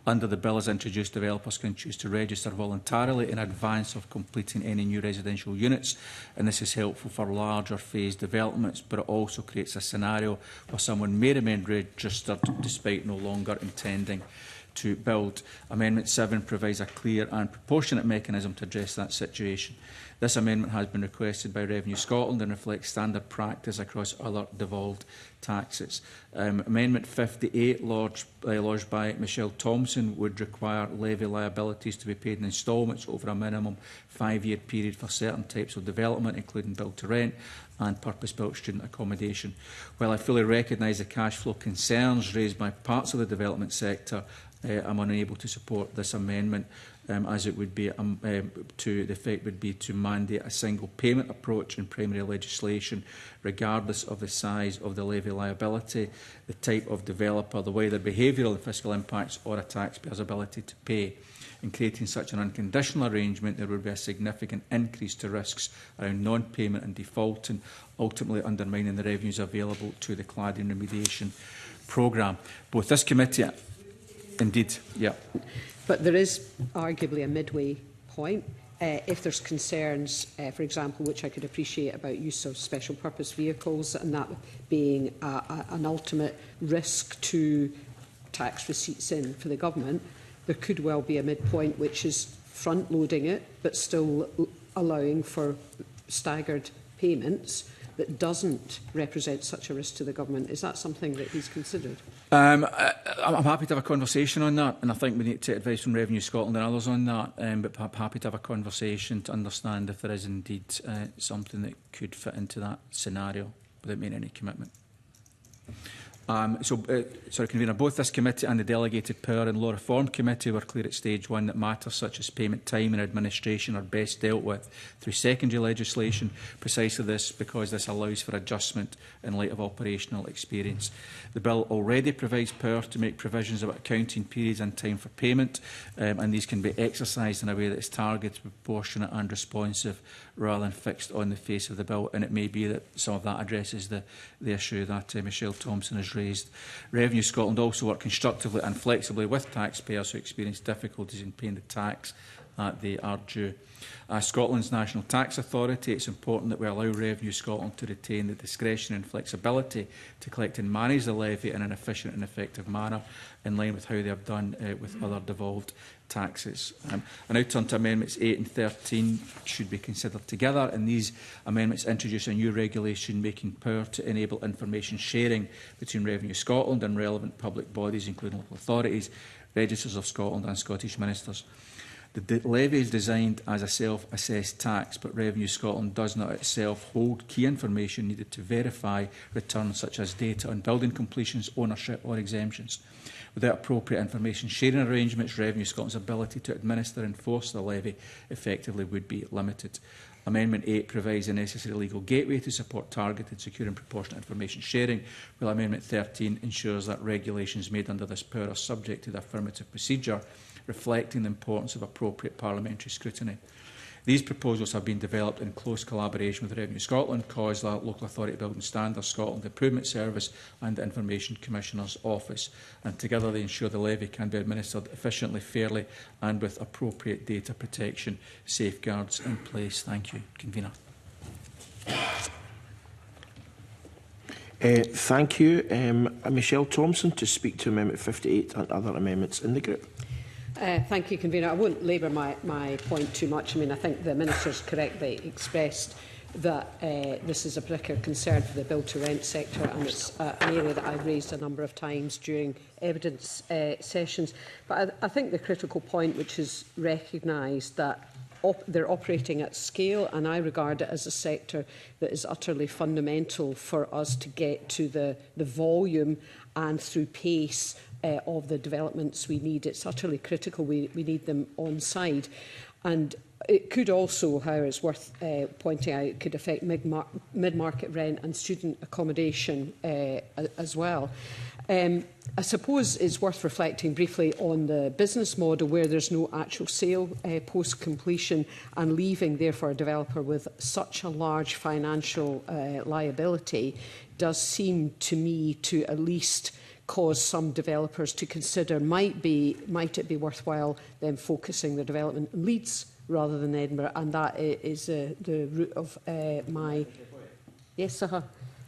Under the bill as introduced, developers can choose to register voluntarily in advance of completing any new residential units, and this is helpful for larger phased developments, but it also creates a scenario where someone may remain registered despite no longer intending to build. Amendment 7 provides a clear and proportionate mechanism to address that situation. This amendment has been requested by Revenue Scotland and reflects standard practice across other devolved taxes. Amendment 58, lodged by Michelle Thompson, would require levy liabilities to be paid in instalments over a minimum 5-year period for certain types of development, including build-to-rent and purpose-built student accommodation. While I fully recognise the cash flow concerns raised by parts of the development sector, I'm unable to support this amendment, as it would be to the effect would be to mandate a single payment approach in primary legislation, regardless of the size of the levy liability, the type of developer, the wider behavioural and fiscal impacts, or a taxpayer's ability to pay. In creating such an unconditional arrangement, there would be a significant increase to risks around non-payment and default, and ultimately undermining the revenues available to the cladding remediation programme. Both this committee, indeed, yeah. But there is arguably a midway point. If there's concerns, for example, which I could appreciate about use of special purpose vehicles, and that being an ultimate risk to tax receipts in for the government, there could well be a midpoint which is front-loading it but still allowing for staggered payments that doesn't represent such a risk to the government. Is that something that he's considered? I'm happy to have a conversation on that, and I think we need to take advice from Revenue Scotland and others on that, but I'm happy to have a conversation to understand if there is indeed something that could fit into that scenario without making any commitment. Sorry, Convener, both this committee and the Delegated Power and Law Reform Committee were clear at stage 1 that matters such as payment time and administration are best dealt with through secondary legislation. Precisely this because this allows for adjustment in light of operational experience. The bill already provides power to make provisions about accounting periods and time for payment, and these can be exercised in a way that is targeted, proportionate and responsive, rather than fixed on the face of the bill. And it may be that some of that addresses the issue that Michelle Thompson has raised. Revenue Scotland also work constructively and flexibly with taxpayers who experience difficulties in paying the tax that they are due. As Scotland's National Tax Authority, it's important that we allow Revenue Scotland to retain the discretion and flexibility to collect and manage the levy in an efficient and effective manner, in line with how they have done with other devolved taxes. I now turn to Amendments 8 and 13, should be considered together, and these amendments introduce a new regulation making power to enable information sharing between Revenue Scotland and relevant public bodies, including local authorities, registers of Scotland and Scottish ministers. The levy is designed as a self-assessed tax, but Revenue Scotland does not itself hold key information needed to verify returns, such as data on building completions, ownership or exemptions. Without appropriate information sharing arrangements, Revenue Scotland's ability to administer and enforce the levy effectively would be limited. Amendment 8 provides a necessary legal gateway to support targeted, secure and proportionate information sharing, while Amendment 13 ensures that regulations made under this power are subject to the affirmative procedure, reflecting the importance of appropriate parliamentary scrutiny. These proposals have been developed in close collaboration with Revenue Scotland, COSLA, Local Authority Building Standards Scotland Improvement Service and the Information Commissioner's Office, and together they ensure the levy can be administered efficiently, fairly and with appropriate data protection safeguards in place. Thank you. Convener. Thank you. Michelle Thompson to speak to Amendment 58 and other amendments in the group. Thank you, Convener. I won't labour my point too much. I mean, I think the Minister's correctly expressed that this is a particular concern for the build-to-rent sector, and it's an area that I've raised a number of times during evidence sessions. But I think the critical point, which is recognised that they're operating at scale, and I regard it as a sector that is utterly fundamental for us to get to the volume and through pace of the developments we need. It's utterly critical. We need them on side. And it could also, however, it's worth pointing out, could affect mid-market rent and student accommodation as well. I suppose it's worth reflecting briefly on the business model where there's no actual sale post-completion, and leaving, therefore, a developer with such a large financial liability does seem to me to at least cause some developers to consider might it be worthwhile them focusing their development in Leeds rather than Edinburgh, and that is the root of my... Yes,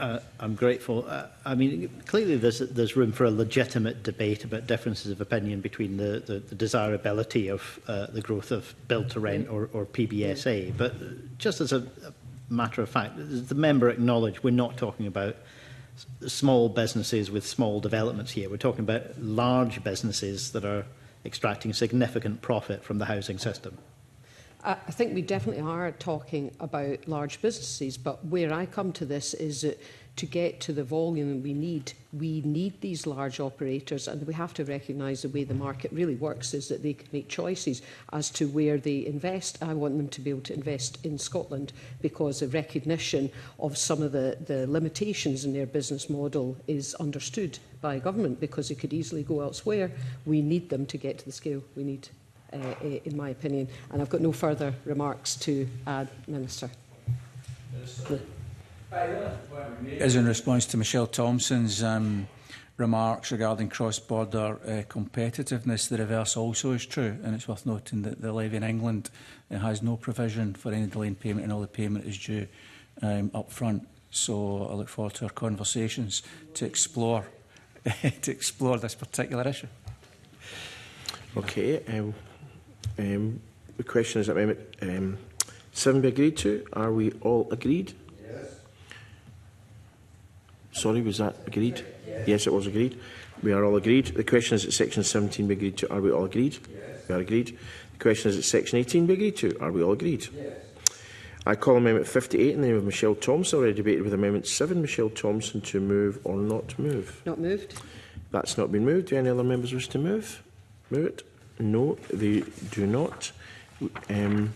I'm grateful. I mean, clearly there's room for a legitimate debate about differences of opinion between the desirability of the growth of build-to-rent or PBSA. But just as a matter of fact, as the member acknowledged, we're not talking about small businesses with small developments here. We're talking about large businesses that are extracting significant profit from the housing system. I think we definitely are talking about large businesses, but where I come to this is that to get to the volume we need these large operators, and we have to recognise the way the market really works is that they can make choices as to where they invest. I want them to be able to invest in Scotland because the recognition of some of the limitations in their business model is understood by government because they could easily go elsewhere. We need them to get to the scale we need. In my opinion, and I've got no further remarks to add, Minister. As in response to Michelle Thompson's remarks regarding cross-border competitiveness, the reverse also is true, and it's worth noting that the levy in England has no provision for any delay in payment, and all the payment is due up front. So I look forward to our conversations to explore this particular issue. Okay. The question is Amendment 7 be agreed to. Are we all agreed? Yes. Sorry, was that agreed? Yes, it was agreed. We are all agreed. The question is that Section 17 be agreed to. Are we all agreed? Yes. We are agreed. The question is that Section 18 be agreed to. Are we all agreed? Yes. I call Amendment 58 in the name of Michelle Thompson. Already debated with Amendment 7. Michelle Thompson to move or not move? Not moved. That's not been moved. Do any other members wish to move? Move it? No, they do not. The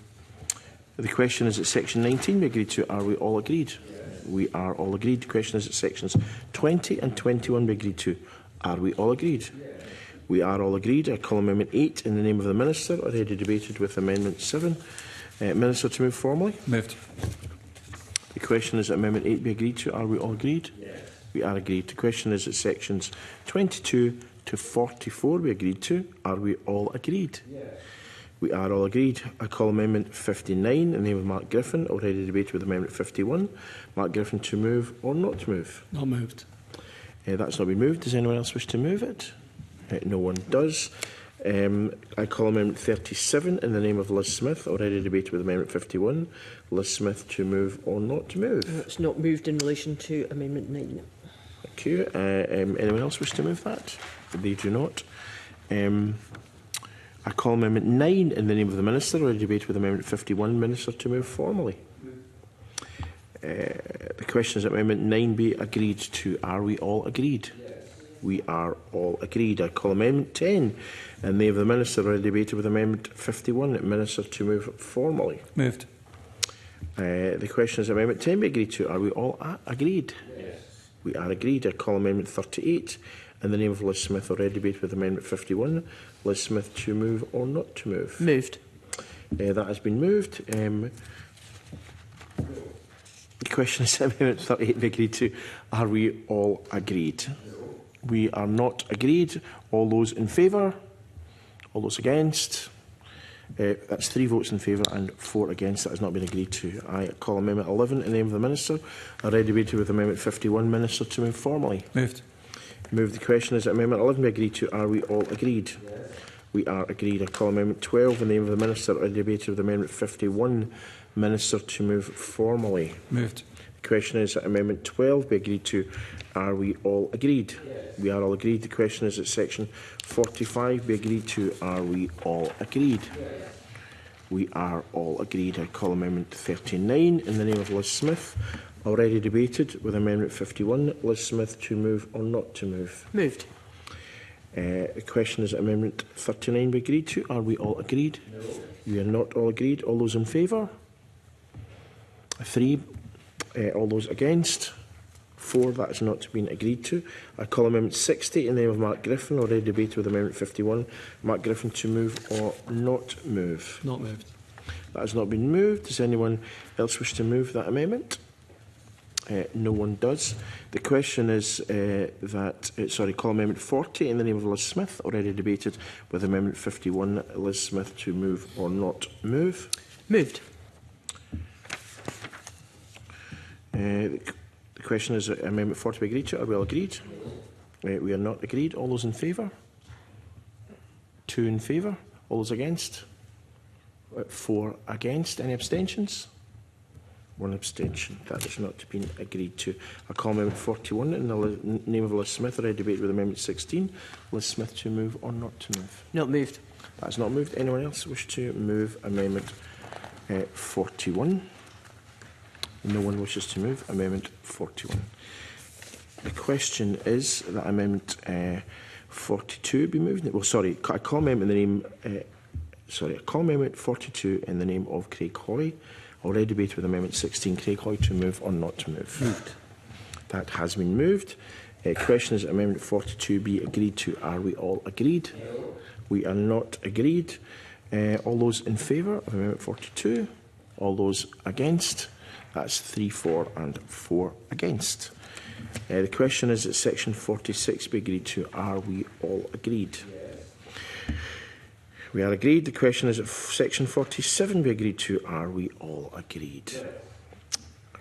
question is that Section 19 be agreed to. Are we all agreed? Yes. We are all agreed. The question is that Sections 20 and 21 be agreed to. Are we all agreed? Yes. We are all agreed. I call Amendment 8 in the name of the Minister. Already debated with Amendment 7. Minister to move formally. Moved. The question is that Amendment 8 be agreed to. Are we all agreed? Yes. We are agreed. The question is that Sections 22 to 44 we agreed to. Are we all agreed? Yes. We are all agreed. I call Amendment 59 in the name of Mark Griffin. Already debated with Amendment 51. Mark Griffin to move or not to move? Not moved. That's not been moved. Does anyone else wish to move it? No one does. I call Amendment 37 in the name of Liz Smith. Already debated with Amendment 51. Liz Smith to move or not to move? It's not moved in relation to Amendment 9. Thank you. Anyone else wish to move that? They do not. I call Amendment 9 in the name of the Minister. Already debated with Amendment 51. Minister to move formally. The question is that Amendment 9 be agreed to. Are we all agreed? Yes. We are all agreed. I call Amendment 10 in the name of the Minister. Already debated with Amendment 51. Minister to move formally. Moved. The question is Amendment 10 be agreed to. Are we all agreed? Yes. We are agreed. I call Amendment 38 in the name of Liz Smith. Already debated with Amendment 51. Liz Smith to move or not to move? Moved. That has been moved. The question is Amendment 38 be agreed to. Are we all agreed? We are not agreed. All those in favour? All those against? That's 3 votes in favour and 4 against. That has not been agreed to. I call Amendment 11 in the name of the Minister. Already debated with Amendment 51. Minister to move formally. Moved. Moved. The question is that Amendment 11 be agreed to. Are we all agreed? Yes. We are agreed. I call Amendment 12 in the name of the Minister. Already debated with Amendment 51. Minister to move formally. Moved. The question is that Amendment 12 be agreed to. Are we all agreed? Yes. We are all agreed. The question is that Section 45 be agreed to. Are we all agreed? Yes. We are all agreed. I call Amendment 39 in the name of Liz Smith. Already debated with Amendment 51. Liz Smith to move or not to move? Moved. The question is that Amendment 39 be agreed to. Are we all agreed? No. We are not all agreed. All those in favour? 3. All those against? 4. That has not been agreed to. I call Amendment 60 in the name of Mark Griffin. Already debated with Amendment 51. Mark Griffin to move or not move? Not moved. That has not been moved. Does anyone else wish to move that amendment? No one does. The question is call Amendment 40 in the name of Liz Smith. Already debated with Amendment 51. Liz Smith to move or not move? Moved. The question is Amendment 40 be agreed to. Are we all agreed? We are not agreed. All those in favour? 2 in favour. All those against? 4 against. Any abstentions? 1 abstention. That has not been agreed to. I call Amendment 41 in the name of Liz Smith. I debate with Amendment 16. Liz Smith to move or not to move? Not moved. That's not moved. Anyone else wish to move Amendment 41? No one wishes to move Amendment 41. The question is that Amendment 42 be moved. Well, sorry, I call Amendment in the name. I call Amendment 42 in the name of Craig Hoy. Already debated with Amendment 16. Craig Hoy to move or not to move? Moved. That has been moved. Question is Amendment 42 be agreed to. Are we all agreed? No. We are not agreed. All those in favour of Amendment 42? All those against? That's 3 for and 4 against. The question is that Section 46 be agreed to. Are we all agreed? Yes. We are agreed. The question is that Section 47 be agreed to. Are we all agreed? Yes.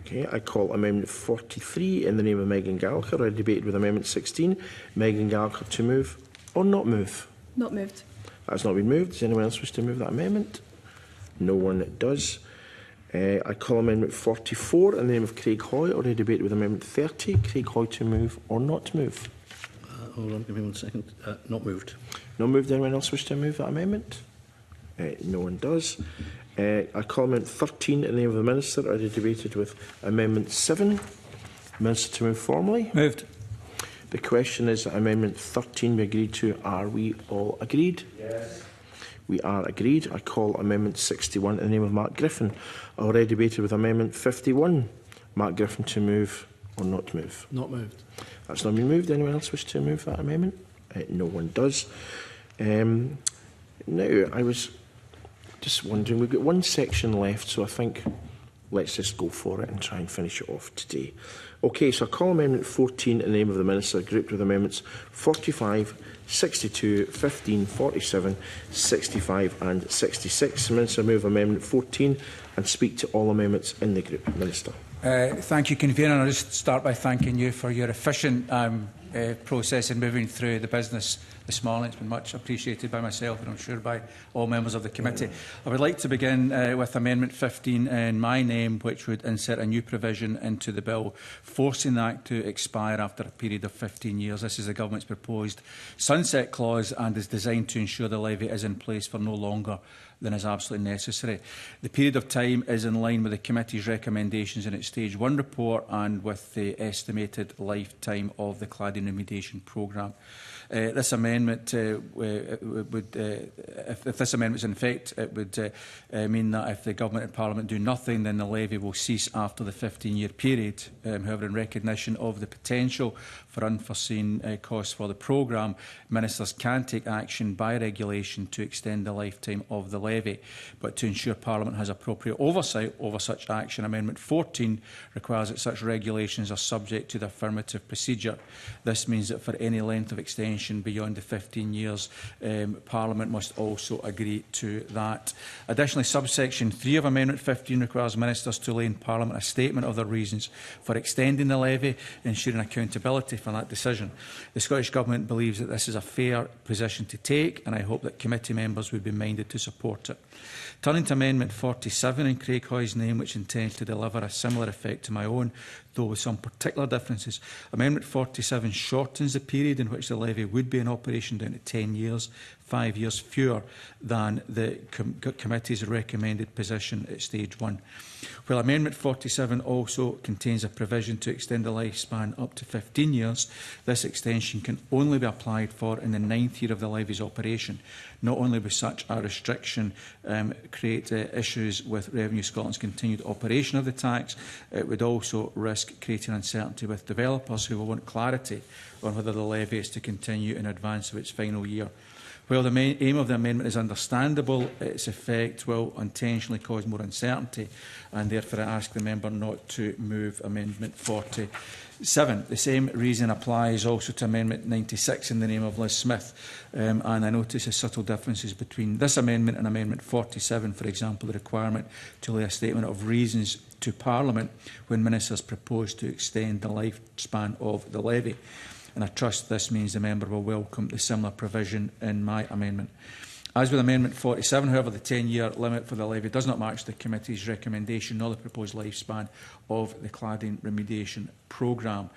Okay, I call Amendment 43 in the name of Megan Gallagher. I debated with Amendment 16. Megan Gallagher to move or not move? Not moved. That's not been moved. Does anyone else wish to move that amendment? No one does. I call Amendment 44 in the name of Craig Hoy. Already debated with Amendment 30. Craig Hoy to move or not to move? Hold on, give me 1 second. Not moved. Not moved. Anyone else wish to move that amendment? No one does. I call Amendment 13 in the name of the Minister. Already debated with Amendment 7. Minister to move formally. Moved. The question is that Amendment 13 be agreed to. Are we all agreed? Yes. We are agreed. I call Amendment 61 in the name of Mark Griffin. Already debated with Amendment 51. Mark Griffin to move or not to move? Not moved. That's not been moved. Anyone else wish to move that amendment? No one does. Now, I was just wondering, we've got one section left, so I think let's just go for it and try and finish it off today. Okay, so I call Amendment 14 in the name of the Minister, grouped with Amendments 45, 62, 15, 47, 65 and 66. Minister, move Amendment 14 and speak to all amendments in the group. Minister. Thank you, Convener. I'll just start by thanking you for your efficient process in moving through the business this morning. It's been much appreciated by myself and I'm sure by all members of the committee. I would like to begin with Amendment 15 in my name, which would insert a new provision into the bill, forcing the Act to expire after a period of 15 years. This is the Government's proposed sunset clause and is designed to ensure the levy is in place for no longer than is absolutely necessary. The period of time is in line with the committee's recommendations in its Stage 1 report and with the estimated lifetime of the cladding remediation programme. This amendment would, if this amendment is in effect, it would mean that if the Government and Parliament do nothing, then the levy will cease after the 15-year period. However, in recognition of the potential for unforeseen costs for the programme, ministers can take action by regulation to extend the lifetime of the levy. But to ensure Parliament has appropriate oversight over such action, Amendment 14 requires that such regulations are subject to the affirmative procedure. This means that for any length of extension beyond the 15 years, Parliament must also agree to that. Additionally, subsection 3 of Amendment 15 requires ministers to lay in Parliament a statement of their reasons for extending the levy, ensuring accountability for that decision. The Scottish Government believes that this is a fair position to take, and I hope that committee members would be minded to support it. Turning to Amendment 47 in Craig Hoy's name, which intends to deliver a similar effect to my own, though with some particular differences. Amendment 47 shortens the period in which the levy would be in operation down to 10 years, 5 years fewer than the committee's recommended position at Stage 1. While Amendment 47 also contains a provision to extend the lifespan up to 15 years, this extension can only be applied for in the 9th year of the levy's operation. Not only would such a restriction create issues with Revenue Scotland's continued operation of the tax, it would also risk creating uncertainty with developers who will want clarity on whether the levy is to continue in advance of its final year. While the main aim of the amendment is understandable, its effect will intentionally cause more uncertainty, and therefore I ask the member not to move Amendment 47. The same reason applies also to Amendment 96 in the name of Liz Smith, and I notice the subtle differences between this amendment and Amendment 47, for example, the requirement to lay a statement of reasons to Parliament when ministers propose to extend the lifespan of the levy. And I trust this means the member will welcome the similar provision in my amendment. As with Amendment 47, however, the 10-year limit for the levy does not match the committee's recommendation nor the proposed lifespan of the cladding remediation programme.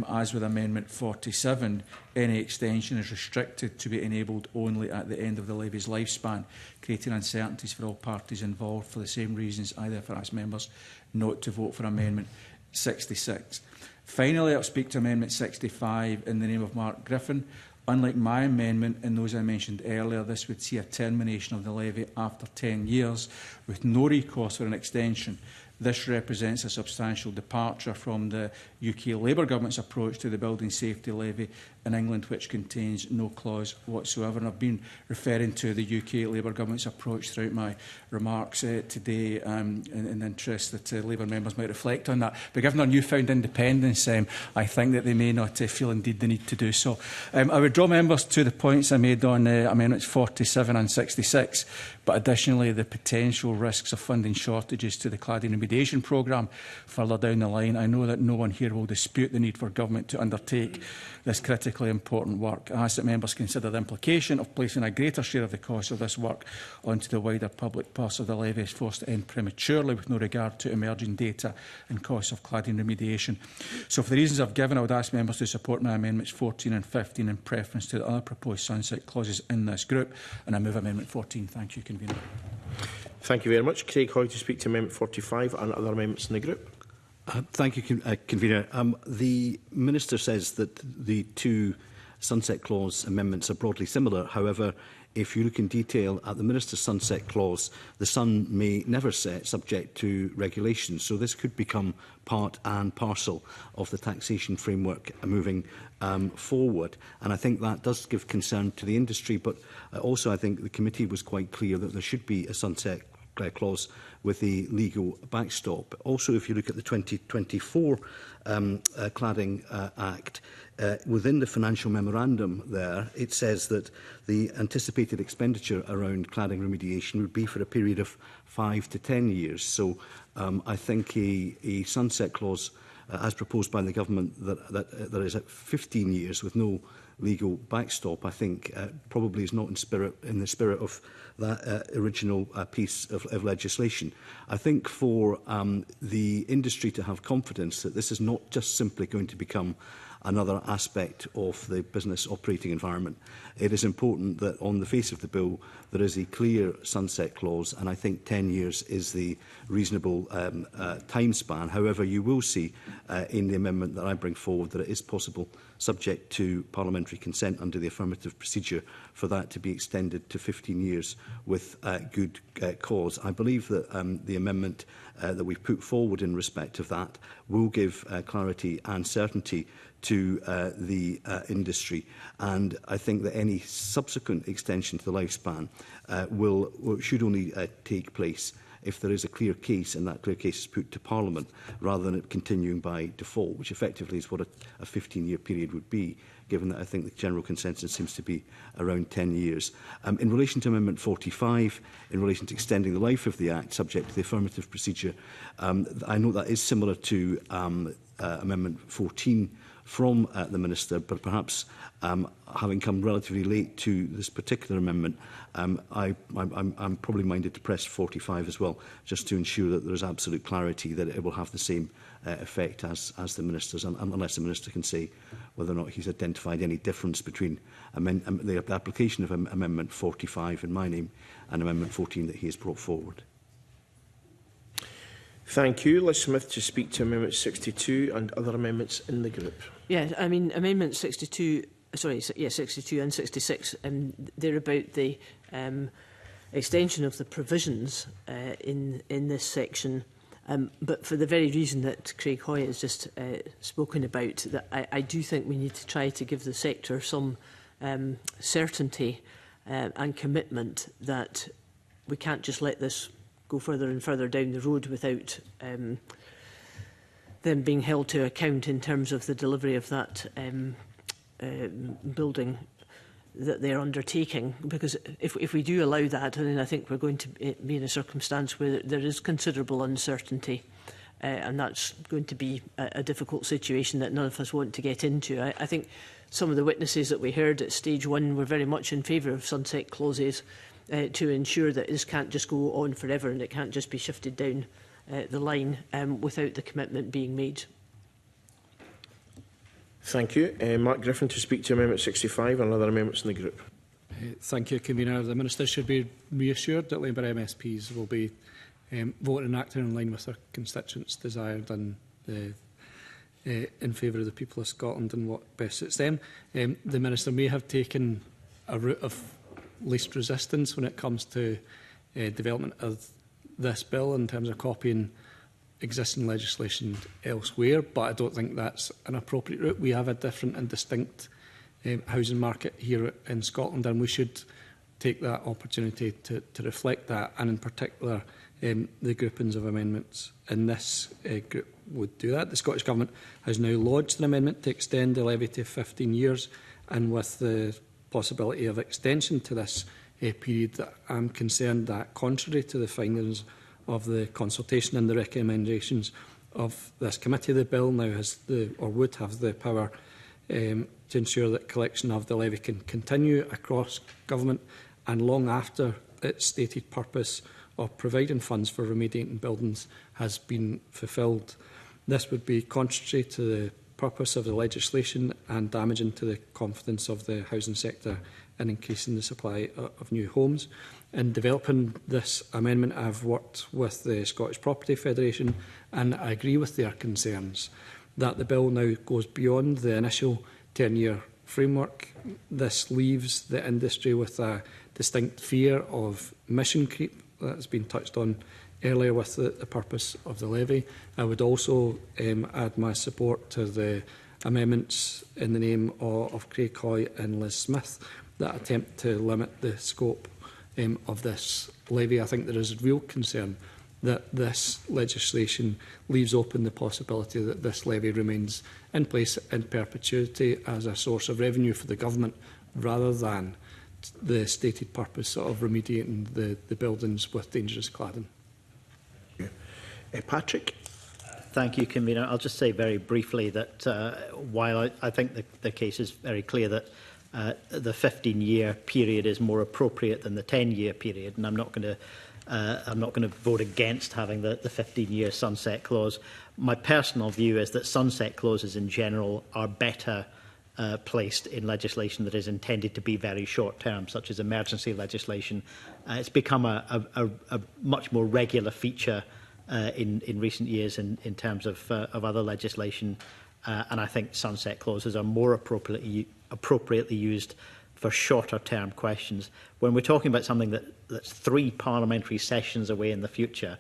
As with Amendment 47, any extension is restricted to be enabled only at the end of the levy's lifespan, creating uncertainties for all parties involved. For the same reasons, I therefore ask members not to vote for Amendment 66. Finally, I'll speak to Amendment 65 in the name of Mark Griffin. Unlike my amendment and those I mentioned earlier, this would see a termination of the levy after 10 years with no recourse for an extension. This represents a substantial departure from the UK Labour Government's approach to the building safety levy in England, which contains no clause whatsoever. And I've been referring to the UK Labour Government's approach throughout my remarks today in the interest that Labour members might reflect on that. But given our newfound independence, I think that they may not feel indeed the need to do so. I would draw members to the points I made on Amendments 47 and 66, but additionally the potential risks of funding shortages to the cladding remediation programme further down the line. I know that no one here will dispute the need for government to undertake this critically important work. I ask that members consider the implication of placing a greater share of the cost of this work onto the wider public purse of the levy is forced to end prematurely with no regard to emerging data and costs of cladding remediation. So for the reasons I've given, I would ask members to support my amendments 14 and 15 in preference to the other proposed sunset clauses in this group, and I move Amendment 14. Thank you, Convener. Thank you very much. Craig Hoy to speak to Amendment 45 and other amendments in the group. Thank you, Convener. The Minister says that the two sunset clause amendments are broadly similar. However, if you look in detail at the Minister's sunset clause, the sun may never set subject to regulation. So this could become part and parcel of the taxation framework moving forward. And I think that does give concern to the industry. But also I think the committee was quite clear that there should be a sunset clause with a legal backstop. Also, if you look at the 2024 Cladding Act, within the financial memorandum there, it says that the anticipated expenditure around cladding remediation would be for a period of 5 to 10 years. So I think a sunset clause, as proposed by the government, that is at 15 years with no legal backstop, I think probably is not in the spirit of that original piece of legislation. I think for the industry to have confidence that this is not just simply going to become another aspect of the business operating environment, it is important that on the face of the bill there is a clear sunset clause, and I think 10 years is the reasonable time span. However, you will see in the amendment that I bring forward that it is possible, subject to parliamentary consent under the affirmative procedure, for that to be extended to 15 years with good cause. I believe that the amendment that we've put forward in respect of that will give clarity and certainty to the industry, and I think that any subsequent extension to the lifespan should only take place if there is a clear case, and that clear case is put to Parliament, rather than it continuing by default, which effectively is what a 15-year period would be, given that I think the general consensus seems to be around 10 years. In relation to Amendment 45, in relation to extending the life of the Act subject to the affirmative procedure, I know that is similar to Amendment 14 from the Minister, but perhaps having come relatively late to this particular amendment, I'm probably minded to press 45 as well, just to ensure that there is absolute clarity that it will have the same effect as the Minister's, unless the Minister can say whether or not he's identified any difference between the application of Amendment 45 in my name and Amendment 14 that he has brought forward. Thank you. Liz Smith to speak to Amendment 62 and other amendments in the group. Yeah, I mean, Amendment 62, sorry, yeah, 62 and 66, they're about the extension of the provisions in this section, but for the very reason that Craig Hoy has just spoken about, that I do think we need to try to give the sector some certainty and commitment that we can't just let this go further and further down the road without them being held to account in terms of the delivery of that building that they're undertaking. Because if we do allow that, then I think we're going to be in a circumstance where there is considerable uncertainty, and that's going to be a difficult situation that none of us want to get into. I think some of the witnesses that we heard at stage 1 were very much in favour of sunset clauses to ensure that this can't just go on forever and it can't just be shifted down the line without the commitment being made. Thank you. Mark Griffin to speak to Amendment 65 and other amendments in the group. Thank you, Convener. The Minister should be reassured that Labour MSPs will be voting and acting in line with their constituents' desired and in favour of the people of Scotland and what best suits them. The Minister may have taken a route of least resistance when it comes to development of this bill in terms of copying existing legislation elsewhere, but I don't think that's an appropriate route. We have a different and distinct housing market here in Scotland, and we should take that opportunity to reflect that, and in particular the groupings of amendments in this group would do that. The Scottish Government has now lodged an amendment to extend the levy to 15 years, and with the possibility of extension to this period, that I'm concerned that, contrary to the findings of the consultation and the recommendations of this committee, the bill now has would have the power to ensure that collection of the levy can continue across government and long after its stated purpose of providing funds for remediating buildings has been fulfilled. This would be contrary to the purpose of the legislation and damaging to the confidence of the housing sector in increasing the supply of new homes. In developing this amendment, I've worked with the Scottish Property Federation, and I agree with their concerns that the bill now goes beyond the initial 10-year framework. This leaves the industry with a distinct fear of mission creep that has been touched on earlier with the purpose of the levy. I would also add my support to the amendments in the name of Craig Hoy and Liz Smith that attempt to limit the scope of this levy. I think there is real concern that this legislation leaves open the possibility that this levy remains in place in perpetuity as a source of revenue for the government, rather than the stated purpose of remediating the buildings with dangerous cladding. Patrick. Thank you, Convener. I'll just say very briefly that while I think the case is very clear that the 15-year period is more appropriate than the 10-year period, and I'm not going to vote against having the 15-year sunset clause. My personal view is that sunset clauses in general are better placed in legislation that is intended to be very short-term, such as emergency legislation. It's become a much more regular feature in recent years in terms of other legislation, and I think sunset clauses are more appropriately used for shorter-term questions. When we're talking about something that's 3 parliamentary sessions away in the future,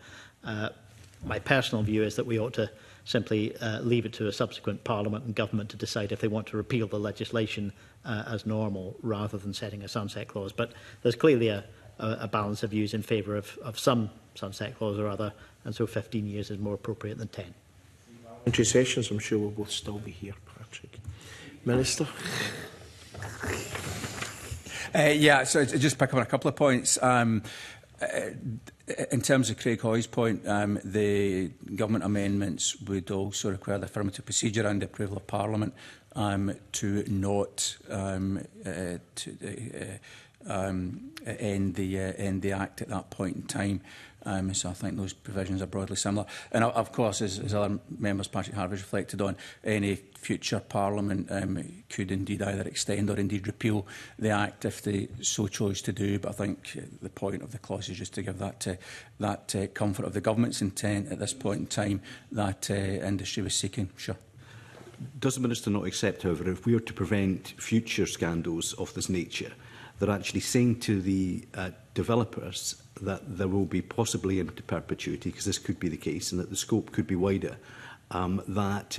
my personal view is that we ought to simply leave it to a subsequent Parliament and Government to decide if they want to repeal the legislation as normal, rather than setting a sunset clause. But there's clearly a balance of views in favour of some sunset clause or other, and so 15 years is more appropriate than 10. Parliamentary sessions, I'm sure we'll both still be here, Patrick. Minister. Yeah, so just pick up on a couple of points. In terms of Craig Hoy's point, the government amendments would also require the affirmative procedure and the approval of Parliament to not end the Act at that point in time. So I think those provisions are broadly similar. And of course, as other members, Patrick Harvey reflected on, any future Parliament could indeed either extend or indeed repeal the Act if they so chose to do. But I think the point of the clause is just to give that comfort of the government's intent at this point in time that industry was seeking. Sure. Does the Minister not accept, however, if we are to prevent future scandals of this nature, they're actually saying to the developers that there will be possibly into perpetuity, because this could be the case, and that the scope could be wider, that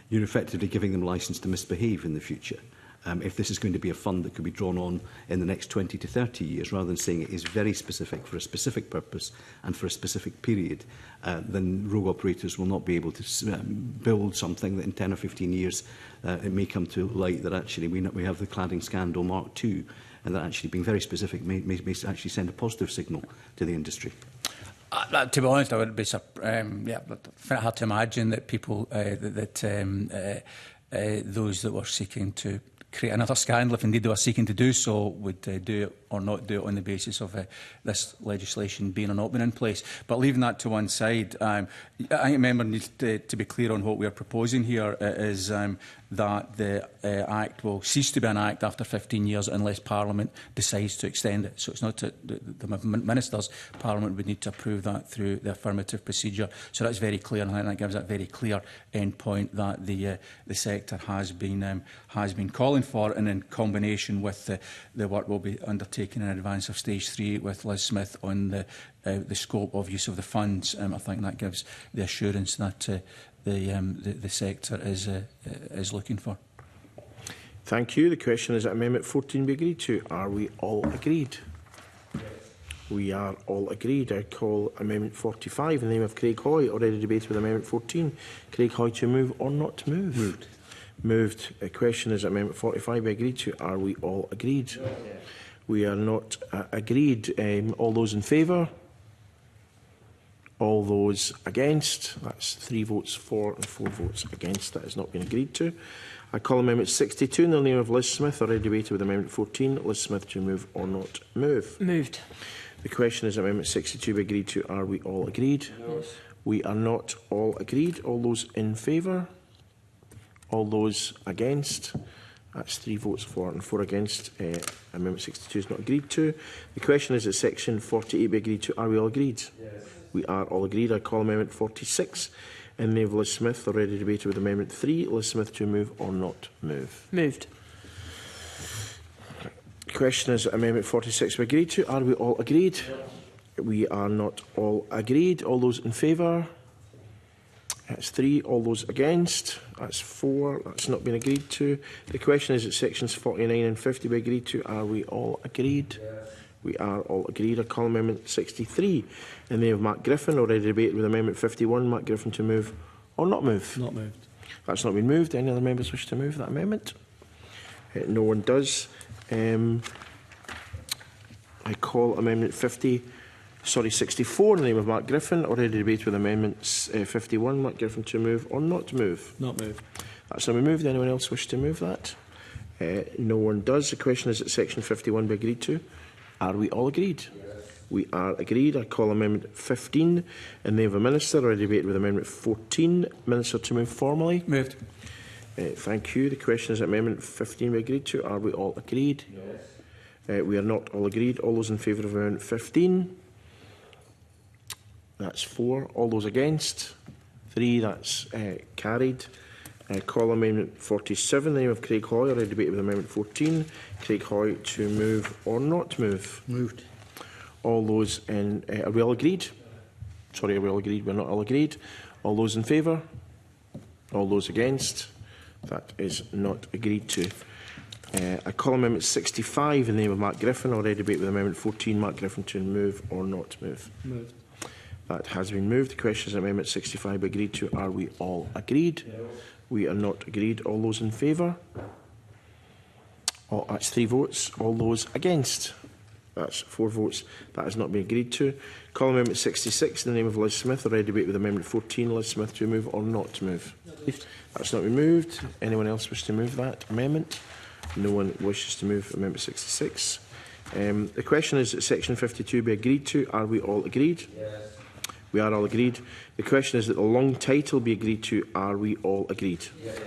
you're effectively giving them licence to misbehave in the future. if this is going to be a fund that could be drawn on in the next 20 to 30 years, rather than saying it is very specific for a specific purpose and for a specific period, then rogue operators will not be able to build something that in 10 or 15 years it may come to light that actually we have the cladding scandal Mark II, and that actually being very specific may actually send a positive signal to the industry. To be honest, I would be hard to imagine that people, those that were seeking to create another scandal, if indeed they were seeking to do so, would do it or not do it on the basis of this legislation being or not being in place. But leaving that to one side, I think members need to be clear on what we are proposing here is that the Act will cease to be an Act after 15 years unless Parliament decides to extend it. So it's not to, the Ministers, Parliament would need to approve that through the affirmative procedure. So that's very clear, and I think that gives that very clear end point that the sector has been calling for, and in combination with the work we'll be undertaking in advance of Stage 3 with Liz Smith on the scope of use of the funds. I think that gives the assurance that the sector is looking for. Thank you. The question is that Amendment 14 be agreed to. Are we all agreed? Yes. We are all agreed. I call Amendment 45 in the name of Craig Hoy. Already debated with Amendment 14. Craig Hoy to move or not to move? Moved. Moved. The question is that Amendment 45 be agreed to. Are we all agreed? Yes. We are not agreed. All those in favour? All those against? That's 3 votes for and 4 votes against. That has not been agreed to. I call Amendment 62 in the name of Liz Smith. Already debated with Amendment 14. Liz Smith to move or not move? Moved. The question is Amendment 62 be agreed to. Are we all agreed? Yes. We are not all agreed. All those in favour? All those against? That's 3 votes for and 4 against. Amendment 62 is not agreed to. The question is that Section 48 be agreed to. Are we all agreed? Yes. We are all agreed. I call Amendment 46 in the name of Liz Smith. Already debated with Amendment 3. Liz Smith to move or not move? Moved. The question is that Amendment 46 be agreed to. Are we all agreed? Yes. We are not all agreed. All those in favour? That's 3. All those against? That's 4. That's not been agreed to. The question is that sections 49 and 50 be agreed to. Are we all agreed? Yes. We are all agreed. I call Amendment 63 in the name of Mark Griffin. Already debated with Amendment 51. Mark Griffin to move or not move? Not moved. That's not been moved. Any other members wish to move that amendment? No one does. I call Amendment 64 in the name of Mark Griffin. Already debated with Amendments 51. Mark Griffin to move or not move? Not moved. That's not been moved. Anyone else wish to move that? No one does. The question is that Section 51 be agreed to. Are we all agreed? Yes. We are agreed. I call Amendment 15 in the name of a Minister. Already debated with Amendment 14. Minister to move formally. Moved. Thank you. The question is that Amendment 15 be agreed to. Are we all agreed? Yes. We are not all agreed. All those in favour of Amendment 15? That's 4. All those against? 3. That's carried. Call Amendment 47 in the name of Craig Hoy. Already debated with Amendment 14. Craig Hoy to move or not move? Moved. All those in... are we all agreed? Sorry, are we all agreed? We're not all agreed. All those in favour? All those against? That is not agreed to. I call Amendment 65 in the name of Mark Griffin. Already debated with Amendment 14. Mark Griffin to move or not move? Moved. That has been moved. The question is Amendment 65 agreed to. Are we all agreed? Yes. We are not agreed. All those in favour? That's 3 votes. All those against? That's 4 votes. That has not been agreed to. Call Amendment 66 in the name of Liz Smith. Already debated with Amendment 14. Liz Smith to move or not to move? That's not been moved. Anyone else wish to move that amendment? No one wishes to move Amendment 66. The question is that Section 52 be agreed to. Are we all agreed? Yes. We are all agreed. The question is that the long title be agreed to. Are we all agreed? Yes.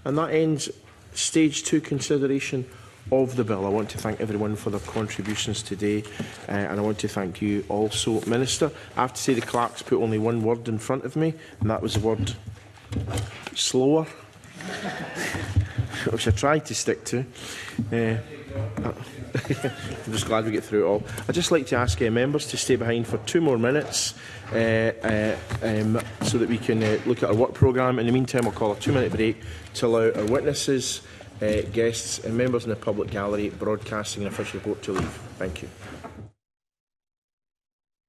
And that ends Stage 2 consideration of the bill. I want to thank everyone for their contributions today, and I want to thank you also, Minister. I have to say the clerks put only one word in front of me, and that was the word slower, which I tried to stick to. I'm just glad we get through it all. I'd just like to ask members to stay behind for 2 more minutes so that we can look at our work programme. In the meantime, I'll call a 2-minute break to allow our witnesses guests and members in the public gallery broadcasting an official vote to leave. Thank you.